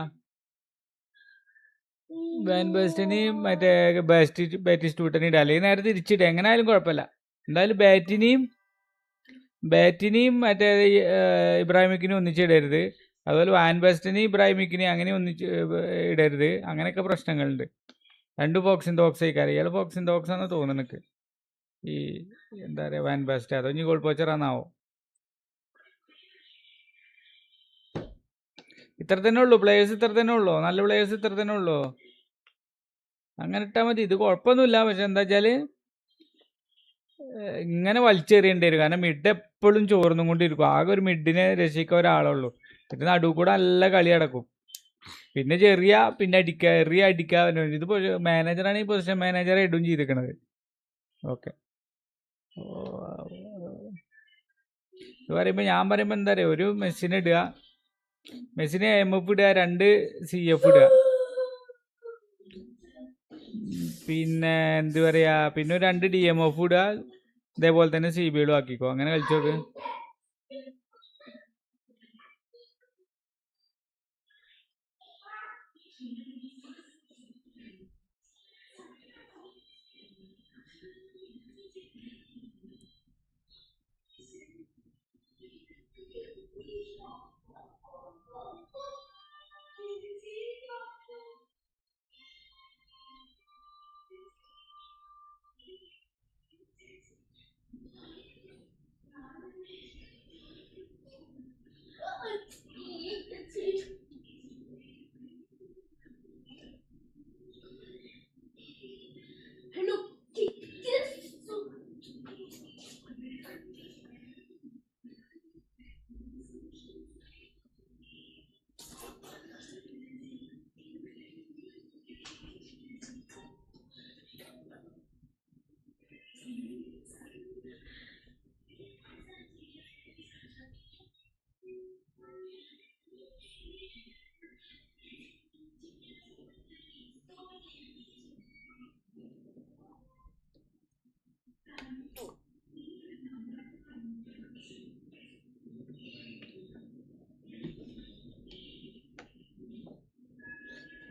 വാൻ ബസ്റ്റനെയും മറ്റേ ബാറ്റിസ്റ്റൂട്ടനെയും ഇടുക. അല്ലെങ്കിൽ നേരെ തിരിച്ചിടുക. എങ്ങനെയായാലും കുഴപ്പമില്ല. എന്തായാലും ബാറ്റിനെയും മറ്റേ ഇബ്രാഹിമിക്കിനും ഒന്നിച്ചിടരുത്. അതുപോലെ വാൻ ബസ്റ്റനെയും ഇബ്രാഹിമിക്കിനെയും അങ്ങനെ ഒന്നിച്ച് ഇടരുത്. അങ്ങനെയൊക്കെ പ്രശ്നങ്ങളുണ്ട്. 2 ബോക്സ് ഇൻ ദ ബോക്സ് ആയിക്കാരം. ഇയാൾ ബോക്സ് ഇൻ ദ ബോക്സ് ആണെന്ന് തോന്നുന്നു എനിക്ക്. ഈ എന്താ പറയുക, വാൻ ബസ്റ്റ്. അതോ ഇനി ഗോൾ പോച്ചറാന്നാവോ? ഇത്ര തന്നെ ഉള്ളൂ പ്ലേയേഴ്സ്, ഇത്ര തന്നെ ഉള്ളൂ. നല്ല പ്ലേയേഴ്സ് ഇത്ര തന്നെ ഉള്ളൂ. അങ്ങനെ ഇട്ടാൽ മതി. ഇത് കുഴപ്പമൊന്നുമില്ല. പക്ഷെ എന്താ വെച്ചാൽ ഇങ്ങനെ വലിച്ചെറിയേണ്ടി വരും. കാരണം മിഡ് എപ്പോഴും ചോർന്നും കൊണ്ടിരിക്കും. ആകെ ഒരു മിഡിനെ രക്ഷിക്കാൻ ഒരാളുള്ളൂ. ഇത് നടുവ് കൂടെ നല്ല കളി നടക്കും. പിന്നെ ചെറിയ പിന്നെ അടിക്കുക, എറിയ അടിക്കുക. ഇത് മാനേജറാണ്, ഈ പൊസിഷൻ മാനേജറെ ഇടും ചെയ്തിരിക്കണത്. ഓക്കെ. ഇത് പറയുമ്പോൾ ഞാൻ പറയുമ്പോൾ എന്താ പറയുക, ഒരു മെസ്സിനെ ഇടുക, മെസ്സിനെ MF ഇടുക, 2 CF ഇടുക. പിന്നെ എന്ത് പറയാ, പിന്നെ 2 DMF ഇടുക. ഇതേപോലെ തന്നെ CBയിലും ആക്കിക്കോ. അങ്ങനെ കളിച്ചോക്ക്.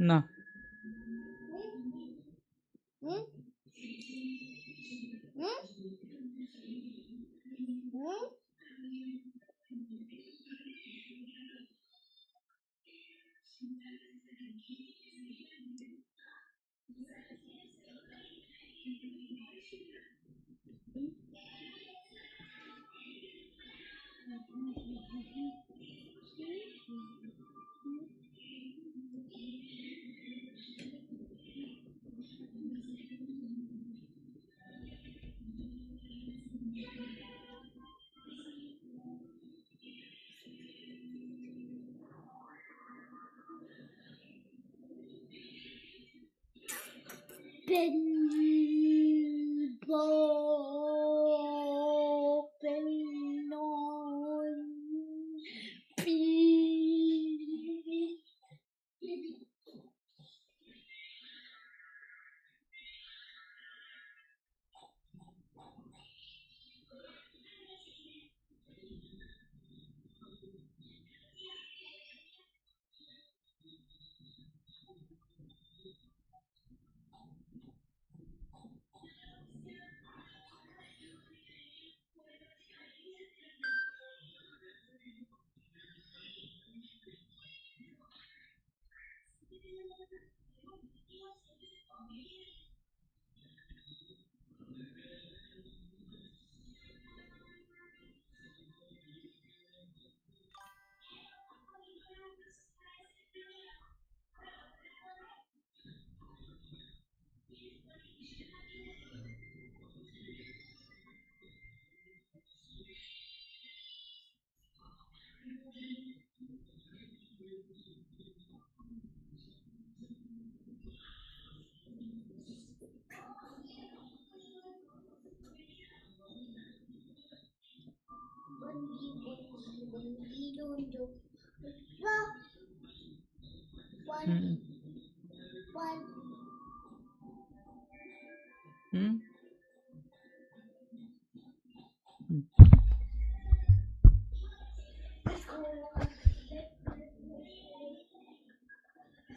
എന്നാ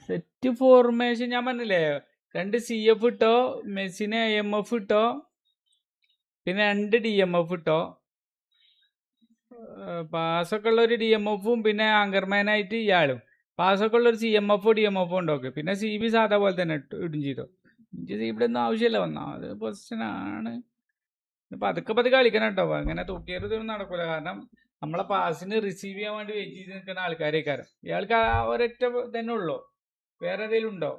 സെറ്റ് ഫോർമേഷൻ ഞാൻ പറഞ്ഞില്ലേ, 2 CF ഇട്ടോ, മെസ്സിനെ IMF ഇട്ടോ, പിന്നെ 2 DMF ഇട്ടോ, പാസ്സൊക്കെ ഉള്ള ഒരു DMF-ഉം പിന്നെ ആങ്കർമാനായിട്ട് ഇയാളും, പാസ്സൊക്കെ ഉള്ള ഒരു CMF DMF ഉണ്ടോക്കെ, പിന്നെ CB സാധാ പോലെ തന്നെ ഇടും ചെയ്തോ. ഇവിടെ ഒന്നും ആവശ്യമില്ല, ഒന്നാമത് പൊസിഷനാണ്. പതുക്കെ കളിക്കണം കേട്ടോ, അങ്ങനെ തൂക്കിയതൊന്നും നടക്കൂല. കാരണം നമ്മളെ പാസിന് റിസീവ് ചെയ്യാൻ വേണ്ടി വെയിറ്റ് ചെയ്ത് നിൽക്കുന്ന ആൾക്കാരേക്കാരം. ഇയാൾക്ക് ആ ഒരൊറ്റ തന്നെ ഉള്ളൂ, വേറെ എന്തെങ്കിലും ഉണ്ടോ?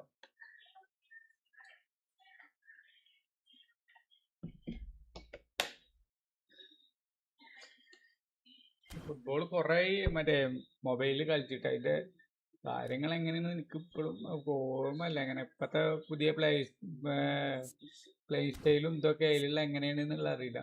ഫുട്ബോൾ കുറേ മറ്റേ മൊബൈലിൽ കളിച്ചിട്ട് അതിന്റെ കാര്യങ്ങൾ എങ്ങനെയാണെന്ന് എനിക്ക് ഇപ്പോഴും ഓർമ്മയില്ല. അങ്ങനെ ഇപ്പത്തെ പുതിയ പ്ലേ സ്റ്റൈലും ഇതൊക്കെ അതിലുള്ള എങ്ങനെയാണെന്നുള്ള അറിയില്ല.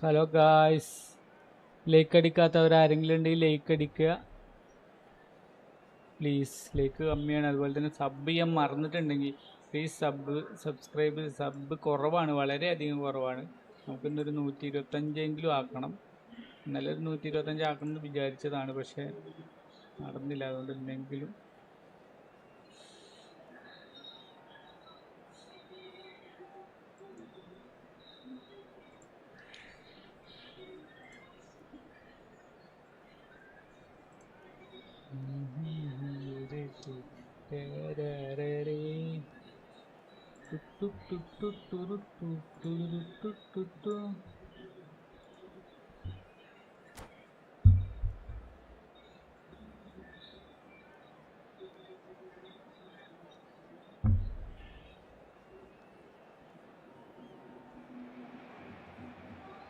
ഹലോ ഗായ്സ്, ലൈക്ക് അടിക്കാത്തവരാരെങ്കിലും ഉണ്ടെങ്കിൽ ലൈക്ക് അടിക്കുക പ്ലീസ്. ലൈക്ക് കമ്മിയാണ്. അതുപോലെ തന്നെ സബ് ചെയ്യാൻ മറന്നിട്ടുണ്ടെങ്കിൽ പ്ലീസ് സബ് കുറവാണ്, വളരെയധികം കുറവാണ്. നമുക്കിന്നൊരു 125 ആക്കണം. ഇന്നലെ ഒരു 125 ആക്കണം എന്ന് വിചാരിച്ചതാണ്, പക്ഷേ നടന്നില്ല. അതുകൊണ്ട് എന്തെങ്കിലും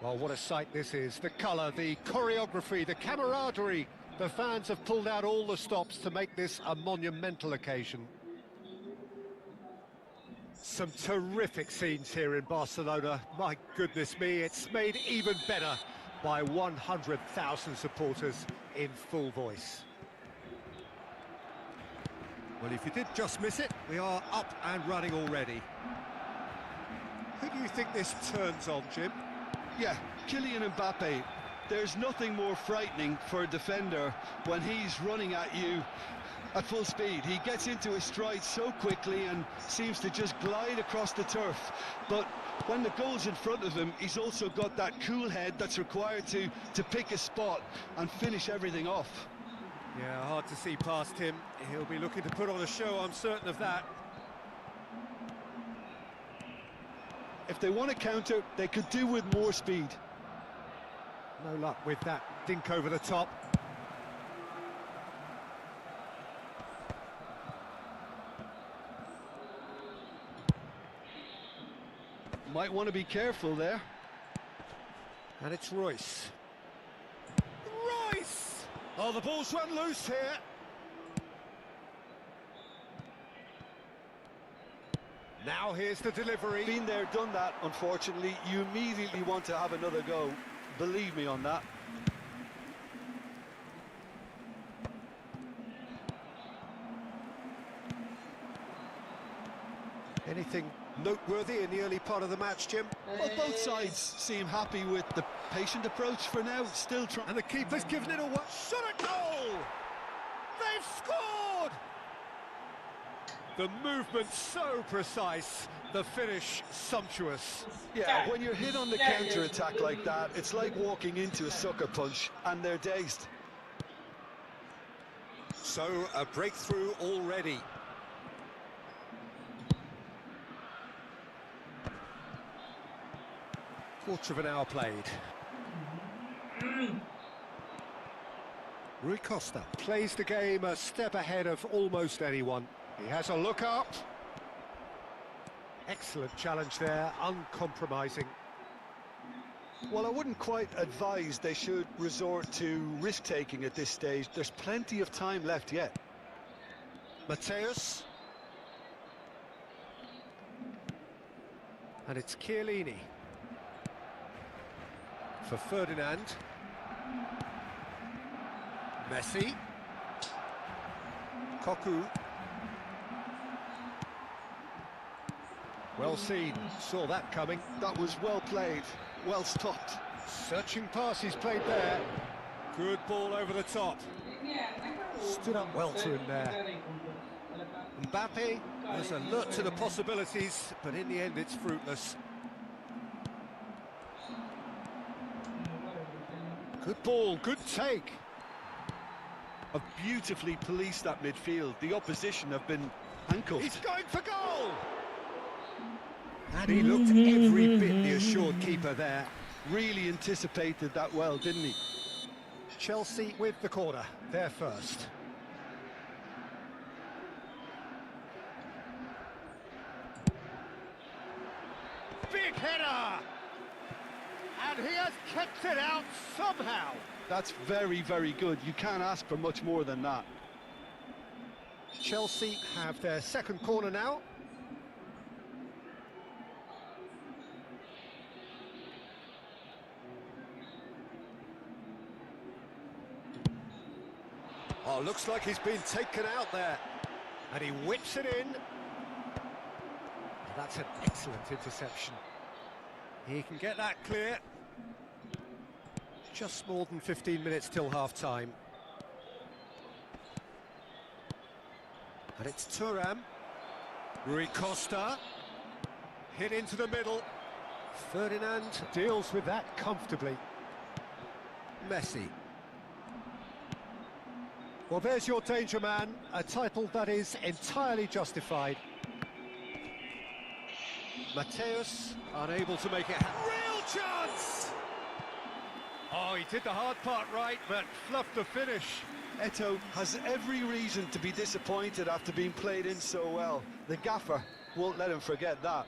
Well, what a sight this is. The colour, the choreography, the camaraderie. The fans have pulled out all the stops to make this a monumental occasion. Some terrific scenes here in Barcelona. My goodness me, it's made even better by 100,000 supporters. in full voice. Well, if you did just miss it, we are up and running already. Who do you think this turns on, Jim? Yeah, Kylian Mbappe. There's nothing more frightening for a defender when he's running at you at full speed. He gets into his stride so quickly and seems to just glide across the turf. But when the goal's in front of him, he's also got that cool head that's required to pick a spot and finish everything off. Yeah, hard to see past him. He'll be looking to put on a show, I'm certain of that. If they want to counter, they could do with more speed. No luck with that dink over the top. Might want to be careful there. And it's Royce. Royce! Oh, the ball's run loose here. Now here's the delivery. Been there, done that, unfortunately. You immediately want to have another go. Believe me on that. Anything noteworthy in the early part of the match, Jim? Well, both sides seem happy with the patient approach for now. Still trying. And the keeper's given it away. Shot a goal! They've scored! The movement so precise, the finish sumptuous. Yeah, when you're hit on the counter-attack like that, it's like walking into a sucker punch, and they're dazed. So, a breakthrough already. Quarter of an hour played. Rui Costa plays the game a step ahead of almost anyone. He has a look up. Excellent challenge there, uncompromising. Well, I wouldn't quite advise they should resort to risk-taking at this stage. There's plenty of time left yet. Mateus. And it's Chiellini. For Ferdinand. Messi. Cocu. Well seen, saw that coming. That was well played, well stopped. Searching pass he's played there. Good ball over the top. Stood up well to him there. Mbappe was alert to the possibilities, but in the end it's fruitless. Good ball, good take. Have beautifully policed that midfield. The opposition have been handcuffed. He's going for goal! And he looked every bit the assured keeper there. Really anticipated that well, didn't he? Chelsea with the corner, they're first. Big header! And he has kept it out somehow. That's very, very good. You can't ask for much more than that. Chelsea have their second corner now. Oh, looks like he's been taken out there. And he whips it in. That's an excellent interception. He can get that clear. Just more than 15 minutes till half-time. And it's Thuram. Rui Costa. Hit into the middle. Ferdinand deals with that comfortably. Messi. Well, there's your danger man, a title that is entirely justified. Mateus, unable to make it happen. Real chance! Oh, he did the hard part right, but fluffed the finish. Eto'o has every reason to be disappointed after being played in so well. The gaffer won't let him forget that.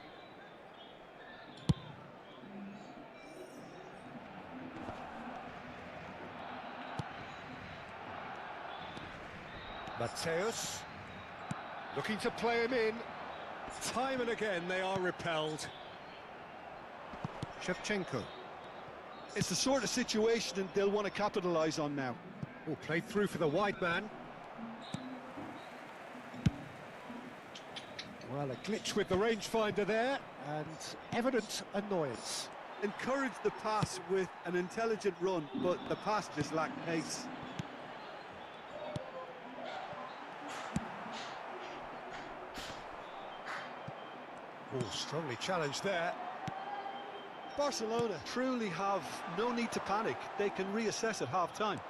Mateus, looking to play him in. Time and again they are repelled. Shevchenko. It's the sort of situation they'll want to capitalise on now. Oh, played through for the wide man. Well, a glitch with the rangefinder there, and evident annoyance. Encourage the pass with an intelligent run, but the pass just lacked pace. Oh, strongly challenged there. Barcelona truly have no need to panic. They can reassess at half-time.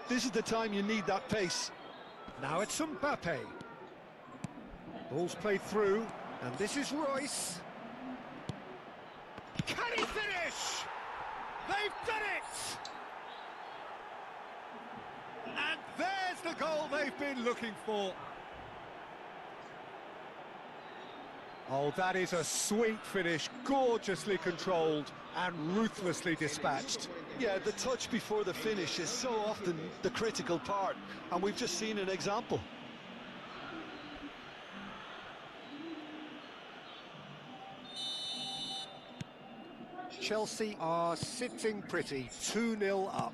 This is the time you need that pace. Now it's Mbappe. Ball's played through, and this is Royce. Can he finish? They've done it! And there's the goal they've been looking for. Oh, that is a sweet finish, gorgeously controlled and ruthlessly dispatched. Yeah, the touch before the finish is so often the critical part, and we've just seen an example. Chelsea are sitting pretty, 2-0 up.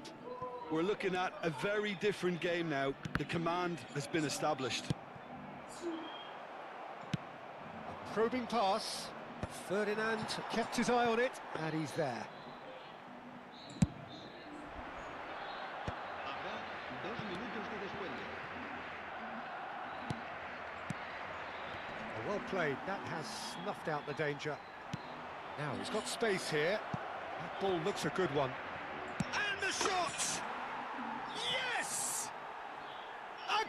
We're looking at a very different game now. The command has been established. A probing pass. Ferdinand kept his eye on it, and he's there. Well played, that has snuffed out the danger. Now he's got space here. That ball looks a good one. And the shot! Yes!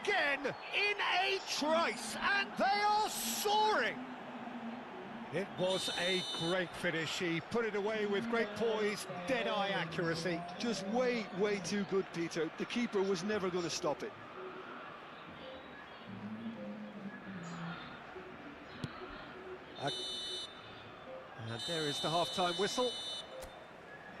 Again, in a trice, and they are soaring! It was a great finish. He put it away with great poise, dead-eye accuracy. Just way too good, Peter. The keeper was never going to stop it. And there is the half-time whistle.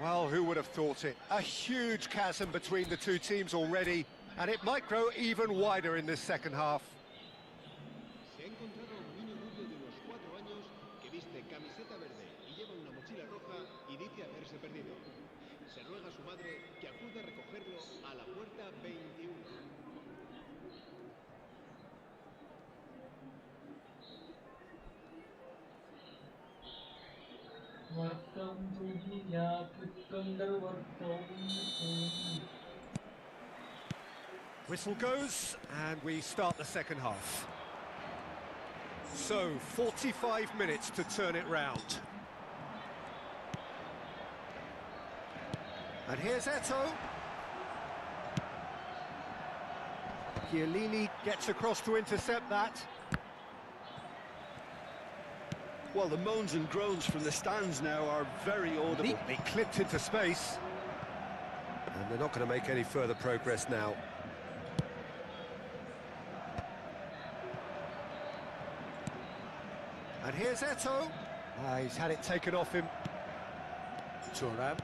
Well, who would have thought it? A huge chasm between the two teams already, and it might grow even wider in this second half. Whistle goes, and we start the second half. So, 45 minutes to turn it round. And here's Eto'o. Chiellini gets across to intercept that. Well, the moans and groans from the stands now are very audible. Neatly clipped into space. And they're not going to make any further progress now. And here's Eto'o. He's had it taken off him. Thuram.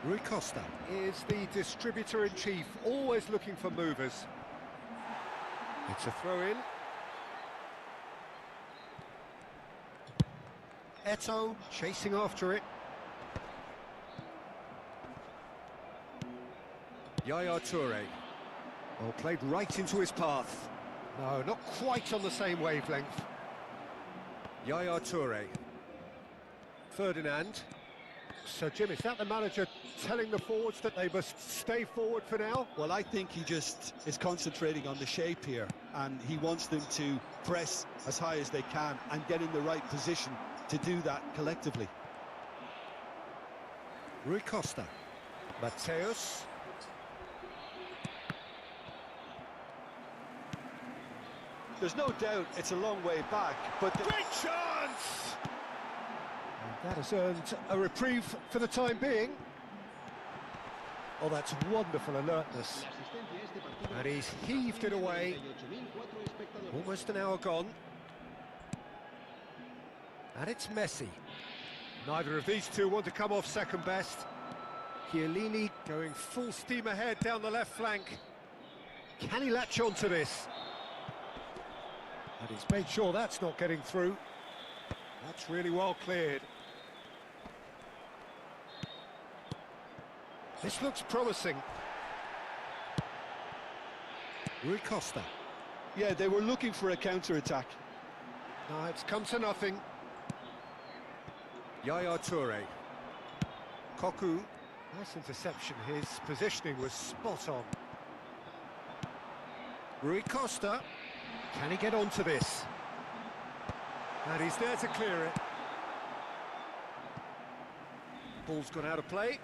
Rui Costa is the distributor-in-chief, always looking for movers. It's a throw-in. Eto'o chasing after it. Yaya Toure. Oh, played right into his path. No, not quite on the same wavelength. Yaya Toure. Ferdinand. So, Jim, is that the manager telling the forwards that they must stay forward for now? Well, I think he just is concentrating on the shape here, and he wants them to press as high as they can and get in the right position to do that collectively. Rui Costa. Mateus. There's no doubt it's a long way back, but... Great chance! And that has earned a reprieve for the time being. Oh, that's wonderful alertness. And he's heaved it away. Almost an hour gone. And it's Messi. Neither of these two want to come off second best. Chiellini going full steam ahead down the left flank. Can he latch on to this? And he's made sure that's not getting through. That's really well cleared. This looks promising. Rui Costa. Yeah, they were looking for a counter-attack. No, it's come to nothing. Yaya Toure. Koku. Nice interception. His positioning was spot on. Rui Costa. Can he get onto this? And he's there to clear it. Ball's gone out of play.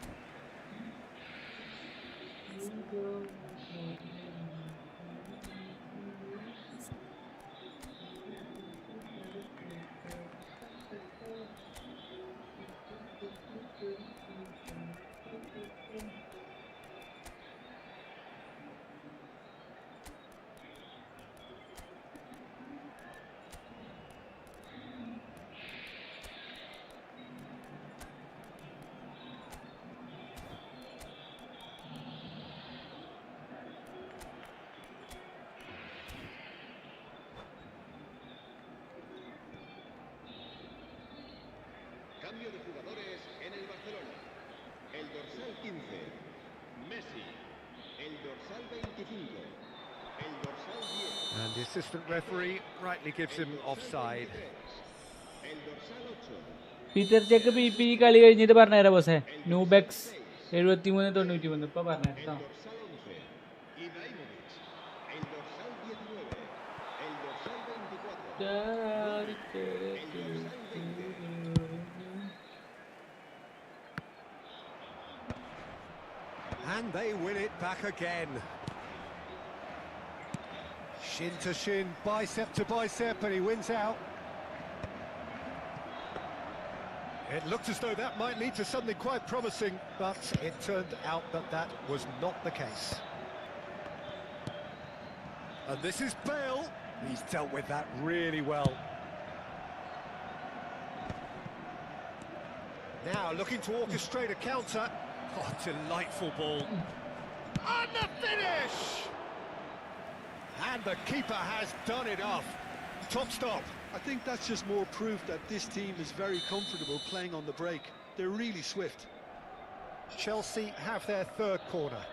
Cambio de jugadores en el Barcelona. El dorsal 15, Messi. El dorsal 25, el dorsal 10. And the assistant referee rightly gives him offside. El dorsal 8. Peter check P കളി കഴിഞ്ഞിട്ട് പറഞ്ഞുതരാം ബോസേ. ന്യൂബെക്സ് 73-91 ഇപ്പൊ പറഞ്ഞോ. Ibrahimovic. El dorsal 19. El dorsal 24. El dorsal 20. And they win it back again. Shin to shin, bicep to bicep, and he wins out. It looked as though that might lead to something quite promising, but it turned out that that was not the case. And this is Bale. He's dealt with that really well. Now looking to orchestrate a counter. Oh, delightful ball. And the finish! And the keeper has done it off. Top stop. I think that's just more proof that this team is very comfortable playing on the break. They're really swift. Chelsea have their third corner.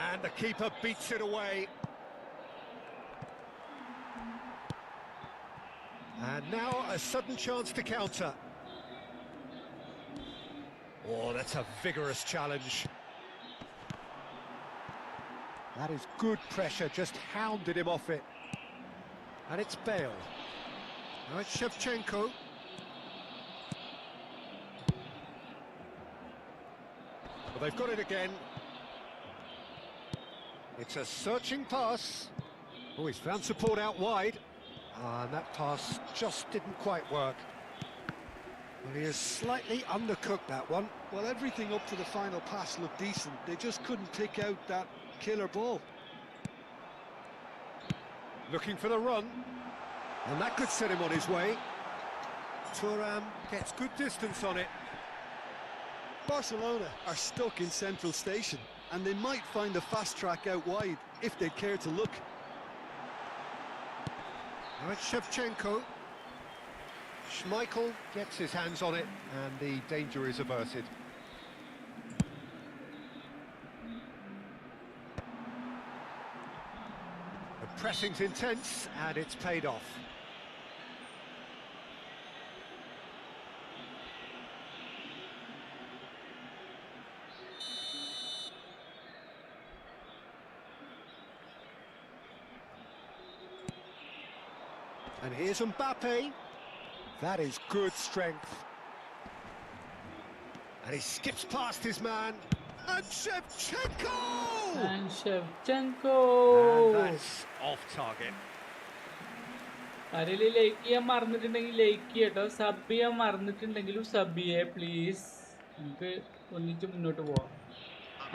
And the keeper beats it away. And now a sudden chance to counter. Oh, that's a vigorous challenge. That is good pressure, just hounded him off it. And it's Bale. Now it's Shevchenko. Well, they've got it again. It's a searching pass. Oh, he's found support out wide. And that pass just didn't quite work. Well, he has slightly undercooked that one. Well, everything up to the final pass looked decent. They just couldn't pick out that killer ball. Looking for the run. And that could set him on his way. Thuram gets good distance on it. Barcelona are stuck in central station, and they might find a fast track out wide if they care to look. Now it's Shevchenko. Schmeichel gets his hands on it, and the danger is averted. The pressing's intense, and it's paid off. And here's Mbappe. That is good strength. And he skips past his man. And Shevchenko! And Shevchenko! And that's off target. ആരെങ്കിലും like ചെയ്യാൻ മറന്നിട്ടുണ്ടെങ്കിൽ like ചെയ്യട്ടോ. Sub ചെയ്യാൻ മറന്നിട്ടുണ്ടെങ്കിലും sub ചെയ്യേ please. നമുക്ക് ഒന്നിച്ച് മുന്നോട്ട് പോവാം.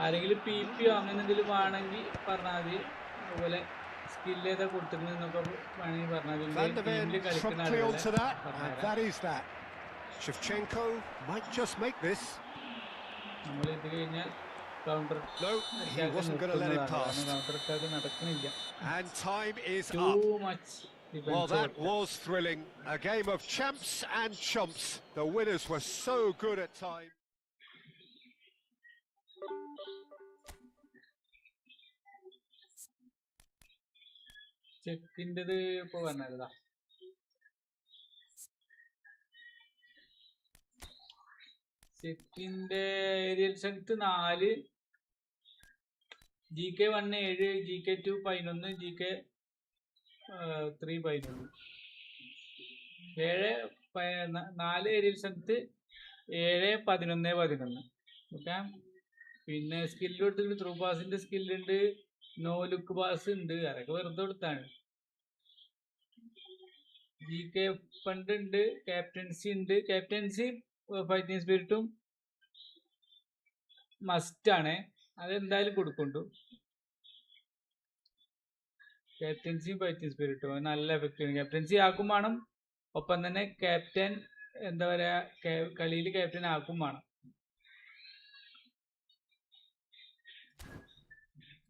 ആരെങ്കിലും പി പിയോ അങ്ങനെ എന്തെങ്കിലും വേണമെങ്കിൽ പറഞ്ഞാൽ മതി. അതുപോലെ സ്കില്ല് ഏതാ കൊടുത്തിരുന്നൊക്കെ വേണമെങ്കിൽ പറഞ്ഞാൽ ടീമിൽ കളിക്കുന്ന ആളുകളെ Shevchenko might just make this. നമ്മൾ ഇത് കഴിഞ്ഞാൽ കൗണ്ടർ കൗണ്ടർ അറ്റാക്ക് നടക്കണില്ല. And time is Too up. much. Well, that was thrilling. A game of champs and chumps. The winners were so good at times. ചെക്കിൻ്റെത് ഇപ്പോൾ പറഞ്ഞതാ. ചെക്കിൻ്റെ aerial strength 4, GK 1 7, GK 2 11, GK 3 11. 4 aerial strength 7 11 11. Okay. പിന്നെ skill കൊടുത്തിട്ട് through പാസിന്റെ സ്കില്ലുണ്ട്, no look pass ഉണ്ട്, അതൊക്കെ വെറുതെ കൊടുത്താണ്. GK ഫണ്ട് ഉണ്ട്, ക്യാപ്റ്റൻസി ഉണ്ട്. ക്യാപ്റ്റൻസി ഫൈറ്റിംഗ് സ്പിരിറ്റും മസ്റ്റ് ആണ്, അതെന്തായാലും കൊടുക്കുന്നുണ്ട്. ക്യാപ്റ്റൻസിയും ഫൈറ്റിംഗ് സ്പിരിറ്റും നല്ല എഫക്റ്റീവ്. ക്യാപ്റ്റൻസി ആക്കും വേണം, ഒപ്പം തന്നെ ക്യാപ്റ്റൻ എന്താ പറയാ കളിയിൽ ക്യാപ്റ്റൻ ആക്കും വേണം.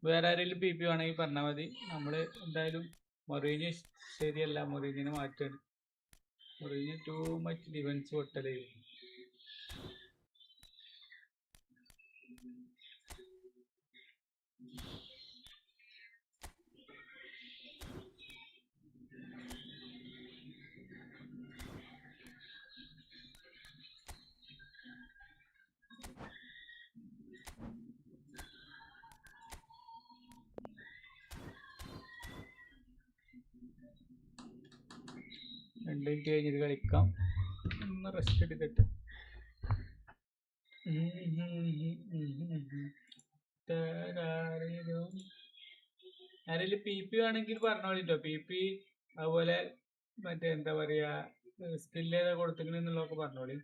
വേറെ ആരെങ്കിലും PP വേണമെങ്കിൽ പറഞ്ഞാൽ മതി. നമ്മൾ എന്തായാലും മൊറീനി ശരിയല്ല, മൊറീനിനെ മാറ്റാണ്. മൊറീനി ടു മച്ച് ഡിഫൻസ് പൊട്ടലേ. രണ്ട് മിനിറ്റ് കഴിഞ്ഞിട്ട് കളിക്കാം, ഒന്ന് റെസ്റ്റ് എടുക്കട്ടെ. ആരെങ്കിലും PP വേണമെങ്കിൽ പറഞ്ഞോളിട്ടോ. PP അതുപോലെ മറ്റേ എന്താ പറയാ സ്കില്ല് ഏതാ കൊടുത്തിട്ടുണ്ടെന്നുള്ളതൊക്കെ പറഞ്ഞോളി.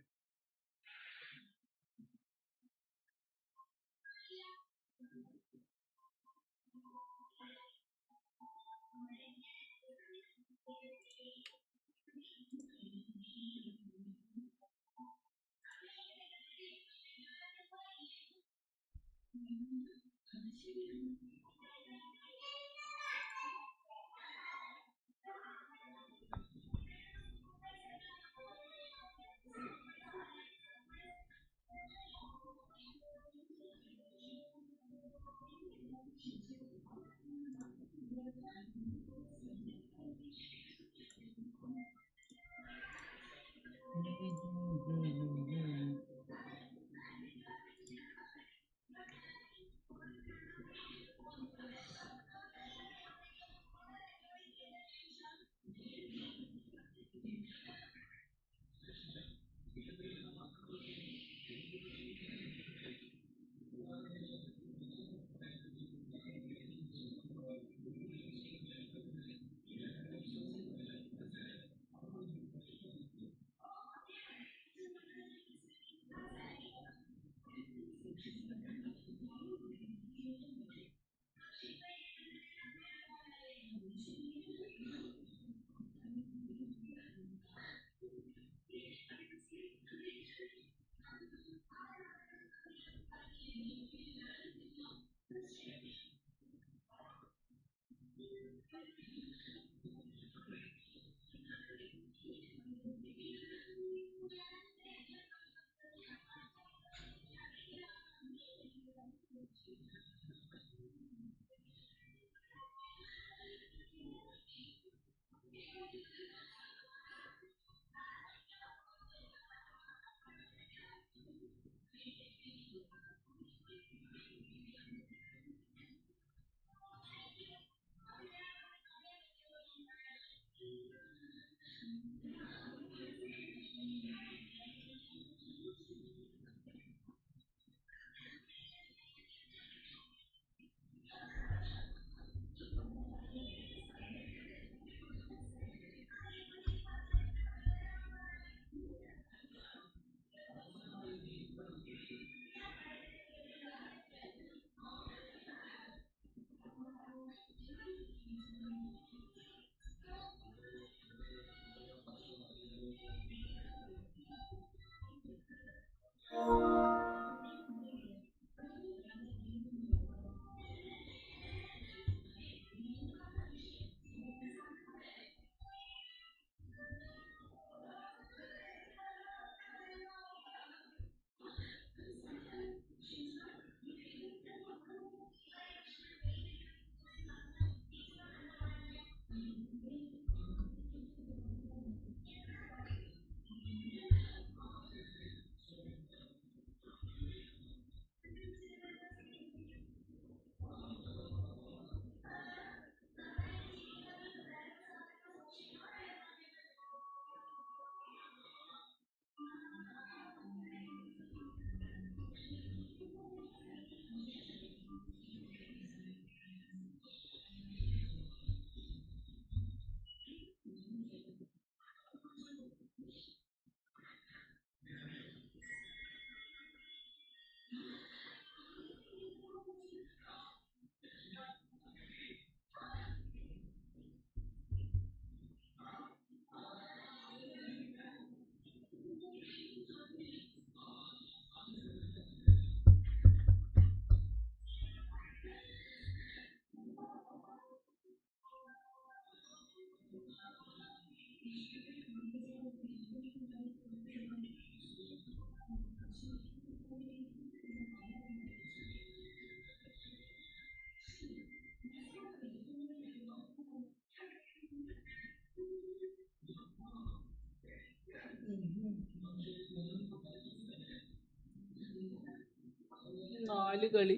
4 കളി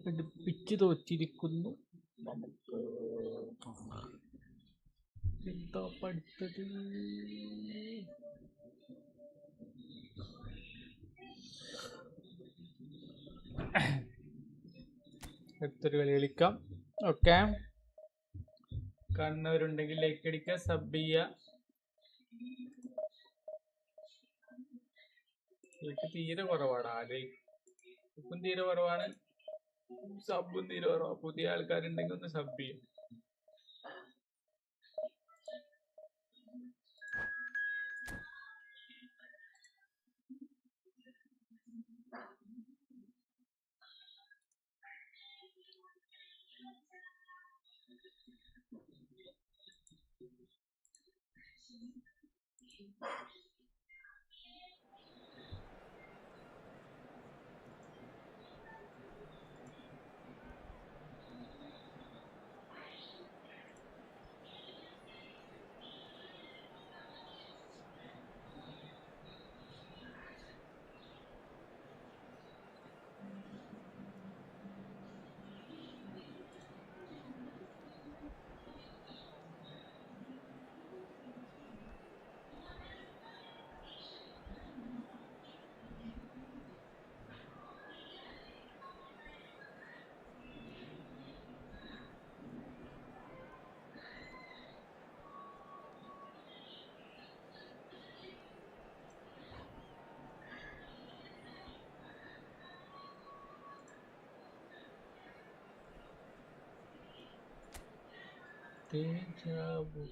അടുപ്പിച്ച് തോറ്റിരിക്കുന്നു. നമുക്ക് എന്താ പഠിത്തത്? അടുത്തൊരു കളി കളിക്കാം. ഓക്കെ, കാണുന്നവരുണ്ടെങ്കിൽ ലൈക്ക് അടിക്കുക, സബ് ചെയ്യുക. ലൈക്ക് തീരെ കുറവാണ്. ലൈക്കും തീരെ കുറവാണ്, സബും തീരെ കുറവാണ്. പുതിയ ആൾക്കാരുണ്ടെങ്കിൽ ഒന്ന് സബ് ചെയ്യും. Deja vu.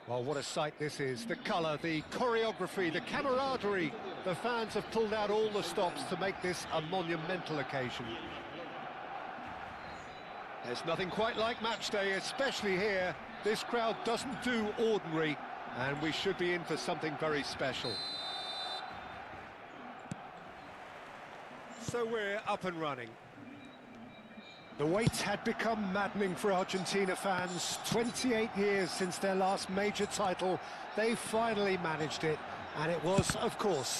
Well, what a sight this is. The colour, the choreography, the camaraderie. The fans have pulled out all the stops to make this a monumental occasion. There's nothing quite like match day, especially here. This crowd doesn't do ordinary, and we should be in for something very special. So we're up and running. The wait had become maddening for Argentina fans. 28 years since their last major title. They finally managed it, and it was, of course,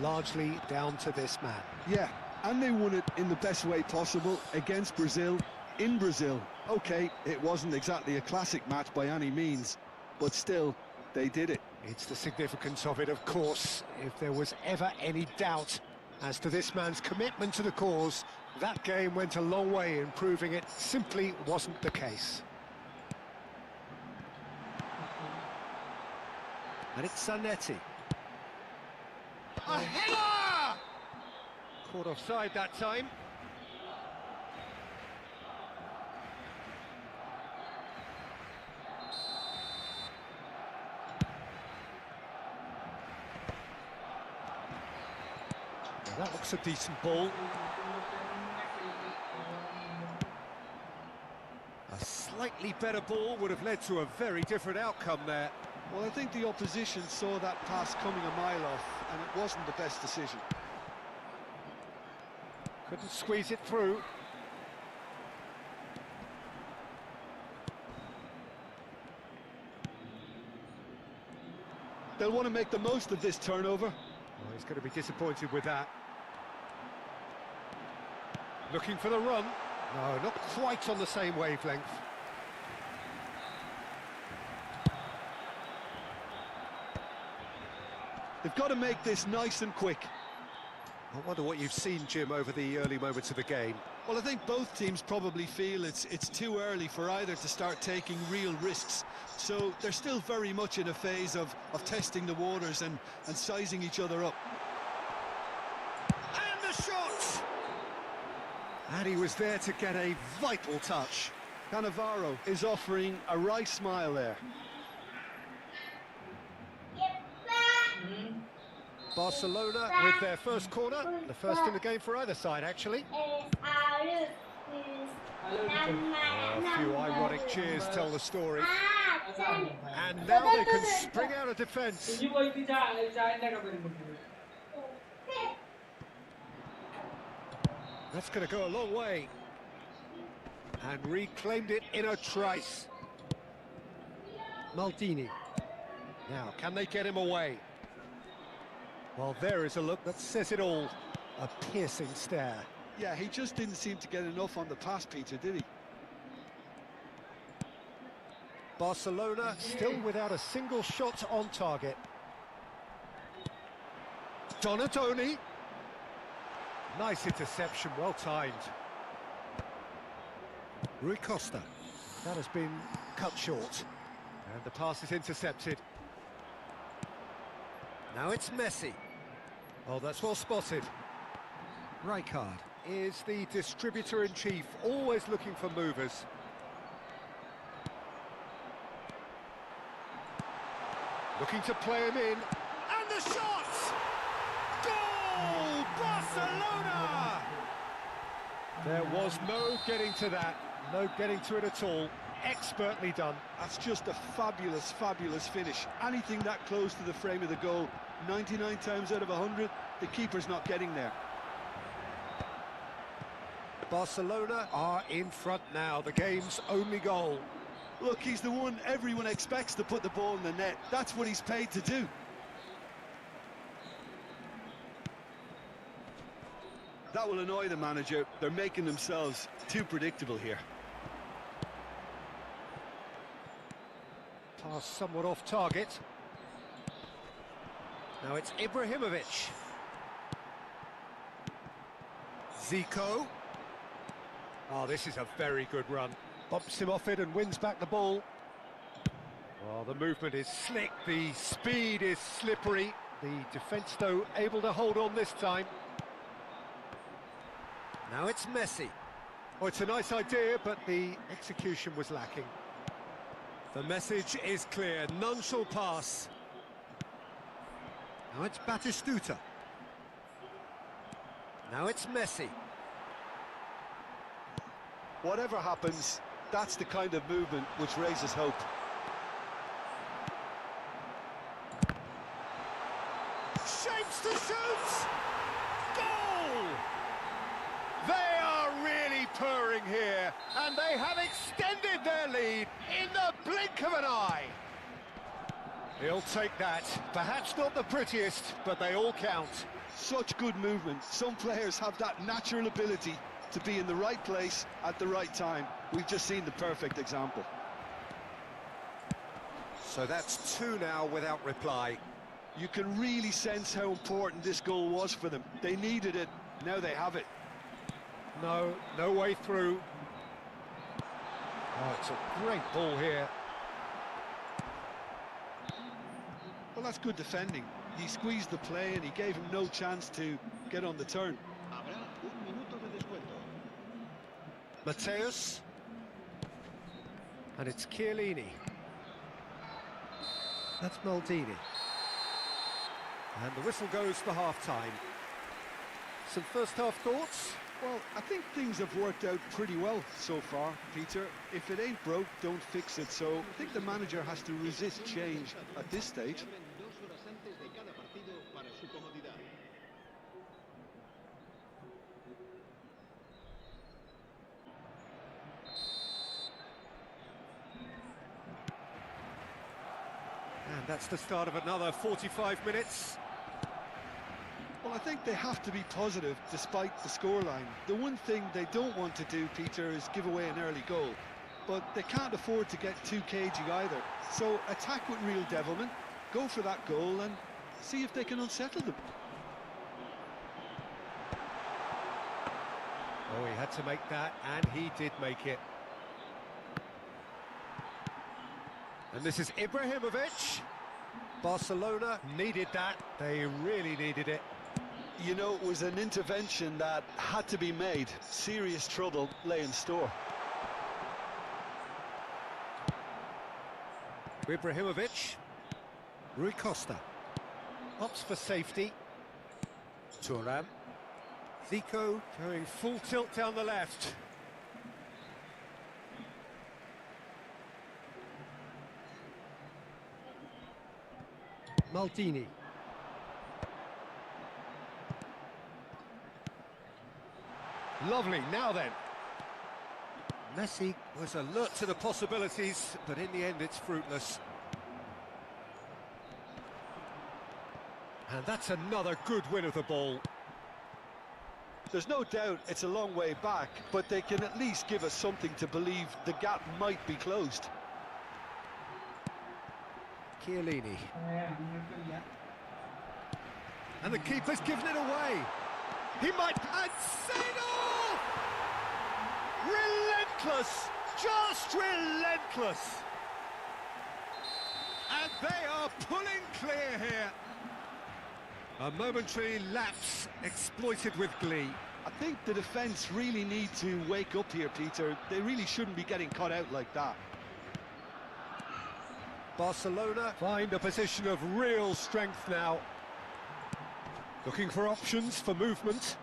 largely down to this man. Yeah, and they won it in the best way possible against Brazil, in Brazil. Okay, it wasn't exactly a classic match by any means, but still, they did it. It's the significance of it, of course. If there was ever any doubt as to this man's commitment to the cause, that game went a long way in proving it simply wasn't the case. And it's Zanetti. A header! Caught offside that time. Well, that looks a decent ball. A slightly better ball would have led to a very different outcome there. Well, I think the opposition saw that pass coming a mile off, and it wasn't the best decision. Couldn't squeeze it through. They'll want to make the most of this turnover. Oh, he's going to be disappointed with that. Looking for the run. No, not quite on the same wavelength. They've got to make this nice and quick. I wonder what you've seen, Jim, over the early moments of the game. Well, I think both teams probably feel it's too early for either to start taking real risks. So they're still very much in a phase of testing the waters and sizing each other up. And the shot! And he was there to get a vital touch. Cannavaro is offering a right smile there. Barcelona with their first corner, the first in the game for either side, actually. A few ironic cheers tell the story. And now they can spring out of defence. That's going to go a long way. And reclaimed it in a trice. Maldini. Now, can they get him away? Well, there is a look that says it all. A piercing stare. Yeah, he just didn't seem to get enough on the pass, Peter, did he? Barcelona still without a single shot on target. Donatoni. Nice interception, well timed. Rui Costa. That has been cut short. And the pass is intercepted. Now it's Messi. Oh, that's well spotted. Rijkaard is the distributor-in-chief, always looking for movers. Looking to play him in. And the shot! Goal! Barcelona! There was no getting to that. No getting to it at all. Expertly done. That's just a fabulous, fabulous finish. Anything that close to the frame of the goal, 99 times out of 100, the keeper's not getting there. Barcelona are in front now, the game's only goal. Look, he's the one everyone expects to put the ball in the net. That's what he's paid to do. That will annoy the manager. They're making themselves too predictable here. Pass somewhat off target. Now it's Ibrahimovic. Zico. Oh, this is a very good run. Bumps him off it and wins back the ball. Oh, the movement is slick, the speed is slippery. The defence, though, able to hold on this time. Now it's Messi. Oh, it's a nice idea, but the execution was lacking. The message is clear, none shall pass. Now it's Batistuta. Now it's Messi. Whatever happens, that's the kind of movement which raises hope. Shapes to shoot! Goal! They are really purring here, and they have extended their lead in the blink of an eye. He'll take that. Perhaps not the prettiest, but they all count. Such good movement. Some players have that natural ability to be in the right place at the right time. We've just seen the perfect example. So that's two now without reply. You can really sense how important this goal was for them. They needed it, now they have it. No way through. Oh, it's a great ball here. Well, that's good defending. He squeezed the play and he gave him no chance to get on the turn. Mateus. And it's Chiellini. That's Maldini. And the whistle goes for half-time. Some first-half thoughts? Well, I think things have worked out pretty well so far, Peter. If it ain't broke, don't fix it. So I think the manager has to resist change at this stage. And that's the start of another 45 minutes. Well, I think they have to be positive despite the scoreline. The one thing they don't want to do, Peter, is give away an early goal. But they can't afford to get too cagey either. So attack with real devilment, go for that goal and see if they can unsettle them. Oh, he had to make that, and he did make it. And this is Ibrahimovic. Barcelona needed that. They really needed it. You know, it was an intervention that had to be made. Serious trouble lay in store. Ibrahimovic. Rui Costa. Opts for safety. Thuram. Zico going full tilt down the left. Maldini. Lovely, now then. Messi was alert to the possibilities, but in the end it's fruitless. And that's another good win of the ball. There's no doubt it's a long way back, but they can at least give us something to believe the gap might be closed. Chiellini. And the keeper's given it away. He might... And Sainal! Relentless! Just relentless! And they are pulling clear here. A momentary lapse exploited with glee. I think the defence really need to wake up here, Peter. They really shouldn't be getting caught out like that. Barcelona find a position of real strength now. Looking for options for movement.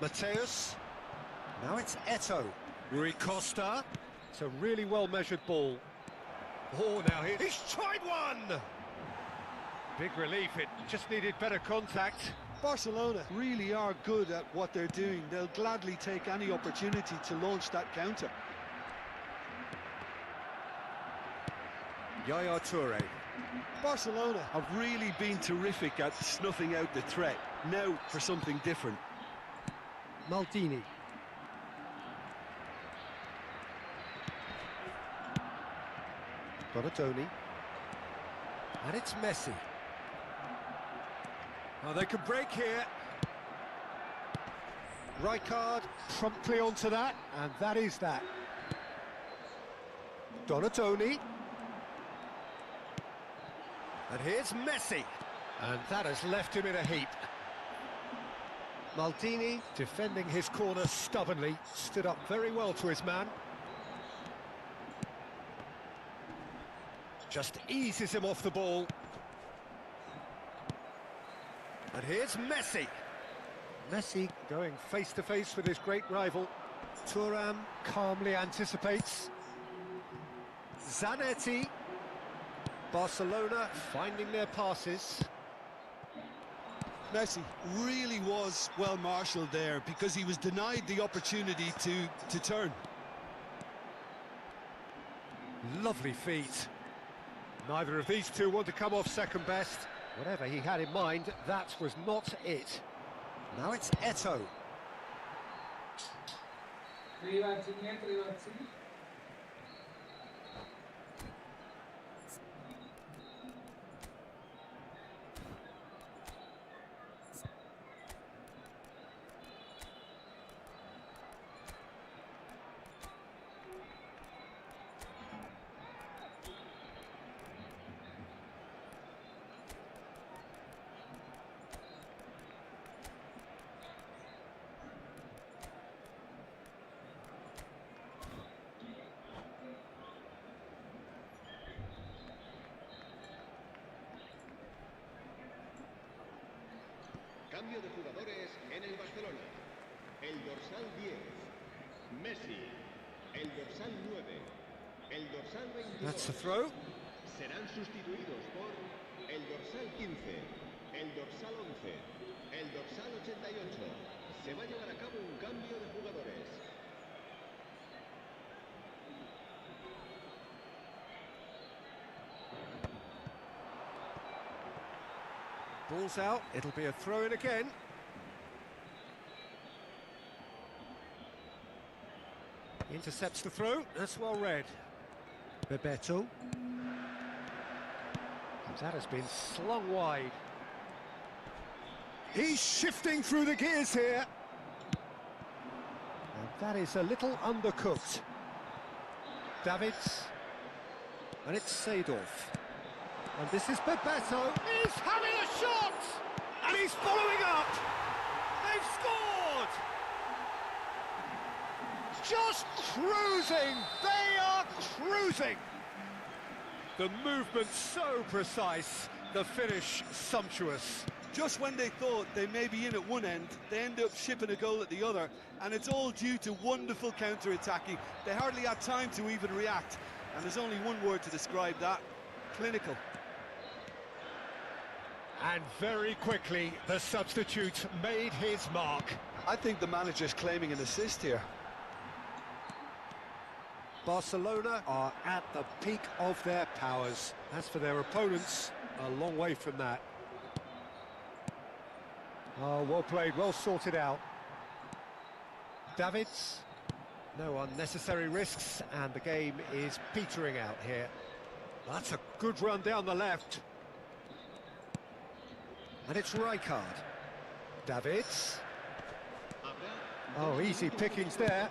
Mateus. Now it's Eto'o. Rui Costa. It's a really well-measured ball. Oh, now he's tried one! Big relief, it just needed better contact. Barcelona really are good at what they're doing. They'll gladly take any opportunity to launch that counter. Yaya Toure. Barcelona have really been terrific at snuffing out the threat. Now for something different. Maldini. Donatoni. And it's Messi. Oh, they can break here. Rijkaard promptly onto that, and that is that. Donatoni. And here's Messi. And that has left him in a heap. Maldini, defending his corner stubbornly, stood up very well to his man. Just eases him off the ball. And here's Messi. Messi going face-to-face with his great rival. Thuram calmly anticipates. Zanetti. Barcelona finding their passes. Messi really was well marshalled there because he was denied the opportunity to turn. Lovely feet. Neither of these two want to come off second best. Whatever he had in mind, that was not it. Now it's Eto'o. Cambio de jugadores en el Barcelona. El dorsal 10, Messi. El dorsal 9, el dorsal 22. That's a throw. Serán sustituidos por el dorsal 15, el dorsal 11, el dorsal 88. Se va a llevar a cabo un cambio de jugadores. Ball's out, it'll be a throw-in again. Intercepts the throw, that's well read. Bebeto. That has been slung wide. He's shifting through the gears here. That is a little undercooked. Davids. And it's Seedorf. And this is Bebeto. He's having a shot! And he's following up! They've scored! Just cruising! They are cruising! The movement so precise, the finish sumptuous. Just when they thought they may be in at one end, they end up shipping a goal at the other, and it's all due to wonderful counter-attacking. They hardly had time to even react, and there's only one word to describe that: clinical. And very quickly, the substitute made his mark. I think the manager's claiming an assist here. Barcelona are at the peak of their powers. As for their opponents, a long way from that. Oh, well played, well sorted out. Davids, no unnecessary risks, and the game is petering out here. That's a good run down the left. And it's Rijkaard. Davids. Oh, easy pickings there.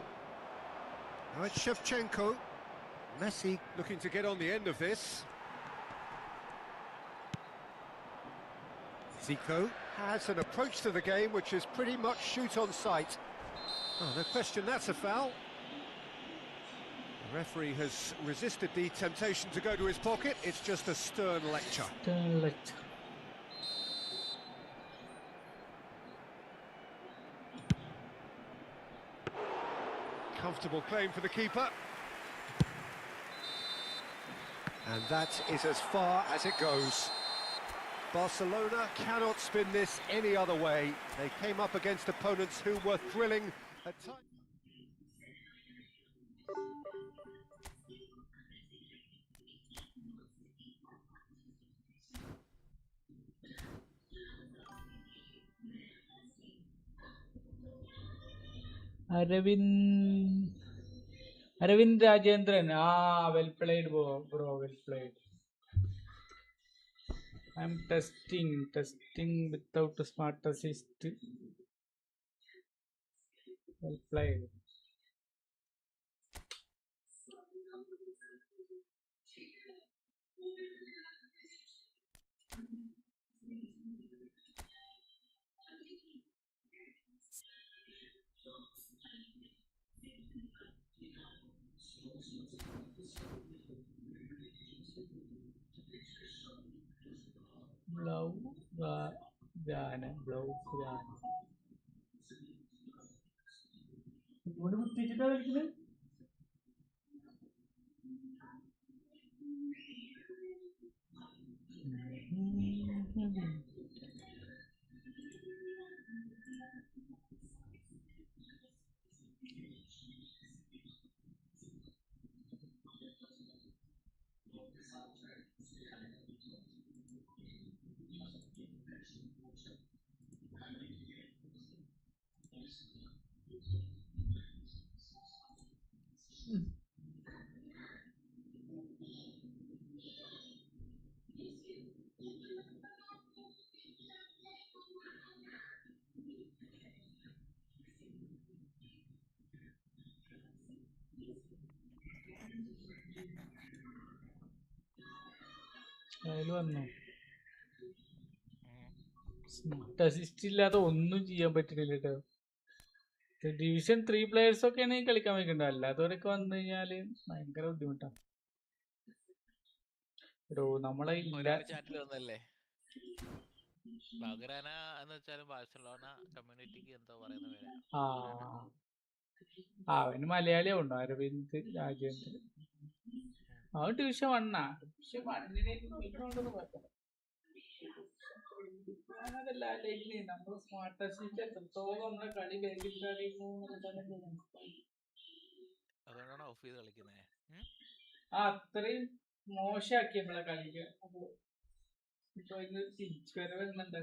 Now it's Shevchenko. Messi looking to get on the end of this. Zico has an approach to the game which is pretty much shoot on sight. Oh, no question, that's a foul. The referee has resisted the temptation to go to his pocket. It's just a stern lecture. Stern lecture. Comfortable claim for the keeper. And that is as far as it goes. Barcelona cannot spin this any other way. They came up against opponents who were thrilling at times. Aravind Rajendran. Well played, bro. Well played. I'm testing without a smart assist. Well played. Blau Gana. What do you think? Smart assist ഇല്ലാതെ ഒന്നും ചെയ്യാൻ പറ്റുന്നില്ല കേട്ടോ. Division 3 players ഒക്കെ ആണെങ്കിൽ കളിക്കാൻ വെക്കണ്ട, അല്ലാത്തവരൊക്കെ വന്നു കഴിഞ്ഞാല് ഭയങ്കര ബുദ്ധിമുട്ടാണ്. നമ്മളെ ചാറ്റിൽ വന്നല്ലേ ബഗ്രാന എന്ന് വെച്ചാലും ബാഴ്സലോണ കമ്മ്യൂണിറ്റിക്ക് എന്തോ പറയുന്ന പേരാ. അവന് മലയാളിയാവുണ്ടോ? അരവിന്ദ് രാജേന്ദ്രൻ. അവൻ ഡിവിഷൻ 1 ഡിവിഷൻ 1 അതല്ല, നമ്മൾ സ്മാർട്ട് അസിസ്റ്റ് എത്രത്തോളം നമ്മുടെ കളി അതുകൊണ്ടാണ് ഓഫ് ചെയ്ത് കളിക്കുന്നത്. അത്രയും മോശമാക്കി നമ്മളെ കളിക്ക്. അപ്പൊ ഇപ്പൊ തിരിച്ചു വരവുന്നുണ്ട്.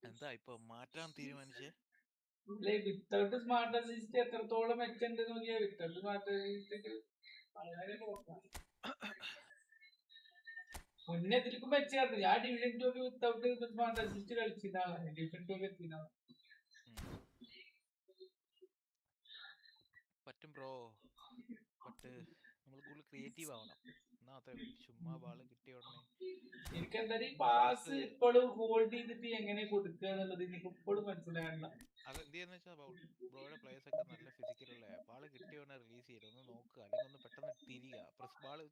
എന്താ ഇപ്പൊ മാറ്റാൻ തീരുമാനിച്ചേ? വിത്തൗട്ട് സ്മാർട്ട് അസിസ്റ്റ് എത്രത്തോളം മെച്ചുണ്ട് നോക്കിയാൽ വിത്തൗട്ട് സ്മാർട്ട് അസിസ്റ്റ് വളരെ മുന്നേ ഇതിൽക്കും മെച്ചായിരുന്നു. ഞാൻ ഡിവിഷൻ 2 വിത്തൗട്ട് സ്മാർട്ട് അസിസ്റ്റ് കളിച്ചിട്ടാണ് ഡിവിഷൻ 2 എത്തിയതാണ്. പറ്റും ബ്രോ, ബട്ട് നമ്മൾ കൂടുതൽ ക്രിയേറ്റീവ് ആവണം. എന്നാ അത്രേ പറ്റും. ചുമ്മാ ബാള് കിട്ടിയ ഉടനെ എനിക്ക് എന്തായാലും ഈ പാസ് ഇപ്പോഴും ഹോൾഡ് ചെയ്തിട്ട് എങ്ങനെ കൊടുക്കുക എന്നുള്ളത് എനിക്ക് ഇപ്പോഴും മനസ്സിലാകണ്ട. അത് എന്തെന്ന് വെച്ചാൽ ബ്രോയുടെ പ്ലേയേഴ്സ് ഒക്കെ നല്ല ഫിസിക്കലുള്ള ബാള് കിട്ടിയ ഉടനെ റിലീസ് ചെയ്ത് ഒന്ന് നോക്കുക, അല്ലെങ്കിൽ ഒന്ന് പെട്ടെന്ന് തിരിയുക. ബാള്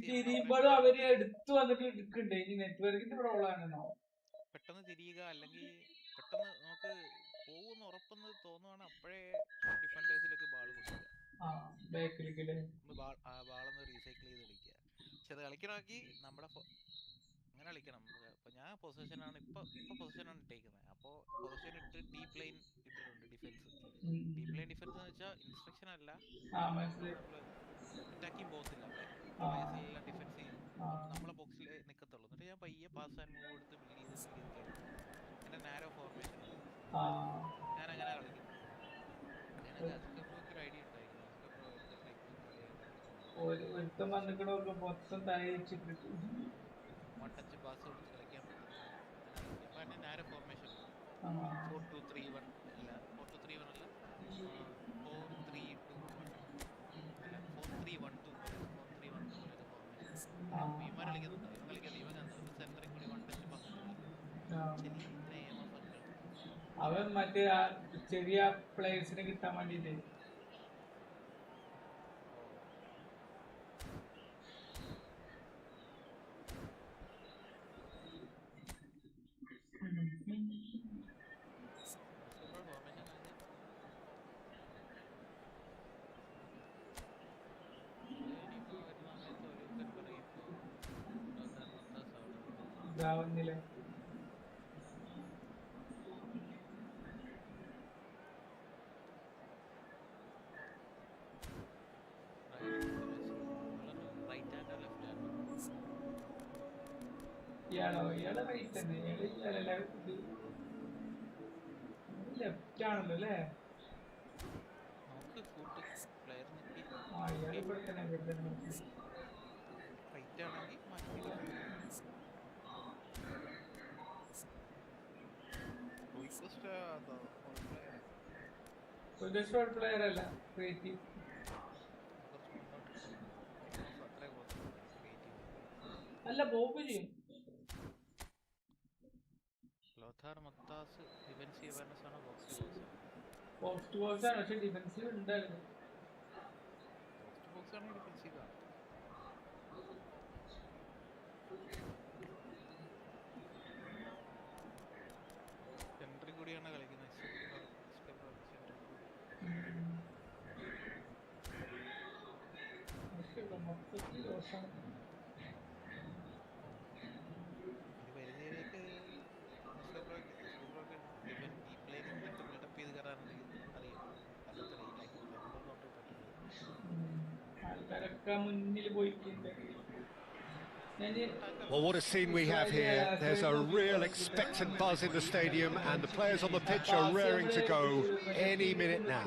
തിരിയുമ്പോഴും അവര് എടുത്തു വന്നിട്ട് എടുക്കണ്ടേ? ഇനി നെറ്റ്വർക്കിന്റെ പ്രോബ്ലം ആണെന്നോ? പെട്ടെന്ന് തിരിയുക, അല്ലെങ്കിൽ പെട്ടെന്ന് നമുക്ക് പോകുന്ന ഉറപ്പെന്ന് തോന്നുവാണ് അപ്പോഴേ ഡിഫൻഡേഴ്സിലേക്ക് ബാള് കൊടുക്കുക. ബാളൊന്ന് റീസൈക്കിൾ ചെയ്ത് കളിക്കുക. പക്ഷെ അത് കളിക്കണമെങ്കിൽ നമ്മുടെ അങ്ങനെ കളിക്കണം. ഇപ്പൊ ഞാൻ പൊസിഷനാണ് ഇപ്പൊ പൊസിഷനാണ് ഇട്ടേക്കുന്നത്. അപ്പോൾ പൊസിഷൻ ഇട്ട് ഡീപ് ലൈൻ ഇട്ടിട്ടുണ്ട് ഡിഫൻസ്. ഡീപ് ലൈൻ ഡിഫൻസ് എന്ന് വെച്ചാൽ ഇൻസ്ട്രക്ഷൻ അല്ല, നമ്മള് അറ്റാക്കിംഗ് ബോക്സ് ഇല്ല അവിടെ, പ്ലേയേഴ്സ് എല്ലാം ഡിഫൻസ് ചെയ്യും, നമ്മളെ ബോക്സിൽ നിൽക്കത്തുള്ളൂ. എന്നിട്ട് ഞാൻ പയ്യെ പാസ് ആൻഡ് മൂവ് എടുത്ത് ബിൽഡ് ചെയ്ത് കയറി പോകും. എന്റെ നാരോ ഫോർമേഷൻ ആണ്, ഞാൻ അങ്ങനെ കളിക്കുന്നത്. അതിനൊക്കെ അസ്കബ്രോക്ക് ഒരു ഐഡിയ ഉണ്ടായിരിക്കും. അസ്കബ്രോ എന്ത് ടൈപ്പ് കളിയാണ്, വൺ ടച്ച് പാസ് കൊടുത്ത് കളിക്കാൻ പറ്റുന്ന അങ്ങനെ കളിക്കുക. അപ്പൊ എന്റെ നാരോ ഫോർമേഷൻ ഉണ്ട്. 4-2-3-1 അല്ല, 4-2-3-1 അല്ല, 4-3-2-1 അല്ല, 4-3-1-2 പോലെ, 4-3-1-2 പോലെ ഒരു ഫോർമേഷൻ. ഇവന്മാർ കളിക്കുന്നുണ്ട്, ഇവൻ കളിക്കല്ല, ഇവൻ എന്നിട്ട് സെന്ററിൽ കൂടി വൺ ടച്ച് പങ്കിട്ട് കളിക്കും. അവൻ മറ്റേ ചെറിയ പ്ലേയേഴ്സിനെ കിട്ടാൻ വേണ്ടിട്ട് ഇതാവുന്നില്ലേ? ഇയാളെ റൈറ്റ് തന്നെ, ലെഫ്റ്റ് ആണല്ലോ അല്ലേ? ഇയാൾ ഇവിടെ തന്നെ പ്ലെയർ അല്ല, ക്രിയേറ്റീവ്. അല്ല ബോബ് ചെയ്യും. ബോക്സ് ടു ബോക്സ് ആണ്, പക്ഷെ ഡിഫൻസീവ് ഉണ്ടായിരുന്നു. സെന്ററിൽ കൂടിയാണ് കളിക്കുന്നത്. Well, what a scene we have here. There's a real expectant buzz in the stadium, and the players on the pitch are raring to go any minute now.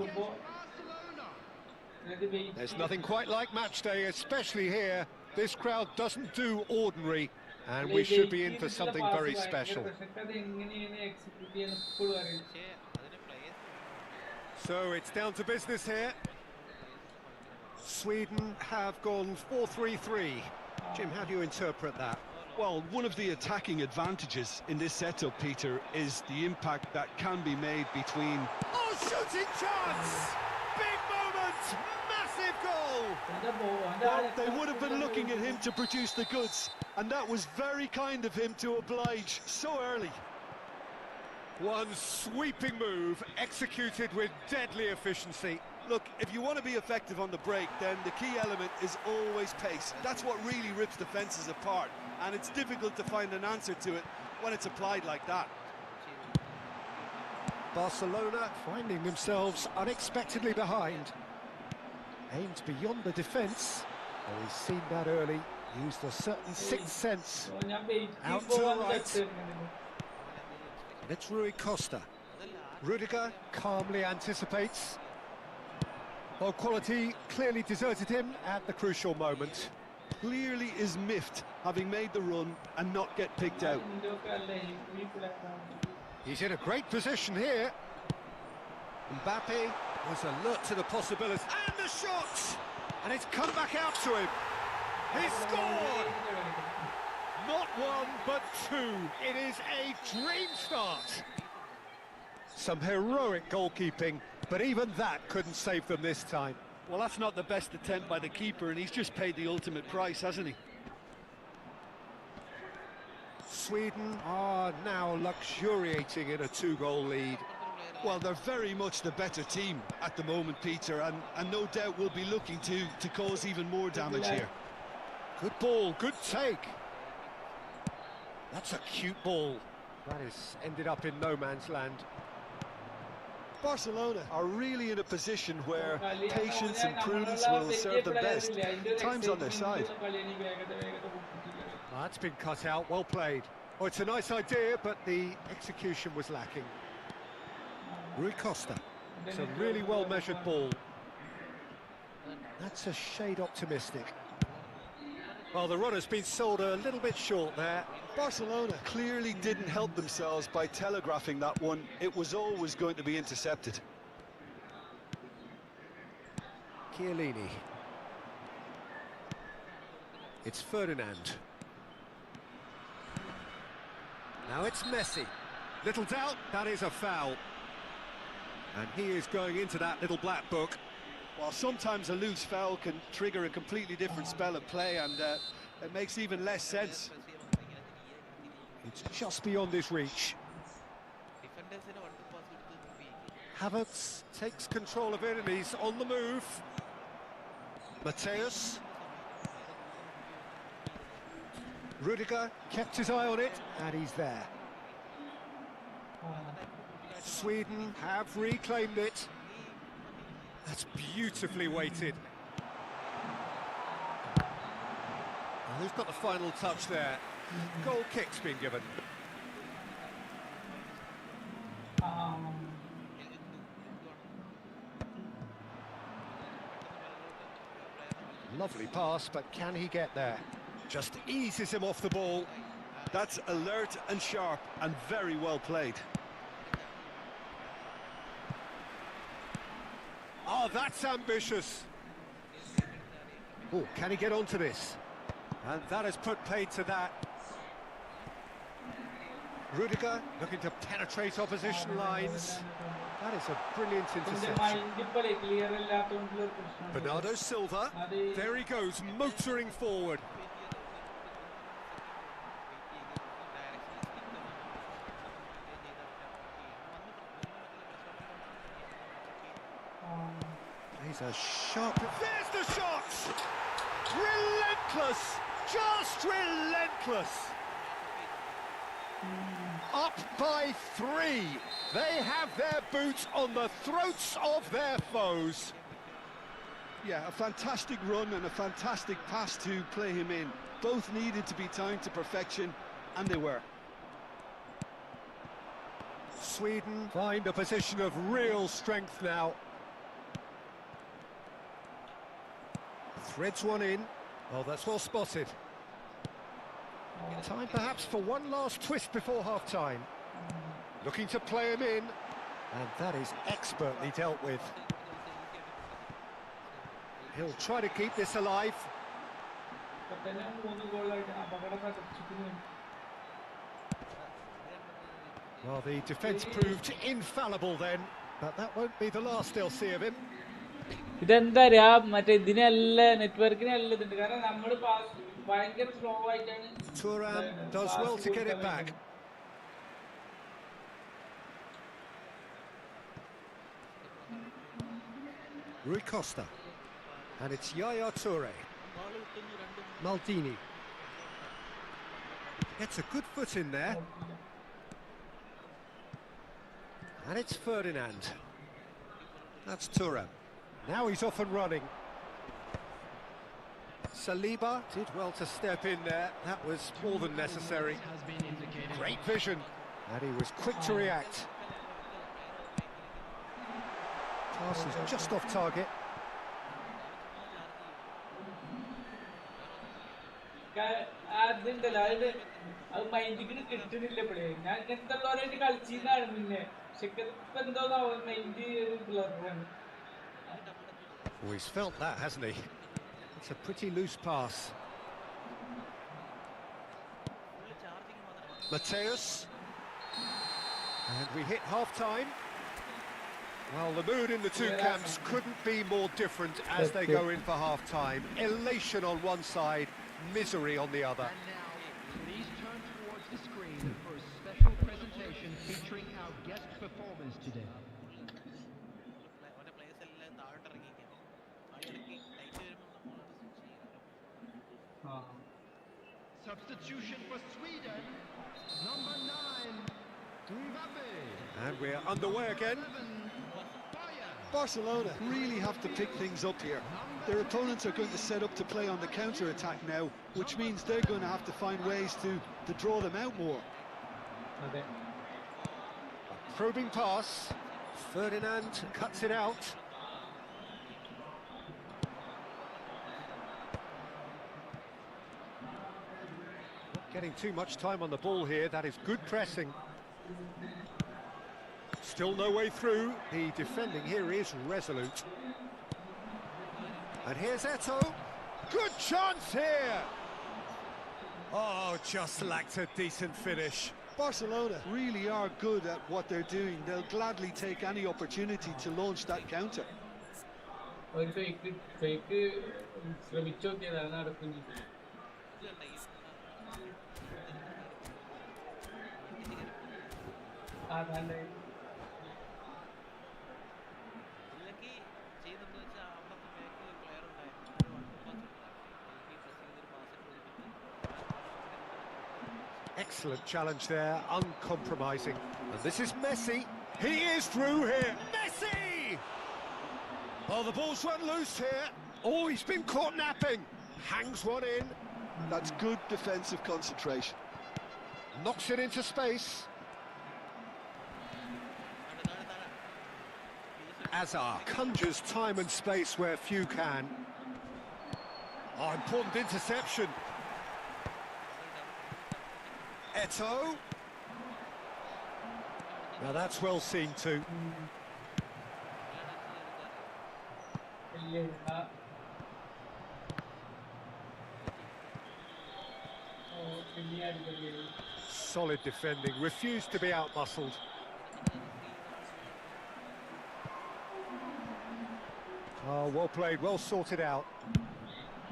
There's nothing quite like match day, especially here. This crowd doesn't do ordinary, and we should be in for something very special. So it's down to business here. Sweden have gone 4-3-3. Jim, how do you interpret that? Well, one of the attacking advantages in this setup, Peter, is the impact that can be made between... Oh, shooting chance! Big moment! Massive goal! Well, they would have been looking at him to produce the goods, and that was very kind of him to oblige so early. One sweeping move, executed with deadly efficiency. Look, if you want to be effective on the break, then the key element is always pace. That's what really rips defences apart, and it's difficult to find an answer to it when it's applied like that. Barcelona finding themselves unexpectedly behind. Aimed beyond the defence. Well, we've seen that early. Used a certain sixth sense. Out to the right. And it's Rui Costa. Rudiger calmly anticipates. Well, quality clearly deserted him at the crucial moment. Clearly is miffed, having made the run and not get picked out. He's in a great position here. Mbappe Was alert to the possibility. And the shot! And it's come back out to him. He's scored! Not one, but two. It is a dream start. Some heroic goalkeeping, but even that couldn't save them this time. Well, that's not the best attempt by the keeper, and he's just paid the ultimate price, hasn't he? Sweden are now luxuriating in a 2-goal lead. Well, they're very much the better team at the moment, Peter, and no doubt will be looking to cause even more damage here. Good ball, good take. That's a cute ball. That has ended up in no man's land. Barcelona are really in a position where patience and prudence will serve them best. Time's on their side. That's been cut out, well played. Oh, it's a nice idea, but the execution was lacking. Rui Costa. It's a really well-measured ball. That's a shade optimistic. Well, the runner's been sold a little bit short there. Barcelona clearly didn't help themselves by telegraphing that one. It was always going to be intercepted. Chiellini. It's Ferdinand. Now it's Messi. Little doubt, that is a foul. And he is going into that little black book. Well, sometimes a loose foul can trigger a completely different spell of play, and it makes even less sense. It's just beyond his reach. Havertz takes control of it and he's on the move. Mateus. Rudiger kept his eye on it and he's there. Sweden have reclaimed it. That's beautifully weighted. And who's got the final touch there? Goal kick's been given. Lovely pass, but can he get there? Just eases him off the ball. That's alert and sharp and very well played. Oh, that's ambitious. Oh, can he get onto this? And that has put paid to that. Rudiger looking to penetrate opposition lines. That is a brilliant interception. Bernardo Silva, there he goes, motoring forward. He's a sharp... There's the shot! Relentless! Just relentless! Up by 3. They have their boots on the throats of their foes. Yeah, a fantastic run and a fantastic pass to play him in. Both needed to be timed to perfection, and they were. Sweden find a position of real strength now. Threads one in. Oh, that's well spotted. Time perhaps for one last twist before half-time. Looking to play him in. And that is expertly dealt with. He'll try to keep this alive. Well, the defence proved infallible then, but that won't be the last they'll see of him. ഇതെന്താ അറിയാ മറ്റേ ഇതിനല്ല നെറ്റ്വർക്കിനല്ല ഇതുണ്ട് കാരണം നമ്മൾ ഭയങ്കര slow ആയിട്ടാണ്. Thuram does well to get it back. Rui Costa. And it's Yaya Toure. Maldini. Gets a good foot in there. And it's Ferdinand. That's Thuram. Now he's off and running. Saliba did well to step in there. That was more than necessary. Great vision. And he was quick to react. Pass is just off target. അതുണ്ടല്ലോ അത് മൈൻഡിന് കിട്ടുന്നില്ല ഇപ്പോഴേ. ഞാൻ ഇങ്ങനത്തെ ഉള്ളവരായിട്ട് കളിച്ചിരുന്നാണ് മുന്നേ. പക്ഷെ ഇപ്പൊ എന്തോന്നാ മൈൻഡ് ഒരു ബ്ലറാണ്. Oh, he's felt that, hasn't he? It's a pretty loose pass. Mateus. And we hit half-time. Well, the mood in the two camps couldn't be more different as they go in for half-time. Elation on one side, misery on the other. And now, please turn towards the screen for a special presentation featuring our guest performers today. Substitution for Sweden, number 9, Mbappe. And we're underway again. Barcelona really have to pick things up here. Their opponents are going to set up to play on the counter-attack now, which means they're going to have to find ways to draw them out more. A probing pass. Ferdinand cuts it out. Not getting too much time on the ball here. That is good pressing. Still no way through. The defending here is resolute. And here's Eto'o. Good chance here. Oh, just lacked a decent finish. Barcelona really are good at what they're doing. They'll gladly take any opportunity to launch that counter. Excellent challenge there, uncompromising. And this is Messi. He is through here. Messi! Oh, the ball's run loose here. Oh, he's been caught napping. Hangs one in. That's good defensive concentration. Knocks it into space. Azar conjures time and space where few can. Oh, important interception. Eto'o. Now that's well seen too. Solid defending, refused to be outmuscled. Oh, well played, well sorted out.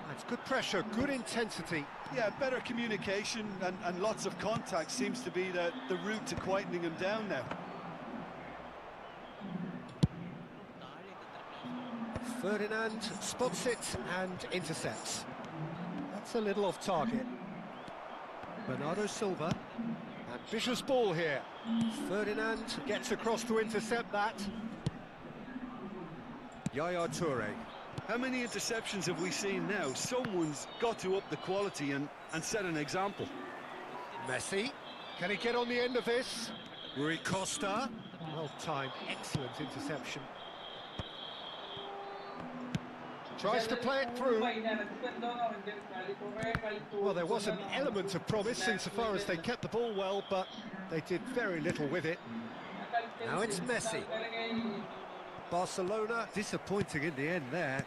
That's good pressure, good intensity. Yeah, better communication and lots of contact seems to be the route to quietening him down now. Ferdinand spots it and intercepts. That's a little off target. Bernardo Silva. Ambitious ball here. Ferdinand gets across to intercept that. Yaya Toure. How many interceptions have we seen now? Someone's got to up the quality and set an example. Messi. Can he get on the end of this? Rui Costa. Well timed, excellent interception. Tries to play it through. Well, there was an element of promise insofar as they kept the ball well, but they did very little with it. Now it's Messi. Barcelona disappointing in the end there.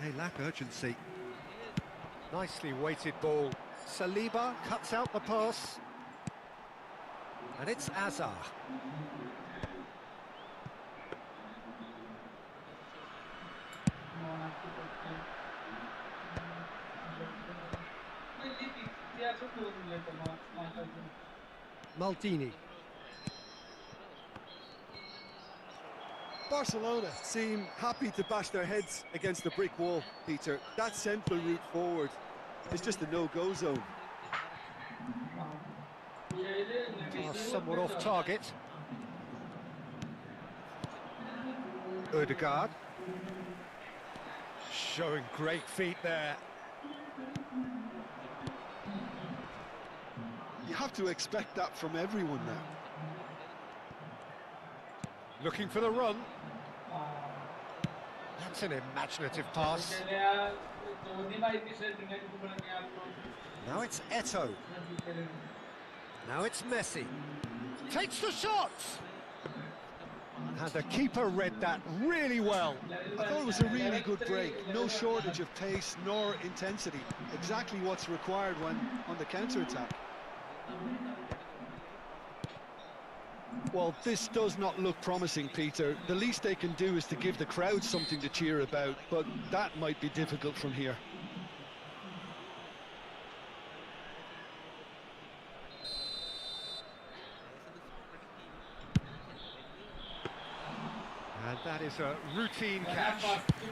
They lack urgency. Nicely weighted ball. Saliba cuts out the pass. And it's Azar. Maldini. Barcelona seem happy to bash their heads against the brick wall, Peter. That central route forward is just a no-go zone. Somewhat off target. Ødegaard. Showing great feet there. You have to expect that from everyone now. Looking for the run. That's an imaginative pass. Now it's Eto'o. Now it's Messi. Takes the shot! And the keeper read that really well. I thought it was a really good break. No shortage of pace nor intensity. Exactly what's required when on the counter-attack. Well, this does not look promising, Peter. The least they can do is to give the crowd something to cheer about, but that might be difficult from here. And that is a routine catch.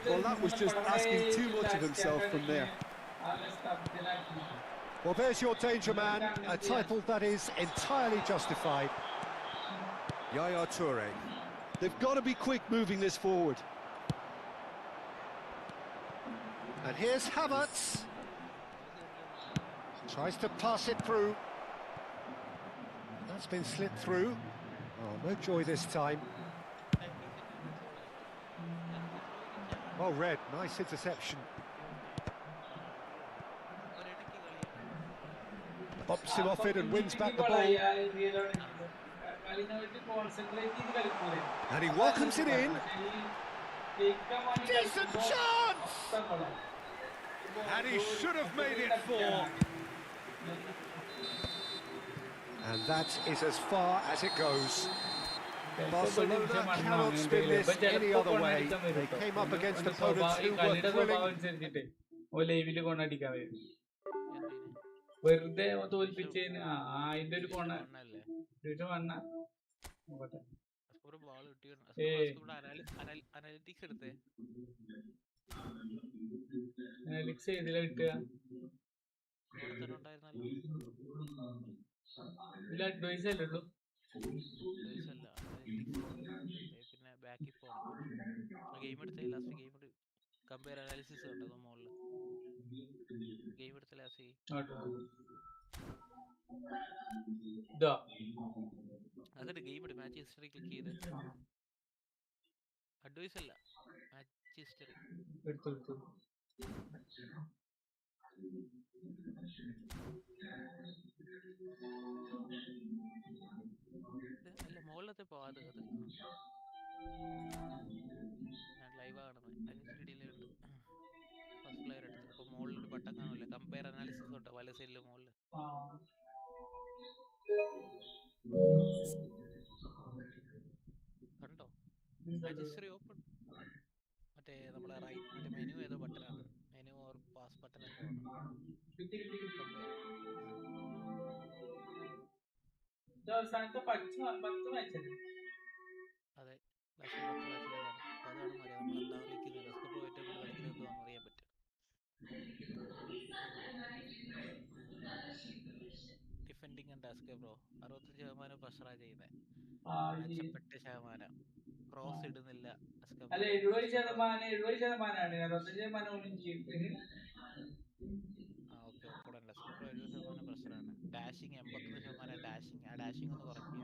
Well, that was just asking too much of himself from there. Well, there's your danger man, a title that is entirely justified. Yaya Toure. They've got to be quick moving this forward. And here's Havertz. Tries to pass it through. That's been slipped through. Oh, no joy this time. Well read, nice interception. Bumps him off it and wins back the ball. And he welcomes it in. Decent chance! And he should have made it 4. And that is as far as it goes. Barcelona cannot spin this any other way. They came up against opponents who were thrilling. വെറുതെ തോൽപ്പിച്ചതിന് അതിന്റെ ഒരു കൊണ വണ്ണ analytics ഏതിലാ കിട്ടുക? ഇതിൽ advice അല്ലല്ലോ. പിന്നെ ബാക്കിൽ പോകണം. Game എടുത്ത ലാസ്റ്റ് ഗെയിം കമ്പയർ അനാലിസിസ് ഉണ്ടോ മുകളിൽ? ഗെയിം എടുത്ത ലാസ്റ്റ് അതിട്ട് ഗെയിം എടുത്ത് മാച്ച് ഹിസ്റ്ററി ക്ലിക്ക് ചെയ്ത് അഡ്വൈസ് അല്ല മാച്ച് ഹിസ്റ്ററി അല്ല മുകളിലത്തെ പോവാത്. അത് ഞാൻ ലൈവ് കാണുന്നത് അതിനിടയിലുണ്ട്. ഫസ്റ്റ് പ്ലെയർ എടുത്ത് അപ്പൊ മുകളിലൊരു ബട്ടൺ കാണില്ല, കമ്പയർ അനാലിസിസ് ഉണ്ട് വല സൈഡില് മുകളിൽ. കണ്ടോ? Match history open. മറ്റേ നമ്മളെ റൈറ്റ് മറ്റേ മെനു ഏതോ ബട്ടനാണ്, മെനു ഓർ പാസ് ബട്ടൺ എന്തോ ആണ്. അതെ, ലാസ്റ്റ് 10 മാച്ചിലേതാണ്. അപ്പൊ അതാണ് അറിയാം നമ്മൾ എന്താ കളിക്കുന്നത്. ഡെസ്കോപ്പ് ഏറ്റവും കൂടുതൽ കളിക്കുന്നത് എന്താണെന്ന് അറിയാൻ പറ്റും. ഡിഫെൻഡിങ് ഉണ്ട് എസ്കേ ബ്രോ 65% പ്രഷറാ ചെയ്യുന്നത്. മെച്ചപ്പെട്ട ശതമാനം ക്രോസ് ഇടുന്നില്ല. അല്ല 70% ഓക്കെ ഒപ്പടല്ല. എസ്കേ ബ്രോ 70% പ്രഷറാണ്. Dashing 81% dashing. ആ ഡാഷിങ് ഒന്ന് കുറയ്ക്കുക.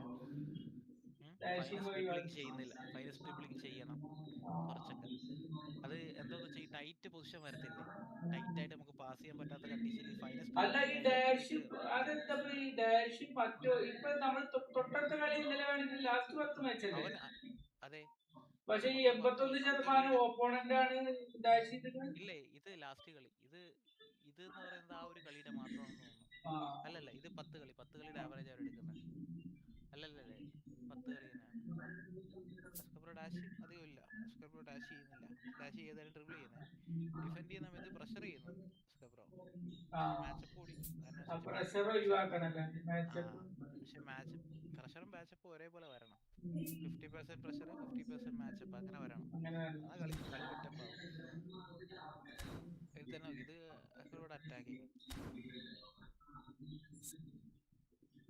ഫൈനൽ ഡ്രിബ്ലിംഗ് ചെയ്യണം കുറച്ചൊക്കെ. അത് എന്താന്ന് വെച്ചാൽ ഈ ടൈറ്റ് പൊസിഷൻ വരത്തില്ലേ, ടൈറ്റ് ആയിട്ട് നമുക്ക് പാസ് ചെയ്യാൻ പറ്റാത്ത കണ്ടീഷനിൽ ഫൈനൽ അതെ. പക്ഷേ 81% ഓപ്പോണന്റ് ആണ് ഡാഷ് ചെയ്തിട്ട്. ഇല്ലേ, ഇത് ലാസ്റ്റ് കളി. ഇത് എന്ന് പറയുന്നത് ആ ഒരു കളിയുടെ മാത്രമാണെന്ന് തോന്നുന്നു. അല്ലല്ല, ഇത് 10 കളിയുടെ ആവറേജ് അവർ എടുക്കുന്നത്. അല്ലല്ലേ, 10 കളി തന്നെയാണ്. എസ്കബ്രോ ഡാഷ് അധികം ഇല്ല. എസ്കബ്രോ ഡാഷ് ചെയ്യുന്നില്ല. ഡാഷ് ചെയ്താലും ഡ്രിബിൾ ചെയ്യുന്നത്. ഡിഫെൻഡ് ചെയ്യുന്ന സമയത്ത് പ്രഷർ ചെയ്യുന്നുണ്ട് എസ്കബ്രോ. മാച്ചപ്പ് കൂടി പക്ഷെ പ്രഷറും മാച്ചപ്പും ഒരേപോലെ വരണം. 50% പ്രഷർ 50% മാച്ചപ്പ് അങ്ങനെ വരണം. ആ കളി സെറ്റപ്പാവും. ഇത് തന്നെ ഇത് എസ്കബ്രോയുടെ അറ്റാക്കിങ്.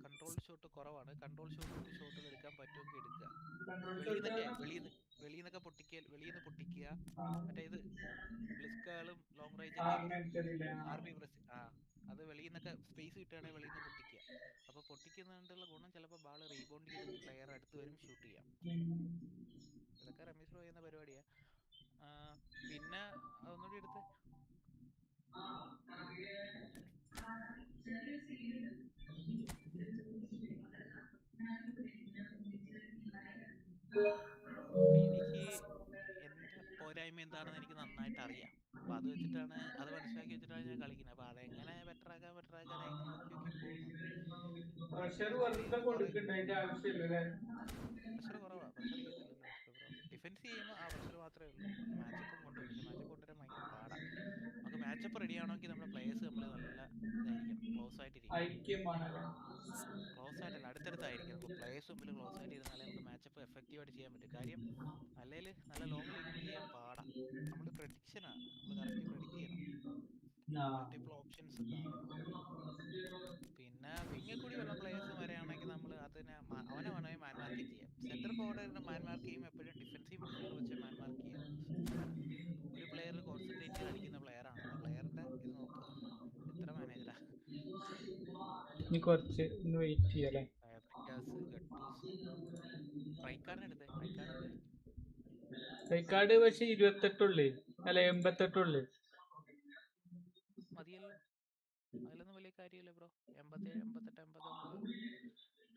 കൺട്രോൾ ഷോട്ട് കുറവാണ്. കൺട്രോൾ ഷോട്ടുകൾ എടുക്കാൻ പറ്റുമെങ്കിൽ എടുക്കുക. വെളിയിൽ നിന്ന് പൊട്ടിക്കുക. മറ്റേ ഇത് ബ്ലിസ്കാളും ലോങ് റേഞ്ച് ആർമി പ്രസ് അത് വെളിയിൽ നിന്നൊക്കെ സ്പേസ് കിട്ടുകയാണെങ്കിൽ വെളിയിൽ നിന്ന് പൊട്ടിക്കുക. അപ്പോൾ പൊട്ടിക്കുന്നതുകൊണ്ടുള്ള ഗുണം ചിലപ്പോൾ ബാൾ റീബൗണ്ട് ചെയ്ത് പ്ലെയർ അടുത്ത് വരും, ഷൂട്ട് ചെയ്യാം. ഇതൊക്കെ റമീസ് ബ്രോ ചെയ്യുന്ന പരിപാടിയാണ്. പിന്നെ അതൊന്നുകൂടി എടുത്ത് അപ്പം എനിക്ക് എൻ്റെ പോരായ്മ എന്താണെന്ന് എനിക്ക് നന്നായിട്ട് അറിയാം. അപ്പം അത് വെച്ചിട്ടാണ്, അത് മനസ്സിലാക്കി വെച്ചിട്ടാണ് ഞാൻ കളിക്കുന്നത്. അപ്പം അതെങ്ങനെ ബെറ്ററാക്കാൻ അതിന് നോക്കി പോകുന്നു. പ്രഷർ അതിൽ വെറുതെ കുറെ കൊടുക്കണ്ട, അതിന്റെ ആവശ്യമില്ലല്ലേ? പ്രഷർ കുറവാ, പ്രഷർ ചെയ്യുന്നില്ലല്ലോ ബ്രോ. ഡിഫെൻസ് ചെയ്യുമ്പോൾ ആ പ്രഷർ മാത്രമേ ഉള്ളൂ. പിന്നെ മാച്ചപ്പും കൊണ്ടുവരും, പക്ഷെ മാച്ചപ്പ് കൊണ്ടുവരാൻ ഭയങ്കര പാടാ. നമുക്ക് മാച്ചപ്പ് റെഡി ആവണമെങ്കിൽ നമ്മുടെ പ്ലേയേഴ്സ് നമ്മൾ നല്ല ഇതായിരിക്കണം, ക്ലോസ് ആയിട്ടിരിക്കണം. ഐക്യമാണല്ലേ? ക്ലോസ് ആയിട്ടല്ല, അടുത്തടുത്തായിരിക്കണം. പ്ലേയേഴ്സ് മുമ്പിൽ ക്ലോസ് ആയിട്ട് ഇരുന്നാലേ നമുക്ക് മാച്ചപ്പ് എഫക്റ്റീവായിട്ട് ചെയ്യാൻ പറ്റും. കാര്യം അല്ലെങ്കിൽ നല്ല ലോങ്ങിൽ ഇരിക്കുമ്പോൾ ചെയ്യാൻ പാടാ. നമ്മൾ പ്രഡിക്ഷനാണ്, നമ്മൾ കറക്റ്റ് പ്രഡിക്റ്റ് ചെയ്യണം, മൾട്ടിപ്പിൾ ഓപ്ഷൻസ് കാണണം. പിന്നെ വിങ്ങിൽ കൂടി വല്ല പ്ലേയേഴ്സ് വരെയാണെങ്കിൽ നമ്മൾ അതിനെ അവനെ വേണമെങ്കിൽ മാൻ മാർക്കിങ് ചെയ്യാം. സെന്റർ ഫോർവേഡിന് മാൻ മാർക്ക് ചെയ്യുമ്പോൾ എപ്പോഴും ഡിഫൻസീവ് മിഡ്ഫീൽഡർ വെച്ച് മാൻ മാർക്ക് ചെയ്യാവൂ. ഒരു പ്ലെയർ കോൺസെൻട്രേറ്റ് ചെയ്ത് കളിക്കുന്ന പ്ലെയർ ആണ്. ആ പ്ലെയറിന്റെ ഇത് നോക്കുക. എത്ര മാനേജറാ? ഇനി കുറച്ച് ഒന്ന് വെയിറ്റ് ചെയ്യല്ലേ? ഫാബ്രിക്കാസ്, ഗട്ടൂസോ, റൈക്കാർഡിന് എടുത്തേ. റൈക്കാർഡ് ആര് കളിക്കും? റൈക്കാർഡ് പക്ഷെ 28 അല്ല 88 മതിയല്ലോ, അതിലൊന്നും വലിയ കാര്യമില്ല bro. 87, 88,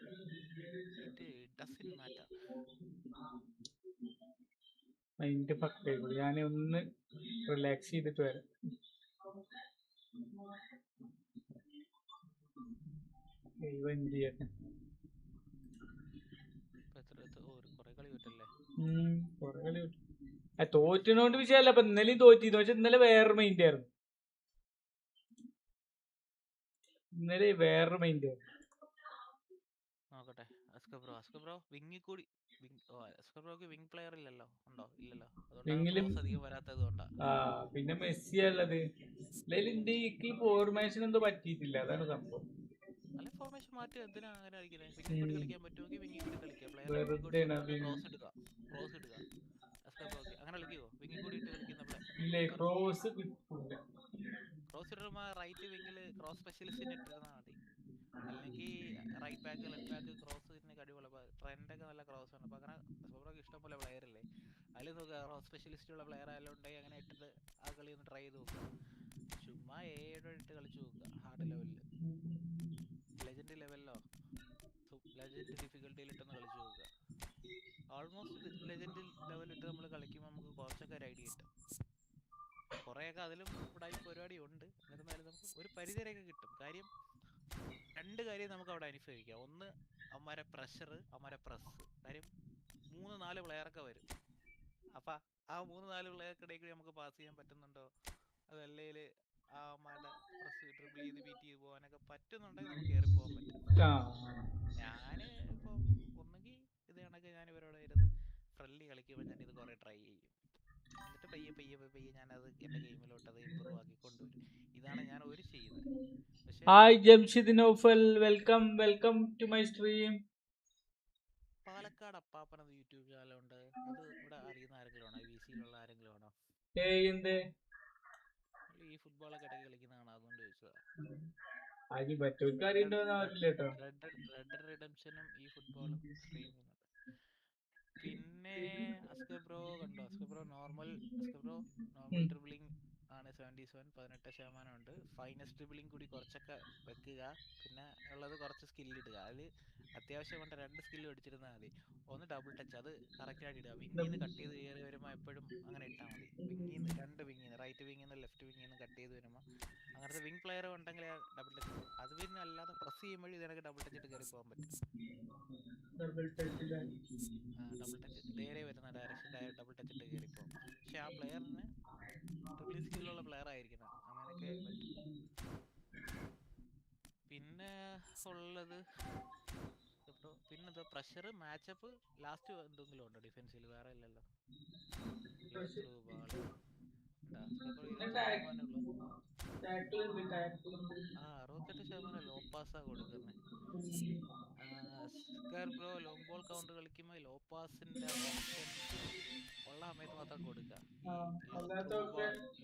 89 it doesn't matter. Mind fucked ആയിക്കോളൂ. ഞാൻ ഒന്ന് റിലാക്സ് ചെയ്തിട്ട് വരാം. എന്ത് ചെയ്യട്ടെ? കുറെ കളി വിട്ടല്ലേ? കുറെ കളി വിട്ടു. തോറ്റിനോണ്ട് വിഷയമല്ല. ഇപ്പൊ ഇന്നലെയും തോറ്റിരുന്നു, പക്ഷെ ഇന്നലെ വേറൊരു മൈൻഡ് ആയിരുന്നു. ഇന്നലെ വേറൊരു മൈൻഡ് ആയിരുന്നു. നോക്കട്ടെ. അസ്കബ്രോ വിങ്ങിൽ കൂടി അസ്കബ്രോക്ക് വിങ് പ്ലെയർ ഇല്ലല്ലോ? ഉണ്ടോ? ഇല്ലല്ലോ. അതുകൊണ്ടാണ് ക്രോസ് അധികം വരാത്തത് കൊണ്ടാ. പിന്നെ മെസ്സി ഉള്ളത്. ഇന്ത്യക്ക് ഫോർമേഷൻ എന്തോ പറ്റിയിട്ടില്ല, അതാണ് സംഭവം. അല്ലെ ഫോർമേഷൻ മാറ്റി എന്തിനാ അങ്ങനെ കളിക്കുന്നത്? വിങ്ങിൽ കൂടി കളിക്കാൻ പറ്റുമെങ്കിൽ വിങ്ങിൽ കൂടി കളിക്കുക. പ്ലെയറിനെ വിങ്ങിൽ കൂടി ക്രോസ് ഇടുക. അസ്കബ്രോക്ക് അങ്ങനെ കളിക്കുവോ? വിങ്ങിൽ കൂടി ഇട്ട് കളിക്കുന്ന ക്രോസ് ഇടുമ്പോൾ റൈറ്റ് വിങ്ങിൽ ക്രോസ് സ്പെഷ്യലിസ്റ്റിനെ ഇട്ടിരുന്നാൽ മതി. അല്ലെങ്കിൽ റൈറ്റ് ബാക്ക്, ലെഫ്റ്റ് ബാക്ക് ക്രോസിന് കഴിവുള്ള ട്രെൻഡൊക്കെ നല്ല ക്രോസ് ആണ്. അപ്പോൾ അങ്ങനെ അസ്കബ്രോക്ക് ഇഷ്ടം പോലെ പ്ലെയർ ഇല്ലേ? അതിൽ നോക്കുക, ക്രോസ് സ്പെഷ്യലിസ്റ്റ് ഉള്ള പ്ലെയർ ആയാലും ഉണ്ടെങ്കിൽ അങ്ങനെ ഇട്ടിട്ട് ആ കളി ഒന്ന് ട്രൈ ചെയ്ത് നോക്കുക. ചുമ്മാ ഇട്ട് കളിച്ചു നോക്കുക. ഹാർഡ് ലെവലിൽ, ലെജൻഡ് ലെവലിലോ ലെജൻഡ് ഡിഫിക്കൽട്ടിയിലിട്ടൊന്ന് കളിച്ചു നോക്കുക. ഓൾമോസ്റ്റ് ലെജൻഡ് ലെവലിട്ട് നമ്മൾ കളിക്കുമ്പോൾ നമുക്ക് കുറച്ചൊക്കെ ഒരു ഐഡിയ കിട്ടും. കുറേയൊക്കെ അതിലും ഇവിടെ ഈ പരിപാടി ഉണ്ട്. എന്നിരുന്നാലും നമുക്ക് ഒരു പരിധിവരെയൊക്കെ കിട്ടും. കാര്യം രണ്ട് കാര്യം നമുക്ക് അവിടെ അനുഭവിക്കാം. ഒന്ന്, അവന്മാരെ പ്രഷർ, അവന്മാരെ പ്രസ്. കാര്യം 3-4 പ്ലെയറൊക്കെ വരും. അപ്പം ആ 3-4 പ്ലെയർക്കിടയിൽ കൂടി നമുക്ക് പാസ് ചെയ്യാൻ പറ്റുന്നുണ്ടോ, അതല്ലെങ്കിൽ ആ അവന്മാരുടെ പ്രസ് ഡ്രിബിൾ ചെയ്ത് ബീറ്റ് ചെയ്ത് പോകാനൊക്കെ പറ്റുന്നുണ്ടെങ്കിൽ നമുക്ക് കയറി പോകാൻ പറ്റും. ഞാൻ ഇപ്പോൾ ഒന്നുകിൽ ഇത് കണക്ക് ഞാൻ ഇവരോട് ഇരുന്ന് ഫ്രണ്ട്ലി കളിക്കുമ്പോൾ ഞാനിത് കുറേ ട്രൈ ചെയ്യും. എന്നിട്ട് പയ്യെ ഞാനത് എൻ്റെ ഗെയിമിലോട്ട് അത് ഇമ്പ്രൂവ് ആക്കി കൊണ്ടുവരും. ഇതാണ് ഞാൻ ചെയ്യുന്നത്. Hi Jamshid Naufal, welcome to my stream. Palakkad Appappan എന്ന യൂട്യൂബ് ചാനലുണ്ട്. അത് ഇവിടെ അറിയുന്ന ആരെങ്കിലും ആണോ? VC-യിലുള്ള ആരെങ്കിലും ആണോ? എന്ത് ഈ ഫുട്ബോളൊക്കെ ഇടയ്ക്ക് കളിക്കുന്നതാണ്, അതുകൊണ്ട് ചോദിച്ചതാ. റെഡ് റിഡംഷനും ഈ ഫുട്ബോളും സ്ട്രീം ചെയ്യുന്നുണ്ട്. പിന്നെ അസ്കബ്രോ കണ്ടോ? അസ്കബ്രോ നോർമൽ ഡ്രിബിളിംഗ് ആണ് 77, 18% ഉണ്ട്. ഫൈനസ്റ്റ് ഡ്രിബിളിംഗ് കൂടി കുറച്ചൊക്കെ വെക്കുക. പിന്നെ ഉള്ളത് കുറച്ച് സ്കില്ലിടുക. അതിൽ അത്യാവശ്യം കൊണ്ട് 2 സ്കില്ല് അടിച്ചിരുന്നാൽ മതി. ഒന്ന് ഡബിൾ ടച്ച്, അത് കറക്റ്റായിട്ട് ഇടുക. വിങ്ങിന്ന് കട്ട് ചെയ്ത് കയറി വരുമ്പോൾ എപ്പോഴും അങ്ങനെ ഇട്ടാൽ മതി. വിങ്ങിന്ന് 2 വിങ്ങിന്ന്, റൈറ്റ് വിങ്ങിന്ന് ലെഫ്റ്റ് വിങ്ങിന്ന് കട്ട് ചെയ്ത് വരുമ്പോൾ അങ്ങനത്തെ വിങ് പ്ലെയർ ഉണ്ടെങ്കിൽ ഡബിൾ ടച്ച് ഇടും. അത് പിന്നെ അല്ലാതെ പ്രസ് ചെയ്യുമ്പോൾ ഇതിനൊക്കെ ഡബിൾ ടച്ച് ഇട്ട് കയറി പോകാൻ പറ്റും. ഡബിൾ ടച്ച് നേരെ വരുന്ന ഡയറക്ഷൻ ഡബിൾ ടച്ച് ഇട്ട് കയറിപ്പോകും. പക്ഷെ ആ പ്ലെയറിന് ട്രിപ്പിൾ സ്കില്ലുള്ള പ്ലെയർ ആയിരിക്കണം, അങ്ങനെയൊക്കെ പറ്റും. പിന്നെ ഉള്ളത് പിന്നെന്താ പ്രഷർ, മാച്ചപ്പ്, ലാസ്റ്റ് എന്തെങ്കിലും ഉണ്ടോ ഡിഫൻസിൽ? വേറെ ഇല്ലല്ലോ. ലോ ത്രൂ ബാൾ ഉണ്ടാ? 68% ലോ പാസ്സാ കൊടുക്കുന്നത്. ബ്രോ ലോങ് ബോൾ കൗണ്ടർ കളിക്കുമ്പോൾ ലോ പാസിന്റെ ഓപ്ഷൻ ഉള്ള സമയത്ത് മാത്രം കൊടുക്കുക. ഈ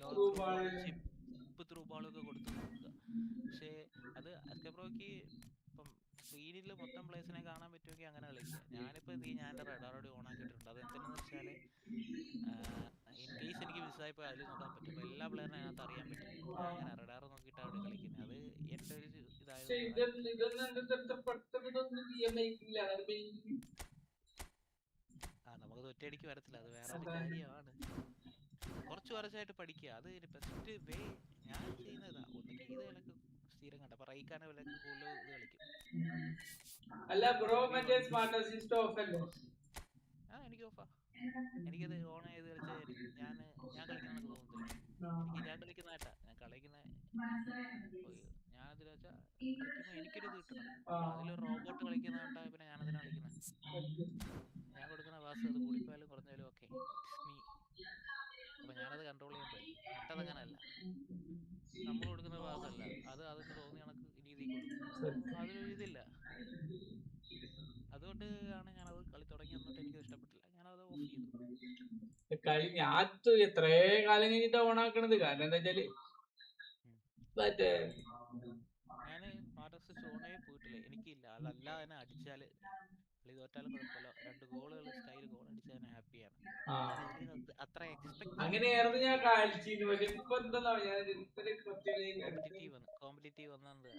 low through ball, chip through ബോളൊക്കെ കൊടുത്ത് നോക്കുക. പക്ഷേ അത് അസ്കബ്രോക്ക് ഇപ്പം സ്ക്രീനിൽ മൊത്തം പ്ലേസിനെ കാണാൻ പറ്റുമെങ്കിൽ അങ്ങനെ കളിക്കുക. ഞാനിപ്പോൾ ഞാൻ എൻ്റെ റഡാറോട് ഓൺ ആക്കിയിട്ടുണ്ട്. അത് എന്തിനാണെന്ന് വെച്ചാൽ ഇൻ കേസ് എനിക്ക് മിസ്സായപ്പോൾ അതിൽ നോക്കാൻ പറ്റും. അപ്പോൾ എല്ലാ പ്ലെയറിനും അതിനകത്ത് അറിയാൻ പറ്റും. ഞാൻ അങ്ങനെ റഡാർ നോക്കിയിട്ടാണ് അവിടെ കളിക്കുന്നത്. അത് എൻ്റെ ഒരു ഇതായതുകൊണ്ട് നമുക്ക് ഒറ്റയടിക്ക് വരത്തില്ല, അത് വേറൊരു കാര്യമാണ്. കുറച്ച് വർഷമായിട്ട് പഠിക്കുക, അത് ബെസ്റ്റ് വേ ഞാൻ ചെയ്യുന്നതാ. ഒന്നെങ്കിൽ ഇത് കളിക്കും സ്ഥിരം കണ്ട, അപ്പൊ റൈക്കാനെ വിലക്ക് കൂടുതൽ ഇത് കളിക്കും. അല്ല ബ്രോ മറ്റേ സ്മാർട്ട് അസിസ്റ്റ് ഓഫ് അല്ലേ? എനിക്ക് ഓഫാ. എനിക്കത് ഓൺ ചെയ്ത് കളിച്ചാൽ ഞാൻ കളിക്കുന്ന തോന്നത്തില്ല. ഞാൻ കളിക്കുന്നതായിട്ടാ, ഞാൻ കളിക്കുന്ന ഞാനതിൽ വെച്ചാൽ കളിക്കുമ്പോൾ എനിക്കൊരു ഇത് കിട്ടണം. അപ്പൊ അതിലൊരു റോബോട്ട് കളിക്കുന്ന കണ്ടാ പിന്നെ ഞാനതിനാ കളിക്കുന്നത്. ഞാൻ കൊടുക്കുന്ന പാസ് അത് കൂടിപ്പോയാലും കുറഞ്ഞാലും ഓക്കെ, ഇറ്റ്സ് മീ. അപ്പൊ ഞാനത് കൺട്രോൾ ചെയ്യാൻ പഠിക്കും. മറ്റതങ്ങനല്ല, നമ്മൾ കൊടുക്കുന്ന പാസല്ല, അത് അതിന് തോന്നിയ കണക്ക് രീതിയിൽ കൊടുക്കും. അതിലൊരു ഇതില്ല. അതുകൊണ്ട് ആണ് ഞാനത് കളി തുടങ്ങി എന്നിട്ട് എനിക്കത് ഇഷ്ടപ്പെട്ടില്ല, ഞാനത് ഓഫ് ചെയ്തു. കളി ഞാൻ എത്രേ കാലം കഴിഞ്ഞിട്ട് ഓൺ ആക്കണത്. കാരണം എന്താ വെച്ചാല് മറ്റേ ഞാന് ഓണേ പോയിട്ടില്ല, എനിക്കില്ല. അല്ല തന്നെ അടിച്ചാല് കളി തോറ്റാലും കുഴപ്പമില്ല, 2 ഗോളുകൾ സ്റ്റൈൽ ഗോൾ അടിച്ചാൽ ഞാൻ ഹാപ്പിയാണ്. ഞാൻ ഇതിൽ അത്ര എക്സ്പെക്ട് അങ്ങനെയായിരുന്നു ഞാൻ കളിച്ചിരുന്നു. പക്ഷെ ഇപ്പൊ എന്താ കോമ്പറ്റീറ്റീവ് വന്നത്.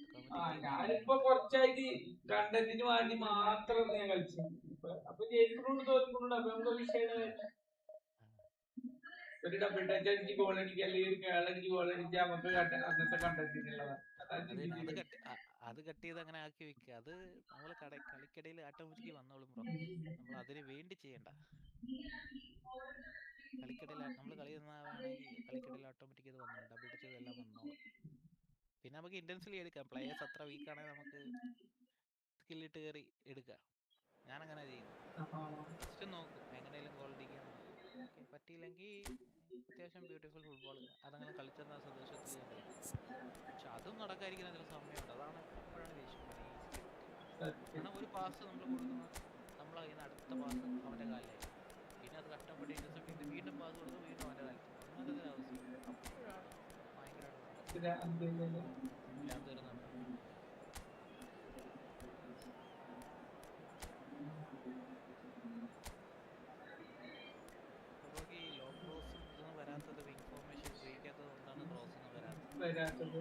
ഞാനിപ്പോ കുറച്ചായിട്ട് കണ്ടന്റിന് വേണ്ടി മാത്രം ഞാൻ കളിച്ചു. അപ്പൊ ജയിക്കുന്നുണ്ട് തോൽക്കുന്നുണ്ട്, അപ്പൊ നമുക്ക് വിഷയം ഒരു ഡബിൾ ടച്ച് അടിച്ച് ഗോൾ അടിക്കുക, അല്ലെങ്കിൽ ഒരു കേൾ അടിച്ച് ഗോൾ അടിക്കുക, നമുക്ക് അന്നത്തെ കണ്ടന്റിനുള്ളതാണ്. അത് കട്ട് ചെയ്ത് അങ്ങനെ ആക്കി വെക്കുക. അത് നമ്മൾ കളിക്കിടയിൽ ഓട്ടോമാറ്റിക്ക് വന്നോളും ബ്രോ. നമ്മൾ അതിന് വേണ്ടി ചെയ്യണ്ട. കളിക്കിടയിൽ നമ്മൾ കളി വേണമെങ്കിൽ കളിക്കിടയിൽ ഓട്ടോമാറ്റിക് ഇത് വന്നോളും, ഡബിൾ ടച്ച് ഇതെല്ലാം വന്നോളും. പിന്നെ നമുക്ക് ഇന്റൻസിലി എടുക്കാം. പ്ലേയേഴ്സ് അത്ര വീക്ക് ആണെങ്കിൽ നമുക്ക് സ്കില്ലിട്ട് കയറി എടുക്കാം. ഞാനങ്ങനെ ചെയ്യുന്നത്. ഫസ്റ്റ് നോക്കും, എങ്ങനെയും ഗോൾ അടിക്കാൻ നോക്കും. ഓക്കെ, പറ്റിയില്ലെങ്കിൽ അത്യാവശ്യം ബ്യൂട്ടിഫുൾ ഫുട്ബോൾ അതങ്ങനെ കളിച്ചെന്ന സന്തോഷത്തിൽ ഞാൻ കളിക്കും. പക്ഷെ അതും നടക്കാതിരിക്കുന്ന ചില സമയമുണ്ട്, അതാണ് അപ്പോഴാണ് ദേഷ്യം. കാരണം ഒരു പാസ് നമ്മൾ കൊടുക്കുന്നത്, നമ്മൾ അതിന് അടുത്ത പാസ് അവൻ്റെ കാലിലായിരിക്കും, പിന്നെ അത് കഷ്ടപ്പെട്ട് ഇന്റർസെപ്റ്റ് ചെയ്ത് വീണ്ടും പാസ് കൊടുത്ത് വീണ്ടും അവൻ്റെ കാലിൽ, അങ്ങനത്തെ ഒരു അവസ്ഥ. അപ്പോഴാണ് ഭയങ്കരമായിട്ട് ഭ്രാന്ത് വരുന്നത്. ഈ ലോങ് ക്രോസും ഇതൊന്നും വരാത്തത്, വിങ് ഫോർമേഷൻ ഉപയോഗിക്കാത്തത് കൊണ്ടാണ് ക്രോസ് ഒന്നും വരാത്തത്.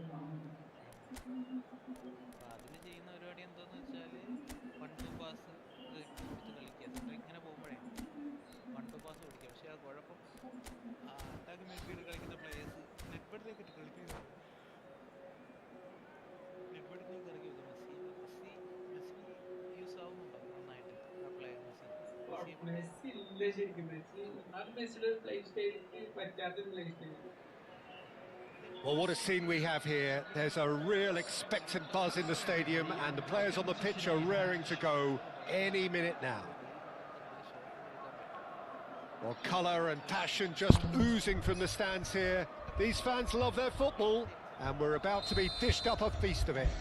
അപ്പൊ അതിന് ചെയ്യുന്ന പരിപാടി എന്താന്ന് വെച്ചാല് 1-2 പാസ് വെച്ച് കളിക്കുക. ഇങ്ങനെ പോകുമ്പോഴേ 1-2 പാസ് പിടിക്കുക. പക്ഷെ ആ കുഴപ്പം അറ്റാക്ക് മിഡ്ഫീൽഡ് കളിക്കുന്ന പ്ലേയേഴ്സ് നെറ്റ്ബഡിലേക്ക് ഇട്ട് കളിക്കുക. നെറ്റ്ബഡിലേക്ക് ഇറക്കി വെക്കും. മെസ്സി യൂസ് ആവുന്നുണ്ടോ നന്നായിട്ട് ആ പ്ലെയർ? മെസ്സി ഇല്ല ശരിക്കും. മെസ്സിയുടെ പ്ലേ സ്റ്റൈലിന് പറ്റാത്തൊരു play style. Well, what a scene we have here. There's a real expectant buzz in the stadium and the players on the pitch are raring to go any minute now. Well, colour and passion just oozing from the stands here. These fans love their football and we're about to be dished up a feast of it.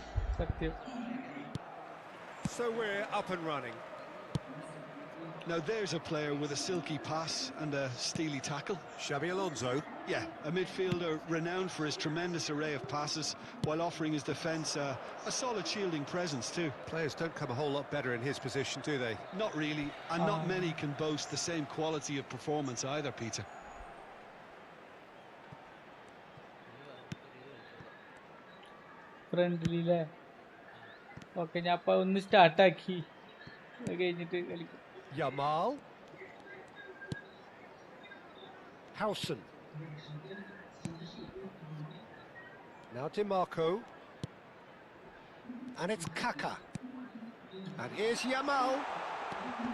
So we're up and running. Now there's a player with a silky pass and a steely tackle. Xabi Alonso. Yeah, a midfielder renowned for his tremendous array of passes while offering his defence a solid shielding presence too. Players don't come a whole lot better in his position, do they? Not really, and not many can boast the same quality of performance either, Peter. Friendly le. Okay, ഞാൻ അപ്പോൾ ഒന്ന് start ആക്കി കഴിഞ്ഞിട്ട് കളിക്കും. Yamal. Howson. Now DiMarco. And it's Kaka. And here's Yamal.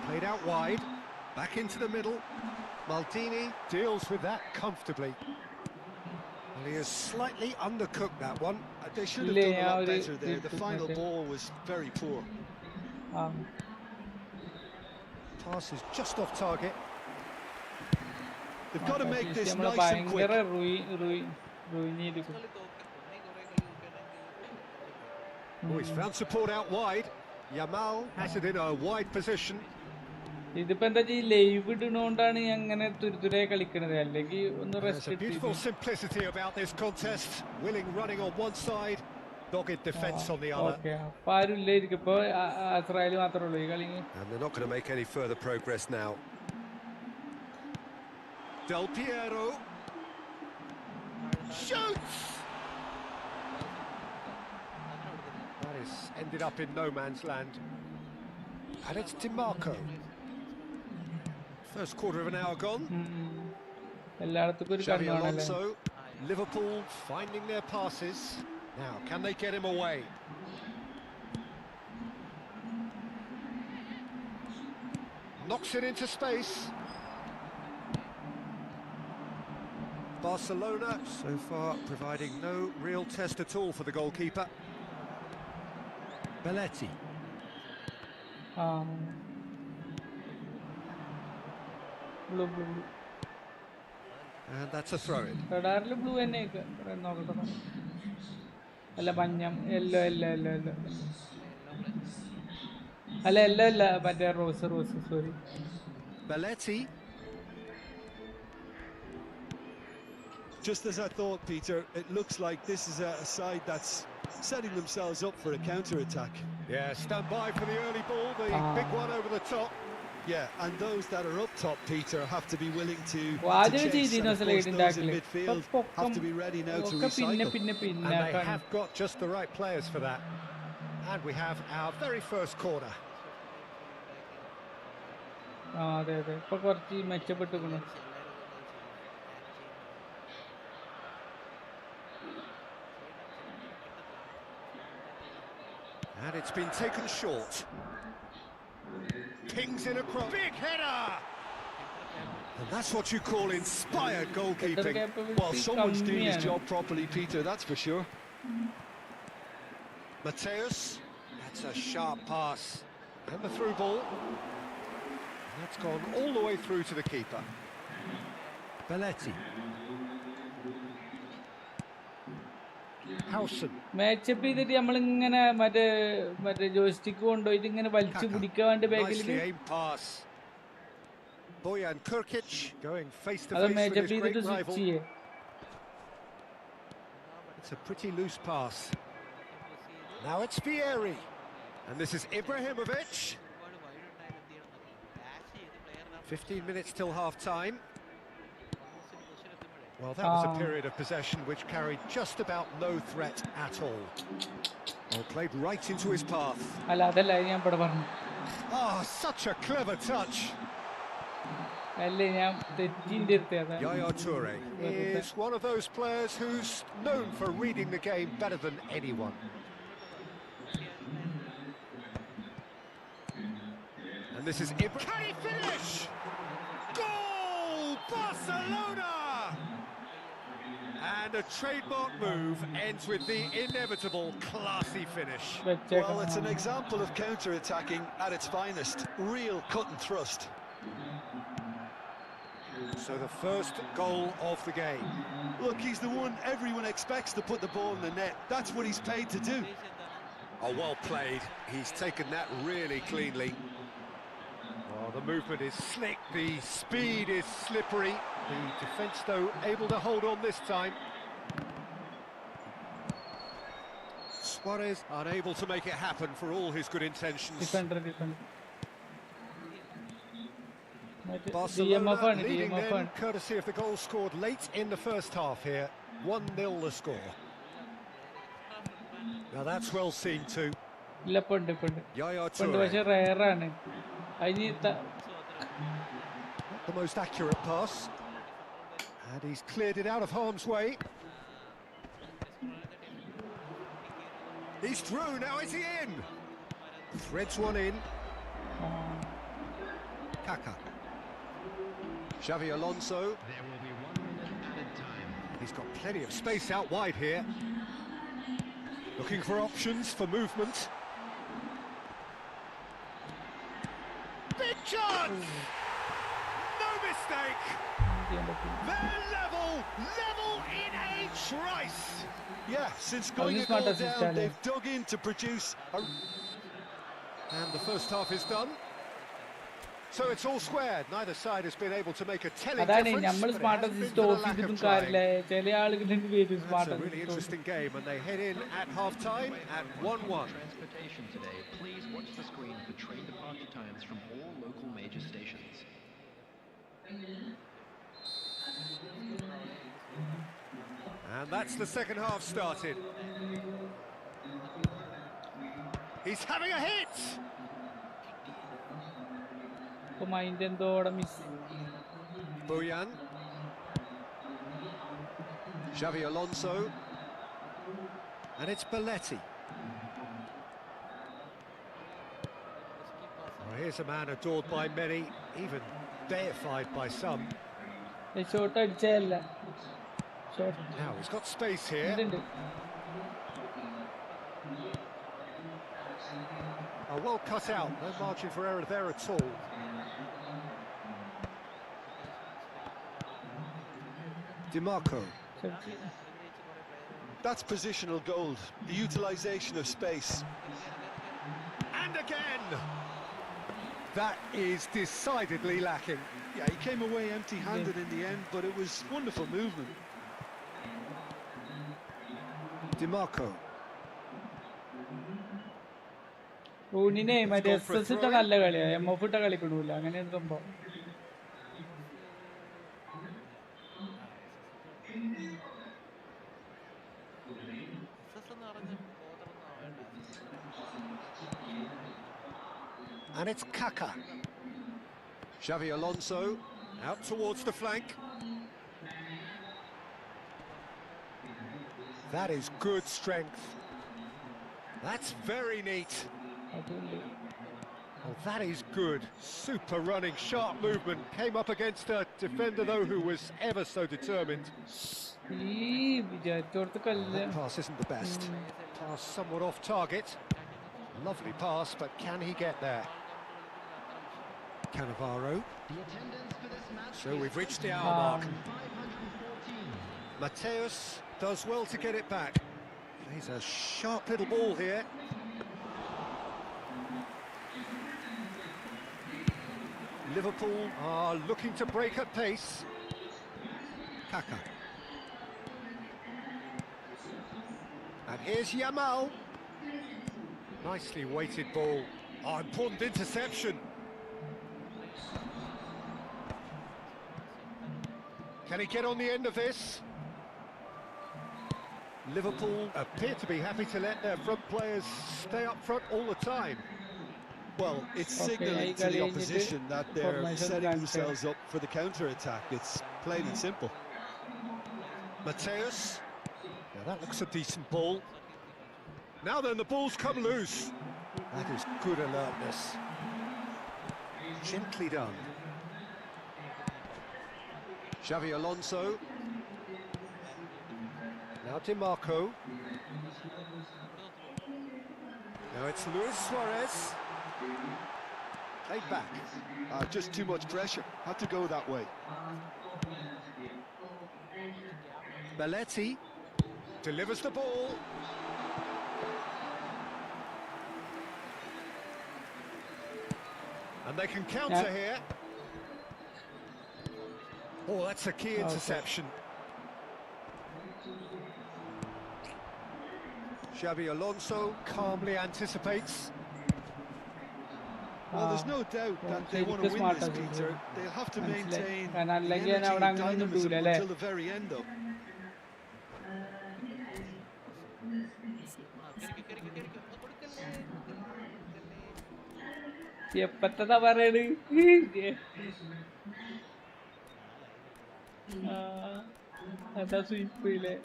Played out wide. Back into the middle. Maldini deals with that comfortably. Well, he has slightly undercooked that one. They should have done a lot better there. The final ball was very poor. Pass is just off target. They've got to make this nice and quick. Oh, he's found support out wide. Yamal has it in a wide position. ഇതിപ്പോ എന്താ live ഇടുന്നോണ്ടാണ് അങ്ങനെ തുരുതുരെ കളിക്കണത്, അല്ലെങ്കിൽ ഒന്ന് rest. There's a beautiful simplicity about this contest. Willing running on one side, dogged defence on the other. Okay, അപ്പോൾ ആരുമില്ലായിരിക്കും, ഇപ്പോൾ Israel മാത്രമേ ഉള്ളൂ ഈ കളി. And they're not going to make any further progress now. Del Piero shoots. That is ended up in no man's land. And it's DiMarco. First quarter of an hour gone. എല്ലായിടത്തും ഒരു Xavi കണ്ണാണല്ലേ. Alonso, Liverpool finding their passes. Now, can they get him away? Knocks it into space. Barcelona so far providing no real test at all for the goalkeeper. Belletti. Blue. And that's a throw-in. റഡാറിൽ blue തന്നെ നോക്കട്ടെ. അല്ല മഞ്ഞം yellow അല്ല മറ്റേ rose sorry. Belletti. Just as I thought, Peter, it looks like this is a side that's setting themselves up for a counter-attack. Yeah, stand by for the early ball, the big one over the top. Yeah, and those that are up top, Peter, have to be willing to chase, വാതിൽ and of course those in midfield have to be ready now to recycle. And they have got just the right players for that. And we have our very first corner. അതെ ഇപ്പൊ കുറച്ച് മെച്ചപ്പെട്ടിരിക്കുന്നു. And it's been taken short. Pings in across. Big header! And that's what you call inspired goalkeeping. Well, someone's doing his job properly, Peter, that's for sure. Mateus, that's a sharp pass. And the through ball. And that's gone all the way through to the keeper. Belletti. Matchup ചെയ്തിട്ട് നമ്മളിങ്ങനെ മറ്റേ joystick കൊണ്ടുപോയിട്ട് ഇങ്ങനെ വലിച്ചു പിടിക്കാൻ വേണ്ടി ബാക്കിൽ അത് മാച്ചപ്പ് ചെയ്തിട്ട് സ്വിച്ച് ചെയ്യേ. It's a pretty loose pass. Now it's Vieri. And this is Ibrahimovic. 15 minutes till half-time. Well, that was a period of possession which carried just about no threat at all. Well, played right into his path. Such a clever touch. Yaya Toure is one of those players who's known for reading the game better than anyone. And this is Can he finish? Goal! Barcelona! And a trademark move ends with the inevitable classy finish. Well, it's an example of counter-attacking at its finest. Real cut and thrust. So the first goal of the game. Look, he's the one everyone expects to put the ball in the net. That's what he's paid to do. Oh, well played. He's taken that really cleanly. Oh, the movement is slick, the speed is slippery. The defence, though, able to hold on this time. Suarez unable to make it happen for all his good intentions. Defender. Barcelona leading then, courtesy of the goal scored late in the first half here. 1-0 the score. Now that's well seen too. Yaya Toure. Not the most accurate pass. And he's cleared it out of harm's way. He's through, now is he in? Threads one in. Kaka. Xavi Alonso. There will be 1 minute added time. He's got plenty of space out wide here. Looking for options for movement. Big chance! No mistake! They're level in a trice! Yeah, since going a goal down, they've dug in to produce a... And the first half is done. So it's all squared. Neither side has been able to make a telling difference. But it has been for the lack of trying. It's a really interesting game, and they head in at half-time at 1-1. Transportation today. Please watch the screen for train departure times from all local major stations. And that's the second half started. He's having a hit! Mind എന്തോടെ miss. Boyan. Xavi Alonso. And it's Belletti. Well, here's a man adored by many, even deified by some. Shot അടിച്ചല്ല. Now he's got space here. Oh, well cut out, no margin for error there at all. DiMarco. That's positional gold, the utilisation of space. And again! That is decidedly lacking. Yeah, he came away empty-handed in the end, but it was wonderful movement. DiMarco. റൂണിനെ മറ്റേ S ഇട്ട നല്ല കളിയാ, MF ഇട്ട കളിക്കണൂല, അങ്ങനെയാണ് സംഭവം. And it's Kaka. Xavi Alonso out towards the flank. That is good strength. That's very neat. Oh, that is good. Super running, sharp movement. Came up against a defender, though, who was ever so determined. That pass isn't the best. Pass somewhat off target. Lovely pass, but can he get there? Cannavaro. So we've reached the hour mark. Mateus does well to get it back. He's a sharp little ball here. Liverpool are looking to break at pace. Kaka. And here's Yamal. Nicely weighted ball. Oh, important interception. Can he get on the end of this? Liverpool appear to be happy to let their front players stay up front all the time. Well, it's signalling to the opposition that they're setting themselves up for the counter-attack. It's plain and simple. Mateus. Now that looks a decent ball. Now then, the ball's come loose. That is good alertness. Gently done. Xavi Alonso. Now DiMarco. Now it's Luis Suarez. Played back. Just too much pressure. Had to go that way. Belletti delivers the ball. And they can counter here. Oh, that's a key interception. Xavi Alonso calmly anticipates. Well, there's no doubt that they want to win this, Peter. They'll have to maintain the energy and dynamism until the very end, though. എപ്പത്തതാ പറയണ്? അതാ സ്വീപ്പില്ലേ?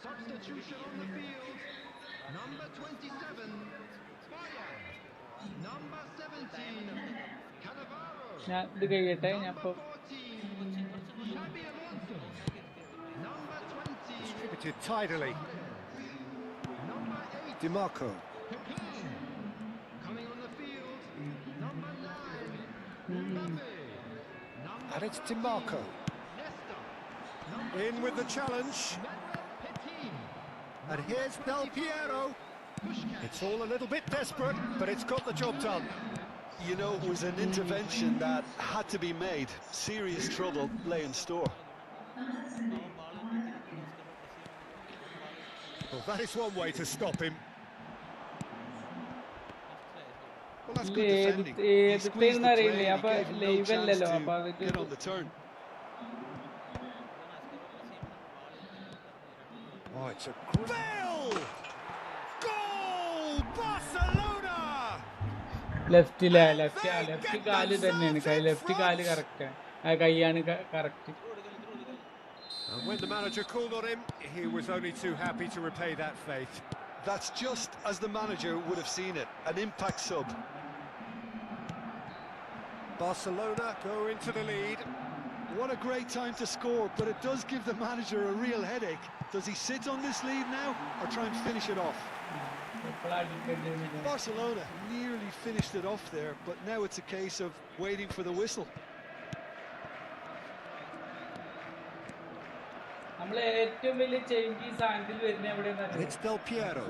Substitution on the field. Number 27, Boyan. Number 17, Cannavaro. ഞാൻ ഇത് കഴിയട്ടെ, ഞാൻ ഇപ്പൊ Distributed tidily. DiMarco. Coming on the field, number 9, And it's DiMarco. In with the challenge. And here's Del Piero. It's all a little bit desperate, but it's got the job done. You know, it was an intervention that had to be made. Serious trouble lay in store. Well, that is one way to stop him. Well, that's good defending. He squeezed the play and he gave him no chance to get on the turn. Oh, it's a Bale! Goal! Barcelona! Left കാല് തന്നെയാണ് left കാല് correct കൈയാണ് correct. And when the manager called on him, he was only too happy to repay that faith. That's just as the manager would have seen it, an impact sub. Barcelona go into the lead. What a great time to score, but it does give the manager a real headache. Does he sit on this lead now or try and finish it off? Barcelona nearly finished it off there, but now it's a case of waiting for the whistle. It's Del Piero.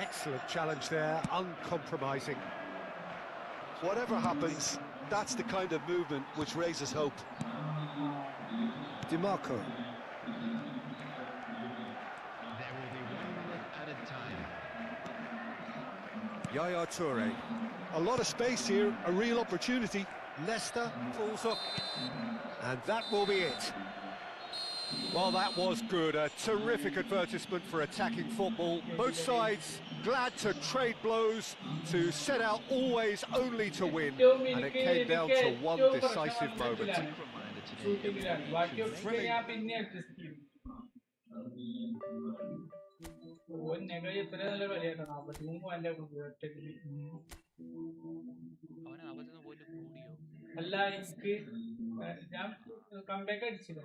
Excellent challenge there, uncompromising. Whatever happens, that's the kind of movement which raises hope. DiMarco. There will be 1 minute added time. Yaya Toure. A lot of space here, a real opportunity. Leicester pulls up, and that will be it. Well, that was good. A terrific advertisement for attacking football. Both sides glad to trade blows, to set out always only to win, and it came down to one decisive moment. അല്ല എനിക്ക് ഞാൻ comeback അടിച്ചില്ല.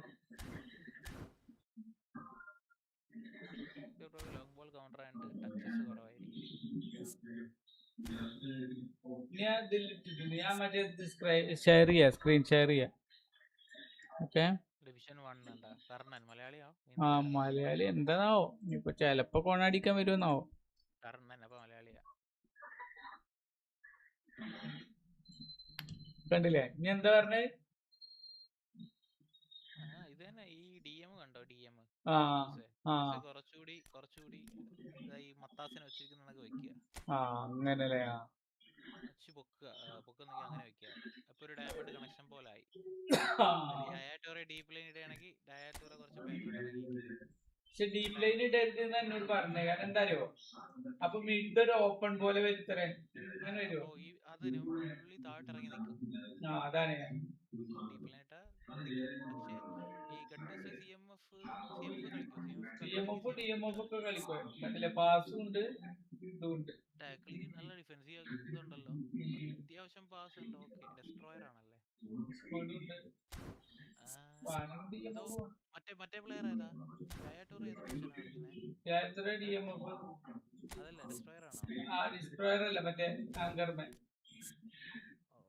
Long ball counter and touches കുറവായിരിക്കും. ഞാൻ ഇതിലിട്ടിട്ടുണ്ട്, ഞാൻ മറ്റേ share ചെയ്യാം, സ്ക്രീൻ ഷെയർ ചെയ്യാം. ഓക്കെ, ഡിവിഷൻ 1 ഉണ്ടാ കർണൻ മലയാളിയാ? ആ മലയാളി എന്താണാവോ, ഇപ്പൊ ചിലപ്പോ കോണടിക്കാൻ വരുമെന്നാവോ. കർണൻ അപ്പൊ മലയാളിയാ. കണ്ടില്ലേ, ഇനി എന്താ പറഞ്ഞേ? ഇത് തന്നെ ഈ DM കണ്ടോ? DM കുറച്ചുകൂടി ഈ മത്താസിനെ വെച്ചിരിക്കുന്നതൊക്കെ വെക്കുക. അങ്ങനല്ലേ, പൊക്കുന്നെങ്കിൽ അങ്ങനെ വെക്കുക. അപ്പൊ ഒരു ഡയമണ്ട് കണക്ഷൻ പോലായി. ഡയാറ്റോറെ ഡീപ്പ് ലൈൻ ഇടുകയാണെങ്കിൽ ഡയാറ്റോറെ കുറച്ച് ബാക്കോട്ട് ഇറങ്ങി. പക്ഷെ ഡീപ്പ് ലൈൻ ഇടരുത് എന്ന് എന്നോട് പറഞ്ഞേ, കാരണം എന്താ അറിയോ, അപ്പൊ മിഡ് ഒരു ഓപ്പൺ പോലെ വരുത്തരേ, അങ്ങനെ വരുമോ? അതിനും പുള്ളി താഴോട്ടിറങ്ങി നിൽക്കും. അതാണ് ഡീപ്പ് ലൈൻ ഇട്ടാ നിൽക്കും. പക്ഷെ ഈ ഗഡ്നസ് CMF കളിക്കും. DMF ഒക്കെ കളിക്കും, പാസും ഉണ്ട് ഇതുണ്ട്. ടാക്കിളിങ് നല്ല ഡിഫൻസീവ് ഇതുണ്ടല്ലോ, അത്യാവശ്യം പാസ് ഉണ്ട്. ഓക്കെ, ഡെസ്ട്രോയർ ആണല്ലേ. മറ്റേ പ്ലെയർ ഏതാ? ഡയാറ്റോർ ഏത് പൊസിഷനാ കളിക്കുന്നത്? അതല്ല, ഡെസ്ട്രോയർ ആണോ? ഡിസ്ട്രോയർ അല്ല, മറ്റേ ആങ്കർമാൻ.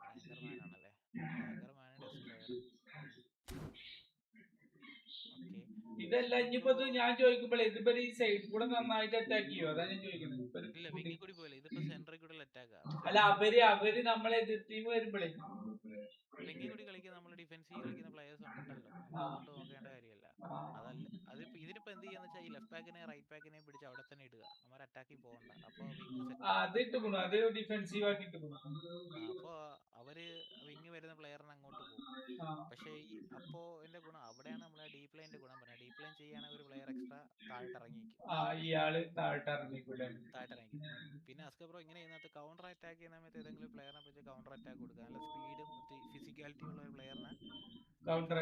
ആങ്കർമാൻ ആണല്ലേ. Anchorman destroyer. ഇതല്ല, ഇനിയിപ്പോ ഞാൻ ചോദിക്കുമ്പോഴേ ഇതിപ്പോ ഈ സൈഡ് കൂടെ നന്നായിട്ട് അറ്റാക്ക് ചെയ്യോ, അതാ ഞാൻ ചോദിക്കുന്നത്. അല്ല, അവര് നമ്മളെ എതിർ ടീം വരുമ്പോഴേ വിങ്ങി കൂടി കളിക്കാൻ നമ്മൾ ഡിഫൻസീവ് കളിക്കുന്ന പ്ലേയേഴ്സ് ഉണ്ടല്ലോ, അതുകൊണ്ട് നോക്കേണ്ട കാര്യമല്ല. അതല്ല, അതിപ്പോ ഇതിനിപ്പോ എന്ത് ചെയ്യാന്ന് വെച്ചാൽ ഈ ലെഫ്റ്റ് ബാക്കിനെ റൈറ്റ് ബാക്കിനെ പിടിച്ച് അവിടെ തന്നെ ഇടുക, നമ്മൾ അറ്റാക്കിൽ പോകണ്ട. അപ്പൊ വിങ് സെറ്റ്, അപ്പൊ അവര് വിങ് വരുന്ന പ്ലെയറിന് അങ്ങോട്ട് പോകും. പക്ഷേ അപ്പോ എന്റെ ഗുണം അവിടെയാണ് നമ്മളെ ഡീപ്പ് ലൈൻ്റെ ഗുണം പറഞ്ഞത്. ഡീപ്പ് ലൈൻ ചെയ്യുകയാണെങ്കിൽ ഒരു പ്ലെയർ എക്സ്ട്രാ താഴോട്ടിറങ്ങിക്കും. പിന്നെ അസ്കബ്രോ ഇങ്ങനെ ചെയ്യുന്നത് കൗണ്ടർ അറ്റാക്ക് ചെയ്യുന്ന സമയത്ത് ഏതെങ്കിലും പ്ലെയറിനെ വെച്ച് കൗണ്ടർ അറ്റാക്ക് കൊടുക്കുക. നല്ല സ്പീഡും ഫിസിക്കാലിറ്റി ഉള്ള ഒരു പ്ലെയറിനെ കൗണ്ടർ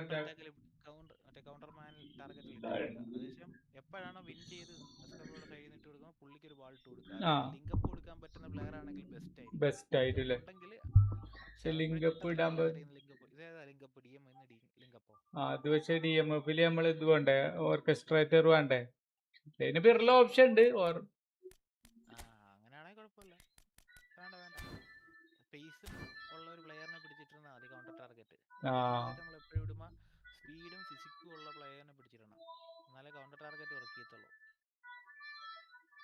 മാൻ ടാർഗറ്റിൽ ഇട്ട് കൊടുക്കുക. അതേസമയം എപ്പോഴാണോ വിൻ ചെയ്ത് അസ്കബ്രോയുടെ സൈഡിൽ നിന്ന് ഇട്ട് കൊടുക്കുമ്പോൾ പുള്ളിക്ക് ഒരു ബാൾ ഇട്ട് കൊടുക്കുക. ലിങ്കപ്പ് കൊടുക്കാൻ പറ്റുന്ന പ്ലെയർ ആണെങ്കിൽ ബെസ്റ്റ് ആയിരിക്കും. അത് പക്ഷേ DMF-ല് നമ്മൾ ഇത് വേണ്ടേ, ഓർക്കസ്ട്രേറ്റർ വേണ്ടേ, അതിന് പിറല ഓപ്ഷൻ ഉണ്ട്. അങ്ങനെയാണെങ്കിൽ കുഴപ്പമില്ല, വേണ്ട. സ്പേസും ഉള്ള ഒരു പ്ലെയറിനെ പിടിച്ചിട്ടിരുന്നാൽ മതി കൗണ്ടർ ടാർഗറ്റ്. നമ്മൾ എപ്പോഴും ഇടുമ്പോ സ്പീഡും ഫിസിക്കും ഉള്ള പ്ലെയറിനെ പിടിച്ചിടണം, എന്നാലേ കൗണ്ടർ ടാർഗറ്റ് വർക്ക് ചെയ്യത്തുള്ളൂ.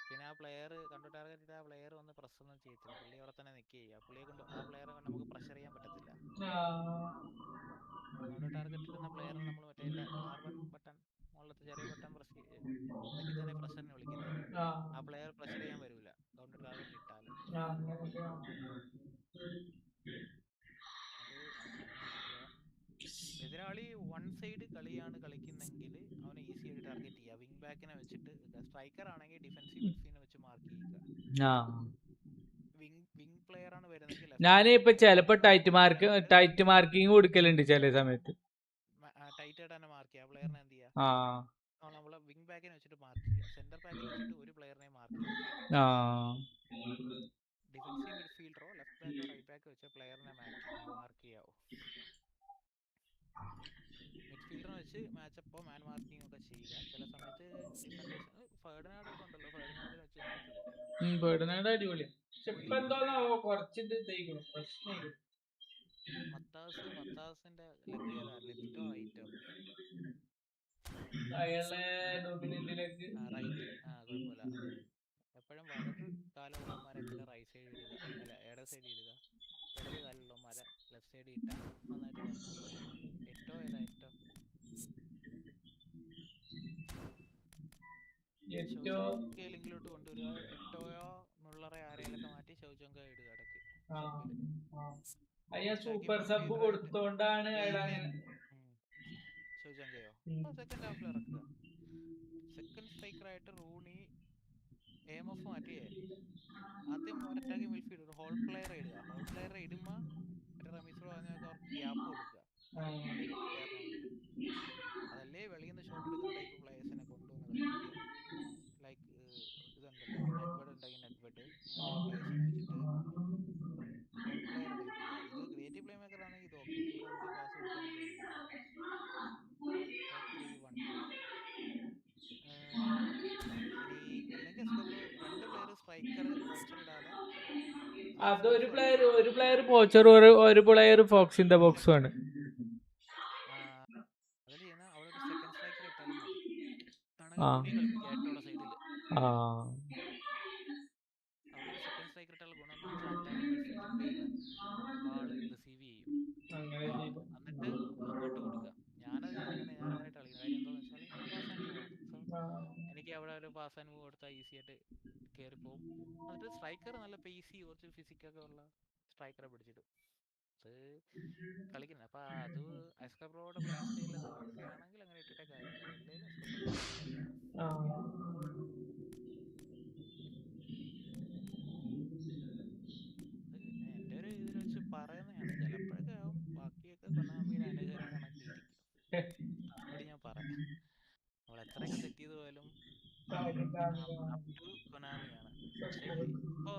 പിന്നെ ആ പ്ലെയർ കൗണ്ടർ ടാർഗറ്റ് ആ പ്ലെയർ വന്ന് പ്രസ് ഒന്നും ചെയ്യത്തില്ല, പുള്ളി അവിടെ തന്നെ നിൽക്കുക ചെയ്യുക. പുള്ളിയെ കൊണ്ട് ആ പ്ലെയറെ കൊണ്ട് നമുക്ക് പ്രഷർ ചെയ്യാൻ പറ്റത്തില്ല. കൗണ്ടർ ടാർഗറ്റ് ഇടുന്ന പ്ലെയറിന് നമ്മൾ മറ്റേ R1 ബട്ടൺ, മുകളിലത്തെ ചെറിയ ബട്ടൺ പ്രസ് തന്നെ പ്രഷറിനെ വിളിക്കുന്നത്. ആ പ്ലെയർ പ്രഷർ ചെയ്യാൻ വരൂല കൗണ്ടർ ടാർഗറ്റ് ഇട്ടാൽ. അത് നോക്കുക. എതിരാളി വൺ സൈഡ് കളിയാണ് കളിക്കുന്നെങ്കിൽ അവനെ ഈസി ആയിട്ട് ടാർഗറ്റ് ചെയ്യുക. വിങ് ബാക്കിനെ വെച്ചിട്ട് സ്ട്രൈക്കർ ആണെങ്കിൽ ഡിഫൻസീവ് മിഡ്ഫീൽഡിനെ വെച്ച് മാർക്ക് ചെയ്യുക. വിങ് പ്ലെയർ ആണ് വരുന്നെങ്കിൽ ഞാനിപ്പോ ചിലപ്പോ ടൈറ്റ് മാർക്കിങ് കൊടുക്കലുണ്ട് ചില സമയത്ത്. ടൈറ്റ് ആയിട്ട് തന്നെ മാർക്ക് ചെയ്യുക. പ്ലെയറിനെ എന്ത് ചെയ്യുക, നമ്മളെ വിങ് ബാക്കിനെ വെച്ചിട്ട് മാർക്ക് ചെയ്യുക. സെന്റർ ബാക്കിൽ വെച്ചിട്ട് ഒരു പ്ലെയറിനെ മാർക്ക് ചെയ്യുക. ഡിഫൻസീവ് മിഡ്ഫീൽഡറോ ലെഫ്റ്റ് ബാക്കോ റൈറ്റ് ബാക്കോ വെച്ച പ്ലെയറിനെ മാർക്ക് ചെയ്യാവോ. മിഡ്ഫീൽഡറിനെ വെച്ച് മാച്ചപ്പോ മാൻ മാർക്കിംഗ് ഒക്കെ ചെയ്യുക. ചില സമയത്ത് ഡിഫൻഡേഴ്സ് ഫെർഡിനാൻഡ് ഒക്കെ ഉണ്ടല്ലോ, ഫെർഡിനാൻഡിനെ വെച്ച് നമുക്ക് കളിക്കാം. ഫെർഡിനാൻഡ് അടിപൊളി. മത്താസിന്റെ ലെഗ് ഏതാ, ലെഫ്റ്റോ റൈറ്റോ? റൈറ്റ്. കുഴപ്പമില്ല. എപ്പോഴും വലത് കാലുള്ളവന്മാരെ എപ്പോഴും റൈറ്റ് സൈഡ് ഇടുക, അല്ല ഇടത് സൈഡ് ഇടുക. ഇടത് കാലുള്ളവന്മാരെ ലെഫ്റ്റ് സൈഡ് ഇട്ടാൽ നന്നായിട്ട് കളിക്കും. എട്ടോ ഏതാ, ലിങ്കിലോട്ട് കൊണ്ടുവരിക. എട്ടോയോ മുള്ളറെ ആരെയൊക്കെ മാറ്റി ഷൗചങ്ക ഇടുക ഇടയ്ക്ക്. സൂപ്പർ സബ് കൊടുത്തോണ്ടാണ് ഷൗചങ്കയോ സെക്കൻഡ് ഹാഫിൽ ഇറക്കുക. സെക്കൻഡ് സ്ട്രൈക്കറായിട്ട് റൂണി എംഎഫ് മാറ്റിയേ ആദ്യം ഒരറ്റാക്കി മിഡ്ഫീൽഡ് ഹോൾ പ്ലെയർ ഇടുക. ഹോൾ പ്ലെയർ ഇടുമ്പോൾ മറ്റേ റമീസ് പറഞ്ഞൊക്കെ അവർക്ക് ഗ്യാപ്പ് കൊടുക്കുക ഉള്ളിലോട്ട് കയറണമെങ്കിൽ. അതല്ലേ വെളിയിൽ നിന്ന് ഷോട്ട് എടുക്കുന്ന ടൈപ്പ് പ്ലേയേഴ്സിനെ കൊണ്ടുവന്ന് കളിപ്പിക്കുക. ലൈക്ക് ഇതുണ്ടല്ലോ, നെഡ്വെഡ് ഉണ്ടെങ്കിൽ നെഡ്വെഡ് അങ്ങനെയുള്ള പ്ലേയേഴ്സിനെ വെച്ചിട്ട് ഹോൾ പ്ലെയർ കളിപ്പിക്കുക. ഇത് ക്രിയേറ്റീവ് പ്ലേ മേക്കർ ആണെങ്കിൽ ഇത് ഓക്കെ, ഇവിടെ നമുക്ക് പാസ് കൊടുക്കാനൊക്കെ കഴിയുമല്ലോ. ടോപ്പ് 3-1-2. ഇനി അല്ലെങ്കിൽ എസ്കബ്രോ രണ്ട് പ്ലെയർ സ്ട്രൈക്കർ പോച്ചർ ഇടാതെ അതൊരു പ്ലെയർ പോച്ചർ, ഒരു player fox in the box ആണ്. അതിൽ ചെയ്യുന്ന അവിടെ ഒരു സെക്കൻഡ് സ്ട്രൈക്കർ ഇട്ടാലും മതി. ആണെങ്കിൽ കളിപ്പിക്കുക എട്ടോടെ സൈഡില്. അവിടെ ഒരു സെക്കൻഡ് സ്ട്രൈക്കർ ഇട്ടാൽ ഗുണം എന്താ വെച്ചാൽ അറ്റാക്കിംഗ് മിഡ്ഫീൽഡറിന്റെ ബാള് റിസീവ് ചെയ്യും. എന്നിട്ട് അങ്ങോട്ട് കൊടുക്കുക. ഞാൻ അങ്ങനെ കളിക്കുന്ന കാര്യം എന്താണെന്ന് വെച്ചാൽ ഞാൻ പാസ് ആൻഡ് മൂവ് ആണ്. സോ എനിക്ക് അവിടെ ഒരു പാസ് ആൻഡ് മൂവ് കൊടുത്താൽ ഈസി ആയിട്ട് കയറിപ്പോവും. എന്നിട്ട് സ്ട്രൈക്കർ നല്ല പേസി കുറച്ച് ഫിസിക്കൊക്കെ ഉള്ള സ്ട്രൈക്കറെ പിടിച്ചിടും. അത് കളിക്കുന്നത്. അപ്പം അത് എസ്കബ്രോയുടെ പ്ലേയിങ് സ്റ്റൈൽ അത് ഓക്കെ ആണെങ്കിൽ അങ്ങനെ ഇട്ടിട്ടേ കാര്യമുള്ളൂ. അല്ലെങ്കിൽ എസ്കബ്രോ കളിപ്പിക്കാതിരിക്കുക. എൻ്റെ ഒരു ഇതിൽ വെച്ച് പറയുന്നതാണ്. ചിലപ്പോഴൊക്കെ ആവും, ബാക്കിയൊക്കെ കൊനാമിയുടെ അനുകരണം കണക്ക് ഇരിക്കും. അതുകൂടി ഞാൻ പറയാം. നമ്മൾ എത്രയൊക്കെ സെറ്റ് ചെയ്ത് പോയാലും അപ് ടു കൊനാമിയാണ്. പക്ഷേ ഇപ്പോ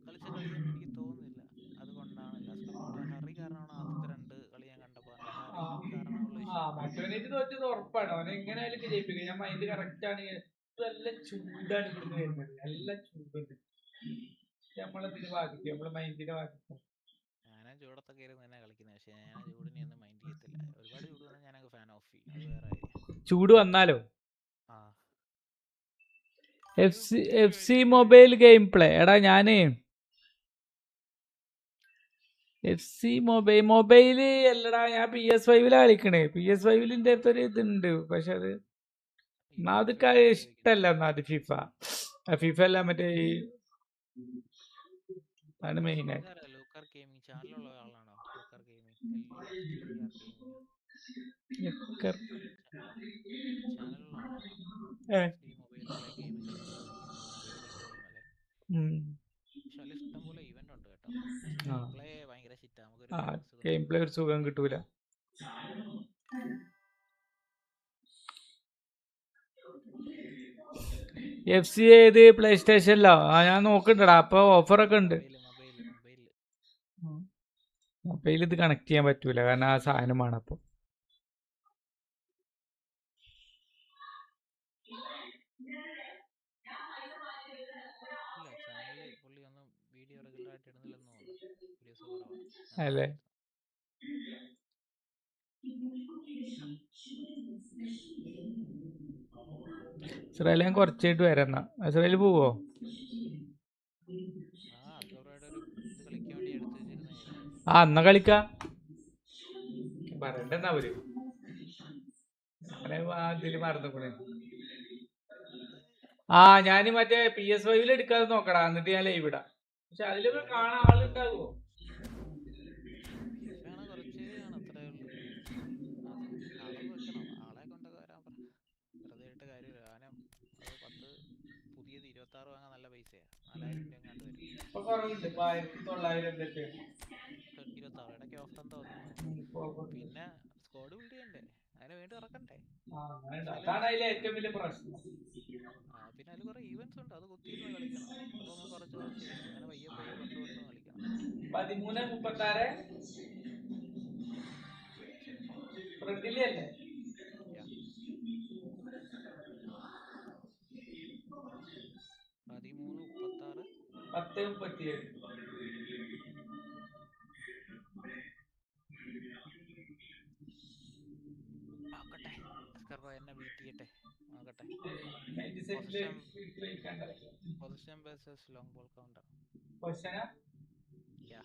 കളിച്ച കളിയൊന്നും എനിക്ക് തോന്നുന്നില്ല. അതുകൊണ്ടാണ് എസ്കബ്രോയുടെ ഹറി കാരണമാണ് ആദ്യത്തെ 2 കളി ഞാൻ കണ്ടപ്പോൾ എൻ്റെ ഹറി കാരണമുള്ള തോറ്റത് ഉറപ്പാണ്. അവനെ എങ്ങനെയായാലും ജയിപ്പിക്കും. ഞാൻ മൈൻഡ് കറക്റ്റ് ആണ്. നല്ല ചൂടാണ് ഇവിടുന്ന് വരുന്നത്, നല്ല ചൂടുണ്ട്. നമ്മളതിന് ബാധിക്കും, നമ്മളെ മൈൻഡിനെ ബാധിക്കും. ഞാനും ചൂടത്തൊക്കെ ഇരുന്ന് തന്നെ കളിക്കുന്നത്. പക്ഷെ ഞാൻ ചൂടിനെ ഒന്നും മൈൻഡ് ചെയ്യത്തില്ല. ഒരുപാട് ചൂട് വന്നാൽ ഞാനങ്ങ് ഫാൻ ഓഫ് ചെയ്യും. അത് വേറെ കാര്യം. ചൂട് വന്നാലോ? FC mobile game play. എടാ ഞാനേ FC മൊബൈല് അല്ലടാ, ഞാൻ PS5 കളിക്കണേ. PS5 അടുത്തൊരു ഇതുണ്ട്, പക്ഷെ അത് ഇഷ്ടല്ല. ഒന്നാമത് ഫിഫ അല്ല, മറ്റേ അതാണ് മെയിൻ ആയിട്ട്. ചാനലുള്ള ആളാണോ ചാനലുള്ള ആളാണോ മൊബൈൽ പ്ലേ ഗെയിം കളിക്കുന്നത്? ഗെയിമിംഗ് ഗെയിം അല്ലേ? പക്ഷെ അതിൽ ഇഷ്ടം പോലെ ഇവന്റ് ഉണ്ട് കേട്ടോ. ഗെയിം പ്ലേ ഭയങ്കര ഷിറ്റാ. ഗെയിം പ്ലേ ഒരു സുഖം കിട്ടൂല. FC ഏത് പ്ലേ സ്റ്റേഷനിലോ? ഞാൻ നോക്കണ്ടടാ. അപ്പൊ ഓഫറൊക്കെ ഉണ്ട്. മൊബൈൽ ഇത് കണക്ട് ചെയ്യാൻ പറ്റൂല, കാരണം ആ സാധനമാണ്. അപ്പൊ അല്ലേ ഇസ്രായേൽ ഞാൻ കുറച്ചായിട്ട് വരാം. ഇസ്രായേൽ പോവോ? എന്നാ കളിക്ക പറയണ്ടെന്നാ അവര്. ഇതില് മറന്നുകൂടെ. ഞാൻ മറ്റേ PS5 എടുക്കാതെ നോക്കടാ, എന്നിട്ട് ഞാൻ ലൈവ് ഇടാം. പക്ഷെ അതിലൊക്കെ ഏഴോ കാണാൻ എട്ടോ ഉണ്ടാവും. ആളുണ്ടാവോ? ബീഫാണ് കുറച്ച് ആണ്, അത്രേ ഉള്ളൂ. അത് അളവ് വെക്കണം, ആളെ കൊണ്ടൊക്കെ വരാൻ പറ. വെറുതെ ഇട്ട് കാര്യമില്ല. കാരണം അത് 10 പുതിയത് 26 വാങ്ങാൻ നല്ല പൈസയാണ്. 4000 രൂപ എങ്ങാണ്ട് വരും. ഇപ്പൊ കുറവുണ്ട്, ഇപ്പൊ 1900 എന്തൊക്കെ 26 ഇടയ്ക്ക് ഓഫർ എന്താ വന്നു. പിന്നെ സ്ക്വാഡ് ബിൽഡ് ചെയ്യണ്ടേ, അതിന് വേണ്ടി ഇറക്കണ്ടേ. അതാണ് അതിലെ ഏറ്റവും വലിയ പ്രശ്നം. പിന്നെ അതിൽ കുറെ ഈവൻസ് ഉണ്ട്, അത് കുത്തിയിരുന്ന് കളിക്കണം. അപ്പൊ നമുക്ക് കുറച്ച് കുറച്ച് കിട്ടും. അങ്ങനെ പയ്യെ പയ്യെ കൊണ്ട് കളിക്കണം. 13:36 ഫ്രണ്ടിലല്ലേ? 13:36 10:37. നോക്കട്ടെ, എന്നെ ബീറ്റ് ചെയ്യട്ടെ, നോക്കട്ടെ. 96 position versus long ball counter. പൊസിഷനാ? യാ.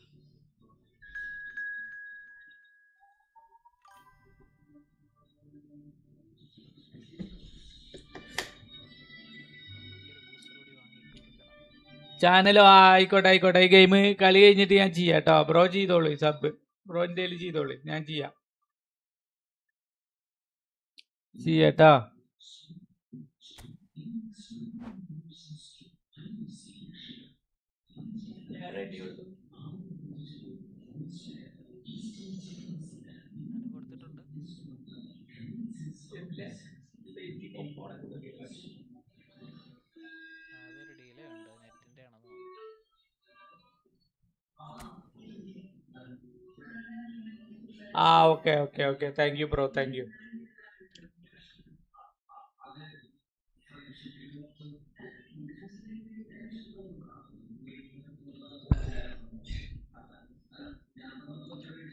ചാനലോ ആയിക്കോട്ടെ ആയിക്കോട്ടെ. ഈ ഗെയിം കളി കഴിഞ്ഞിട്ട് ഞാൻ ചെയ്യാം കേട്ടോ. ബ്രോ ചെയ്തോളൂ, സബ് ബ്രോ എന്തേലും ചെയ്തോളൂ, ഞാൻ ചെയ്യാട്ടോ. കൊടുത്തിട്ടുണ്ട്. അതൊരു ഡിലേ ഉണ്ട്, നെറ്റിന്റെ ആണെന്ന് തോന്നുന്നു. Okay okay okay. Thank you bro, thank you.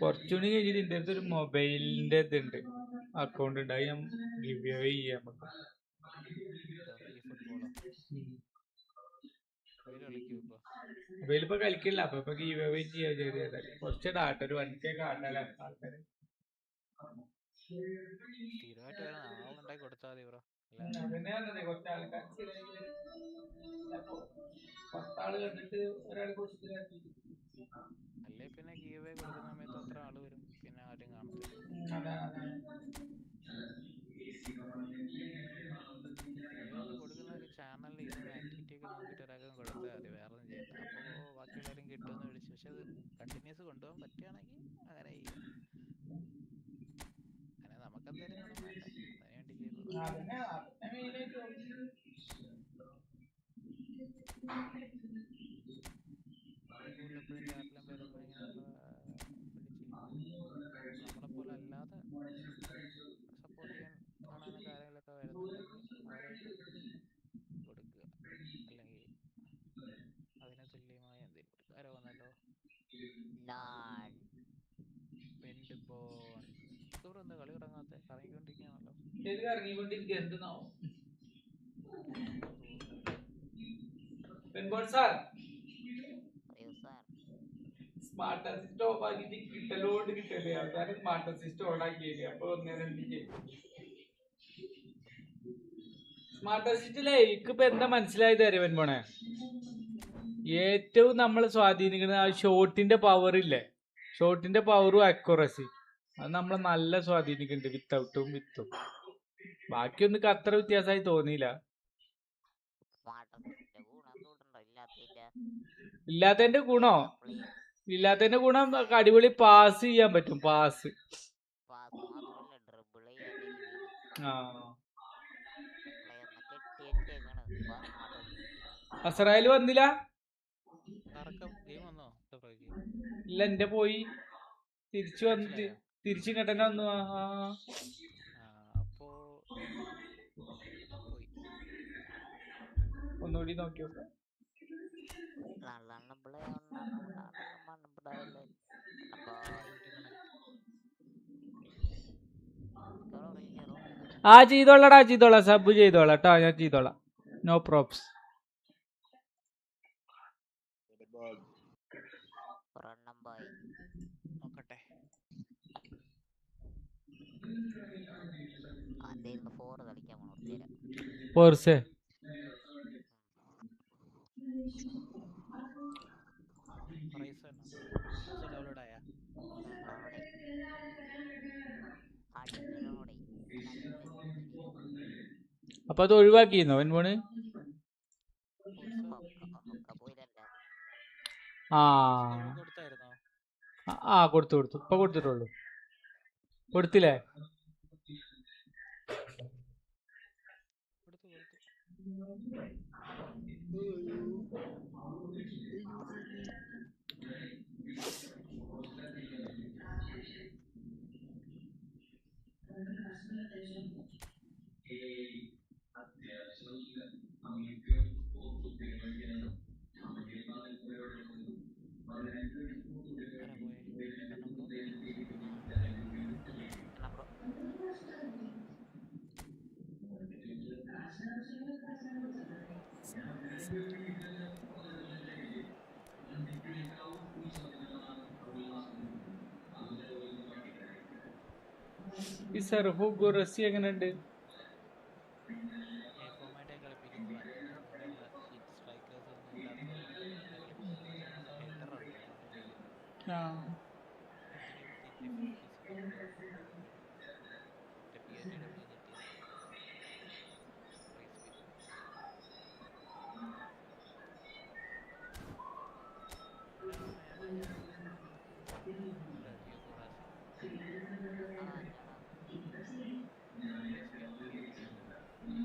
കുറച്ചുകൂടി കഴിഞ്ഞിട്ട് എൻ്റെ അടുത്ത് ഒരു മൊബൈലിന്റെ ഇതുണ്ട്, അക്കൗണ്ട് ഉണ്ട്. അത് ഞാൻ ഗിവ് അവേ ചെയ്യാം നമുക്ക്. മൊബൈലിപ്പോ കളിക്കില്ല, അപ്പൊ ഗിവ് അവേ ചെയ്യാൻ ചെയ്തത്. കുറച്ച് ഡാട്ട, ഒരു 1K കാട്ടല ആൾക്കാര്. സ്ഥിരമായിട്ട് വരുന്ന ആളുണ്ടായി കൊടുത്താൽ മതി ബ്രോ. അതന്നെ പറഞ്ഞത്, കുറച്ച് ആൾക്കാർ പത്താള് കണ്ടിട്ട് ഒരാൾ കൊടുത്തില്ല. അല്ലേ പിന്നെ ഗീവ് കൊടുക്കുന്ന സമയത്ത് അത്ര ആള് വരും, പിന്നെ ആരും കാണത്തില്ല. ഗീവ് കൊടുക്കുന്ന ഒരു ചാനലിൽ ഇരുന്ന് ആക്ടിവിറ്റി ഒക്കെ നോക്കിയിട്ട് ഒരാൾക്കും കൊടുത്താൽ മതി, വേറെ ഒന്നും ചെയ്യണ്ട. അപ്പോൾ ബാക്കിയുള്ളവരും കിട്ടുമെന്ന് വിളിച്ചു. പക്ഷെ അത് കണ്ടിന്യൂസ് കൊണ്ടുപോകാൻ പറ്റുകയാണെങ്കിൽ അങ്ങനെ ചെയ്യുക. അങ്ങനെ നമുക്ക് എന്തായാലും ഗുണം വേണ്ടേ, അതിന് വേണ്ടി ചെയ്യുന്നത്. കൂടുതലെപ്പോഴും ചാറ്റിലും വരുന്ന ഇങ്ങനെയുള്ള നമ്മളെപ്പോലെ അല്ലാതെ സപ്പോർട്ട് ചെയ്യാൻ കാണാനൊക്കെ ആരെങ്കിലുമൊക്കെ വരുന്നുണ്ടെങ്കിൽ അവരായിട്ട് കൊടുക്കുക, അല്ലെങ്കിൽ അതിന് തുല്യമായ എന്തെങ്കിലും കൊടുക്കുക. ആരോ വന്നല്ലോ. പെൻഡ് ബോൺ എന്താ കളി തുടങ്ങാത്ത? കറങ്ങിക്കൊണ്ടിരിക്കുകയാണല്ലോ. ഉറങ്ങാൻ തോന്നുന്നു. സ്മാർട്ട് അസിസ്റ്റ് ഓഫ് ആക്കിട്ട് കിട്ടലോട് കിട്ടല്ലേ, അവസാനം സ്മാർട്ട് അസിസ്റ്റ് ഓൺ ആക്കിയില്ലേ. അപ്പൊ സ്മാർട്ട് അസിസ്റ്റിലെ എനിക്കിപ്പോ എന്താ മനസ്സിലായത് അറിയാൻ പോണേ, ഏറ്റവും നമ്മൾ സ്വാധീനിക്കുന്നത് ആ ഷോട്ടിന്റെ പവർ ഇല്ലേ, ഷോട്ടിന്റെ പവറും അക്യുറസി, അത് നമ്മളെ നല്ല സ്വാധീനിക്കുന്നുണ്ട്. വിത്തൗട്ടും വിത്തും ബാക്കിയൊന്നും അത്ര വ്യത്യാസമായി തോന്നിയില്ല. ഇല്ലാത്തതിന്റെ ഗുണോ, ഇല്ലാത്തതിന്റെ ഗുണം അടിപൊളി പാസ് ചെയ്യാൻ പറ്റും. പാസ് അസറായിൽ വന്നില്ല. ഇല്ല, എന്റെ പോയി തിരിച്ചു വന്നിട്ട് തിരിച്ചു ഇങ്ങോട്ടന്നെ വന്നു. അപ്പോ ഒന്നുകൂടി നോക്കി നോക്കാം. ചെയ്തോളാം, സബ് ചെയ്തോളാം കേട്ടോ, ഞാൻ ചെയ്തോളാം. No probs. നോക്കട്ടെ. ഫോർസേ അപ്പൊ അത് ഒഴിവാക്കിയിരുന്നോ വെൻപോണ്? ആ ആ കൊടുത്തു ഇപ്പൊ കൊടുത്തിട്ടുള്ളൂ. കൊടുത്തില്ലേ? ഈ സെർഹുഗോ റസി എങ്ങനെയുണ്ട്? ഫോമായിട്ടേ കളിപ്പിക്കുന്നതാ. അങ്ങനെയുള്ള സ്ട്രൈക്കേഴ്സ് ഒന്നും ഇല്ലാത്തതുകൊണ്ട് അങ്ങനെ കളിപ്പിക്കുന്നതാ. ഹെഡർ ഉണ്ട് അതുകൊണ്ട് കളിക്കും. Continue physical game. മറ്റേ PNW ഞെട്ടിയത് റേസ് ബിൻ.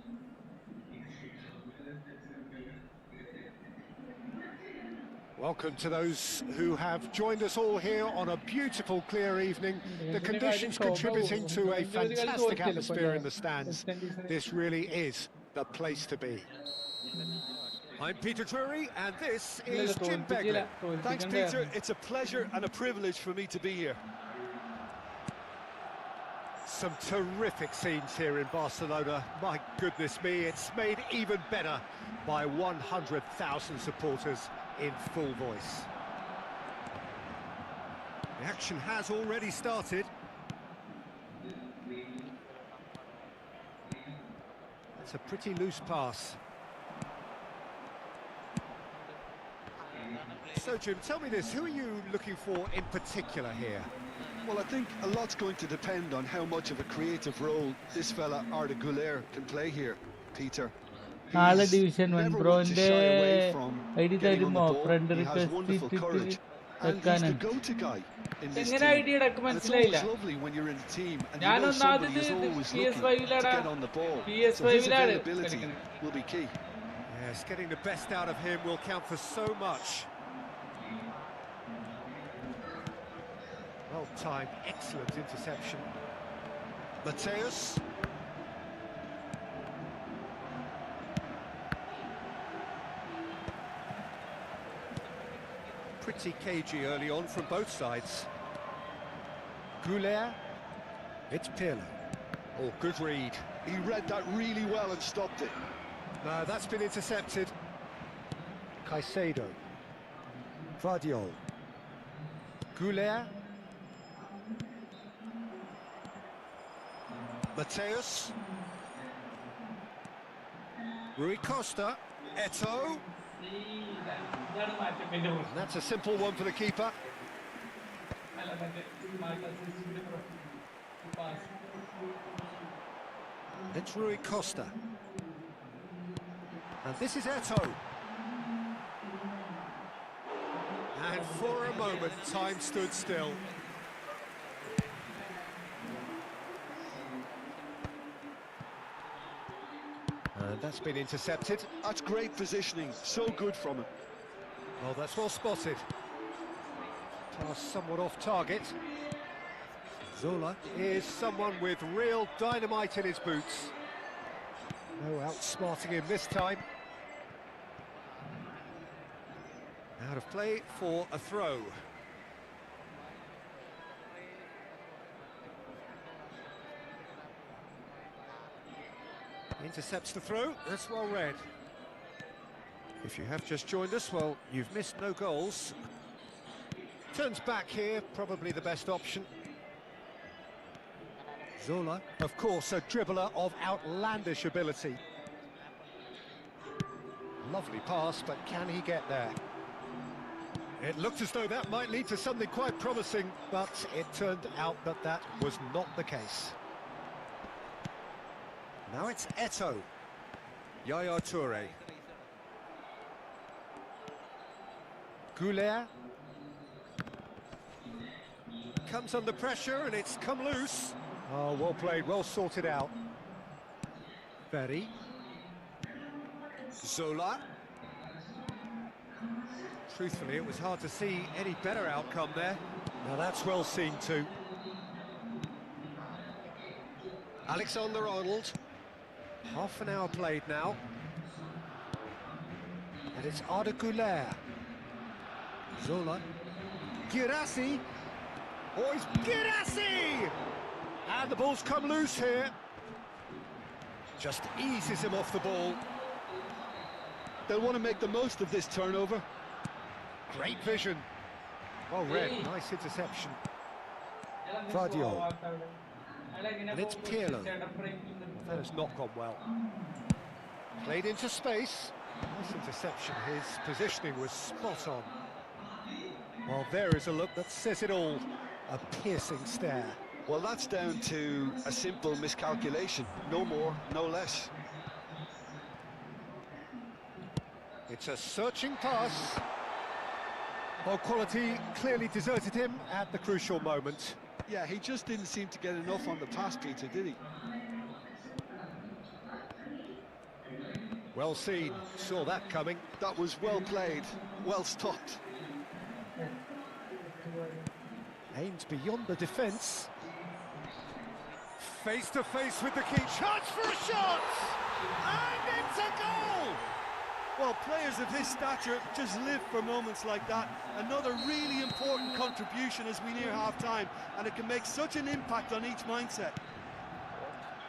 Welcome to those who have joined us all here on a beautiful, clear evening. The conditions contributing to a fantastic atmosphere in the stands. This really is the place to be. I'm Peter Drury, and this is Jim Begley. Thanks, Peter. It's a pleasure and a privilege for me to be here. Some terrific scenes here in Barcelona. My goodness me, it's made even better by 100,000 supporters in full voice. The action has already started. It's a pretty loose pass. So, Jim, tell me this, who are you looking for in particular here? Well, I think a lot's going to depend on how much of a creative role this fella Arda Güler can play here, Peter. നാളെ division 1 ബ്രോന്റെ ID തരുമോ? Friend request എങ്ങനെ ID ഇടക്ക് മനസ്സിലായില്ല. ഞാനൊന്നാമത് PS5-ലാണ്. Yes, getting the best out of him will count for so much. Well timed, excellent interception. Mateus. Pretty cagey early on from both sides. Güler. It's Pirlo. Oh, good read. He read that really well and stopped it. No, that's been intercepted. Caicedo. Vardiol. Güler. Mateus. Rui Costa. Eto'o. And that's a simple one for the keeper. It's Rui Costa. And this is Eto'o. And for a moment, time stood still. And that's been intercepted. That's great positioning, so good from him. Well, that's well spotted. Pass somewhat off target. Zola is someone with real dynamite in his boots. No outsmarting him this time. Out of play for a throw. Intercepts the throw, that's well read. If you have just joined us, well, you've missed no goals. Turns back here, probably the best option. Zola, of course, a dribbler of outlandish ability. Lovely pass, but can he get there? It looked as though that might lead to something quite promising, but it turned out that that was not the case. Now it's Eto'o. Yaya Toure. Goulet. Comes under pressure and it's come loose. Oh, well played, well sorted out. Very. Zola. Truthfully, it was hard to see any better outcome there. Now that's well seen too. Alexander-Arnold. Half an hour played now. And it's Arda Güler. Zola. Girassi. Oh, it's Girassi! And the ball's come loose here. Just eases him off the ball. They'll want to make the most of this turnover. Great vision. Well read, nice interception. Vardio. And it's Pirlo. That has not gone well. Played into space. Nice interception. His positioning was spot on. Well, there is a look that says it all. A piercing stare. Well, that's down to a simple miscalculation. No more, no less. It's a searching pass. Well, quality clearly deserted him at the crucial moment. Yeah, he just didn't seem to get enough on the pass, Peter, did he? Well seen, saw that coming. That was well played, well stopped. Aims beyond the defence. Face to face with the key. Chance for a shot! And it's a goal! Well, players of his stature just live for moments like that. Another really important contribution as we near half-time, and it can make such an impact on each mindset.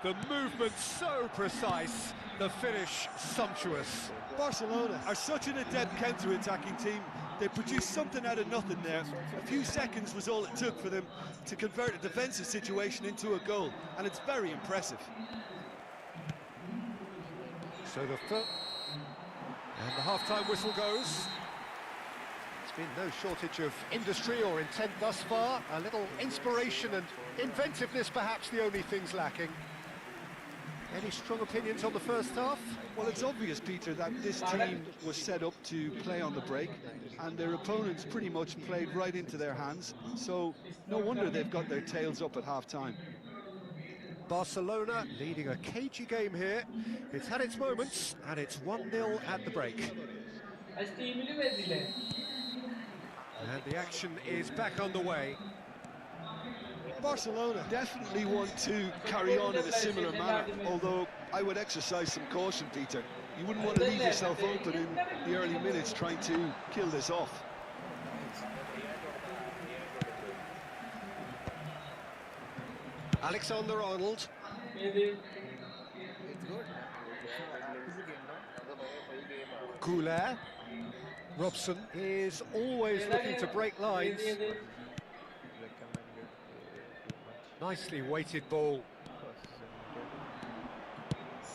The movement so precise, the finish sumptuous. Barcelona are such an adept counter-attacking team. They produced something out of nothing there. A few seconds was all it took for them to convert a defensive situation into a goal, and it's very impressive. So the first... And the half-time whistle goes. There's been no shortage of industry or intent thus far. A little inspiration and inventiveness, perhaps the only things lacking. Any strong opinions on the first half? Well, it's obvious, Peter, that this team was set up to play on the break, and their opponents pretty much played right into their hands. So no wonder they've got their tails up at half-time. Barcelona leading a cagey game here. It's had its moments, and it's 1-0 at the break. And the action is back underway. Barcelona definitely want to carry on in a similar manner, although I would exercise some caution, Peter. You wouldn't want to leave yourself open in the early minutes trying to kill this off. Alexander-Arnold. Goulet. Robson is always looking to break lines. Nicely weighted ball.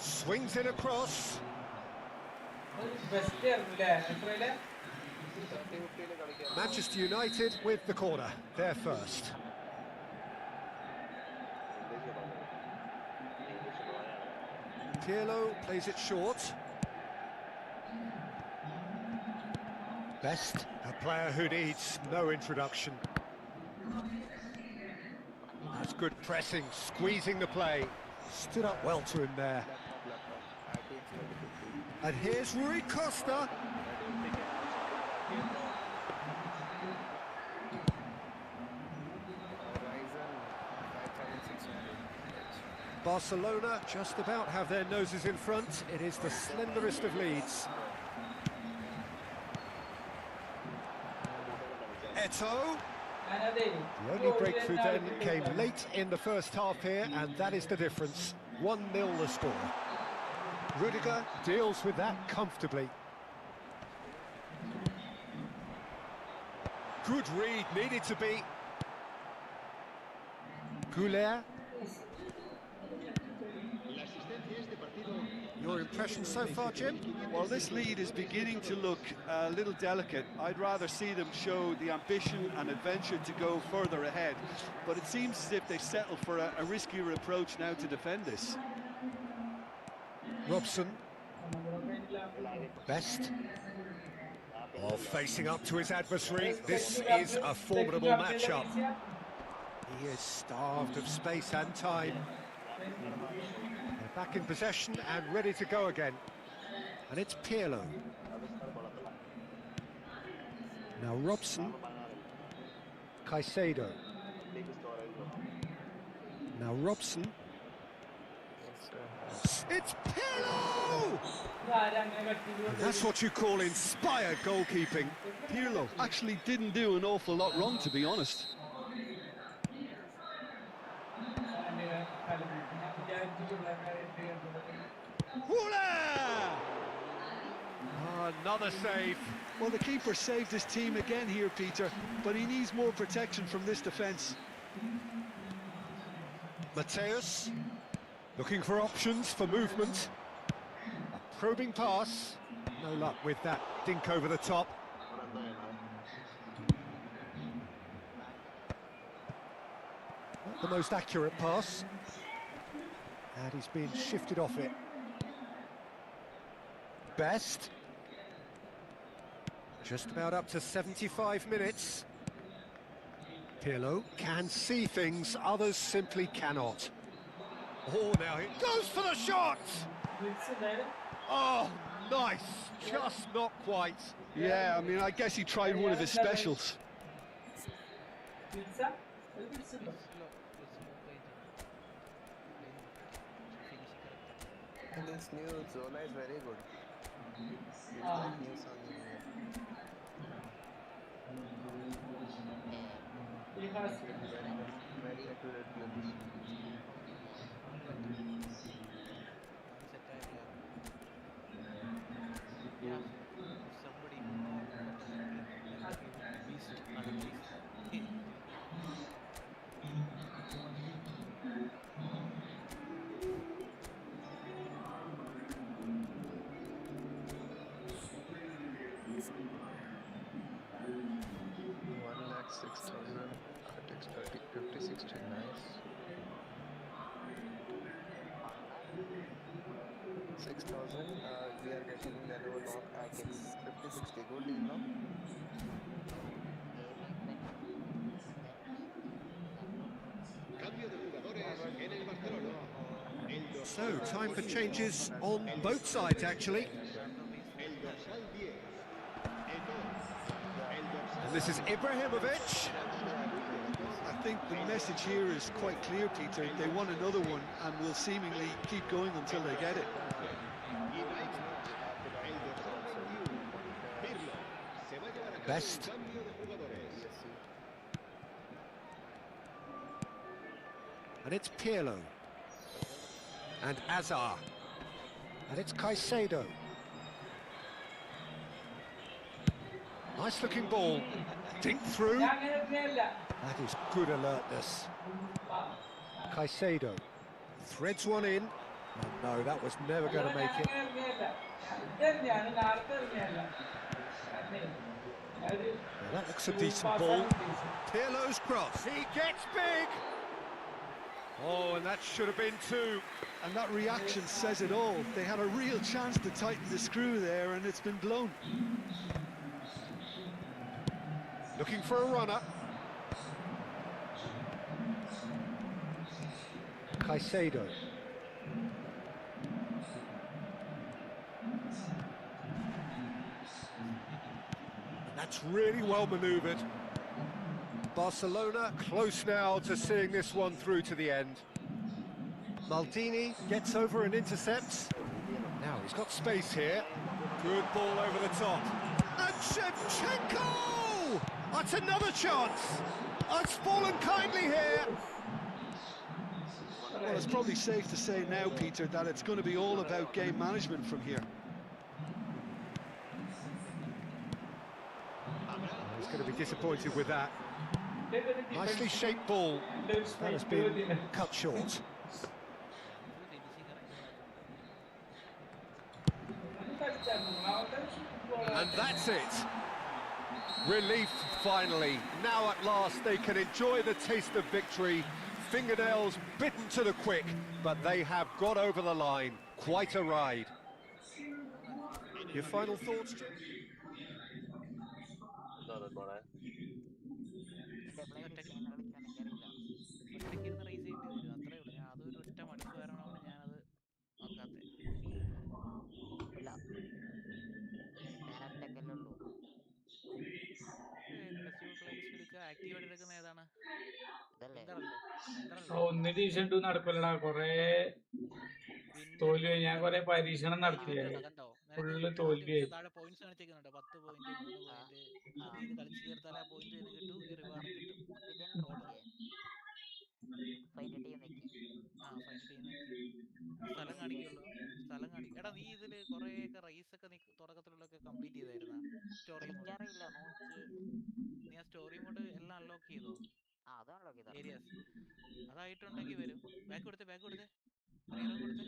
Swings it across. Manchester United with the corner. They're first. Pirlo plays it short. Best, a player who needs no introduction. That's good pressing, squeezing the play. Stood up well to him there. And here's Rui Costa. Barcelona just about have their noses in front. It is the slenderest of leads. Eto'o. The only breakthrough then came late in the first half here, and that is the difference. 1-0 the score. Rudiger deals with that comfortably. Good read, needed to be. Goulet. Your impression so far, Jim? Well, this lead is beginning to look a little delicate. I'd rather see them show the ambition and adventure to go further ahead. But it seems as if they've settled for a riskier approach now to defend this. Robson. Best. Oh, facing up to his adversary. This is a formidable matchup. He is starved of space and time. They're back in possession and ready to go again. And it's Pirlo. Now Robson. Caicedo. Now Robson. It's Pirlo! And that's what you call inspired goalkeeping. Pirlo actually didn't do an awful lot wrong, to be honest. Another save. Well, the keeper saved his team again here, Peter, but he needs more protection from this defence. Mateus, looking for options for movement. A probing pass. No luck with that dink over the top. Not the most accurate pass. And he's been shifted off it. Best. Just about up to 75 minutes. Pirlo can see things others simply cannot. Oh, now he goes for the shot! Oh, nice! Just not quite. Yeah, I mean, I guess he tried one of his specials. This new Zola is very good. It's like new song. Very accurate films. Yeah, somebody we are getting Lenovo Knock IX 5060 good deal now. So, time for changes on both sides, actually. And this is Ibrahimovic. I think the message here is quite clear, Peter. They want another one and will seemingly keep going until they get it. Best. And it's Pirlo. And Azar. And it's Caicedo. Nice looking ball. Dink through. That is good alertness. Caicedo threads one in. Oh, no, that was never going to make it. Well, that looks a decent ball. Pirlo's cross. He gets big. Oh, and that should have been two. And that reaction says it all. They had a real chance to tighten the screw there, and it's been blown. Looking for a runner. Caicedo. That's really well manoeuvred. Barcelona close now to seeing this one through to the end. Maldini gets over and intercepts. Now he's got space here. Good ball over the top. And Shevchenko! That's another chance. It's fallen kindly here. Well, it's probably safe to say now, Peter, that it's going to be all about game management from here. He's going to be disappointed with that. Nicely shaped ball. That has been cut short. And that's it. Relief finally. Now at last they can enjoy the taste of victory. Fingernails bitten to the quick, but they have got over the line. Quite a ride. Your final thoughts, Jim? എന്റെ playlist എങ്ങനെ കളിക്കാൻ എനിക്കറിയില്ല. ഒറ്റയ്ക്ക് ഇരുന്ന് raise ചെയ്യേണ്ടി വരും, അത്രേ ഉള്ളൂ. ഞാൻ അതൊരു ഒറ്റ മടുപ്പ് കാരണമാണ് ഞാനത് നോക്കാത്തത്. ഇല്ല, ഞാൻ ഒറ്റക്കല്ലേ ഉള്ളൂ. ഫെസ്റ്റിവൽ പ്ലേലിസ്റ്റ് എടുക്കുക. ആക്റ്റീവായിട്ട് എടുക്കുന്ന ഏതാണ്? ഇതല്ലേ ഒന്ന് സീസൺ 2 നടക്കില്ലടാ, കൊറേ തോൽവി. ഞാൻ കൊറേ പരീക്ഷണം നടത്തിയേ, ഫുള്ള് തോൽവിയായി. താഴെ പോയിന്റ്സ് കാണിച്ചേക്കുന്നുണ്ട്, 10 പോയിന്റ്, 3 പോയിന്റ്. നീ ഇത് കളിച്ചു തീർത്താൽ ആ പോയിന്റ് തന്നെ കിട്ടും, ഈ റിവാർഡും കിട്ടും. അപ്പൊ ഇതന്നെ നോക്കിയേ, ഫൈൻഡ് ടീം നെക്കി. ഫൈൻഡ് ടീം നെക്കി സ്ഥലം കാണിക്കുള്ളൂ. സ്ഥലം കാണിക്കും. എടാ നീ ഇതില് കൊറേയൊക്കെ റൈസ് ഒക്കെ നീ തുടക്കത്തിലുള്ളൊക്കെ കംപ്ലീറ്റ് ചെയ്തായിരുന്ന സ്റ്റോറി മോഡ്? എനിക്കറിയില്ല, നോക്കിയേ. നീ ആ സ്റ്റോറി മോഡ് എല്ലാം അൺലോക്ക് ചെയ്തോ? അത് അൺലോക്ക് ചെയ്താ. ഏരിയാസ് അതായിട്ടുണ്ടെങ്കിൽ വരും. ബാക്ക് കൊടുത്തേ, ബാക്ക് കൊടുത്തേ, റീറൺ കൊടുത്തേ.